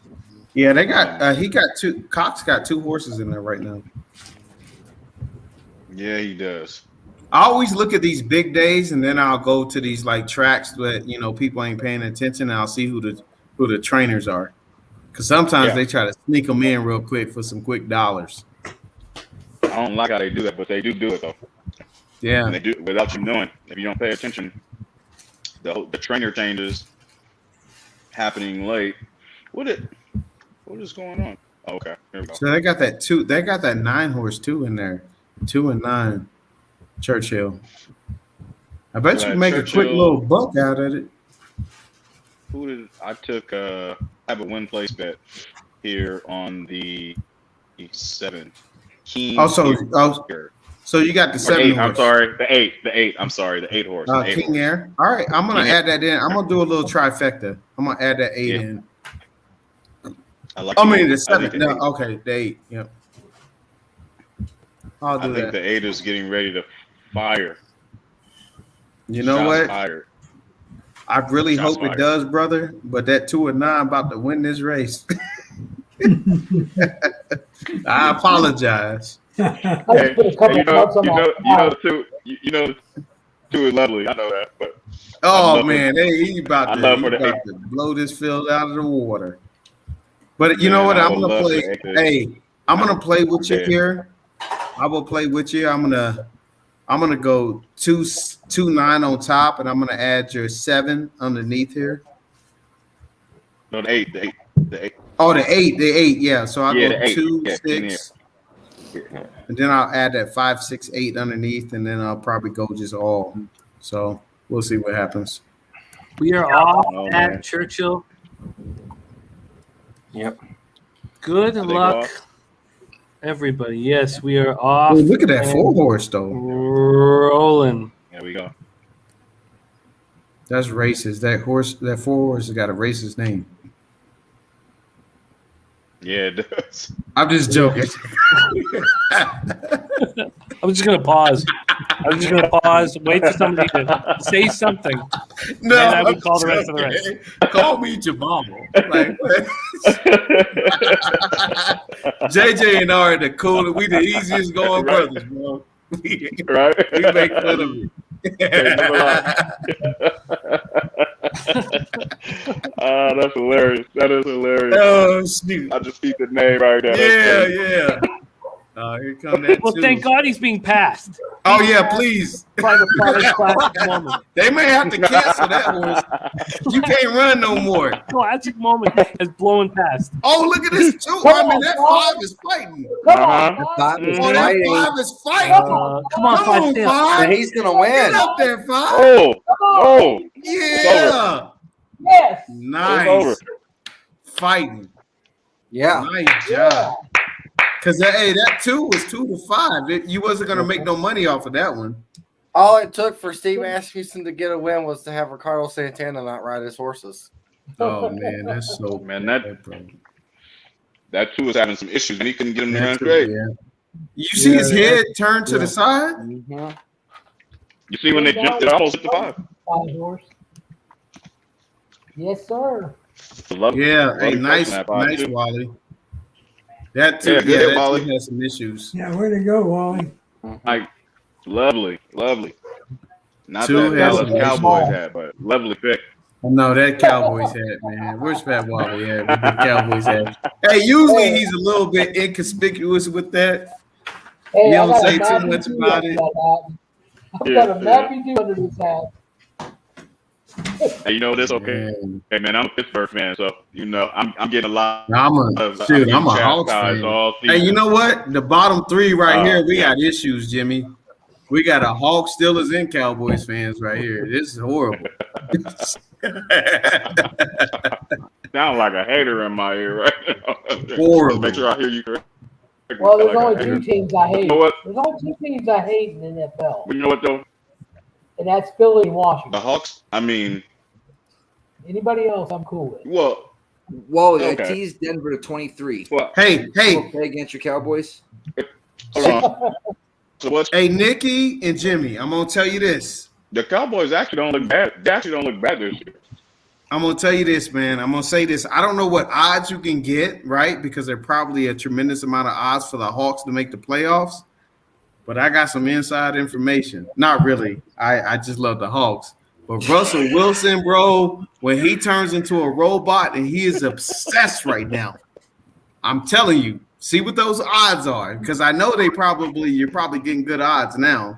Yeah, they got he got 2. Cox got 2 horses in there right now. Yeah, he does. I always look at these big days, and then I'll go to these like tracks that people ain't paying attention, and I'll see who the trainers are, because sometimes they try to sneak them in real quick for some quick dollars. I don't like how they do that, but they do it though. Yeah, and they do it without you knowing. If you don't pay attention, the trainer changes happening late. What is going on? Oh, okay, here we go. So they got that 2. They got that 9 horse too in there. 2 and 9. Churchill. I bet you can make a quick little buck out of it. Who did I took? I have a win place bet here on the 7. So you got the 7 8, horse. I'm sorry, the 8. I'm sorry, the 8 horse. The 8 King horse. Air. All right, I'm gonna add that in. I'm gonna do a little trifecta. I'm gonna add that 8 in. The 7. No, okay, the 8. Yep. I'll do I think the 8 is getting ready to fire. You know what? Fired. I really Shots hope fired. it does, brother. But that 2 and 9 about to win this race. I apologize. Hey, two is lovely. I know that, but man, he's about to blow this field out of the water. But you know what? I'm gonna play. Hey, I'm gonna play with you here. I will play with you. I'm gonna go 2-9 on top, and I'm gonna add your 7 underneath here. No, the 8. Oh, the 8. Yeah. So I'll go the 8. 2, Yeah, 6, and then I'll add that 5, 6, 8 underneath, and then I'll probably go just all. So we'll see what happens. We are off at Churchill. Yep. Good luck, everybody. Yes, we are off. Oh, look at that 4 horse though. Rolling. There we go. That's racist. That 4 horse has got a racist name. Yeah, it does. I'm just joking. I'm just gonna pause. Wait for somebody to say something. No, and I would call the rest of the rest. Call me Jamal. Like, JJ and I are the coolest. We the easiest going brothers, bro. Right? We make fun of me. That's hilarious. That is hilarious. Oh, shoot. I just see the name right there. Yeah. Here come that. Well, thank God he's being passed. Oh yeah, please. Private classic moment. They may have to cancel that horse. You can't run no more. Classic moment is blowing past. Oh, look at this too. I mean, that 5 is fighting. Come on, Five is Oh, that fighting. 5 is fighting. Come on, 5 step. 5. And he's gonna win. Get up there, 5. Oh, Yeah. Yes. Nice. Fighting. Yeah. Nice job. Because that 2 was 2 to 5. You wasn't gonna make no money off of that one. All it took for Steve Asmussen to get a win was to have Ricardo Santana not ride his horses. Oh man, that's so man, that 2 was having some issues, and he couldn't get him to run straight. Yeah. You see his head turn to the side? Mm-hmm. You see when they jumped, it almost hit the 5. 5 horse. Yes, sir. Hey, nice, Wally. That too, that Wally has some issues. Yeah, way to go, Wally. Like, lovely. Not Two that has Dallas some Cowboys issues. hat, but lovely pick. No, that Cowboys hat, man. Where's Fat Wally at with the Cowboys hat? Hey, usually he's a little bit inconspicuous with that. Hey, You don't I got say a too Matthew much D about under it. that hat. I've got a Matthew D under this hat. Hey, you know this? Okay, hey man, I'm a Pittsburgh fan, so you know I'm getting a lot. I'm a Hawks chastised fan. all Hey, you season. know what? The bottom three right here, we Yeah. got issues, Jimmy. We got a Hawks, Steelers, and Cowboys fans right here. This is horrible. Sound like a hater in my ear right now. Horrible. Make sure I hear you correctly. Well, there's Like a only hater. two teams I hate. You know what? There's only two teams I hate in the NFL, You know what though? and that's Philly and The Washington. Hawks. I mean, Anybody else, I'm cool with. well, Wally, I Okay. teased Denver to 23. well. Hey, You okay against your Cowboys? Hold on. So what's hey, Nikki and Jimmy, I'm gonna tell you this. the Cowboys actually don't look bad. They actually don't look bad this year. I'm gonna tell you this, man. I'm gonna say this. I don't know what odds you can get, right? Because there are probably a tremendous amount of odds for the Hawks to make the playoffs. But I got some inside information. Not really. I just love the Hawks. But Russell Wilson, bro, when he turns into a robot, and he is obsessed right now. I'm telling you, see what those odds are, because I know you're probably getting good odds now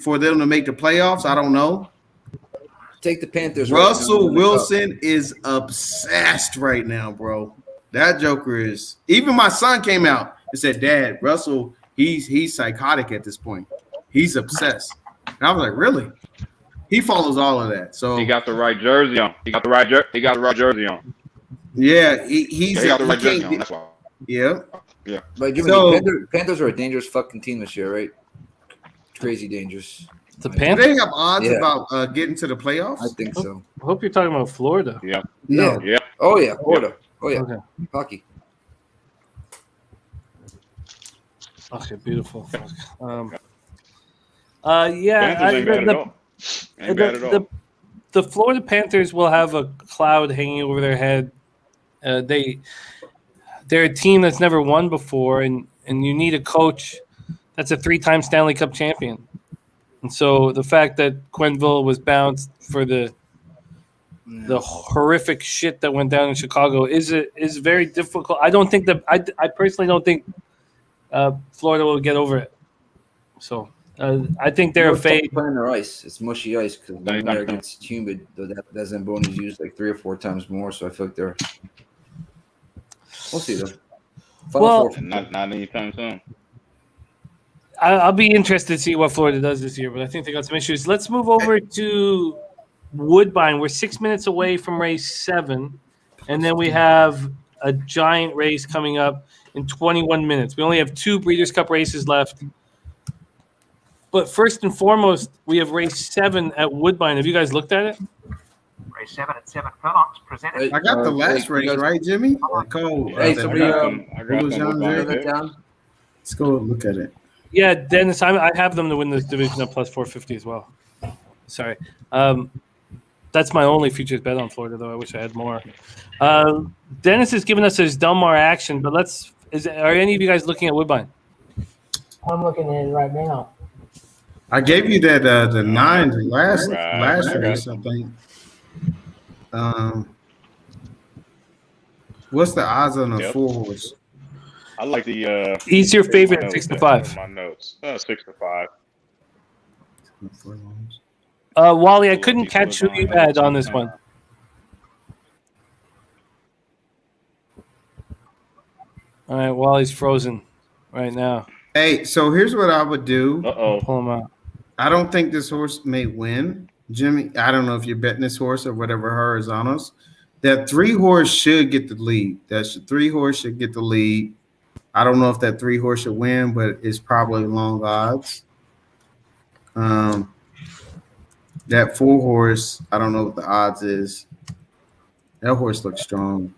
for them to make the playoffs. I don't know. Take the Panthers. Russell Wilson is obsessed right now, bro. That joker is. Even my son came out and said, "Dad, Russell, he's psychotic at this point. He's obsessed." And I was like, "Really?" He follows all of that. So He got the right jersey on. He got the right jersey on. yeah, he got the right jersey can't on. get- That's why. yeah. Yeah. But Jimmy, So- the Panthers are a dangerous fucking team this year, right? Crazy dangerous. The Do Panthers. they have odds Yeah. about getting to the playoffs? I think so. I hope you're talking about Florida. Yeah. No. Yeah. Oh yeah, Florida. Oh yeah, Okay. hockey. Okay, beautiful. Yeah, Panthers ain't bad at all. Ain't bad at all. the Florida Panthers will have a cloud hanging over their head. They're a team that's never won before, and you need a coach that's a 3-time Stanley Cup champion. And so the fact that Quenneville was bounced for the horrific shit that went down in Chicago is very difficult. I don't think that I personally don't think Florida will get over it. So I think they're a fade. Playing their ice. It's mushy ice because when there gets humid, that Zamboni's used like 3 or 4 times more. So I feel like they're. We'll see though. Well, Not anytime soon. I'll be interested to see what Florida does this year, but I think they got some issues. Let's move over to Woodbine. We're 6 minutes away from race 7, and then we have a giant race coming up in 21 minutes. We only have 2 Breeders' Cup races left. But first and foremost, we have race 7 at Woodbine. Have you guys looked at it? Race 7 at 7 furlongs presented. I got the last race, right, Jimmy? Hey, somebody, I got some down. Let's go look at it. Yeah, Dennis, I have them to win this division at plus 450 as well. Sorry. That's my only futures bet on Florida, though. I wish I had more. Dennis has given us his Delmar action, but are any of you guys looking at Woodbine? I'm looking at it right now. I gave you that the 9 last Right. race, I think. What's the odds on a 4 horse? I like the. He's your favorite my 6 to notes, 5. My notes. 6 to 5. Wally, I couldn't catch who you had on this one. All right, Wally's frozen right now. Hey, so here's what I would do. Pull him out. I don't think this horse may win, Jimmy. I don't know if you're betting this horse or whatever Horizontals. That 3 horse should get the lead. That 3 horse should get the lead. I don't know if that 3 horse should win, but it's probably long odds. That 4 horse, I don't know what the odds is. That horse looks strong.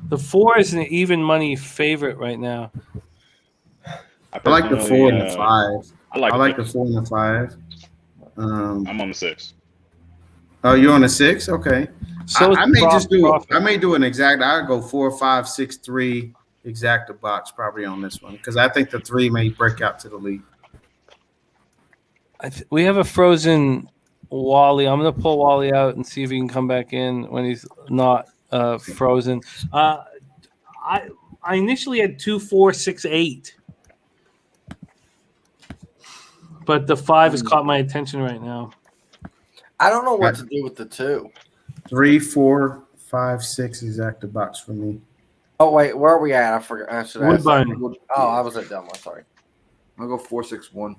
The 4 is an even money favorite right now. I like the 4 and the 5. I like the 4 and the 5. I'm on the 6. Oh, you're on the 6? Okay. So I may just do it. I may do an exact. I'll go 4, 5, 6, 3 exacta box probably on this one because I think the 3 may break out to the lead. We have a frozen Wally. I'm going to pull Wally out and see if he can come back in when he's not frozen. I initially had 2, 4, 6, 8. But the 5 has caught my attention right now. I don't know what to do with the 2. 3, 4, 5, 6 exact the box for me. Oh wait, where are we at? I forgot. I should ask. Woodbine. Oh, I was at Delmar. Sorry. I'll go 4-6-1.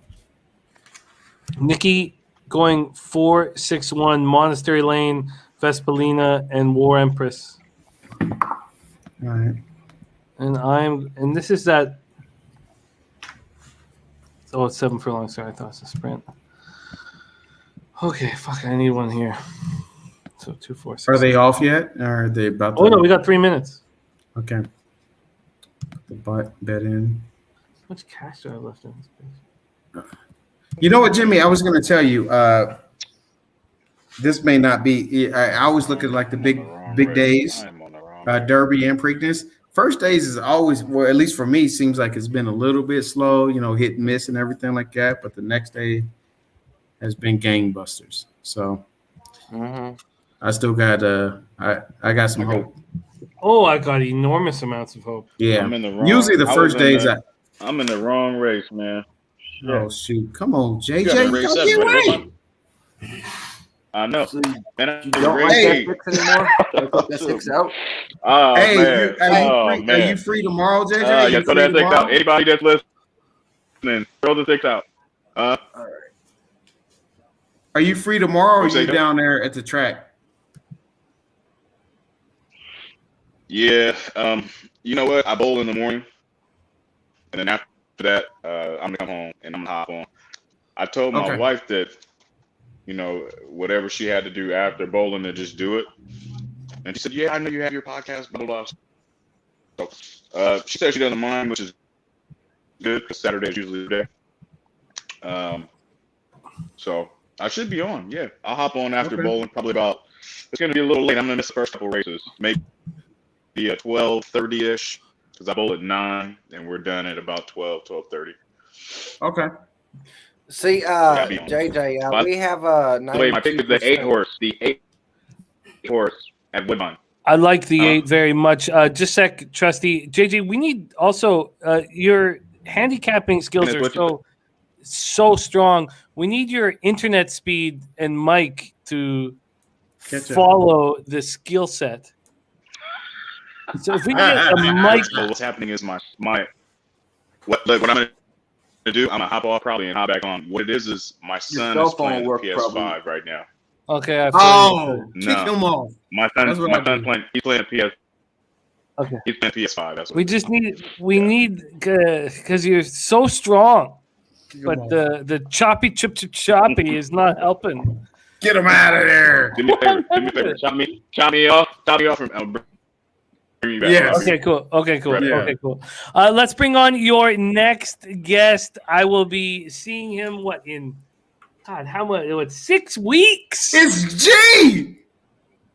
Nikki going 4-6-1, Monastery Lane, Vespolina, and War Empress. All right. And this is that. Oh, it's 7 furlongs. Sorry, I thought it was a sprint. Okay, fuck, I need one here. So 2, 4, 6. Are they off yet? Or are they about to? Oh no, we got 3 minutes. Okay. Put the bet in. How much cash do I have left in this place? You know what, Jimmy? I was going to tell you. This may not be. I always look at like the big days, Derby and Preakness. First days is always, well, at least for me, seems like it's been a little bit slow. Hit and miss and everything like that. But the next day has been gangbusters. So I still got. I got some hope. Oh, I got enormous amounts of hope. Yeah. I'm in the wrong, Usually the first days. I'm in the wrong race, man. Oh shoot! Come on, JJ. You gotta race Come get everybody. right. I know. Man, You don't like that 6 anymore? That 6 out? Oh, Hey, man. are you free tomorrow, JJ? Yeah, throw that 6 out. Anybody that's listening, throw the 6 out. All right. Are you free tomorrow, or are Who's you that? down there at the track? Yeah. You know what? I bowl in the morning, and then after that, I'm gonna come home and I'm gonna hop on. I told my wife that, whatever she had to do after bowling, to just do it. And she said, "Yeah, I know you have your podcast, blah blah blah." So, she said she doesn't mind, which is good because Saturday is usually the day. So I should be on. Yeah, I'll hop on after bowling. Probably about. It's gonna be a little late. I'm gonna miss the first couple races. Maybe at 12:30ish. Because I bowl at 9, and we're done at about 12:30. Okay. See, JJ, we have a. Wait, my pick is the 8 horse. The 8 horse at Woodbine. I like the 8 very much. Just a sec, Trusty. JJ, we need also your handicapping skills are so strong. We need your internet speed and mic to follow the skill set. So if we get a mic, what's happening is what I'm gonna do. I'm gonna hop off probably and hop back on. What it is my son is playing PS5 right now. Okay. Kick him off. My son's playing. He's playing PS. Okay. He's playing PS5. That's what we need because you're so strong, but the choppy is not helping. Get him out of there. Do me a favor. Chop me off from. Yes. Okay, cool. Yeah. Okay, cool. Let's bring on your next guest. I will be seeing him in how much? 6 weeks? It's G.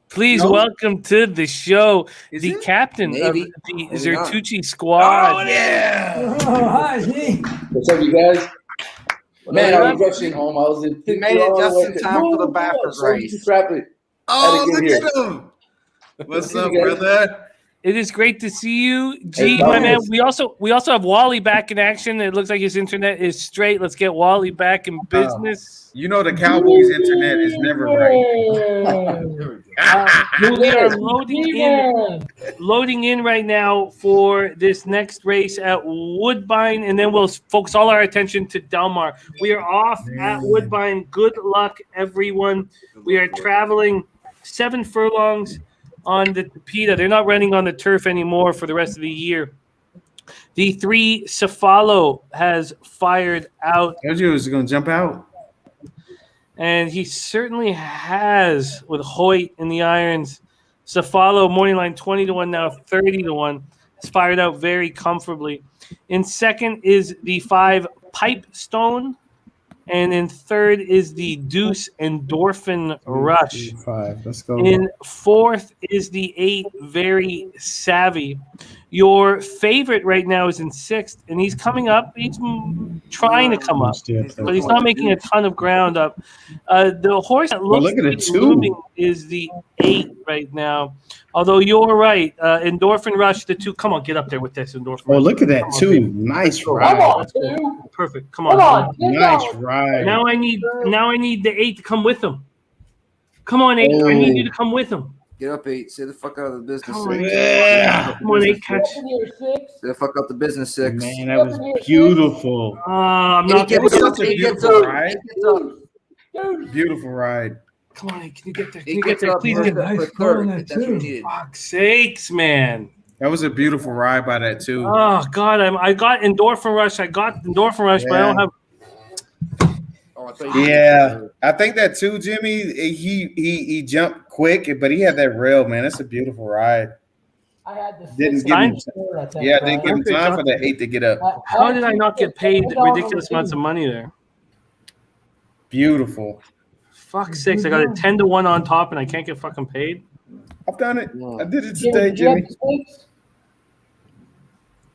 Please welcome to the show the captain of the Zertucci squad. Oh yeah. Oh, hi, G. What's up, you guys? Man, I was rushing home. I was in. You made it just in time for the Baffert race. Oh, look at him. What's up, brother? It is great to see you, G, my man. We also have Wally back in action. It looks like his internet is straight. Let's get Wally back in business. You know the Cowboys' internet is never right. We are loading in right now for this next race at Woodbine, and then we'll focus all our attention to Delmar. We are off at Woodbine. Good luck, everyone. We are traveling 7 furlongs on the Tapeta. They're not running on the turf anymore for the rest of the year. The 3 Cefalo has fired out. I told you it was going to jump out. And he certainly has with Hoyt in the irons. Cefalo, morning line 20-1, now 30-1. Has fired out very comfortably. In second is the 5 Pipestone. And in third is the Deuce Endorphin Rush. 5. Let's go. In fourth is the 8 Very Savvy. Your favorite right now is in sixth, and he's coming up. He's trying to come up, but he's not making a ton of ground up. The horse that looks to be moving is the 8 right now. Although you're right, Endorphin Rush, the 2. Come on, get up there with this Endorphin Rush. Oh, look at that, 2. Nice ride. Come on, 2. Perfect. Come on. Nice ride. Now I need the 8 to come with him. Come on, 8. I need you to Oh. come with him. Get up, 8. Stay the fuck out of the business. Come on, 6. Come on, 8. Catch. Step in here, 6. Stay the fuck out the business, 6. Man, that was beautiful. I'm Eight not gets going up. Such a 8 gets beautiful up. ride. 8 gets up. Beautiful ride. Come on, 8. Can you get there? Can 8 you get gets there? up. Please First get step there. for Nice call on third. that, That's what we too. needed. Fuck's sakes, man. That was a beautiful ride by that too. Oh, God. I got endorphin rush. But I don't have. Oh, I thought you Yeah, I think that too, Jimmy. He jumped quick, but he had that rail, man. That's a beautiful ride. I had the Didn't 6 give him, and the 3rd, I think, yeah, right? didn't give him time for the 8 to get up. How did I not get paid ridiculous amounts of money there? Beautiful. Fuck's sakes. I got a 10-1 on top and I can't get fucking paid. I've done it. I did it Jimmy, today, did you have Jimmy. the 6?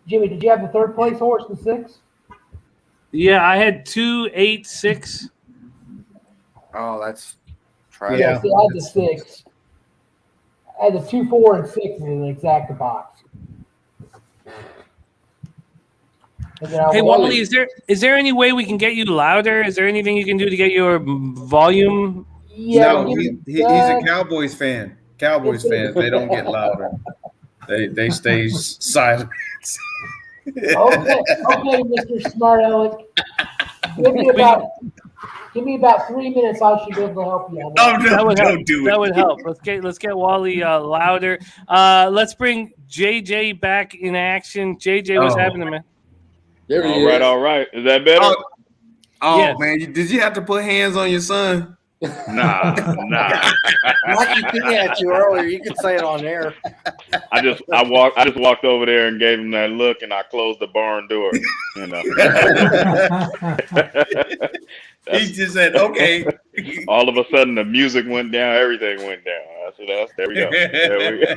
Jimmy, did you have the 3rd place horse, the 6? Yeah, I had 2, 8, 6. Oh, that's trash. Yeah, see, I had the 6. I had the 2, 4, and 6 in the exact box. And then I Hey, went- Wally, is there any way we can get you louder? Is there anything you can do to get your volume? Yeah, No, he's a Cowboys fan. Cowboys fans, they don't get louder. They stay silent. okay, Mr. Smart Aleck. Give me about 3 minutes. I should be able to help you. Oh, no, That would help. don't do That it. would help. Let's get Wally louder. Let's bring JJ back in action. JJ, what's Oh. happening, man? There he All right, is. all right. Is that better? Oh Yes. man, did you have to put hands on your son? Nah. Mikey thing at you earlier. You could say it on air. I just walked over there and gave him that look, and I closed the barn door. You know. He just said, "Okay." All of a sudden, the music went down. Everything went down. I said, "There we go. There we go."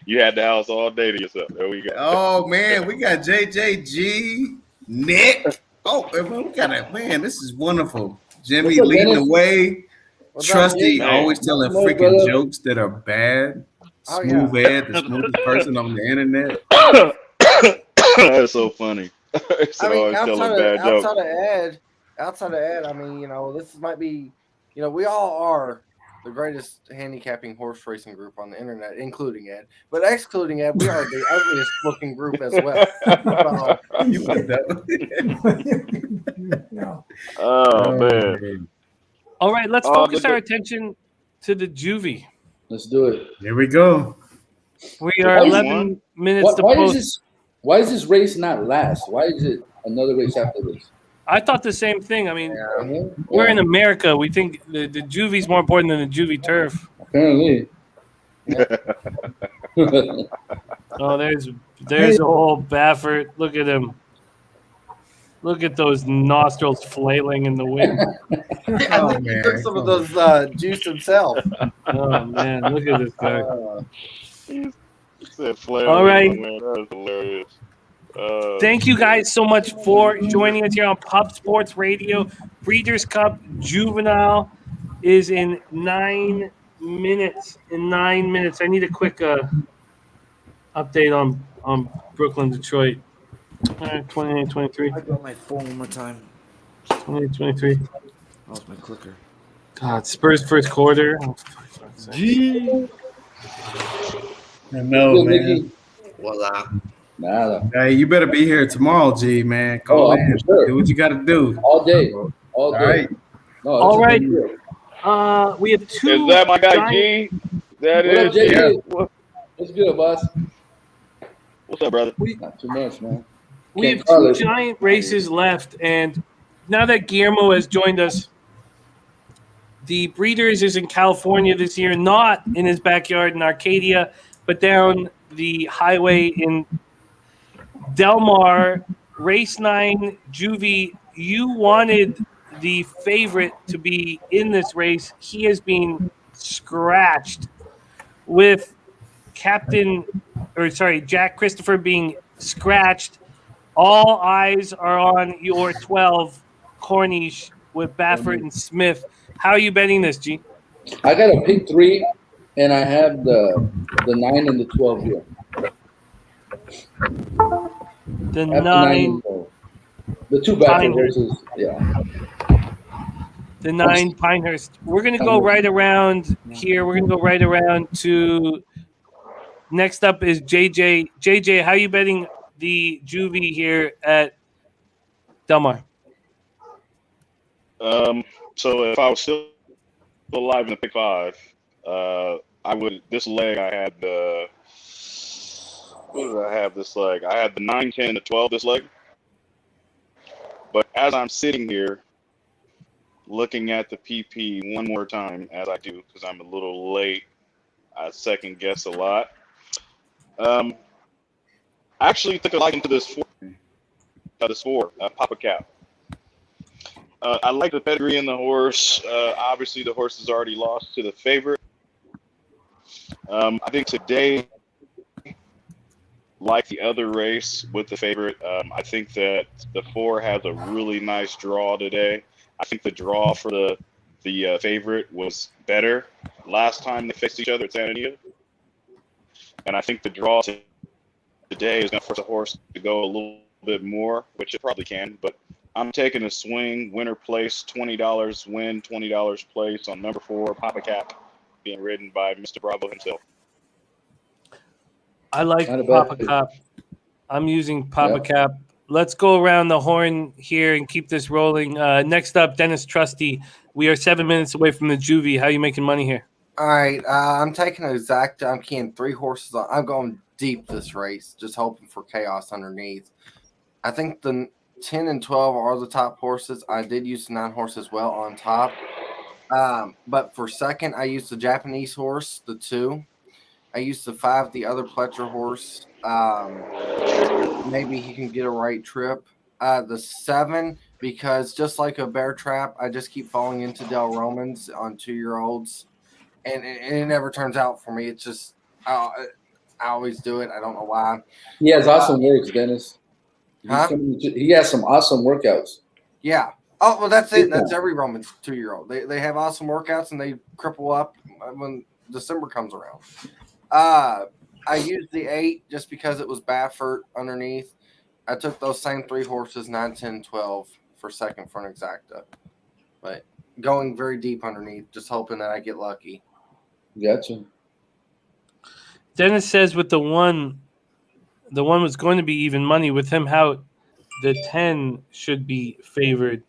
You had the house all day to yourself. There we go. Oh man, we got JJG, Nick. Oh, we got a man. This is wonderful. Jimmy What's up, leading Dennis? the way. What's up, Trusty, man? always telling What's up, freaking brother? jokes that are bad. Oh, Smooth head, the smoothest person on the internet. That's so funny. So I mean, always telling bad jokes. outside of Ed, I mean, this might be, we all are the greatest handicapping horse racing group on the internet, including Ed. But excluding Ed, we are the ugliest looking group as well. You put that. No. Oh man. All right, let's Oh, focus but- our attention to the juvie. Let's do it. Here we go. We are Why is 11 minutes to Why post. is this race not last? Why is it another race after this? I thought the same thing. I mean, we're in America. We think the juvie's more important than the juvie turf. Apparently. Oh, there's old Baffert. Look at him. Look at those nostrils flailing in the wind. I think he took some of those juice himself. Oh man, look at this guy. All right. That is hilarious. Thank you guys so much for joining us here on Pub Sports Radio. Breeders' Cup Juvenile is in 9 minutes. In 9 minutes, I need a quick update on Brooklyn, Detroit. 28-23. I got my phone one more time. 28-23. Lost my clicker. God, Spurs first quarter. Oh, for fuck's sake. Gee. I know, man. Voila. Nada. Hey, you better be here tomorrow, G, man. Call in. Sure. Do what you got to do. All day. All day. All right. No, All right. Deal. We have two. Is that my guy giant- G? That What up, is. JJ? What's good, boss? What's up, brother? Not too much, man. We have Can't call two it. giant races left, and now that Guillermo has joined us, the Breeders is in California this year, not in his backyard in Arcadia, but down the highway in Del Mar. Race 9 Juvie, you wanted the favorite to be in this race. He has been scratched with Jack Christopher being scratched. All eyes are on your 12 Corniche with Baffert and Smith. How are you betting this, G? I got a pick 3, and I have the 9 and the 12 here. The I have 9. and 12. The two back Nine. horses, yeah. The 9 Pinehurst. We're going to go right around here. We're going to go right around to. Next up is JJ. JJ, how are you betting the Juvie here at Del Mar? So if I was still alive in the pick 5, I would. This leg, I had the. What did I have this leg? I had the 9, 10, the 12 this leg. But as I'm sitting here, looking at the PP one more time, as I do, because I'm a little late, I second guess a lot. I actually took a liking to this 4, Papa Cap. I like the pedigree in the horse. Obviously, the horse has already lost to the favorite. I think today, like the other race with the favorite, I think that the 4 has a really nice draw today. I think the draw for the favorite was better last time they faced each other at Santa Anita. And I think the draw today is going to force a horse to go a little bit more, which it probably can. But I'm taking a swing, winner place, $20 win, $20 place on number 4, Papa Cap, being ridden by Mr. Bravo himself. I like Papa Cap. I'm using Papa Cap. Let's go around the horn here and keep this rolling. Next up, Dennis Trusty. We are 7 minutes away from the Juvie. How are you making money here? All right, I'm taking an exact. I'm keying 3 horses on. I'm going deep this race, just hoping for chaos underneath. I think the 10 and 12 are the top horses. I did use the 9 horse as well on top. But for second, I used the Japanese horse, the 2. I used the 5, the other Pletcher horse. Maybe he can get a right trip. The 7, because just like a bear trap, I just keep falling into Del Romans on 2-year-olds. And it never turns out for me. It's just I always do it. I don't know why. He has awesome works, Dennis. Huh? He has some awesome workouts. Yeah. Oh, well, that's it. That's every Roman 2-year-old. They have awesome workouts, and they cripple up when December comes around. I used the 8 just because it was Baffert underneath. I took those same 3 horses, 9, 10, 12 for second for an exacta. But going very deep underneath, just hoping that I get lucky. Gotcha. Dennis says with the 1 was going to be even money. With him out, the 10 should be favored.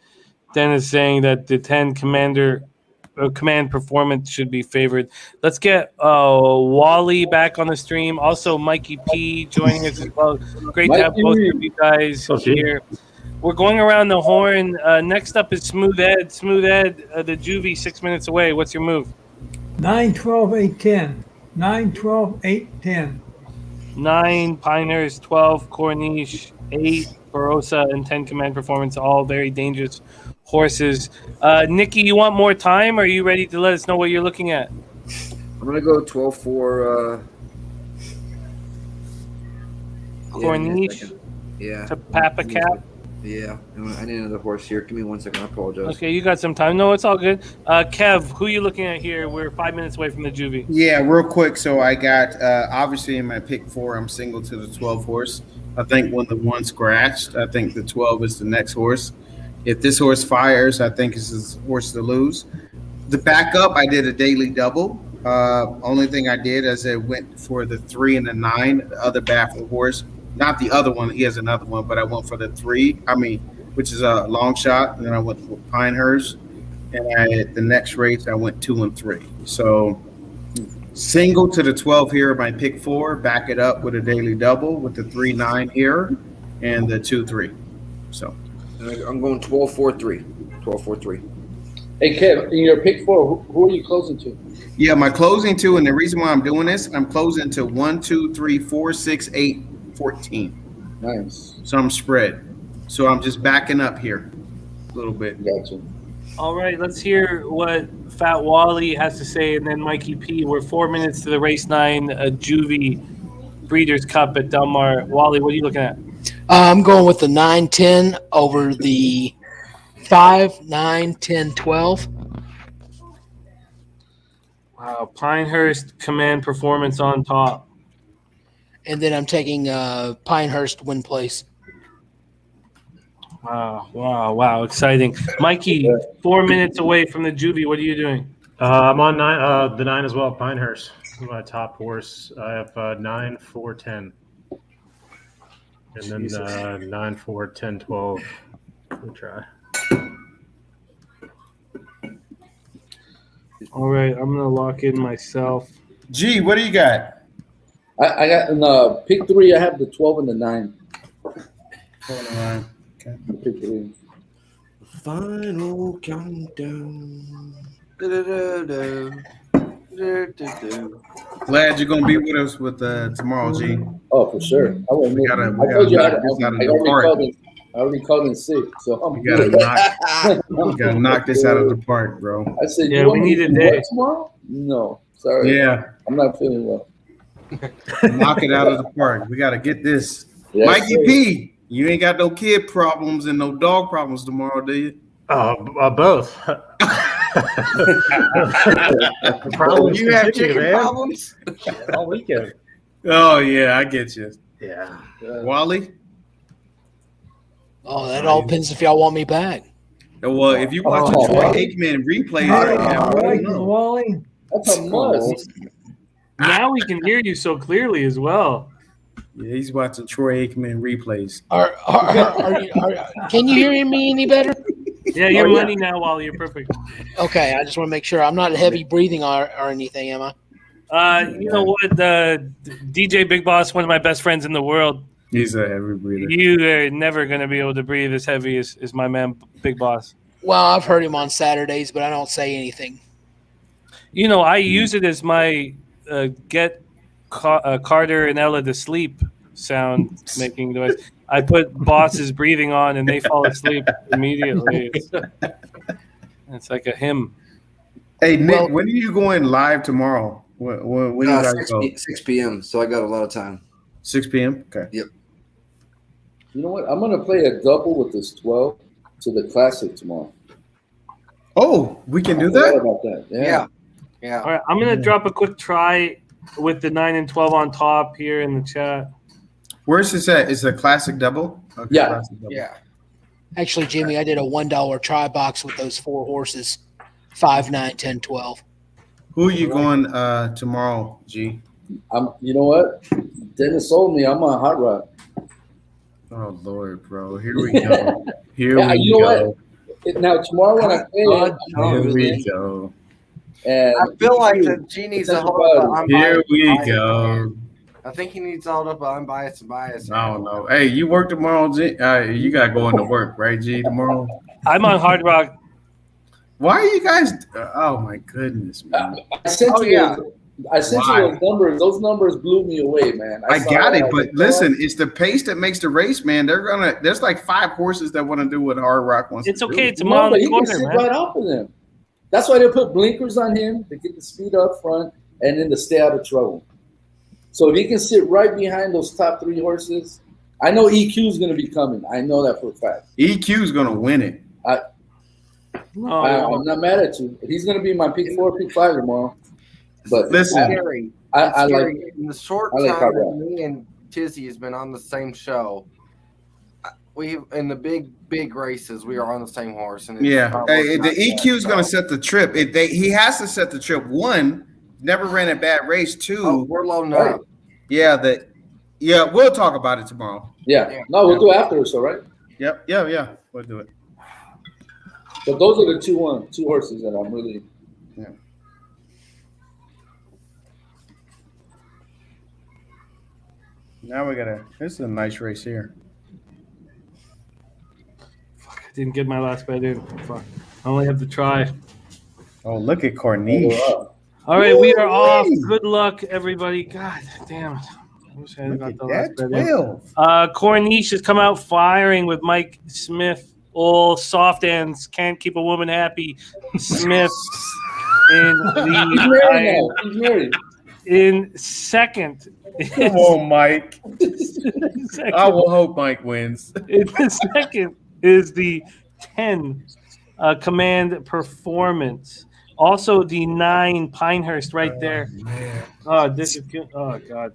Dennis saying that the 10 command performance should be favored. Let's get Wally back on the stream. Also, Mikey P joining us as well. Great to have both of you guys here. We're going around the horn. Next up is Smooth Ed. Smooth Ed, the Juvie, 6 minutes away. What's your move? 9, 12, 8, 10. 9, 12, 8, 10. 9 Pinehurst, 12 Corniche, 8 Barossa, and 10 Command Performance. All very dangerous horses. Nikki, you want more time? Or are you ready to let us know what you're looking at? I'm gonna go 12 for Corniche. Yeah. To Papa Cap. Yeah, I need another horse here. Give me 1 second. I apologize. Okay, you got some time. No, it's all good. Kev, who are you looking at here? We're 5 minutes away from the Juvie. Yeah, real quick. So I got obviously in my pick 4, I'm single to the 12 horse. I think when the 1 scratched, I think the 12 is the next horse. If this horse fires, I think it's his horse to lose. The backup, I did a daily double. Only thing I did is I went for the 3 and the 9, the other Baffert horse. Not the other one. He has another one, but I went for the 3. Which is a long shot. And then I went for Pinehurst. And the next race, I went 2 and 3. So single to the 12 here, my pick 4. Back it up with a daily double with the 3, 9 here and the 2, 3. So I'm going 12, 4, 3. 12, 4, 3. Hey, Kev, in your pick 4, who are you closing to? Yeah, my closing 2, and the reason why I'm doing this, I'm closing to 1, 2, 3, 4, 6, 8, 14. Nice. So I'm spread. So I'm just backing up here a little bit. Gotcha. All right, let's hear what Fat Wally has to say, and then Mikey P. We're 4 minutes to the race 9 Juvie Breeders' Cup at Del Mar. Wally, what are you looking at? I'm going with the 9, 10 over the 5, 9, 10, 12. Wow, Pinehurst Command Performance on top. And then I'm taking Pinehurst win place. Wow. Exciting. Mikey, 4 minutes away from the Juvie. What are you doing? I'm on the 9 as well, Pinehurst. My top horse. I have 9, 4, 10. And then 9, 4, 10, 12. We'll try. All right, I'm going to lock in myself. G, what do you got? I got in pick 3. I have the 12 and the 9. Okay. Pick 3. Final countdown. Glad you're gonna be with us with tomorrow, G. Oh, for sure. I wouldn't. We gotta I told you knock this out of the park. I already called in sick, so I'm We gotta good. gotta knock this out of the park, bro. I said, Yeah, you want we me need to a do day. what tomorrow? No, sorry. Yeah, I'm not feeling well. knock it out of the park. We gotta get this. Yes, Mikey sir. P, you ain't got no kid problems and no dog problems tomorrow, do you? Both. The problems You have continue, chicken man. problems? All weekend. Oh yeah, I get you. Yeah. Wally? Oh, that all depends if y'all want me back. Well, if you watch the Troy Aikman replays, I don't know. Wally. That's a must. Now we can hear you so clearly as well. Yeah, he's watching Troy Aikman replays. Can you hear me any better? Yeah, you're money now, Wally. You're perfect. Okay, I just want to make sure I'm not heavy breathing or anything, am I? You know what? DJ Big Boss, one of my best friends in the world. He's a heavy breather. You are never going to be able to breathe as heavy as my man, Big Boss. Well, I've heard him on Saturdays, but I don't say anything. You know, I use it as my get Carter and Ella to sleep sound making device. I put Boss's breathing on and they fall asleep immediately. It's like a hymn. Hey, Nick, when are you going live tomorrow? When you guys 6 go? 6 p.m. So I got a lot of time. 6 p.m. Okay. Yep. You know what? I'm gonna play a double with this 12 to the classic tomorrow. Oh, we can do I forgot that? about that. Yeah. All right, I'm going to drop a quick try with the 9 and 12 on top here in the chat. Where's this at? Is it a classic double? Okay, Yeah. classic double. Yeah. Actually, Jimmy, I did a $1 try box with those 4 horses, 5, 9, 10, 12. Who are you going tomorrow, G? You know what? Dennis sold me. I'm on Hot Rod. Oh Lord, bro. Here we go. Here Yeah, we you know go. what? Now tomorrow when I play, Here we go. and I feel like the G needs to hold up an Here unbiased we bias. go. I think he needs to hold up an unbiased and bias. I don't know. Hey, you work tomorrow, G? You got to go into work, right, G, tomorrow? I'm on Hard Rock. Why are you guys? Oh, my goodness, man. I sent you. yeah. I sent you those numbers. Those numbers blew me away, man. I saw got that. it, I was but like, listen, it's the pace that makes the race, man. There's like 5 horses that want to do what Hard Rock wants It's to do. okay. It's a No, mile but and a he can quarter, sit man. right off of them. That's why they put blinkers on him to get the speed up front and then to stay out of trouble. So if he can sit right behind those top 3 horses, I know EQ is going to be coming. I know that for a fact. EQ is going to win it. I'm not mad at you. He's going to be my pick 4, pick 5 tomorrow. But Listen, Scary. I Scary. like In the short I like time Hard that Rock. me and Tizzy has been on the same show, we in the big races we are on the same horse. And it's yeah. not Hey, working the out EQ is bad, going to so. set the trip. He has to set the trip. 1, never ran a bad race. 2, Oh, we're loading Right. up. Yeah, we'll talk about it tomorrow. Yeah. No, we'll do it after, so right? Yep. Yeah. We'll do it. But those are the two horses that I'm really. Yeah. Now this is a nice race here. I didn't get my last bet in. Fuck. I only have to try. Oh, look at Corniche. All right, we are off. Good luck, everybody. God damn it. I wish I had got the last bet in. 12. Corniche has come out firing with Mike Smith. All soft ends. Can't keep a woman happy. Smith in He's married now. the He's married. in second. Come on, Mike. Second. I will hope Mike wins. In the second is the 10 Command Performance. Also the 9 Pinehurst right there. Man. Oh, this is good. Oh God.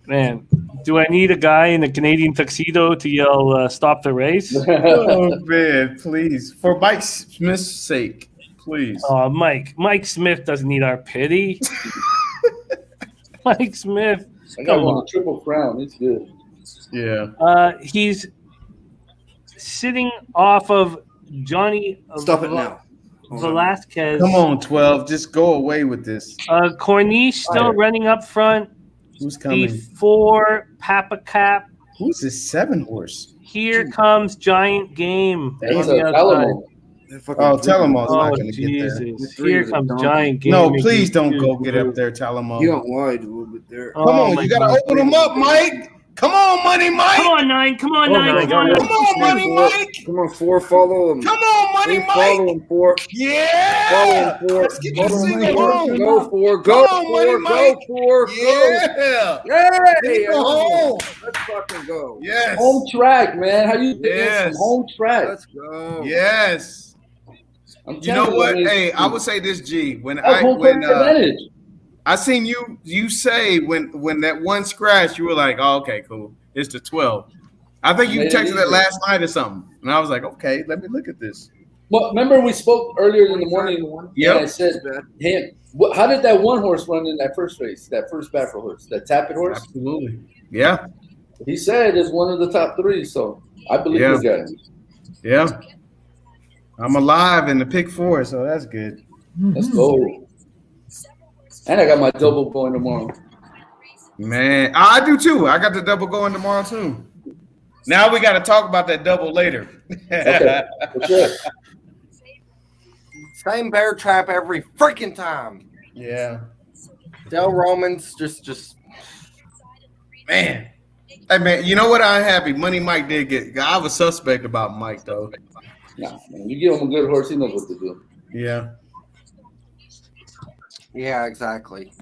Man, do I need a guy in a Canadian tuxedo to yell "Stop the race"? Oh man, please, for Mike Smith's sake, please. Oh, Mike Smith doesn't need our pity. Mike Smith, I got come one on. a triple crown. It's good. Yeah. He's sitting off of Johnny. Stop it now. Velasquez. Come on, 12. Just go away with this. Corniche still running up front. Who's coming? Before Papa Cap. Who's this 7 horse? Here comes Giant Game. That's on the a outside. Alamo. Oh, Telemo's not Oh, going to get there. Jesus. Here comes Giant Game. No, please don't go get up there, Telemo. You don't lie a little bit there. Come on, you got to open them up, Mike. Come on, Money Mike. Come on, 9. Come on, 9. Come on, Money Mike. Come on, 4. Follow him. Come on, Money Mike. Follow him, 4. Yeah. Follow him, 4. Let's get this thing Go, going. 4. Go, Come on, 4. Money Mike. Go, 4. Yeah. Hey, Go home. let's fucking go. Yes. Home track, man. How you doing? Yes. Home track. Let's go. Yes. I'm You know telling what? man, Hey, I would say this, G. When that's home court advantage. I seen you say when that one scratch, you were like, oh, okay, cool. It's the 12. I think you Maybe. texted it last night or something. And I was like, okay, let me look at this. Well, remember we spoke earlier in the morning. Yep. And I said, him. How did that one horse run in that first race? That first battle horse, that Tappet horse? Absolutely. Yeah. He said it's one of the top 3, so I believe this guy. Yeah. I'm alive in the pick 4, so that's good. Let's go. And I got my double going tomorrow. Man, I do too. I got the double going tomorrow too. Now we got to talk about that double later. Okay. Sure. Same bear trap every freaking time. Yeah. Del Romans just Man. Hey man, you know what? I'm happy. Money Mike did get. I was suspect about Mike though. Nah, man, you give him a good horse, he knows what to do. Yeah. Yeah, exactly.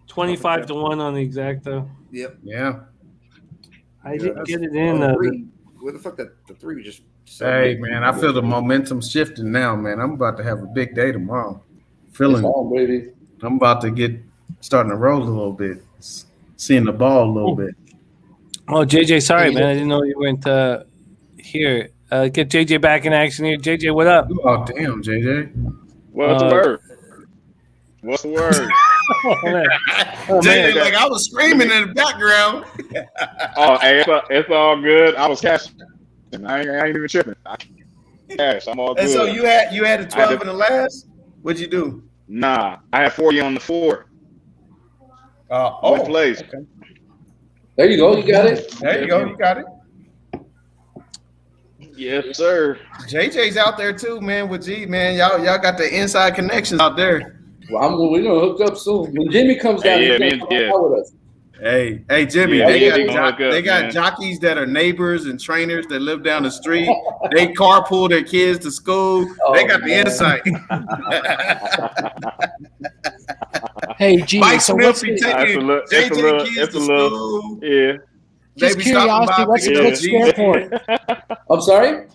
25 to 1 on the exacto. Yep. Yeah. I didn't get it in. Where the fuck the 3 just. Hey man, I feel the momentum shifting now, man. I'm about to have a big day tomorrow. Feeling Come on, baby. I'm about to get starting to roll a little bit. Seeing the ball a little bit. Oh, JJ, sorry, man. I didn't know you weren't here. Get JJ back in action here. JJ, what up? Oh, damn, JJ. What's the word? What's the word? JJ, like I was screaming in the background. Oh, hey, it's all good. I was catching. I ain't even tripping. Yes, I'm all good. And so you had the 12 in the last? What'd you do? Nah, I had 40 on the 4. What place? Okay. There you go. You got it. There you go. You got it. Yes, sir. JJ's out there too, man. With G, man, y'all got the inside connections out there. Well, we're gonna hook up soon. When Jimmy comes down, he's gonna come out with us. Hey, Jimmy, Yeah, they got jockeys that are neighbors and trainers that live down the street. They carpool their kids to school. They got the insight. Hey, G, Mike so Smith what's be the, taking JJ kids to school. Yeah. just They be stopping curiosity, by what's the picking up closest G's. airport? I'm sorry?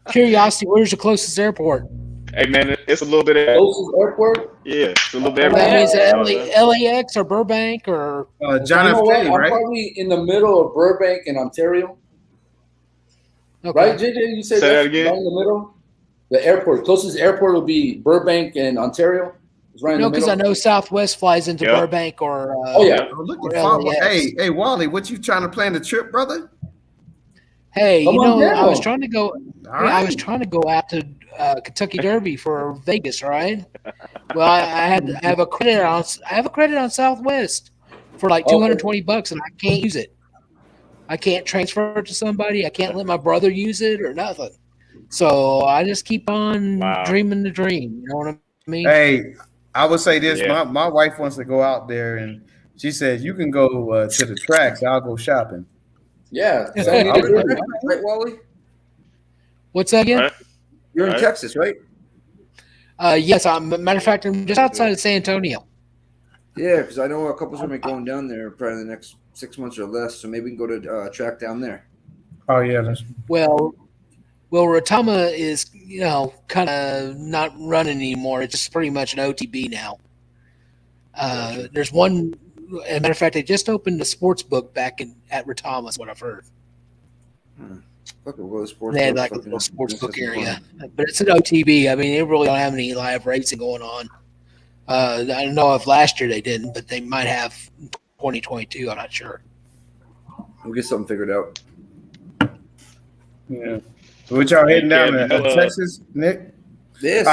Curiosity, where's the closest airport? Hey, man, it's a little bit of Closest airport? yeah, it's a little bit That means everything. LAX or Burbank or John You know F. what? Kennedy, I'm right? probably in the middle of Burbank and Ontario. okay. Right, JJ? You said Say that that's again? right in the middle? The airport. Closest airport will be Burbank and Ontario. It's right in No, the because middle. I know Southwest flies into Yeah. Burbank or Oh, yeah. Oh, look or at Father. LAX. Hey, Wally, what you trying to plan the trip, brother? Hey, Come you on know, I down. was trying to go. All I right. was trying to go out to Kentucky Derby for Vegas, right? Well, I have a credit on. I have a credit on Southwest for like Okay. $220, and I can't use it. I can't transfer it to somebody. I can't let my brother use it or nothing. So I just keep on dreaming the dream. You know what I mean? Hey, I would say this. Yeah. My wife wants to go out there, and she says you can go to the tracks. I'll go shopping. Yeah. Yeah. Send me I'll the be green. right, right, Wally? What's that again? Right? You're in Right. Texas, right? Yes. Matter of fact, I'm just outside of San Antonio. Yeah, because I know a couple's gonna be going down there probably in the next 6 months or less. So maybe we can go to track down there. Oh yeah, that's Well, Rotama is, kind of not running anymore. It's just pretty much an OTB now. There's one As a matter of fact, they just opened the sports book back at Retama, is what I've heard. Fucking well, sports They had book, like a fucking- little sports that's book just area, fun. but it's an OTB. I mean, they really don't have any live racing going on. I don't know if last year they didn't, but they might have 2022. I'm not sure. We'll get something figured out. Yeah. So what y'all heading down Kev, to Texas, Nick? Yes,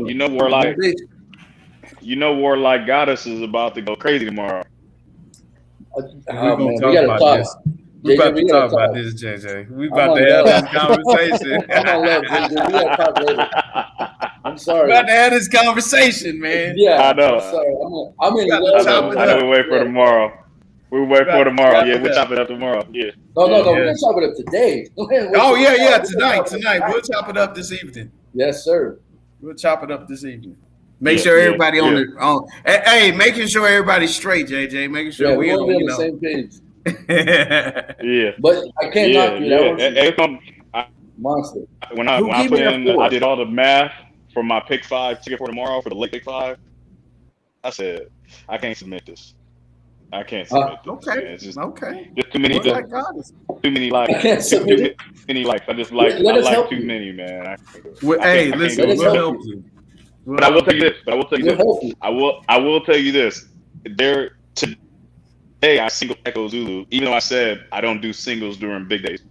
you know Warlike. You know Warlike Goddess is about to go crazy tomorrow. Oh, man, we gotta talk. We about JJ, to talk about talk. this, JJ. We I'm about on to have love. this conversation. I'm on love, JJ. We gotta talk later. I'm sorry. We about to have this conversation, man. Yeah, I know. I'm sorry. I'm in I love. know we wait for tomorrow. We wait for tomorrow. Yeah, we'll chop it up tomorrow. Yeah. No, we're gonna chop it up today. Oh yeah, tonight. We'll chop it up this evening. Yes, sir. We'll chop it up this evening. Make Yeah, sure yeah, everybody yeah. on the hey, making sure everybody's straight, JJ. Making sure we're we on the same page. Yeah. But I can't knock you. That was It's gonna- monster. When I put in, I did all the math for my pick 5 ticket for tomorrow for the late pick 5. I said, I can't submit this. I can't submit this. Okay. Man. It's just Okay. too many. Well, I got it. Too many likes. I can't submit Too it. many likes. I just like. Let I us like help too you. many, man. I can't do it. Well, I hey, can't listen, do it. we'll help you. But I will tell you this. I will tell you this. Today I single Echo Zulu, even though I said I don't do singles during big days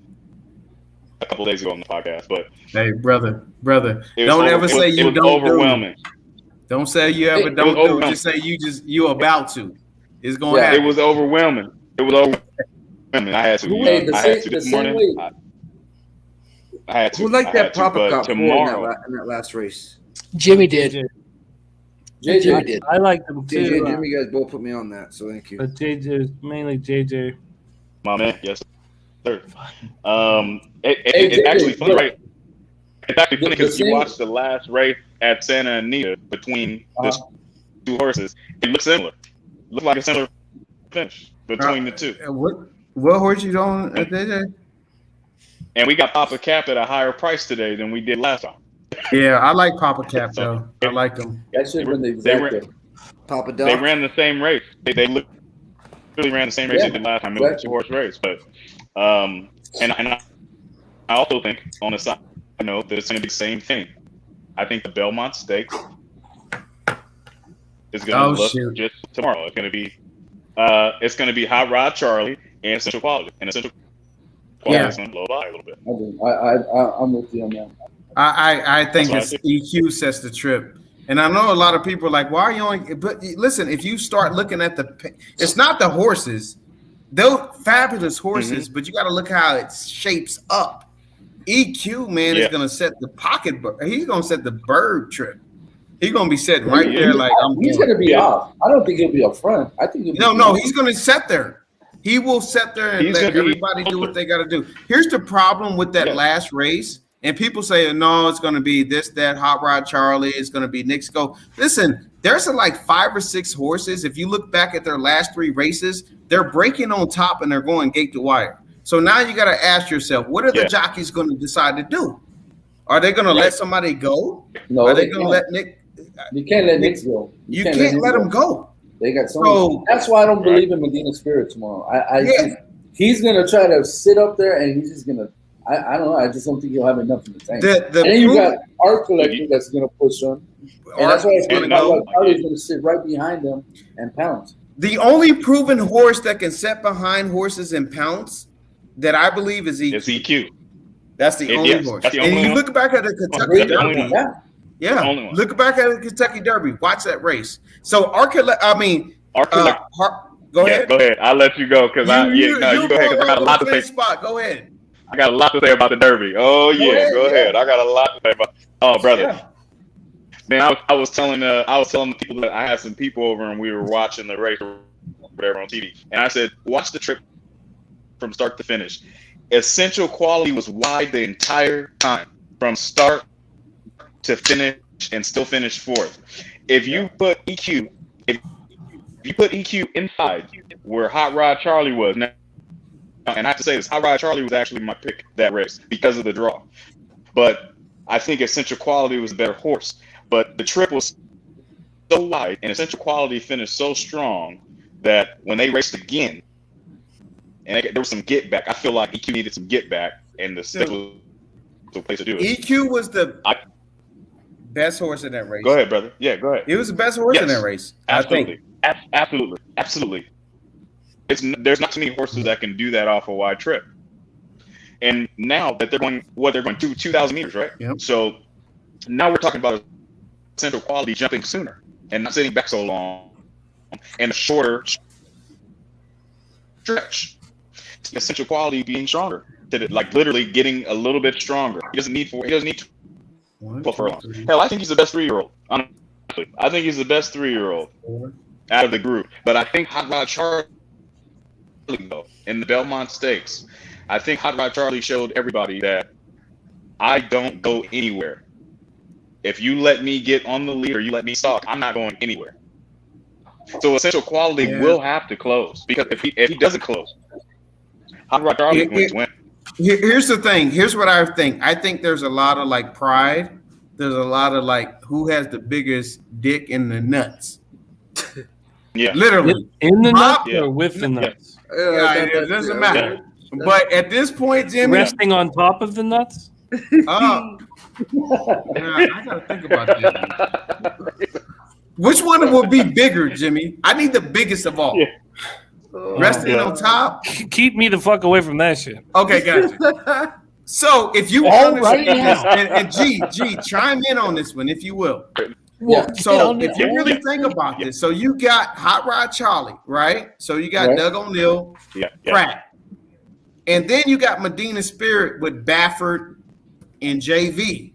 a couple days ago on the podcast. But Hey, brother, it was don't ever say it you was don't overwhelming. do. Don't say you ever It don't was do. overwhelming. Just say you about to. It's gonna It happen. was overwhelming. It was overwhelming. I had to. Hey, I had to this morning. I had to. Who liked I that had to, Papa but Cup tomorrow. in that last race? Jimmy did. JJ did. I like them too. JJ, Jimmy, you guys both put me on that, so thank you. But JJ, mainly JJ. My man, yes, sir. Hey, It's actually JJ, funny, look. right? It's actually funny because The you same- watch the last race at Santa Anita between the two horses. It looks similar. Looked like a similar finish between the two. What horse you on, JJ? And we got Papa Cap at a higher price today than we did last time. Yeah, I like Papa Cap though. I like them. That should have been the They exact. ran, Papa they Doc. ran the same race. They literally ran the same race they did last time. It was a 2-horse race. But and I also think on the side note that it's going to be the same thing. I think the Belmont Stakes is going to look just tomorrow. It's going to be Hot Rod Charlie and Essential Quality. And Essential Quality is going to blow by a little bit. I'm with you on that. I think That's it's EQ sets the trip. And I know a lot of people are like, why are you only? But listen, if you start looking at it's not the horses. They're fabulous horses, but you got to look how it shapes up. EQ, man, is going to set the pocket. He's going to set the bird trip. He's going to be sitting right there like he's going to be off. I don't think he'll be up front. I think no, he's going to sit there. He will sit there and let everybody do what they got to do. Here's the problem with that last race. And people say, no, it's going to be this, that, Hot Rod Charlie. It's going to be Nick's Go. Listen, there's like 5 or 6 horses. If you look back at their last 3 races, they're breaking on top and they're going gate to wire. So now you got to ask yourself, what are the jockeys going to decide to do? Are they going to let somebody go? No, are they going to let Nick? You can't let Nick go. You can't let him go. They got some. So, that's why I don't believe in Medina Spirit tomorrow. He's going to try to sit up there and he's just going to. I don't know. I just don't think he'll have enough in the tank. And then you got Art Collector that's going to push him. And that's why it's going to go. Charlie's going to sit right behind them and pounce. The only proven horse that can sit behind horses and pounce that I believe is EQ. It's EQ. That's the only horse. And you look back at the Kentucky Derby. Yeah. Look back at the Kentucky Derby. Watch that race. So go ahead. Go ahead. I'll let you go because you go ahead because I got a lot to say. Go ahead. I got a lot to say about the Derby. Oh yeah, go ahead. I got a lot to say about. Oh brother, man, I was telling the people that I had some people over and we were watching the race or whatever on TV, and I said, watch the trip from start to finish. Essential Quality was wide the entire time from start to finish and still finished 4th. If you put EQ, inside where Hot Rod Charlie was now. And I have to say this, Hot Rod Charlie was actually my pick that race because of the draw. But I think Essential Quality was a better horse. But the trip was so wide and Essential Quality finished so strong that when they raced again, and there was some get back. I feel like EQ needed some get back, and the stick was the place to do it. EQ was the best horse in that race. Go ahead, brother. Yeah, go ahead. He was the best horse in that race. Absolutely. I think. Absolutely. There's not too many horses that can do that off a wide trip. And now that they're going 2,000 meters, right? Yep. So now we're talking about central quality jumping sooner and not sitting back so long and a shorter stretch. Essential quality being stronger, like literally getting a little bit stronger. He doesn't need 12 furlongs. Hell, I think he's the best 3-year-old. Honestly, I think he's the best 3-year-old out of the group. But I think Hot Rod Charlie, though, in the Belmont Stakes, I think Hot Rod Charlie showed everybody that I don't go anywhere. If you let me get on the lead or you let me stalk, I'm not going anywhere. So essential quality will have to close, because if he doesn't close, Hot Rod Charlie is going to win. Here's the thing. Here's what I think. I think there's a lot of like pride. There's a lot of like who has the biggest dick in the nuts. Yeah, literally in the nuts or with the nuts. It doesn't matter. But at this point, Jimmy, resting on top of the nuts. I gotta think about that. Which one will be bigger, Jimmy? I need the biggest of all. Resting on top. Keep me the fuck away from that shit. Okay, gotcha. So if you right this, and G, chime in on this one if you will. Yeah. So if you really think about this, so you got Hot Rod Charlie, right? So you got Doug O'Neill, Pratt, and then you got Medina Spirit with Baffert and JV.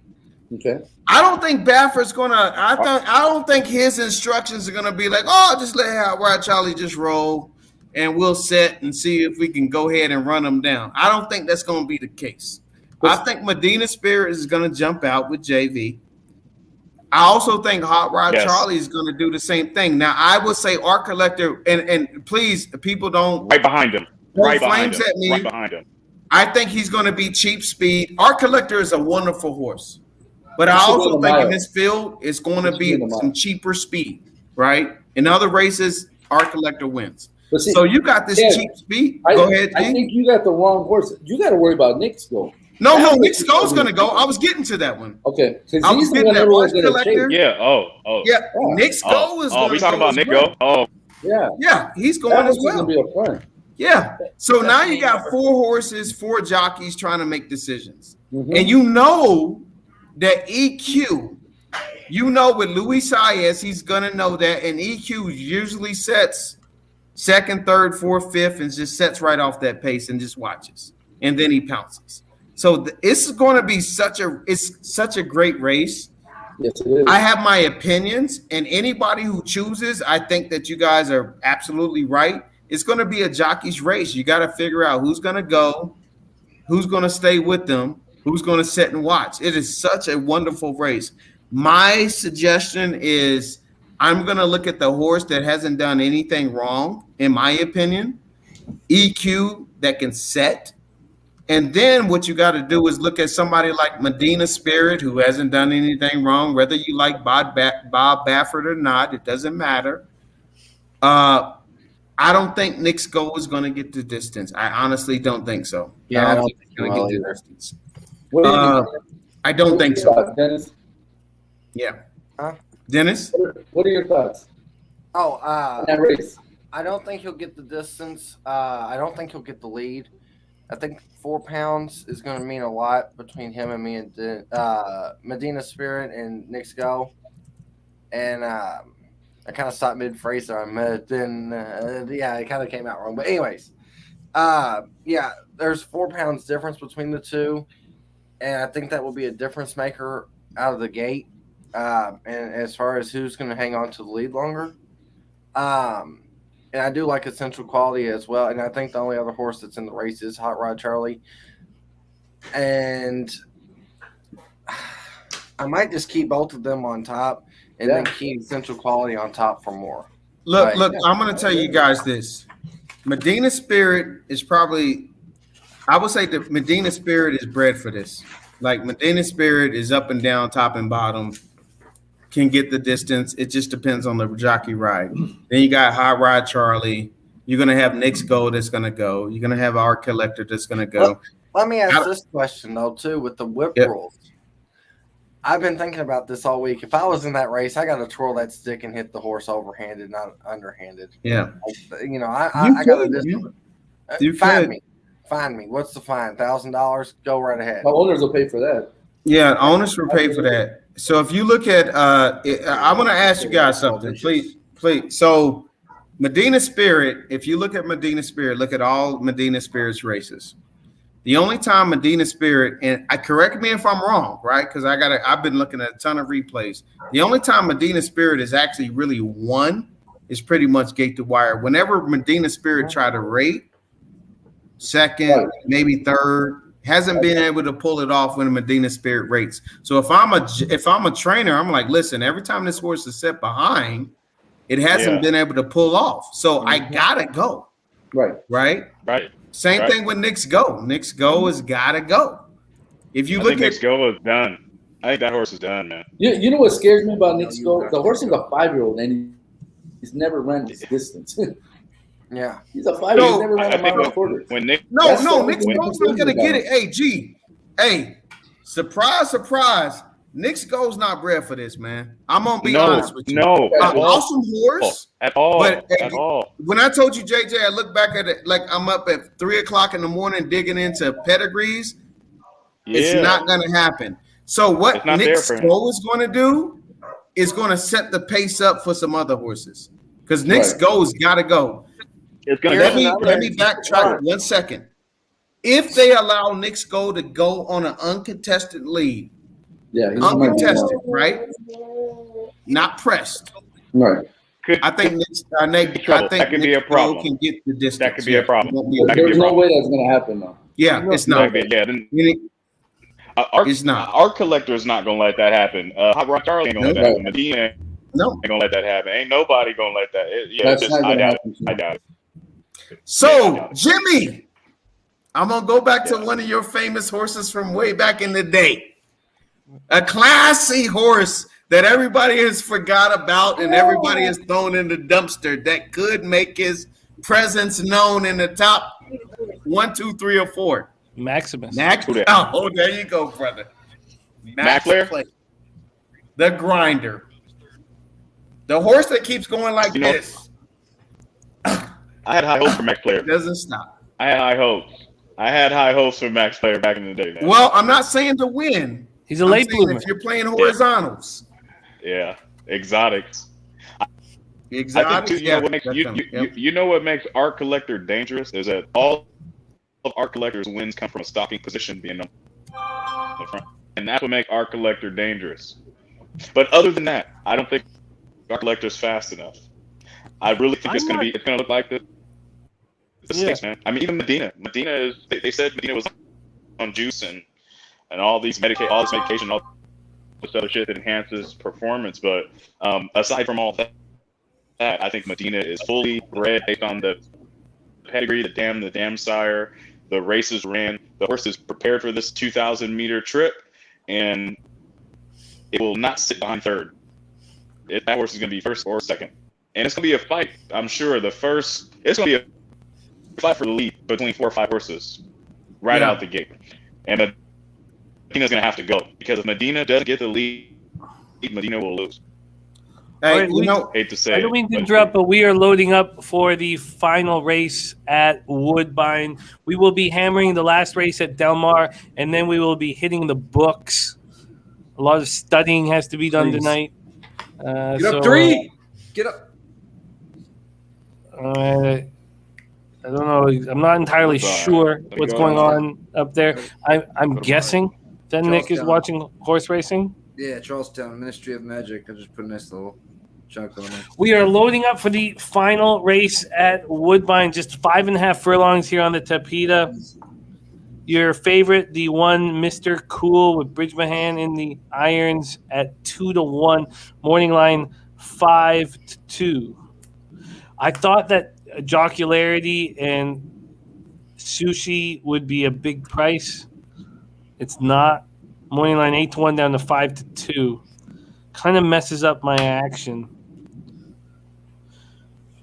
Okay. I don't think Baffert's gonna. I don't think his instructions are gonna be like, oh, just let Hot Rod Charlie just roll, and we'll set and see if we can go ahead and run them down. I don't think that's gonna be the case. I think Medina Spirit is gonna jump out with JV. I also think Hot Rod Charlie is going to do the same thing. Now, I would say Art Collector, and please, people don't right behind him. Right behind him. At me. Right behind him. I think he's going to be cheap speed. Art Collector is a wonderful horse, but I also think in this field it's going to be some cheaper speed. Right? In other races, Art Collector wins. See, so you got this cheap speed. Go ahead. I think you got the wrong horse. You got to worry about Nick's goal. No, Nick Sko's going to go. I was getting to that one. Okay. I was getting that Art Collector. Yeah. Yeah. Nick Sko is going to go. We talking about Nick Go? Oh. Yeah. Yeah. He's going as well. Be a fun. Yeah. So now you got 4 horses, 4 jockeys trying to make decisions. And you know that EQ, with Luis Saez, he's going to know that. And EQ usually sets 2nd, 3rd, 4th, 5th, and just sets right off that pace and just watches. And then he pounces. So it's going to be such a great race. Yes, it is. I have my opinions, and anybody who chooses, I think that you guys are absolutely right. It's going to be a jockey's race. You got to figure out who's going to go, who's going to stay with them, who's going to sit and watch. It is such a wonderful race. My suggestion is I'm going to look at the horse that hasn't done anything wrong, in my opinion, EQ that can set. And then what you got to do is look at somebody like Medina Spirit, who hasn't done anything wrong, whether you like Bob Baffert or not, it doesn't matter. I don't think Nick Sko is going to get the distance. I honestly don't think so. Yeah, I don't think he's going to get the distance. I don't think so. Dennis? Yeah. Huh? Dennis? What are your thoughts? That race. I don't think he'll get the distance. I don't think he'll get the lead. I think 4 pounds is going to mean a lot between him and me and Medina Spirit and Nick Sko. And I kind of stopped mid-phrase there. It kind of came out wrong. But anyways, there's 4 pounds difference between the two. And I think that will be a difference maker out of the gate. And as far as who's going to hang on to the lead longer. And I do like Essential Quality as well. And I think the only other horse that's in the race is Hot Rod Charlie. And I might just keep both of them on top and then keep Essential Quality on top for more. Look, I'm going to tell you guys this. Medina Spirit is probably, I would say that Medina Spirit is bred for this. Like Medina Spirit is up and down, top and bottom, can get the distance. It just depends on the jockey ride. Then you got Hot Rod Charlie. You're gonna have Nick's Go that's gonna go. You're gonna have Art Collector that's gonna go. Let me ask this question though too, with the whip rules. I've been thinking about this all week. If I was in that race, I got to twirl that stick and hit the horse overhanded, not underhanded. Yeah. You know, I got to find me. Find me. What's the fine? $1,000? Go right ahead. The owners will pay for that. Yeah, owners will pay for that. So if you look at, I want to ask you guys something, please. So Medina Spirit, if you look at Medina Spirit, look at all Medina Spirit's races. The only time Medina Spirit, and I correct me if I'm wrong, right? Because I've been looking at a ton of replays. The only time Medina Spirit is actually really won is pretty much gate to wire. Whenever Medina Spirit tried to rate second, maybe third, hasn't been able to pull it off when Medina Spirit rates. So if I'm a trainer, I'm like, listen, every time this horse is set behind, it hasn't been able to pull off. So I gotta go. Right. Same thing with Nick's Go. Nick's Go has gotta go. If you look at Nick's Go is done. I think that horse is done, man. You know what scares me about Nick's Go? The horse is a 5-year-old and he's never run this distance. Yeah, he's a 5-year-old. He's never run a mile quarter. When Nick, Nick's Go's not gonna get it. Hey, surprise. Nick's Go's not bred for this, man. I'm gonna be honest with you. Awesome horse at all. But when I told you, JJ, I look back at it like I'm up at 3:00 in the morning digging into pedigrees. It's not gonna happen. So what Nick's Go is going to do is going to set the pace up for some other horses because Nick's Go's got to go. Let me backtrack 1 second. If they allow Nick's Go to go on an uncontested lead. Yeah, uncontested, right? Not pressed. Right. I think that could be a problem. Can get the distance. That could be a problem. There's no way that's going to happen, though. Yeah, it's not. It's not. Our collector is not going to let that happen. Hot Rod Charlie ain't going to let that happen. Medina ain't going to let that happen. Ain't nobody going to let that. I doubt it. So, Jimmy, I'm going to go back to one of your famous horses from way back in the day. A classy horse that everybody has forgot about and everybody has thrown in the dumpster that could make his presence known in the top 1, 2, 3, or 4. Maximus. Oh, there you go, brother. Maximus. The grinder. The horse that keeps going like this. I had high hopes for Max Player. Doesn't stop. I had high hopes for Max Player back in the day. Man. Well, I'm not saying to win. He's a late bloomer. If you're playing horizontals. Yeah. Exotics. Exotics. You know what makes Art Collector dangerous is that all of Art Collector's wins come from a stalking position being on the front. And that's what makes Art Collector dangerous. But other than that, I don't think Art Collector's fast enough. I really think it's gonna look like the stakes, man. I mean, even Medina. They said Medina was on juice and all this medication, all this other shit that enhances performance. But aside from all that, I think Medina is fully bred based on the pedigree, the dam sire, the races ran. The horse is prepared for this 2,000-meter trip, and it will not sit behind third. That horse is going to be first or second. And it's going to be a fight, I'm sure. It's going to be a fight for the lead between 4 or 5 horses right out the gate. And Medina's going to have to go because if Medina doesn't get the lead, Medina will lose. Hey, hate to say I don't mean to interrupt, but we are loading up for the final race at Woodbine. We will be hammering the last race at Del Mar, and then we will be hitting the books. A lot of studying has to be done tonight. Get up, 3. Get up. I don't know. I'm not entirely sure what's going on up there. I'm guessing that Nick is watching horse racing. Yeah, Charlestown, Ministry of Magic. I just put a nice little chunk on it. We are loading up for the final race at Woodbine. Just 5.5 furlongs here on the Tapeta. Your favorite, the one Mr. Cool with Bridgemahan in the irons at 2-1. Morning line 5-2. I thought that Jocularity and Sushi would be a big price. It's not. Morning line 8-1 down to 5-2. kind of messes up my action.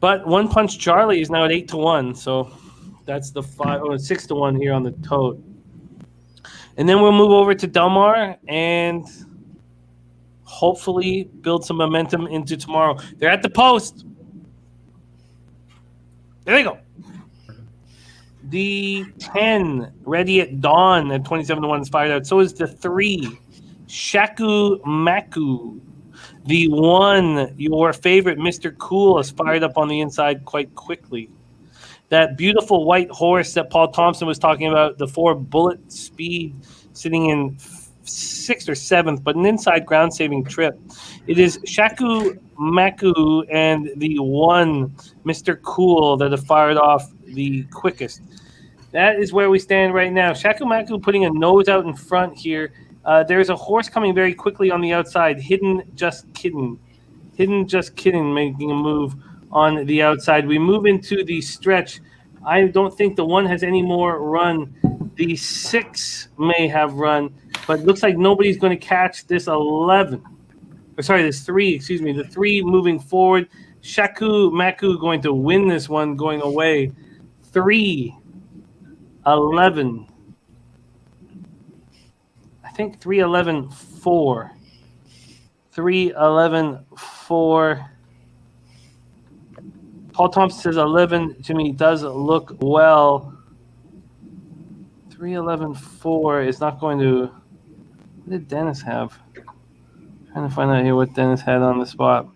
But One Punch Charlie is now at 8-1, so that's the 6-1 here on the tote. And then we'll move over to Delmar and hopefully build some momentum into tomorrow. They're at the post. There they go. The 10 ready at dawn at 27-1 is fired out. So is the 3 Shaku Maku. The 1, your favorite, Mr. Cool, is fired up on the inside quite quickly. That beautiful white horse that Paul Thompson was talking about, the 4 Bullet Speed, sitting in 6th or 7th, but an inside ground-saving trip. It is Shaku Maku and the 1, Mr. Cool, that have fired off the quickest. That is where we stand right now. Shaku Maku putting a nose out in front here. There's a horse coming very quickly on the outside. Hidden Just Kidding, making a move on the outside. We move into the stretch. I don't think the 1 has any more run. The 6 may have run, but it looks like nobody's going to catch this 11. Or sorry, this 3, excuse me. The 3 moving forward. Shaku Maku going to win this one going away. 3, 11. I think 3, 11, 4. 3, 11, 4. Paul Thompson says 11 to me does look well. 3, 11, 4 is not going to. What did Dennis have? I'm trying to find out here what Dennis had on the spot.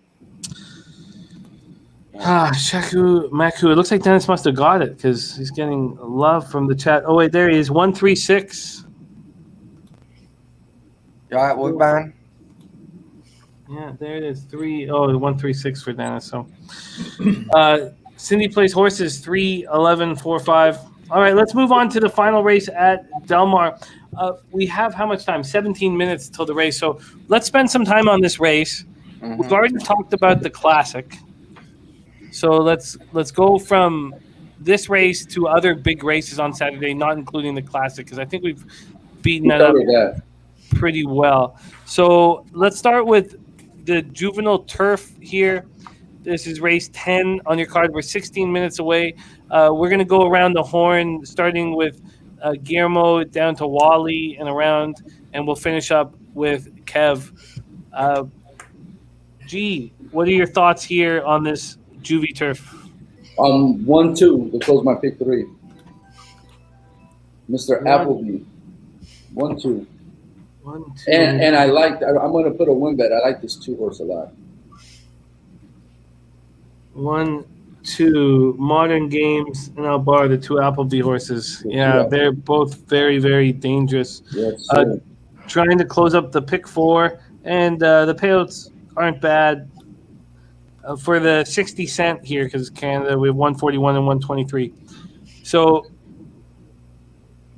Shaku Maku. It looks like Dennis must have got it because he's getting love from the chat. Oh, wait, there he is. 136. You all right, Woodbine? Yeah, there it is. 136 for Dennis. So, Cindy plays horses 3, 11, 4, 5. All right, let's move on to the final race at Delmar. We have how much time? 17 minutes till the race. So let's spend some time on this race. Mm-hmm. We've already talked about the Classic. So let's go from this race to other big races on Saturday, not including the Classic, because I think we've beaten that up pretty well. So let's start with the juvenile turf here. This is race 10 on your card. We're 16 minutes away. We're going to go around the horn, starting with Guillermo down to Wally and around, and we'll finish up with Kev. G, what are your thoughts here on this juvie turf? 1-2 to close my pick 3. Mr. Appleby. 1-2. 1-2. And I'm going to put a win bet. I like this 2 horse a lot. 1-2 Modern Games and Albar, the 2 Appleby horses. Yeah, they're both very, very dangerous. Yes, trying to close up the pick 4, and the payouts aren't bad. For the 60 cent here, because Canada, we have 141 and 123. So,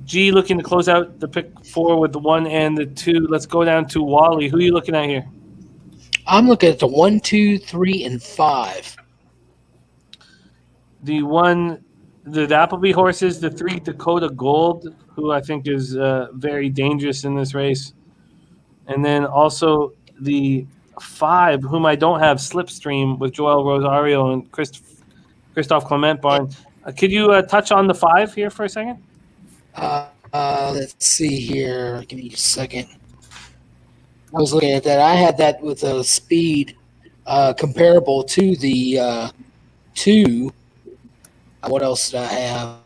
G looking to close out the pick 4 with the 1 and the 2. Let's go down to Wally. Who are you looking at here? I'm looking at the 1, 2, 3, and 5. The Appleby horses, the 3 Dakota Gold, who I think is very dangerous in this race. And then also the 5, whom I don't have, Slipstream, with Joel Rosario and Christophe Clement Barn. Could you touch on the 5 here for a second? Let's see here. Give me a second. I was looking at that. I had that with a speed comparable to the 2. What else did I have?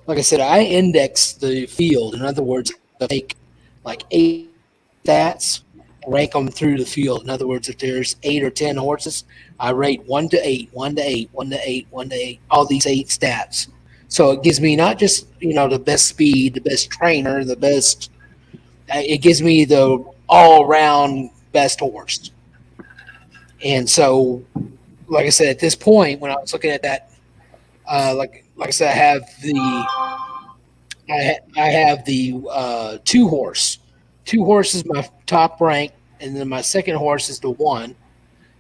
Like I said, I index the field. In other words, I take like 8 stats, rank them through the field. In other words, if there's 8 or 10 horses, I rate 1 to 8, 1 to 8, 1 to 8, 1 to 8, all these 8 stats. So it gives me not just, the best speed, the best trainer, the best, it gives me the all-around best horse. And so, like I said, at this point, when I was looking at that, like I said, I have the 2 horse. 2 horses, my top rank, and then my second horse is the 1,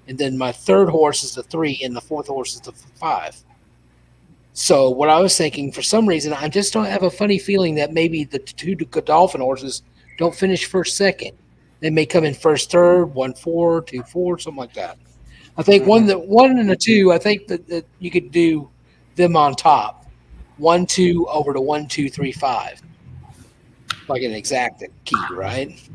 and then my third horse is the 3, and the fourth horse is the 5. So what I was thinking, for some reason, I just don't have a funny feeling that maybe the 2 Godolphin horses don't finish first, second. They may come in first, third, 1-4, 2-4, something like that. I think one and a 2. I think that you could do them on top, 1-2 over to 1-2-3-5, like an exact key, right?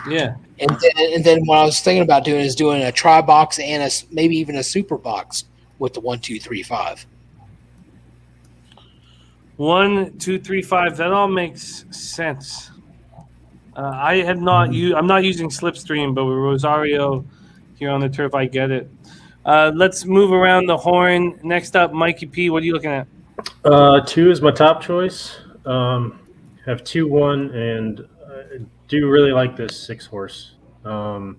Yeah. And then what I was thinking about doing is doing a tri box and maybe even a super box with the 1-2-3-5. 1, 2, 3, 5. That all makes sense. I have not I'm not using Slipstream, but with Rosario here on the turf, I get it. Let's move around the horn. Next up, Mikey P. What are you looking at? 2 is my top choice. Have 2, 1, and I do really like this 6 horse. I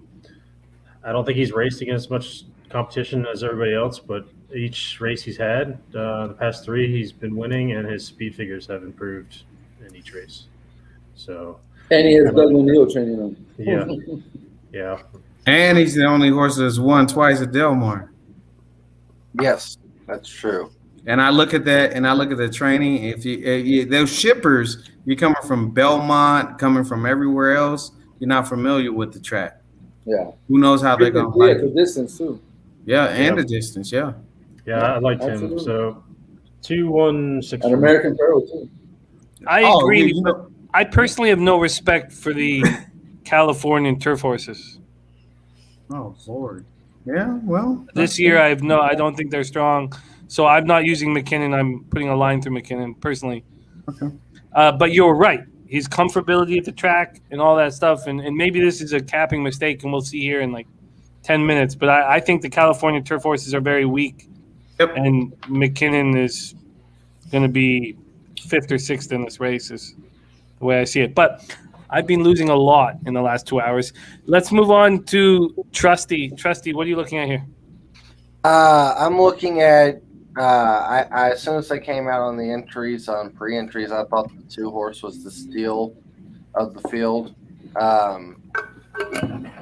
don't think he's raced against much competition as everybody else, but each race he's had, the past 3, he's been winning, and his speed figures have improved in each race. So, and he has Doug O'Neill training him. Yeah, yeah. And he's the only horse that's won twice at Del Mar. Yes, that's true. And I look at that, and I look at the training. If you those shippers, you're coming from Belmont, coming from everywhere else, you're not familiar with the track. Yeah. Who knows how they're gonna like the it? distance too. Yeah, and the distance. Yeah. Yeah, I liked him. Absolutely. So 2, 1, 6. An American Pharoah too. I Oh, agree. you know- I personally have no respect for the Californian turf horses. Oh Lord. Yeah. Well, This year, I don't think they're strong. So I'm not using McKinnon. I'm putting a line through McKinnon personally. Okay. But you're right. His comfortability at the track and all that stuff. And maybe this is a capping mistake, and we'll see here in like 10 minutes. But I think the California turf horses are very weak. Yep. And McKinnon is going to be 5th or 6th in this race is the way I see it. But I've been losing a lot in the last 2 hours. Let's move on to Trusty. Trusty, what are you looking at here? I'm looking at I as soon as they came out on the entries on pre-entries, I thought the 2 horse was the steal of the field.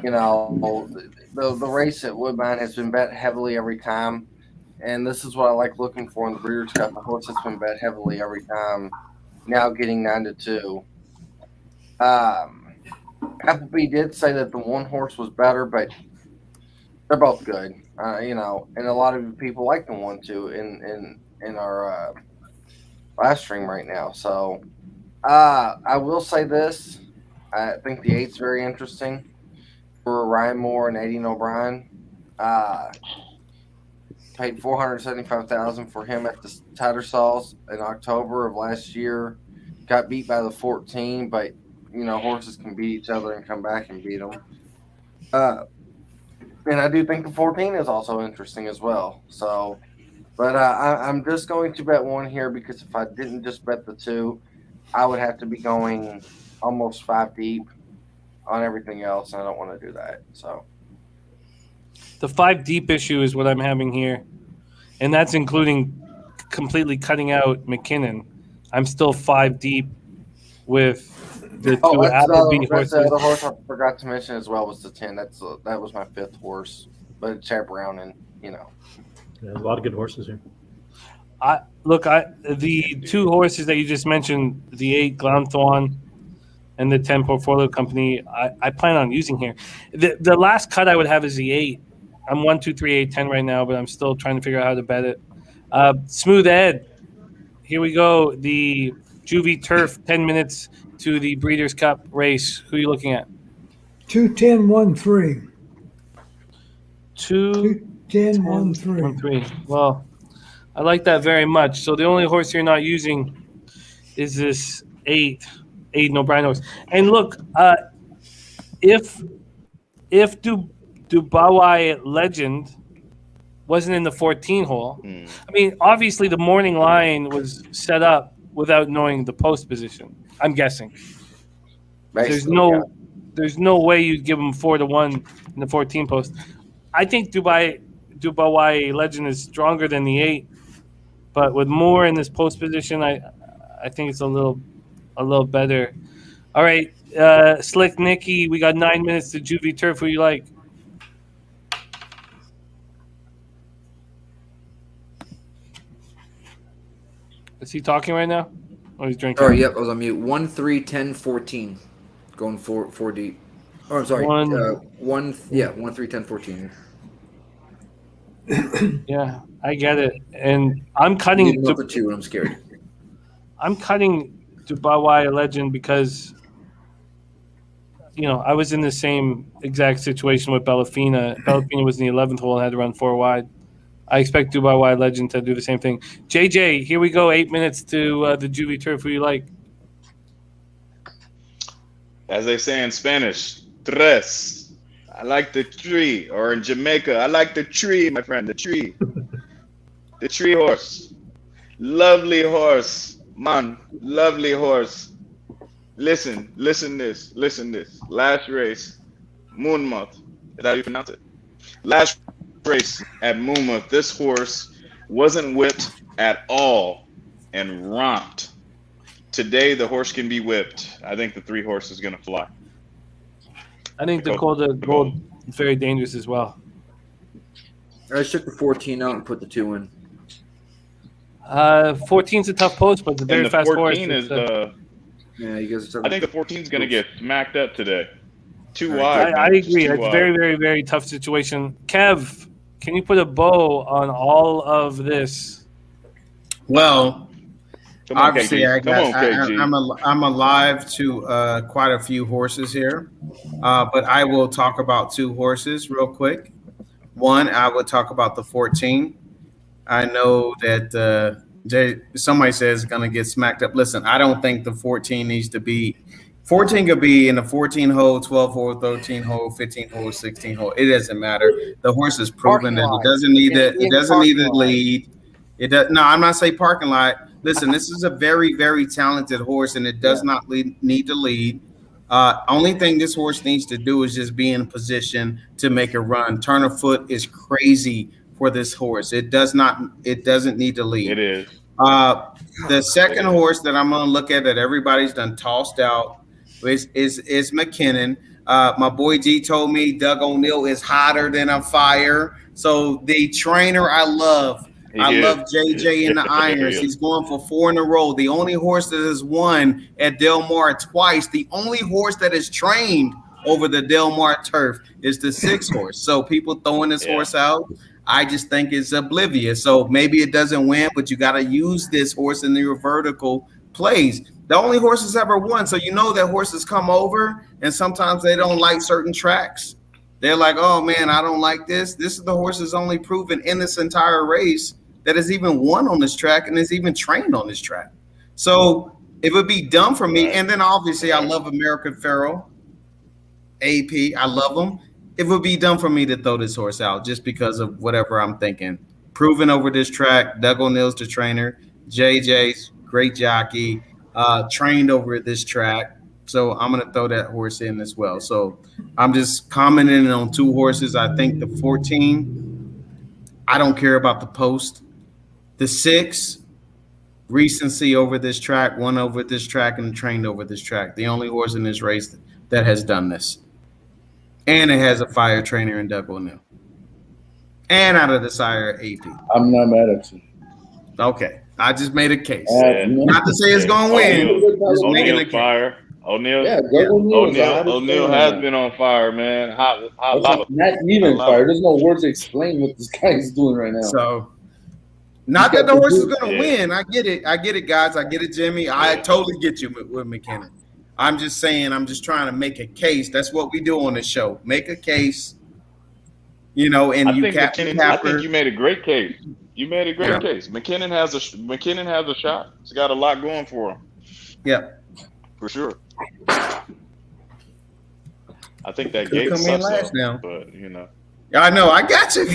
You know, the race at Woodbine has been bet heavily every time, and this is what I like looking for in the Breeders' Cup. The horse that's been bet heavily every time, now getting 9-2. Appleby did say that the 1 horse was better, but they're both good. You know, and a lot of people like the 1-2 in our live stream right now. So I will say this: I think the 8's very interesting for Ryan Moore and Aiden O'Brien. Paid $475,000 for him at the Tattersalls in October of last year. Got beat by the 14, but you know horses can beat each other and come back and beat them. And I do think the 14 is also interesting as well. So, but I'm just going to bet 1 here because if I didn't just bet the 2, I would have to be going almost 5 deep on everything else, and I don't want to do that. So, The 5 deep issue is what I'm having here, and that's including completely cutting out McKinnon. I'm still 5 deep with the 2 Appleby that's horses. the other horse I forgot to mention as well was the 10. That was my 5th horse, but it's Chad Brown, and you know. Yeah, a lot of good horses here. The 2 horses that you just mentioned, the 8 Glanthorn and the 10 Portfolio Company, I plan on using here. The last cut I would have is the 8. I'm 1, 2, 3, 8, 10 right now, but I'm still trying to figure out how to bet it. Smooth Ed, here we go. The Juvie Turf, 10 minutes to the Breeders' Cup race. Who are you looking at? 2-10-1-3. 2-10-1-3. 3. Well, I like that very much. So the only horse you're not using is this 8 O'Brien horse. And look, if Dubai Legend wasn't in the 14 hole, I mean, obviously the morning line was set up without knowing the post position. I'm guessing. There's no way you'd give him 4-1 in the 14 post. I think Dubai Legend is stronger than the 8, but with Moore in this post position, I think it's a little better. All right, Slick Nicky, we got 9 minutes to Juvie Turf. Who you like? Is he talking right now? Or he's drinking? Oh, yep, I was on mute. 1, 3, 10, 14. Going 4 deep. Oh, I'm sorry. One. 1, 3, 10, 14. Yeah, I get it, and I'm I cutting. need another 2, and I'm scared. I'm cutting Dubai Legend because, I was in the same exact situation with Bellafina. Bellafina was in the 11th hole and had to run 4 wide. I expect Dubai Legend to do the same thing. JJ, here we go. 8 minutes to the Juvie Turf. Who you like? As they say in Spanish, tres. I like the tree. Or in Jamaica, I like the tree, my friend, the tree. The tree horse. Lovely horse. Man, lovely horse. Listen this. Last race, Moonmouth. Is that how you pronounce it? Last race at Moonmouth, this horse wasn't whipped at all and romped. Today, the horse can be whipped. I think the 3 horse is going to fly. I think Dakota Gold is very dangerous as well. I took the 14 out and put the 2 in. 14's a tough post, but it's a very And the fast horse. 14 is yeah, you guys are I think the 14 is going to get smacked up today. Too wide. I agree. Too It's a wide. very, very, very tough situation. Kev, can you put a bow on all of this? Well, Come on, obviously, KG. I'm alive to quite a few horses here, but I will talk about 2 horses real quick. One, I will talk about the 14. I know that somebody says it's going to get smacked up. Listen, I don't think the 14 needs to be. 14 could be in the 14 hole, 12 hole, 13 hole, 15 hole, 16 hole. It doesn't matter. The horse is proven that it doesn't need to. It doesn't need to lead. It does. No, I'm not saying parking lot. Listen, this is a very, very talented horse, and it does not need to lead. Only thing this horse needs to do is just be in position to make a run. Turn of foot is crazy for this horse. It doesn't need to lead. It is. The second horse that I'm going to look at that everybody's done tossed out is McKinnon. My boy G told me Doug O'Neill is hotter than a fire. So the trainer I love. I love JJ in the irons. He's going for 4 in a row. The only horse that has won at Del Mar twice, the only horse that is trained over the Del Mar turf is the 6 horse. So people throwing this horse out, I just think it's oblivious. So maybe it doesn't win, but you got to use this horse in your vertical plays. The only horses ever won. So you know that horses come over and sometimes they don't like certain tracks. They're like, oh man, I don't like this. This is the horse is only proven in this entire race that has even won on this track and is even trained on this track. So it would be dumb for me. And then obviously I love American Pharoah, AP. I love him. It would be dumb for me to throw this horse out just because of whatever I'm thinking. Proven over this track. Doug O'Neill's the trainer. JJ's great jockey. Trained over this track. So I'm going to throw that horse in as well. So I'm just commenting on 2 horses. I think the 14, I don't care about the post. The 6, recency over this track, won over this track, and trained over this track. The only horse in this race that has done this. And it has a fire trainer in Doug O'Neill. And out of the sire AP. I'm not mad at you. Okay. I just made a case. Not to say it's going to win. Just making a case. Fire. O'Neill. Yeah, O'Neill has been on fire, man. Not even fire. There's no words to explain what this guy is doing right now. So, not that the horse is going to win. I get it. I get it, guys. I get it, Jimmy. I totally get you with McKinnon. I'm just saying, I'm just trying to make a case. That's what we do on this show. Make a case, and I you think you made a great case. You made a great case. McKinnon has a shot. He's got a lot going for him. Yeah. For sure. I think that Could gate come in sucks last though, now. but I know. I got you.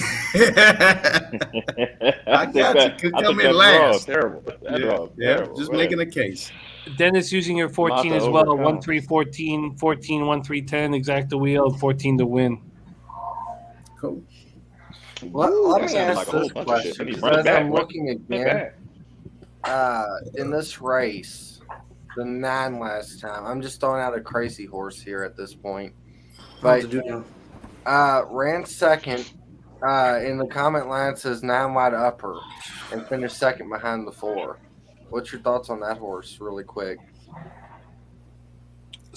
I got you. Could come in last. Terrible. Terrible. Just making a case. Dennis using your 14 as well. 1 3 14, 14 1 3 10. Exacta wheel. 14 to win. Cool. Let me ask this question because I'm looking again. In this race, the 9 last time. I'm just throwing out a crazy horse here at this point. But ran second. In the comment line says 9 wide upper and finished second behind the 4. What's your thoughts on that horse, really quick?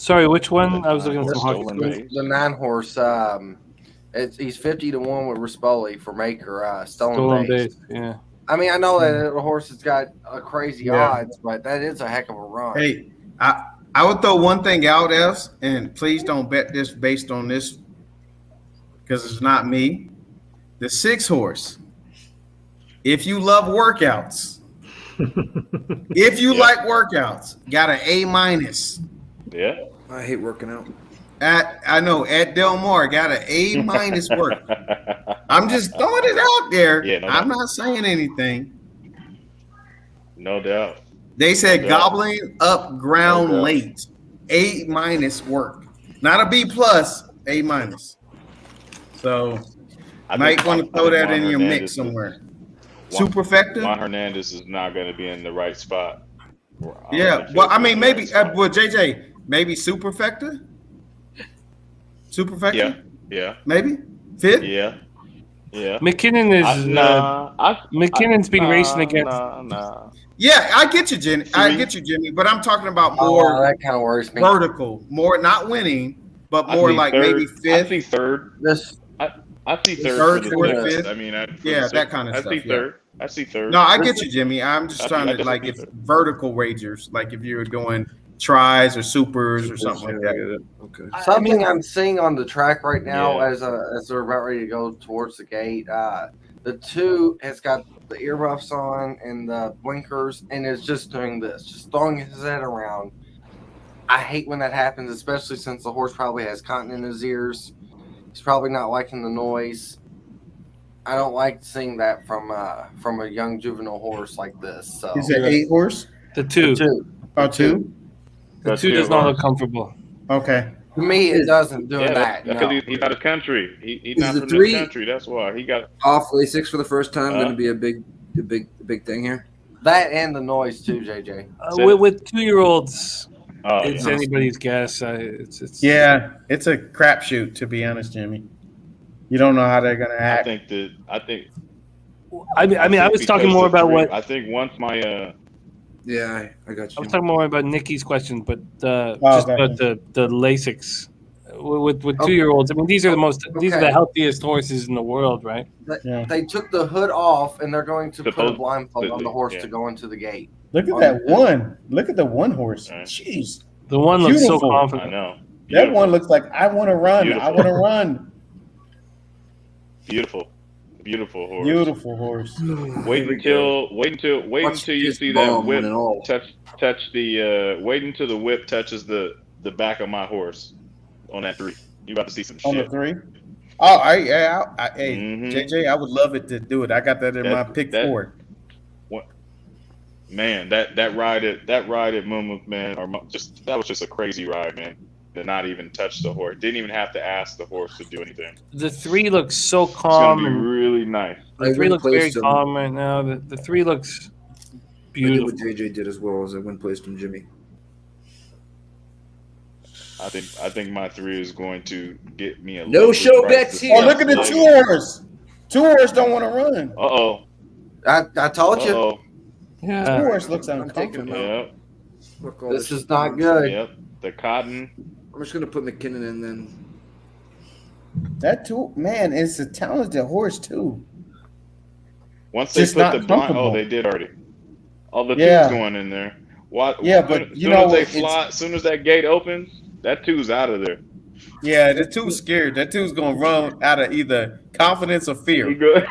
Sorry, which one? I was looking at some hockey The, scores. the 9-horse. He's 50-1 with Rispoli for Maker. Stolen Stolen base. Yeah. I mean, I know that the horse has got crazy odds, but that is a heck of a run. Hey, I would throw one thing out, else, and please don't bet this based on this because it's not me. The 6-horse. If you love workouts, if you like workouts, got an A-. Yeah. I hate working out. I know at Del Mar got an A- work. I'm just throwing it out there. Yeah, no I'm doubt. not saying anything. No doubt. They said No doubt. gobbling up ground No doubt. late. A- work. Not a B+, A-. So I might think- want to I throw think that Juan in your Hernandez mix is- somewhere. Juan- Superfecta? Juan Hernandez is not going to be in the right spot. Yeah. Well, I mean, maybe, well, JJ, maybe Superfecta? Superfecta? Yeah. Yeah. Maybe? Fifth? Yeah. Yeah. McKinnon is McKinnon's been racing against. Yeah, I get you, Jimmy. I get you, Jimmy. But I'm talking about more that kind of worries me. vertical, more not winning, but I more see like third. maybe fifth. I see third. I see third. Third, for the fourth, sixth. fifth. I mean, Yeah, that kind of I stuff. see yeah. third. I see third. No, I get you, Jimmy. I'm just I trying to just like see if third. vertical wagers, like if you're doing tries or supers or something like that. Okay. Something I'm seeing on the track right now Yeah. as they're about ready to go towards the gate. The 2 has got the earmuffs on and the blinkers and is just doing this, just throwing his head around. I hate when that happens, especially since the horse probably has cotton in his ears. He's probably not liking the noise. I don't like seeing that from a young juvenile horse like this. So Is it 8-horse? The 2. Oh, 2? The 2 does not look comfortable. Okay. To me, it doesn't do that. Because No. he's out of country. He's Is not the from three- this country. That's why he got. Off Lasix for the first time going Huh? to be a big thing here. That and the noise too, JJ. With 2-year-olds, Oh, it's yeah. anybody's guess. It's Yeah, it's a crapshoot, to be honest, Jimmy. You don't know how they're going to I act. think that. I mean, I was talking because more the about three- what I think once my Yeah, I got you. I was talking more about Nikki's question, but just okay. about the Lasix with 2-year-olds. I mean, these are the Okay. healthiest horses in the world, right? They took the hood off and they're going to put a Supposed- blindfold on the horse yeah. to go into the gate. Look at that one. Look at the 1-horse. Jeez. The one looks so Beautiful. confident. I know. That one looks like, I want to run. I Beautiful. want to run. beautiful horse. Beautiful horse. Wait until you his see that bum whip and all. touch the. Wait until the whip touches the back of my horse on that 3. You about to see some On shit. the 3? Oh, hey, Mhm. JJ, I would love it to do it. I got that in my That- pick that- 4. Man, that ride at Monmouth, man, that was just a crazy ride, man. To not even touch the horse, didn't even have to ask the horse to do anything. The 3 looks so It's calm. gonna be And really nice. the 3 looks very placed him. calm right now. The 3 looks I did beautiful. what JJ did as well as I went placed him Jimmy. I think my 3 is going to get me a No lovely show price bets this here. Oh, look at the leg. 2-horse. 2-horse don't want to run. Uh-oh. I told you. Uh-oh. Yeah. 2-horse looks I'm taking him uncomfortable. out. Yep. Fuck all This this is not good. Yep. The cotton. I'm just gonna put McKinnon in then. That man is a talented horse too. Once they Just put not the blind, comfortable. they did already. All the Yeah. 2's going in there. What? Yeah, but you soon know as they it's- fly, as soon as that gate opens, that 2's out of there. Yeah, the 2's scared. That 2's gonna run out of either confidence or He fear. go.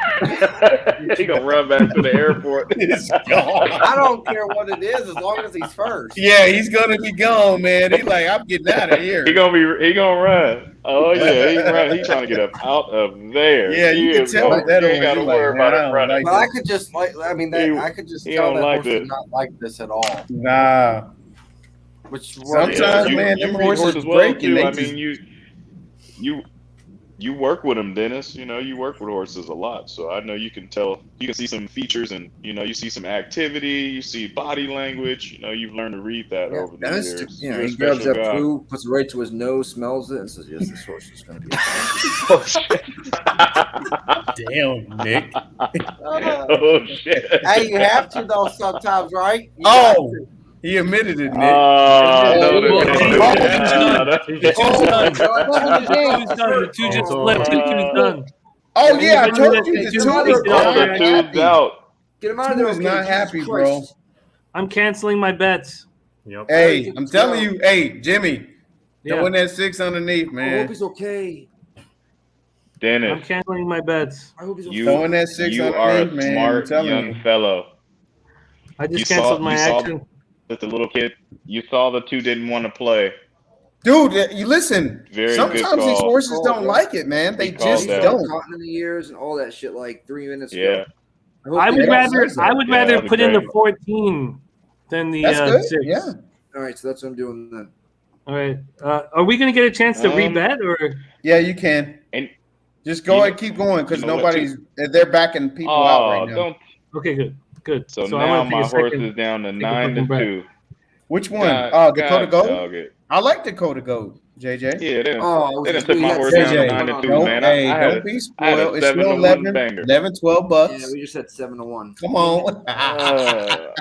He gonna run back to the airport. It's gone. I don't care what it is as long as he's first. Yeah, he's gonna be gone, man. He's like, I'm getting out of here. He gonna run. Oh yeah, he run. He trying to get up out of there. Yeah, you He can is tell going- that You on ain't gotta you, worry like, about man, I it don't running. But I could just I could just he tell don't that like horse did this. not like this at all. Nah. Which Sometimes, you, man, you them read horses horses well break too. and I they mean, you work with them, Dennis. You know, you work with horses a lot, so I know you can tell. You can see some features, and you see some activity. You see body language. You've learned to read that over the Dennis, years. yeah, You're a he grabs special that guy. poo, puts it right to his nose, smells it, and says, "Yes, this horse is going to be." Oh shit! Damn, Nick. Oh shit! Hey, you have to though sometimes, right? You Oh, He admitted it, Nick. The two just flipped. The two's done. Oh yeah, I told you the two Oh, the two's out. Get him out of Two there. is Okay, not Jesus happy, Christ. I'm canceling my bets. Yep. Hey, I'm telling you, hey, Jimmy, Yeah. throwing that 6 underneath, I hope man. he's okay. I'm Dennis, canceling my bets. I hope he's okay. Throwing that 6 you are underneath, a man. I'm smart telling young you. fellow. I just canceled my action. That the little kid, you saw the two didn't want to play. Dude, you listen. Very good Sometimes these call. horses don't like it, man. They just that. don't. Cotton in the ears and all that shit like 3 minutes Yeah. ago. I would rather that's put in the great. 14 than the That's good. 6. Yeah. All right, so that's what I'm doing then. All right. Are we going to get a chance to rebet or? Yeah, you can. And just go ahead, keep going, because nobody's. They're backing people out right now. Don't. Okay, good. So I'm now gonna take my a horse second. is down to Take a fucking 9-2. Which one? God, Dakota God Gold. dog it. I like Dakota Gold, JJ. Yeah, they done he took my had horse down to JJ, 9-2, don't, man. hey, I had don't be I had a spoiled. It's still 7-1 11, banger. 11, 12 bucks. Yeah, we just said 7-1. Come on. Uh,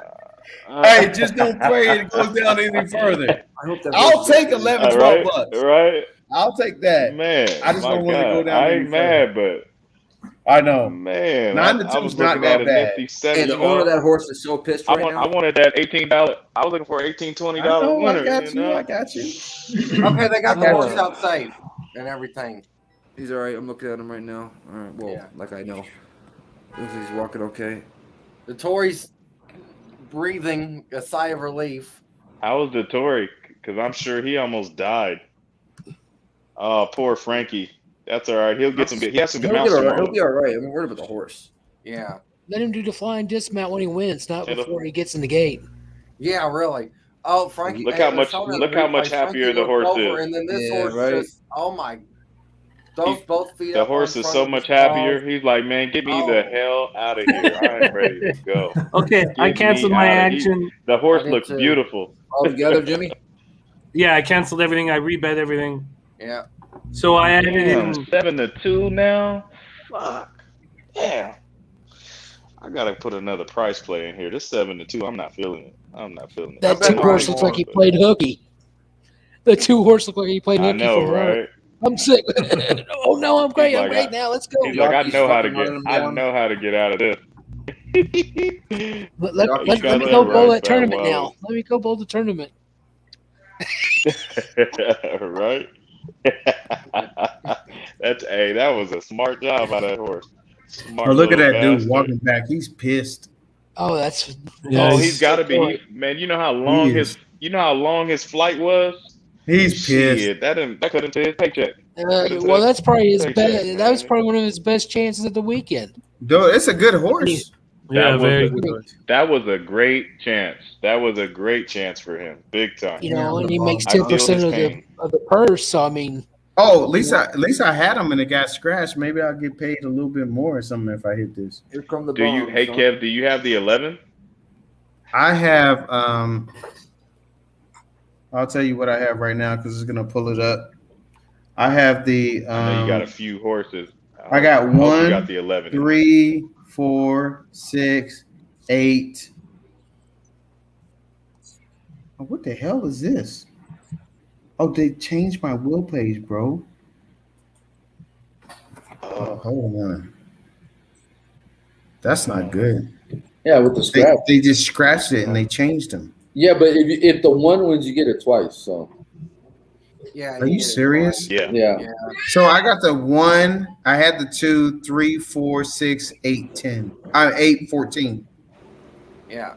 Hey, just don't pray it goes down any further. I hope that I'll take 11, 12 bucks. Right. I'll take that. Man, I just my don't want to go God. down I any ain't mad, further. but I know. man, 9 to I 2 was is not looking at that a bad. nifty 7. And the owner of that horse is so pissed right now. I wanted that $18. I was looking for an $18, $20 winner. I got you. know? I got you. Okay, they got the horse out safe and everything. He's all right. I'm looking at him right now. All right. Well, like I know. Looks like he's walking okay. The Tory's breathing a sigh of relief. How was the Tory? Because I'm sure he almost died. Oh, poor Frankie. That's all right. He'll get some good. He has some good mounts tomorrow. He'll be all right. I'm worried about the horse. Yeah. Let him do the flying dismount when he wins, not before he gets in the gate. Yeah, really. Oh, Frankie! Look how much happier the horse is. And then this horse just, oh my! Those both feet. The horse is so much happier. He's like, man, get me the hell out of here. I am ready to go. Okay, I canceled my action. The horse looks beautiful. All together, Jimmy? Yeah, I canceled everything. I rebet everything. Yeah. So I added in 7-2 now. Fuck. Yeah. I gotta put another price play in here. This 7-2, I'm not feeling it. That 2 horse looks like he played hooky. The 2 horse look like he played hooky. I know, for right? I'm sick. Oh no, I'm great. He's I'm like, great now. Let's go. He's like, I know how to get out of this. Let me go bowl that tournament now. Let me go bowl the tournament. Right? That was a smart job by that horse. Smart Look at that bastard. dude walking back. He's pissed. Oh, that's he's got to be. Man, you know how long his flight was. He's pissed. Shit, that couldn't take his paycheck. Well, that's probably his best. That was probably one of his best chances of the weekend. Dude, it's a good horse. That was a great chance. That was a great chance for him, big time. You know, and he makes 10% of the purse. So I mean. Oh, at least I had him and it got scratched. Maybe I'll get paid a little bit more or something if I hit this. Here come the Hey Kev, do you have the 11? I have I'll tell you what I have right now because it's gonna pull it up. I have the I know you got a few horses. I got hope you 1, got the 11. 3, 4, 6, 8. Oh, what the hell is this? Oh, they changed my wheel page, bro. Oh, hold on. That's not good. Yeah, with the scratch. They just scratched it and they changed them. Yeah, but if the 1 wins, you get it twice. So. Yeah. Are you serious? Yeah. So I got the 1. I had the 2, 3, 4, 6, 8, 10. 8, 14. Yeah.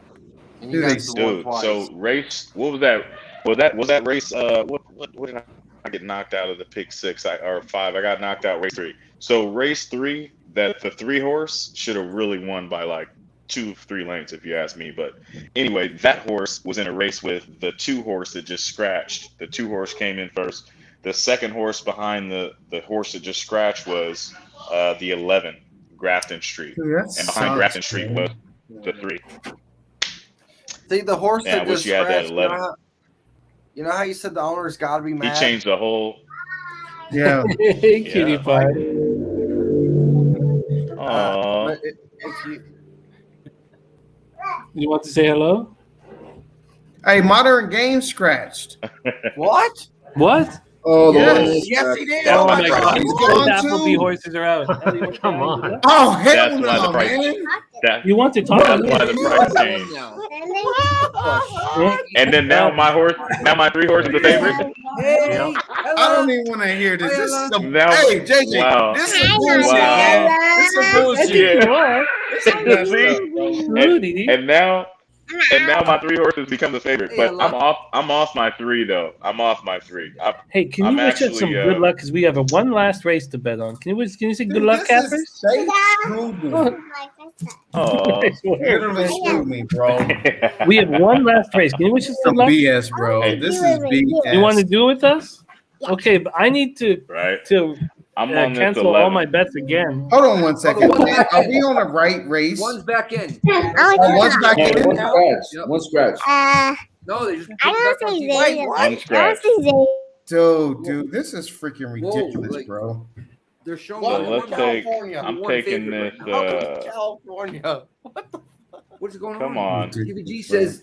And Dude, got the one twice. So race, what was that? Was that race? What did I get knocked out of the pick 6 or 5? I got knocked out race 3. So race 3, that the 3 horse should have really won by like 2-3 lengths if you ask me. But anyway, that horse was in a race with the 2 horse that just scratched. The 2 horse came in first. The second horse behind the horse that just scratched was the 11, Grafton Street. Dude, and behind Grafton Street was the 3. See, the horse Man, that I wish just you had that scratched. 11. You know how you said the owner's got to be mad? He changed the whole. Yeah. Cutie pie. Aww. But if You want to say hello? Hey, Modern Game scratched. What? What? Oh, the Yes. one is Yes, he did. Oh, Oh my God. He's Both gone Applebee too. horses are out. Come on. Oh, hell That's why the no, price. man. That, You want to talk that's about why the price changed. Yeah. And then now my three horse is the favorite. Hey, I don't even want to hear this. This is some. Now- Hey, JJ, wow. this is bullshit, Wow. man. This is bullshit. Yeah. This is messed See? up, bro. Rudy. And now my three horses become the favorite. But I'm off my three though. I'm off my three. Hey, can I'm you wish us some actually, good luck? Because we have one last race to bet on. Can you say good luck, This is Cappers? they screwed me. Oh. I swear. Literally screwed me, bro. We have one last race. Can you wish us good Some luck? BS, bro. This is BS. You want to do it with us? Okay, but I need to Right. I'm on this cancel all 11. my bets again. Hold on one second. Hold on. Are we on the right race? One's back in. One's back Yeah, in one now? scratch. Yep. One scratch. No, they just I put it don't back on say TV. Zay. Wait, One scratch. Dude, this is freaking ridiculous, like- bro. They're showing. So the let's one take. California, I'm one taking favorite this. right now. California. What's going Come on? on. TVG says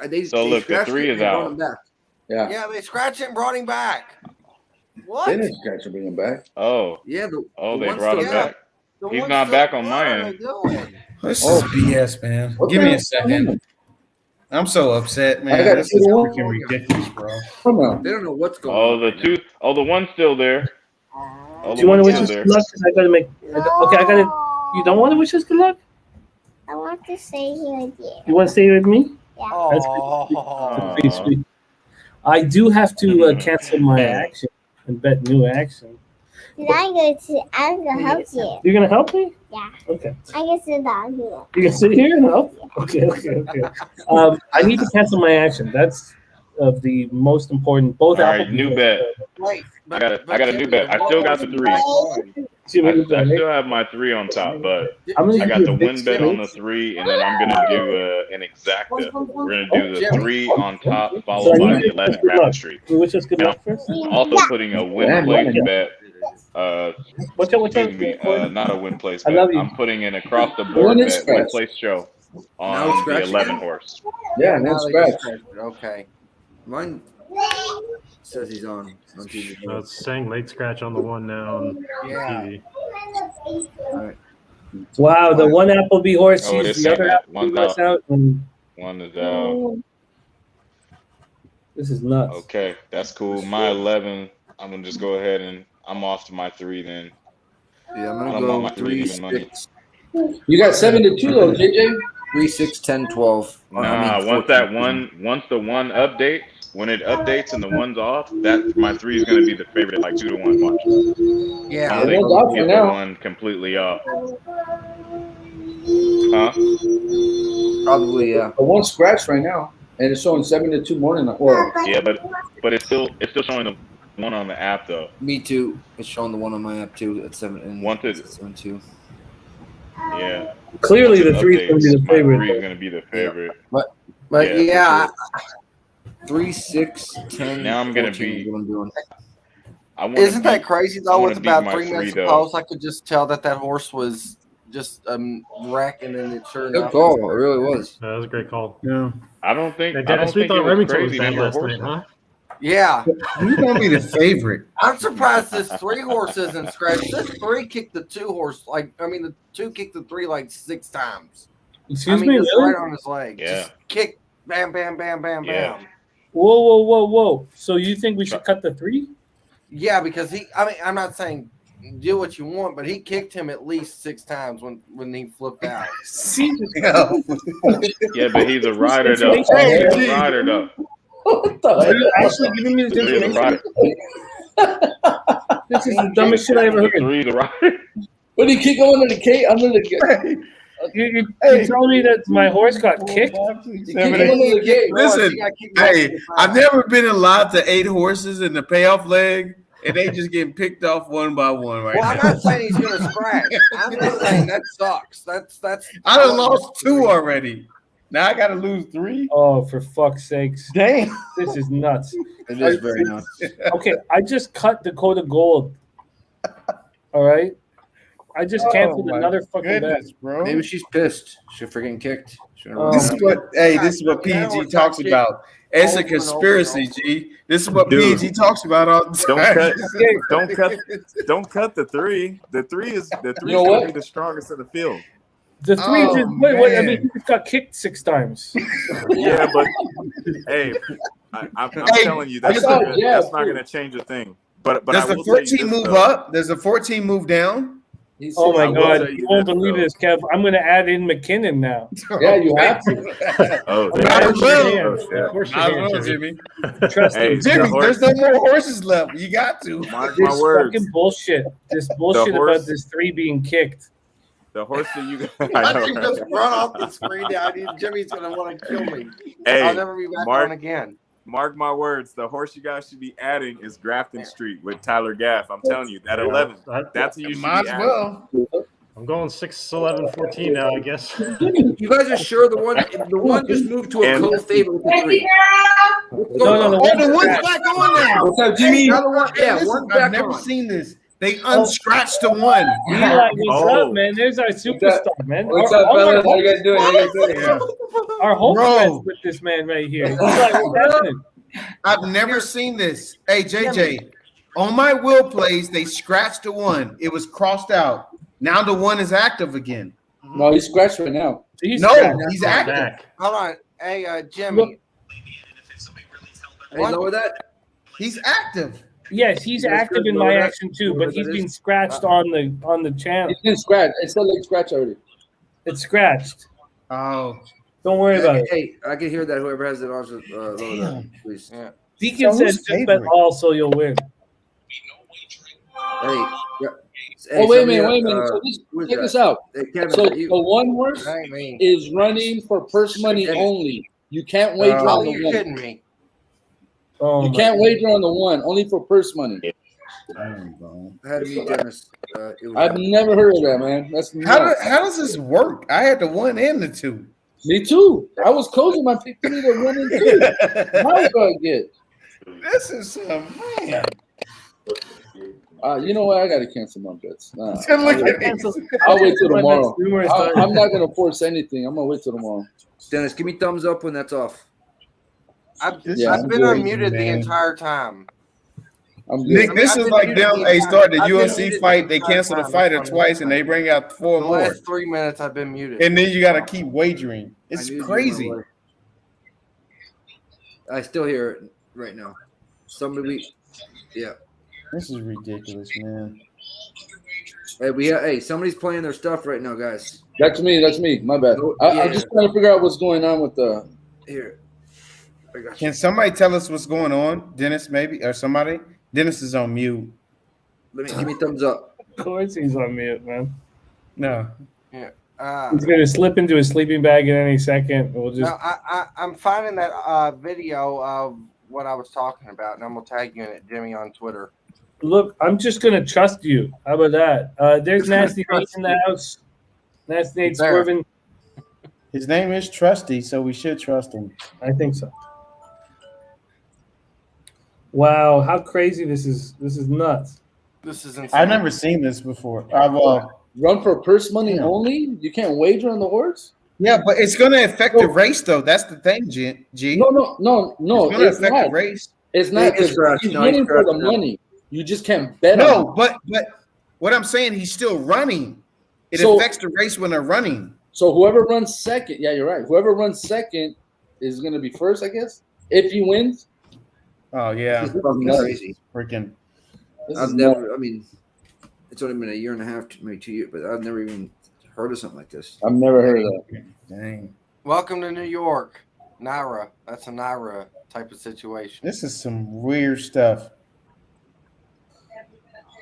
they So look, the scratched three it is and brought out. him back. Yeah. Yeah, they scratched it and brought him back. What? They didn't scratch or bring him back. Oh. Yeah. Oh, the they one's brought him still back. The He's one's not still- back on my what are end. they doing? This Oh. is BS, man. What Give the me a hell? second. I'm so upset, I man. got This two is to one. freaking ridiculous, bro. Come on. They don't know what's going Oh, on. the right two. Oh, the one's still there. Oh, Do you want to wish one's us still good luck? 'Cause I gotta make. Okay, I gotta. You don't want to wish us good luck? I want to stay here with you. You want to stay with me? Yeah. That's pretty sweet. I do have to cancel my action and bet new action. I'm gonna help you. You're gonna help me? Yeah. Okay. I can sit down here. You can sit here and help. Okay. I need to cancel my action. That's of the most important. Both All right, Applebee's new are- bet. Wait, I got a new bet. I still got the three. I still have my three on top, but I'm gonna I got give the you a big win bet on the straight. three, and then I'm gonna do an exacta. We're gonna do the three on top, So followed I by need to wish us 11 good luck. Rapid Street. You wish us good And luck first? I'm also putting a win Yeah, place yeah. bet. Excuse me, not a win place I bet. love you. I'm putting an across the board One is bet, win scratch. place show Now on it's the scratching 11 again? horse. Yeah, Now one they scratch. just scratched it. Okay. Mine says he's on TV. So it's saying late scratch on the one now on Yeah. TV. Wow, the one Applebee horse Oh, sees this the ain't other that. Applebee One's horse out. out, and One is out. this is nuts. Okay, that's cool. My 11. I'm gonna just go ahead and I'm off to my three then. Yeah, I'm I gonna don't want go my three 3, even money. 6, You got 7-2 though, JJ. 3, 6, 10, 12. Nah, once the one updates, when it updates and the one's off, that my three is gonna be the favorite at like 2-1. Watch. Yeah. Once they One's off for get the now. one completely off. Huh? Probably, yeah. But one scratch right now, and it's showing 7-2 morning. Well, Yeah, but it's still showing the one on the app though. Me too. It's showing the one on my app too at 7 and Once it 7-2. yeah. Clearly, Once the it three is going to be the updates, my favorite. three is gonna be the favorite. But Yeah, for yeah, sure. 3, 6, 10. Now I'm gonna 14 is be. what I'm doing. I wanna isn't that beat- crazy I though? wanna With beat about my 3 three, minutes though. of post, I could just tell that horse was just wreck, and then it sure Good enough. call. It really was. That was a great call. Yeah. I don't think Hey, I don't Dennis, we think it thought was Remington was crazy bad number of last night, horses. huh? Yeah, Who's gonna be the favorite? I'm surprised this 3 horse isn't scratched. This 3 kicked the 2 horse the 2 kicked the 3 like 6 times. Excuse I mean, me, just really? right on his leg. Yeah. Just kick, bam, bam, bam, bam, Yeah. bam. Whoa! So you think we should cut the three? Yeah, because I'm not saying do what you want, but he kicked him at least 6 times when he flipped out. Yeah, but he's a rider though. He's Hey, a rider though. Are you actually giving me this He's a information? rider. This is the dumbest shit I ever heard. Three's a rider. what did he kick him under the cage? Under the You're telling me that my horse got kicked? Listen, hey, I've never been allowed to 8 horses in the payoff leg, and they just getting picked off one by one right Well, I'm now. not saying he's going to scratch. I'm just saying that sucks. That's. I done lost 2 already. Now I got to lose 3. Oh, for fuck's sakes! Damn, this is nuts. It is very nuts. Okay, I just cut Dakota Gold. All right, I just canceled another fucking bet. bro. Maybe she's pissed. She's freaking kicked. This is what this is what PG talks about. It's a conspiracy, G. This is what Dude, PG talks about all the time. Don't cut the three. The three is know gonna what? be the strongest in the field. The three Oh, just wait. I man. mean, he just got kicked 6 times. Yeah, but hey, I'm telling you, that's not gonna change a thing. But Does I the will tell you 14 this, move though. up? Does the 14 move down? Oh my I will God! tell You you won't this, believe though. this, Kev. I'm going to add in McKinnon now. Yeah, you have to. Oh, I'm Not gonna as add well. Shan. Of course you Not can, as well, Jimmy. Jimmy. Trust Hey, me. the Jimmy, horse- there's no more horses left. You got to. Mark my This words. fucking bullshit. This bullshit horse- about this 3 being kicked. The horse that you I know, can right? just run off the screen. Jimmy's gonna want to kill me. Hey, I'll never be back Mark- on again. Mark my words, the horse you guys should be adding is Grafton Street with Tyler Gaff. I'm telling you, that 11. That's who you should Might be as adding. well. I'm going 6, 11, 14 now, I guess. You guys are sure the one just moved to a And- co-favorite with the 3? No. Oh, the one's back on now. What's up, Jimmy? Now the one, yeah, Listen, one's I've back never on. seen this. They unscratched the one. Eli, what's Oh. up, man? There's our superstar, man. What's Our- up, all our fellas? How you guys doing? How you guys doing? Yeah. Our whole Bro. friends with this man right here. Eli, what's happening? I've never seen this. Hey, JJ, on my wheel plays, they scratched the one. It was crossed out. Now the one is active again. No, he's scratched right now. He's No, scratched. he's active. Back. Hold on. Hey, Jimmy. Hey, lower that. He's active. Yes, he's That's active good, in my Lord. action too, Lord, but he's that been is- scratched on the channel. He's been scratched. It's still like scratch already. It's scratched. Oh, Don't worry about it. Hey, I can hear that. Whoever has it on, should, lower that, please. Yeah. Deacon So said who's just bet favorite? all so you'll win. Hey, yeah. Oh, wait a minute. So check this out. Hey, Kevin, So you, the one horse That ain't me. is running for purse money only. You can't wager Oh, on the you're one. kidding me. Oh, You my can't God. wager on the one, only for purse money. I had to meet Dennis. It was I've never heard of that, man. That's how nuts. does this work? I had the one and the two. Me too. I was closing my pick to the one and two. How do I get? This is man. You know what? I got to cancel my bets. Nah, Look at this. I'll wait till tomorrow. Numerous times. I'm not gonna force anything. I'm gonna wait till tomorrow. Dennis, give me thumbs up when that's off. I've This Yeah, I've I'm been good, unmuted the man. entire time. I'm good. Nick, this I've is been like muted them. the They entire- start the I've been UFC muted fight. the They entire cancel the time. fighter That's twice, and they bring out 4 The more, last 3 minutes I've been muted. and then you got to keep wagering. I It's knew you were crazy. my way. I still hear it right now. Yeah. This is ridiculous, man. Hey, somebody's playing their stuff right now, guys. That's me. That's me. My bad. I'm just trying to figure out what's going on with the. Here. I got you. Can somebody tell us what's going on, Dennis? Maybe or somebody. Dennis is on mute. Give me thumbs up. Of course he's on mute, man. No. Yeah. He's gonna slip into a sleeping bag in any second. We'll just No, I'm finding that video of what I was talking about, and I'm gonna tag you in it, Jimmy, on Twitter. look. I'm just gonna trust you. How about that? There's Nasty Nate in the house. Nasty Nate There. swerving. His name is Trusty, so we should trust him. I think so. Wow, how crazy this is! This is nuts. This is insane. I've never seen this before. Run for purse money only. You can't wager on the horse. Yeah, but it's going to affect the race, though. That's the thing, G. No. It's going to affect not. the race. It's not. He's scratched. He's No, he's running for the scratched now. money. You just can't bet No, on it. but what I'm saying, he's still running. It So- affects the race when they're running. So whoever runs second, yeah, you're right. Whoever runs second is going to be first, I guess, if he wins. Oh yeah, This is fucking nuts. crazy. freaking. This I've is never. nuts. I mean, it's only been a year and a half, maybe 2 years, but I've never even heard of something like this. I've never heard of that. Dang, Welcome to New York, Naira. That's a Naira type of situation. this is some weird stuff.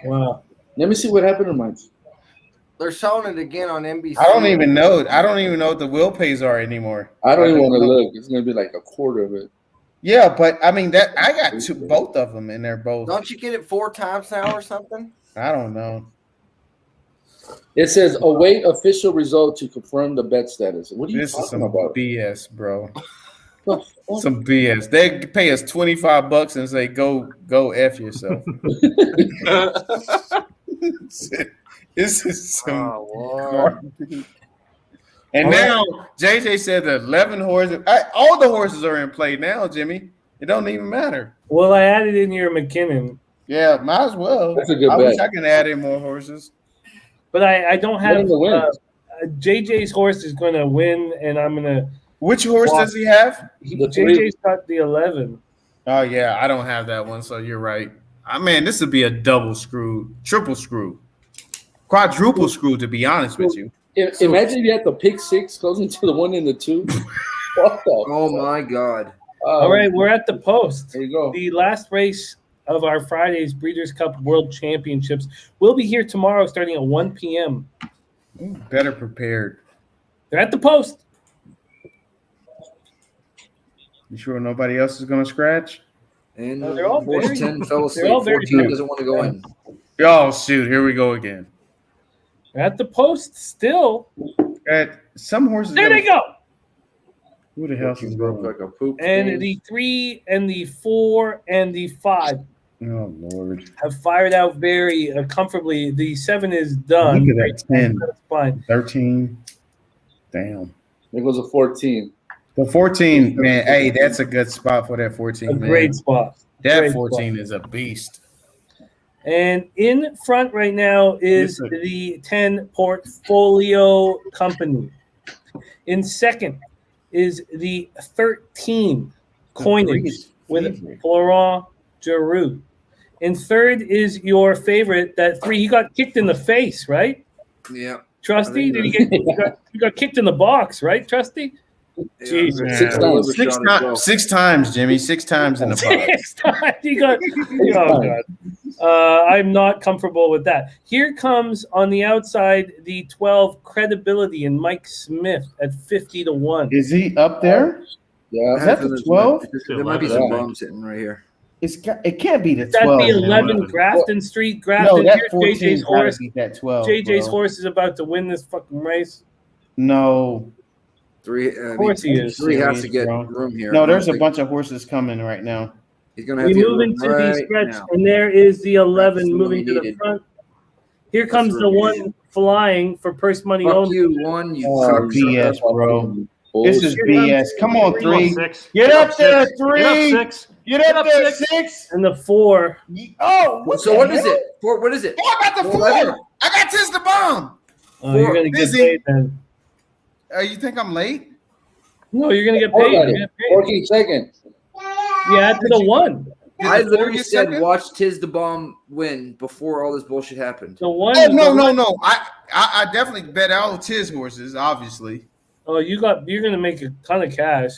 Wow. Let me see what happened to mine. They're showing it again on NBC. I don't even know. I don't even know what the will pays are anymore. I don't even want to look. It's going to be like a quarter of it. Yeah, but I mean that I got both of them, and they're both. Don't you get it 4 times now or something? I don't know. It says await official result to confirm the bet status. What are you This is talking some about? BS, bro. Some BS. They pay us $25 and say go f yourself. This is some Oh, Lord. And now JJ said that 11 horses. All the horses are in play now, Jimmy. It don't even matter. Well, I added in your McKinnon. Yeah, might as well. That's a good I bet. wish I could add in more horses. But I don't Let have him win. JJ's horse is going to win, and I'm going to. Which horse does he have? JJ's got the 11. Oh yeah, I don't have that one, so you're right. Man, this would be a double screw, triple screw, quadruple screw. To be honest with you, Imagine if you had the pick 6 closing to the 1 and the 2. What the Oh my God! All right, we're at the post. There you go. The last race of our Friday's Breeders' Cup World Championships will be here tomorrow starting at 1 p.m. better prepared. They're at the post. You sure nobody else is going to scratch? And No, they're all horse very- 10 fell they're all asleep. very 14 good. doesn't want to go in. Oh shoot, here we go again. They're at the post still. Some horses. There they go. Who the hell is going? Like a poop And stain. the 3 and the 4 and the 5 Oh Lord! have fired out very comfortably. The 7 is done. Look at that 10, That's fine. 13. Damn. There goes a 14. The 14, man. Hey, that's a good spot for that 14. A man. great spot. That Great 14 spot. is a beast. And in front right now is Yes, sir. the 10 Portfolio Company. In second is the 13 Coinage with Florent Giroux. In third is your favorite, that 3. He got kicked in the face, right? Yeah. Trusty? Did he get he got kicked in the box, right, Trusty? Jesus. Yeah. Six times, Jimmy. 6 times in the box. 6 times. He got, oh, God. I'm not comfortable with that. Here comes on the outside the 12 Credibility and Mike Smith at 50 to 1. Is he up there? Yeah. Is that the 12? There might be some bombs sitting right here. It can't be the That's 12. the 11 man. Grafton Street. No, Grafton. that Here's 14 JJ's gotta horse. be that 12. JJ's bro. horse is about to win this fucking race. No. 3. Of course he is. 3 has to Serious, get bro. room here. No, I don't there's a think- bunch of horses coming right now. He's gonna have We to get move room into right the stretch, now. and there is the 11 That's the moving one to the needed. front. Here comes That's the what one flying for purse money Fuck only. you, 1. You Oh, cunt. BS, bro. This is Here BS. comes Come on, Come on, 3. 6. Get up there, Get 3. up 6. Get up there, 6. And the 4. Oh, So what is it? What is it? Oh, I got the 4. 11. I got Tis the Bomb. Oh, you're going to get Busy. paid then. You think I'm late? No, you're going to get paid. You're gonna get paid. 14 seconds. Yeah, to the 1. I Did the literally 40 said second? watch Tis the Bomb win before all this bullshit happened. The 1. Oh, no. I definitely bet all Tis horses, obviously. Oh, you're going to make a ton of cash.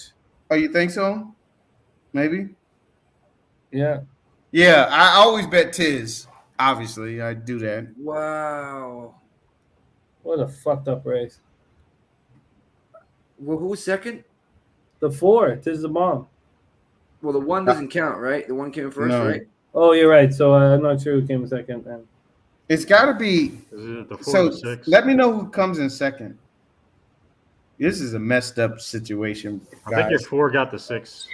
Oh, you think so? Maybe? Yeah. Yeah, I always bet Tis. Obviously, I do that. Wow. What a fucked up race. Well, who was second? The 4. Tis the bomb. Well, the 1 doesn't count, right? The 1 came first, No. right? Oh, you're right. So I'm not sure who came second then. It's got to be. Is it the 4 So or 6? let me know who comes in second. This is a messed up situation, I think your guys. 4 got the 6.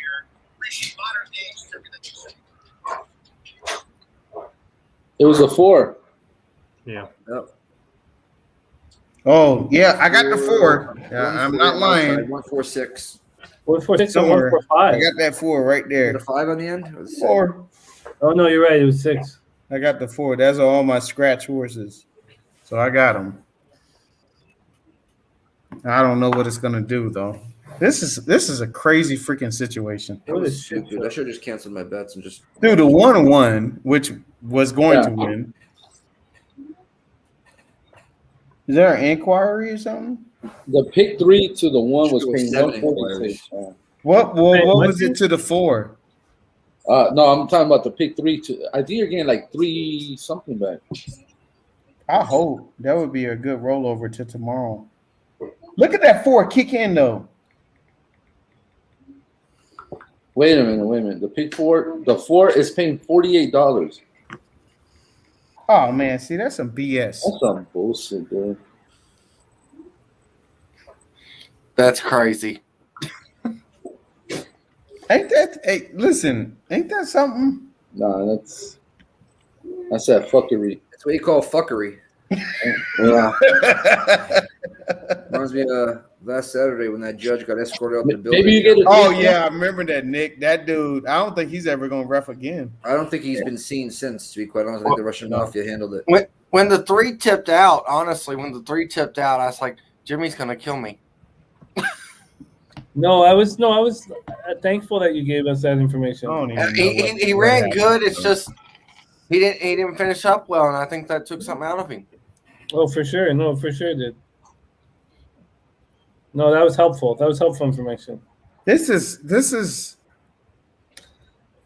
It was a 4. Yeah. Yep. Oh, yeah, I got the 4. Yeah, I'm not lying. 1, 4, 6. 1 4 6 or 1 Somewhere. 4 5. I got that 4 right there. The 5 on the end? Or the 6? 4. Oh no, you're right. It was 6. I got the 4. That's all my scratch horses. So I got them. I don't know what it's gonna do though. This is a crazy freaking situation. That was stupid. I should have just canceled my bets and just. Dude, the 1-1, which was going to Yeah. win. Is there an inquiry or something? The pick 3 to the 1 was Should go paying 7 146. What Wait, what what was it to the 4? No, I'm talking about the pick 3 to. I think you're getting like 3 something back. I hope that would be a good rollover to tomorrow. Look at that 4 kick in though. Wait a minute. The pick 4, the 4 is paying $48. Oh man, see that's some BS. That's some bullshit, dude. That's crazy. Ain't that? Hey, listen, ain't that something? Nah, that's. That's that fuckery. That's what you call fuckery. Yeah. Reminds me of last Saturday when that judge got escorted out the building. Maybe you get a Oh yeah, I remember that, Nick. That dude. I don't think he's ever gonna ref again. I don't think he's been seen since, to be quite honest. I think the Russian mafia handled it. When the 3 tipped out, honestly, when the 3 tipped out, I was like, Jimmy's gonna kill me. No, I was thankful that you gave us that information. He ran good. It's just he didn't finish up well, and I think that took something out of him. Oh, for sure. No, for sure it did. No, that was helpful. That was helpful information. This is.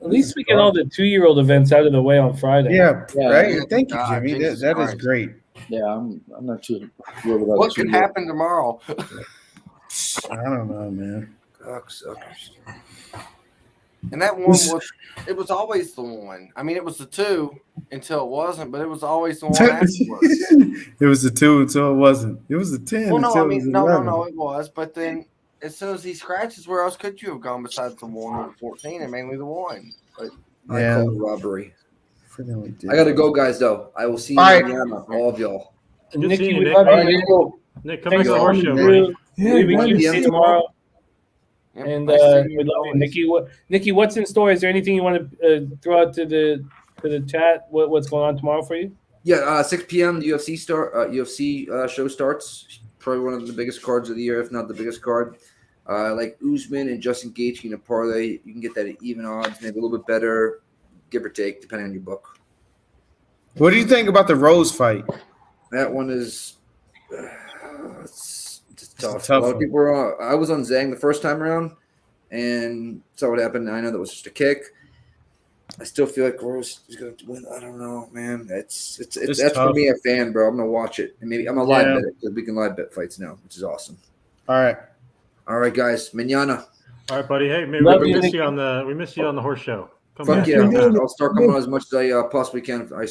At least we get all the 2-year-old events out of the way on Friday. Yeah, right. Thank you, Jimmy. That is great. Yeah, I'm not too sure about What could happen tomorrow? I don't know, man. Cocksuckers. And that one was always the one. I mean, it was the 2 until it wasn't, but it was always the one afterwards. It was the 2 until it wasn't. It was the 10 Well, no, until I mean, it was 11. no, it was. But then, as soon as he scratches, where else could you have gone besides the 1 or the 14, and mainly the 1? But I Yeah. call it robbery. Freaking I gotta go, guys. Though I will see you All right. manana, all of y'all. Good Nikki, seeing you, we Nick. love All right, you. Nick, come Thanks back to the for horse all show, you buddy. do. We can see you tomorrow. Yep, And nice seeing we you love you, always. Nikki. What's in store? Is there anything you want to throw out to the chat? What's going on tomorrow for you? Yeah, 6 p.m. The UFC show starts. Probably one of the biggest cards of the year, if not the biggest card. Like Usman and Justin Gaethje in a parlay, you can get that at even odds, maybe a little bit better, give or take, depending on your book. What do you think about the Rose fight? That one is it's tough. It's a tough A lot of one. people were I was on Zhang the first time around and saw what happened. I know that was just a kick. I still feel like Rose is going to win. I don't know, man. It's that's for tough. me a fan, bro. I'm gonna watch it, and maybe I'm gonna live Yeah. bet it because we can live bet fights now, which is awesome. All right, guys, manana. All right, buddy. Hey, maybe Love we you, miss Nick. you on the horse show. Come Fuck back. yeah, Yeah. I'll start coming on as much as I possibly can. I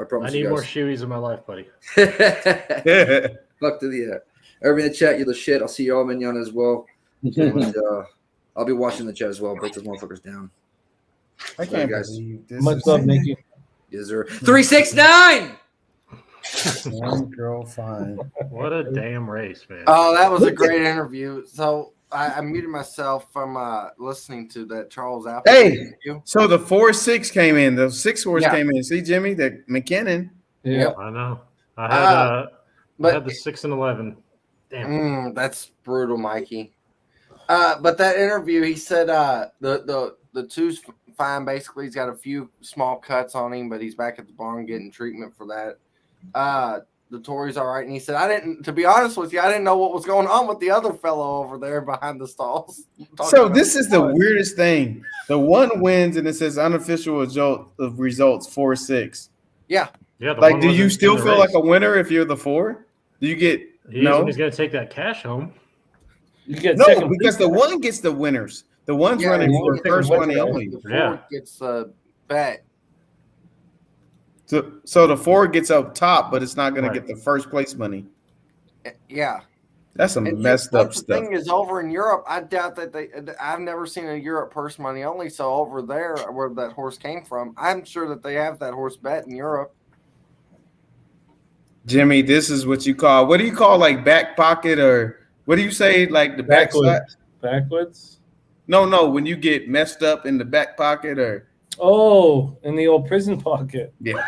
promise I need you more guys. shoeies in my life, buddy. Fuck to the everybody in the chat, you're the shit. I'll see you all manana as well. And, I'll be watching the chat as well. Break those motherfuckers down. I can't guys. believe this. Much love, Nikki. Yes, sir. 369. One girl fine. What a damn race, man. Oh, that was a great interview. So I muted myself from listening to that Charles Apple Hey, interview. so the 4-6 came in. The 6 horse Yeah. came in. See, Jimmy, that McKinnon. Yeah. I know. I had the 6 and 11. Damn. That's brutal, Mikey. But that interview, he said the two's fine. Basically, he's got a few small cuts on him, but he's back at the barn getting treatment for that. The Tory's all right, and he said, to be honest with you, I didn't know what was going on with the other fellow over there behind the stalls. So this is the weirdest thing. The one wins, and it says unofficial results 4-6. Yeah. Yeah. The Like, one do you wasn't still in the feel race. like a winner if you're the 4? Do you get He's no? He's gonna take that cash home. You get No, second because place. the 1 gets the winners. The one's Yeah, running the one for gets first the money winner. only. The four Yeah. gets the bet. So the 4 gets up top, but it's not going Right. to get the first place money. Yeah. That's some And messed that's up the stuff. thing is, over in Europe, I doubt that I've never seen a Europe purse money only. So over there, where that horse came from, I'm sure that they have that horse bet in Europe. Jimmy, this is what you call. What do you call like back pocket, or what do you say like the backside? Backwards. No. When you get messed up in the back pocket, or Oh, in the old prison pocket. yeah,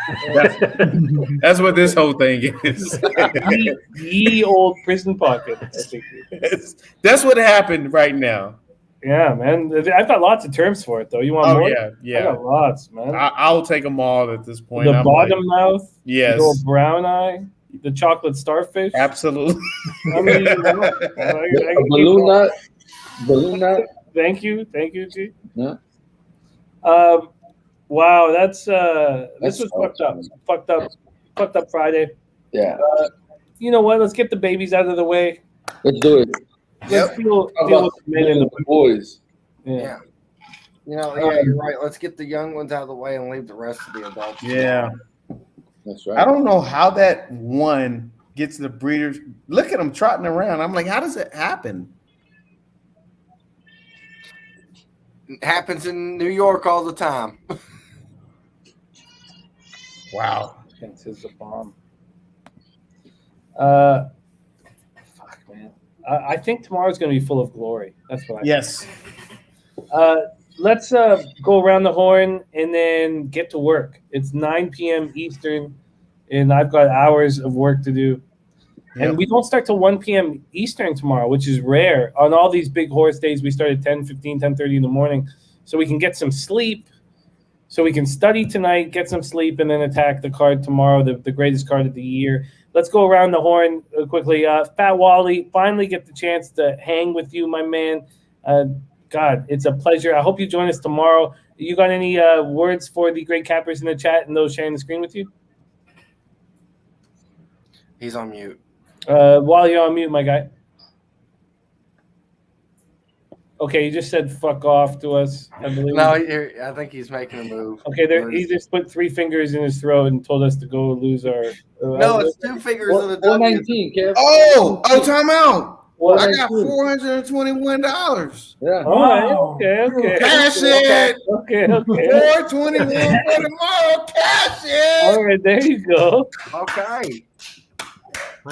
that's what this whole thing is. Ye old prison pocket. I think. That's what happened right now. Yeah, man. I've got lots of terms for it, though. You want Oh more? yeah. I got lots, man. I'll take them all at this point. The I'm bottom like, mouth. yes. The old brown eye. The chocolate starfish. Absolutely. I mean, Balloon nut. Balloon nut. Thank you, G. Yeah. Wow, that's this That's was fucked up Friday. Yeah. You know what? Let's get the babies out of the way. Let's do it. Let's deal How with about the men and the boys? Yeah. You know, yeah, you're right. Let's get the young ones out of the way and leave the rest of the adults. Yeah. That's right. I don't know how that one gets the breeders. Look at them trotting around. I'm like, how does it happen? It happens in New York all the time. Wow. Chance is a bomb. Fuck, man. I think tomorrow's going to be full of glory. That's what I Yes. think. Let's go around the horn and then get to work. It's 9 p.m. Eastern, and I've got hours of work to do. And we don't start till 1 p.m. Eastern tomorrow, which is rare. On all these big horse days, we start at 10:15, 10:30 in the morning, so we can get some sleep, so we can study tonight, get some sleep, and then attack the card tomorrow, the greatest card of the year. Let's go around the horn quickly. Fat Wally, finally get the chance to hang with you, my man. God, it's a pleasure. I hope you join us tomorrow. You got any words for the great cappers in the chat and those sharing the screen with you? He's on mute. While you're on mute, my guy. Okay, he just said "fuck off" to us, I believe. No, I think he's making a move. Okay, he just put 3 fingers in his throat and told us to go lose our. No, it's 2 fingers in the W. 419, Kev. Oh, time out. What? I got $421. Yeah. All right. Okay. Cash it. Okay. 421 for tomorrow. Cash it. All right, there you go. Okay.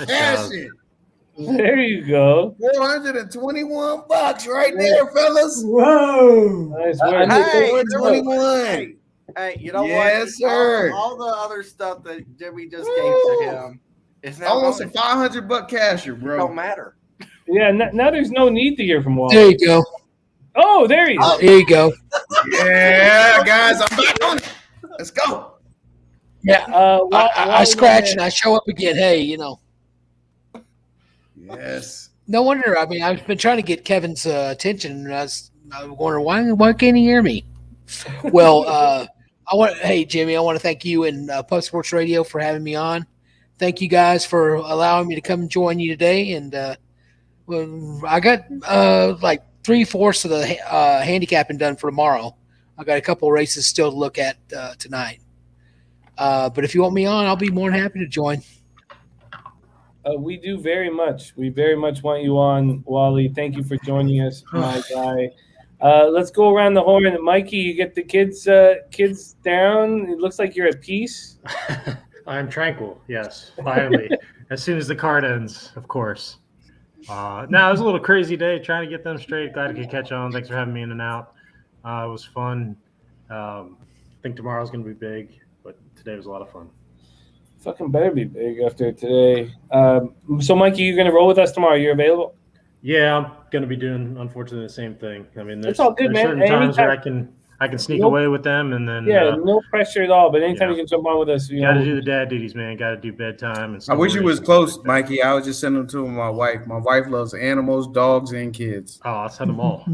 Cash it. There you go. $421 right there, fellas. Whoa. Nice work. Hey, Hey, 421. Hey, you know what? Yes, sir. All the other stuff that Jimmy just gave to him is now Almost a gone. $500 casher, bro. Don't matter. Yeah. Now there's no need to hear from Wally. There you go. Oh, there he is. There you go. Yeah, guys, I'm back on it. Let's go. Yeah. I scratch and I show up again. Hey, Yes. No wonder. I mean, I've been trying to get Kevin's attention, and I was wondering why can't he hear me? Well, hey Jimmy, I want to thank you and Pub Sports Radio for having me on. Thank you guys for allowing me to come join you today. And I got like 3/4 of the handicapping done for tomorrow. I got a couple of races still to look at tonight. But if you want me on, I'll be more than happy to join. We do very much. We very much want you on, Wally. Thank you for joining us, my guy. Let's go around the horn. Mikey, you get the kids down. It looks like you're at peace. I'm tranquil. Yes, finally. As soon as the card ends, of course. No, it was a little crazy day trying to get them straight. Glad to catch on. Thanks for having me in and out. It was fun. I think tomorrow's going to be big, but today was a lot of fun. Fucking better be big after today. So, Mikey, you're going to roll with us tomorrow. You're available? Yeah, I'm going to be doing, unfortunately, the same thing. I mean, there's, it's all good, there's man. certain times where I can sneak away with them, and then no pressure at all. But anytime you can jump on with us, got to do the dad duties, man. Got to do bedtime and I stuff. wish you was close, Mikey. I was just sending them to my wife. My wife loves animals, dogs, and kids. Oh, I'll send them all.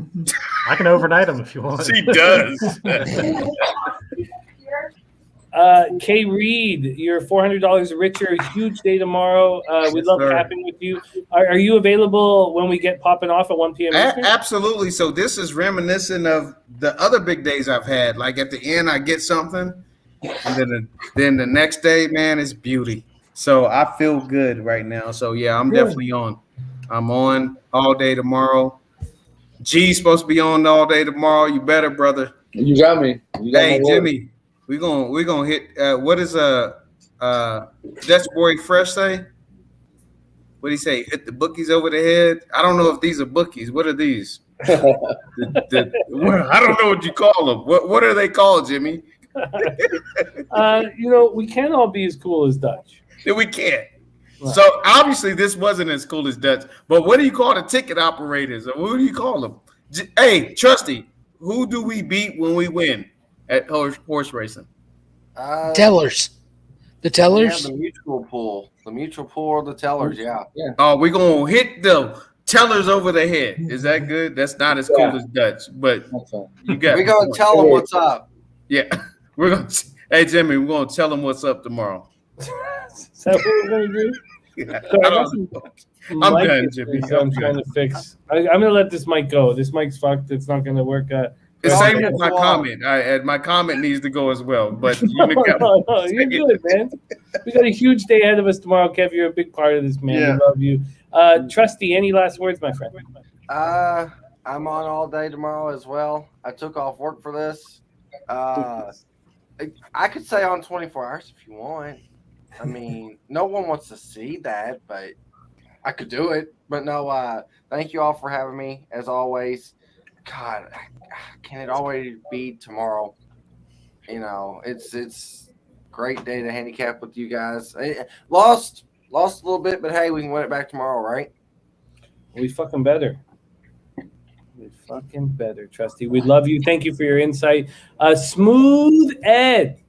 I can overnight them if you want. She does. Kay Reed, you're $400 richer. Huge day tomorrow. We love sir. capping with you. Are you available when we get popping off at 1 p.m.? Absolutely. So this is reminiscent of the other big days I've had. Like at the end, I get something, and then the next day, man, it's beauty. So I feel good right now. So yeah, I'm definitely on. I'm on all day tomorrow. G's supposed to be on all day tomorrow. You better, brother. You got me. Hey, Jimmy. We're gonna hit what is Dutch Boy Fresh say? What do he say? Hit the bookies over the head. I don't know if these are bookies. What are these? I don't know what you call them. What are they called, Jimmy? We can't all be as cool as Dutch. We can't. Right. So obviously this wasn't as cool as Dutch. But what do you call the ticket operators? Or what do you call them? Hey, Trusty, who do we beat when we win at horse racing? Tellers. The tellers? Yeah, the mutual pool. The mutual pool or the tellers, yeah. Oh, we're going to hit the tellers over the head. Is that good? That's not as cool as Dutch, but you got. We're going to tell them what's up. Yeah. We're going to. Hey, Jimmy, we're going to tell them what's up tomorrow. Is that what we're going to do? Yeah. So I'm done, Jimmy. I'm trying to fix. I'm going to let this mic go. This mic's fucked. It's not going to work. The same with my comment. My comment needs to go as well. But no, you're good, man. We got a huge day ahead of us tomorrow, Kev. You're a big part of this, man. Yeah. We love you. Trusty, any last words, my friend? I'm on all day tomorrow as well. I took off work for this. I could say on 24 hours if you want. I mean, no one wants to see that, but I could do it. But no, thank you all for having me, as always. God, can it always be tomorrow? You know, it's great day to handicap with you guys. Lost a little bit, but hey, we can win it back tomorrow, right? We fucking better. We fucking better, Trusty. We love you. Thank you for your insight. Smooth Ed.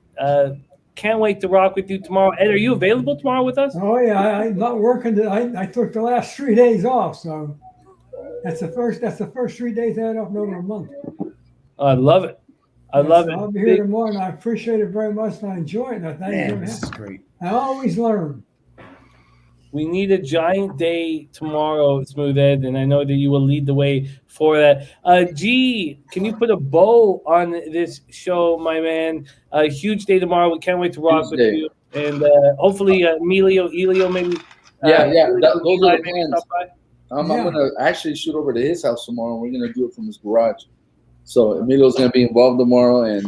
Can't wait to rock with you tomorrow. Ed, are you available tomorrow with us? Oh yeah, I'm not working. I took the last 3 days off, so that's the first 3 days I had off in over a month. I love it. I love it. I'll be here tomorrow, and I appreciate it very much, and I enjoy it. And I thank you. This is great. I always learn. We need a giant day tomorrow, Smooth Ed, and I know that you will lead the way for that. G, can you put a bow on this show, my man? A huge day tomorrow. We can't wait to rock with you. And hopefully, Elio, maybe. Those are the Eli, plans. I'm going to actually shoot over to his house tomorrow. We're going to do it from his garage. So Emilio's going to be involved tomorrow, and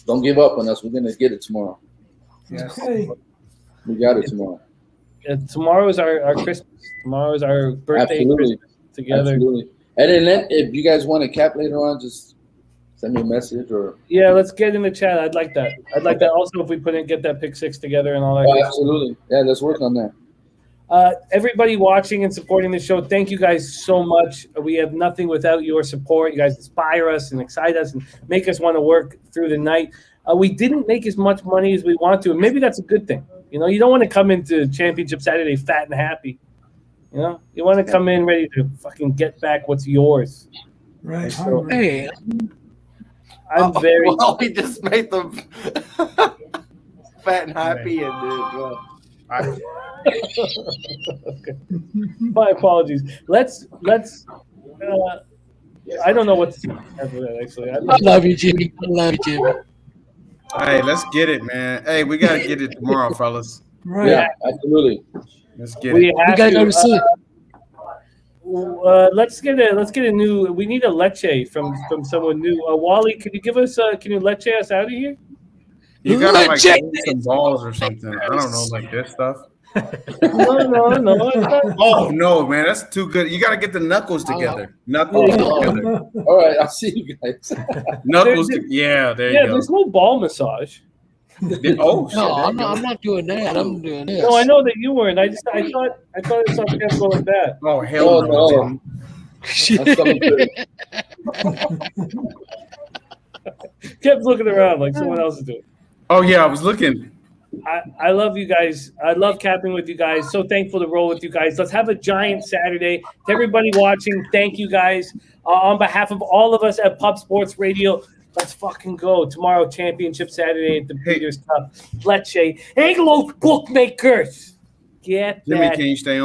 don't give up on us. We're going to get it tomorrow. Yes. Okay. We got it tomorrow. Tomorrow is our Christmas. Tomorrow is our birthday. Absolutely. Christmas together. Absolutely. And then if you guys want to cap later on, just send me a message or. Yeah, let's get in the chat. I'd like that. I'd like that also if we get that pick six together and all that. Oh, absolutely. Yeah, let's work on that. Everybody watching and supporting the show, thank you guys so much. We have nothing without your support. You guys inspire us and excite us and make us want to work through the night. We didn't make as much money as we want to, and maybe that's a good thing. You know, you don't want to come into Championship Saturday fat and happy. You know, you want to come in ready to fucking get back what's yours. Right. So, Hey, I'm very. Well, we just made them fat and happy, and Okay. My apologies. Let's. I don't know what to say after that. Actually, I love you, Jimmy. I love you, Jimmy. Hey, let's get it, man. Hey, we got to get it tomorrow, fellas. Right. Yeah, absolutely. Let's get We it. have gotta go to sleep. Let's get a new. We need a leche from someone new. Wally, can you give us? Can you leche us out of here? You got to like Check hold some balls or something. I don't know, like this stuff. No. It's not. Oh no, man, that's too good. You got to get the knuckles together. Knuckles together. All right, I'll see you guys. Knuckles. Yeah, there you go. There's no ball massage. Oh, shit, No, there I'm you go. not doing that. I'm doing this. No, I know that you weren't. I thought it was something else like that. Oh hell no. no. That's something good. Kept looking around like someone else is doing. Oh yeah, I was looking. I love you guys. I love capping with you guys. So thankful to roll with you guys. Let's have a giant Saturday. To everybody watching, thank you guys. On behalf of all of us at Pub Sports Radio, let's fucking go. Tomorrow, Championship Saturday at the Breeders' Cup. Leche. Anglo bookmakers. Get Jimmy, that. can you stay on?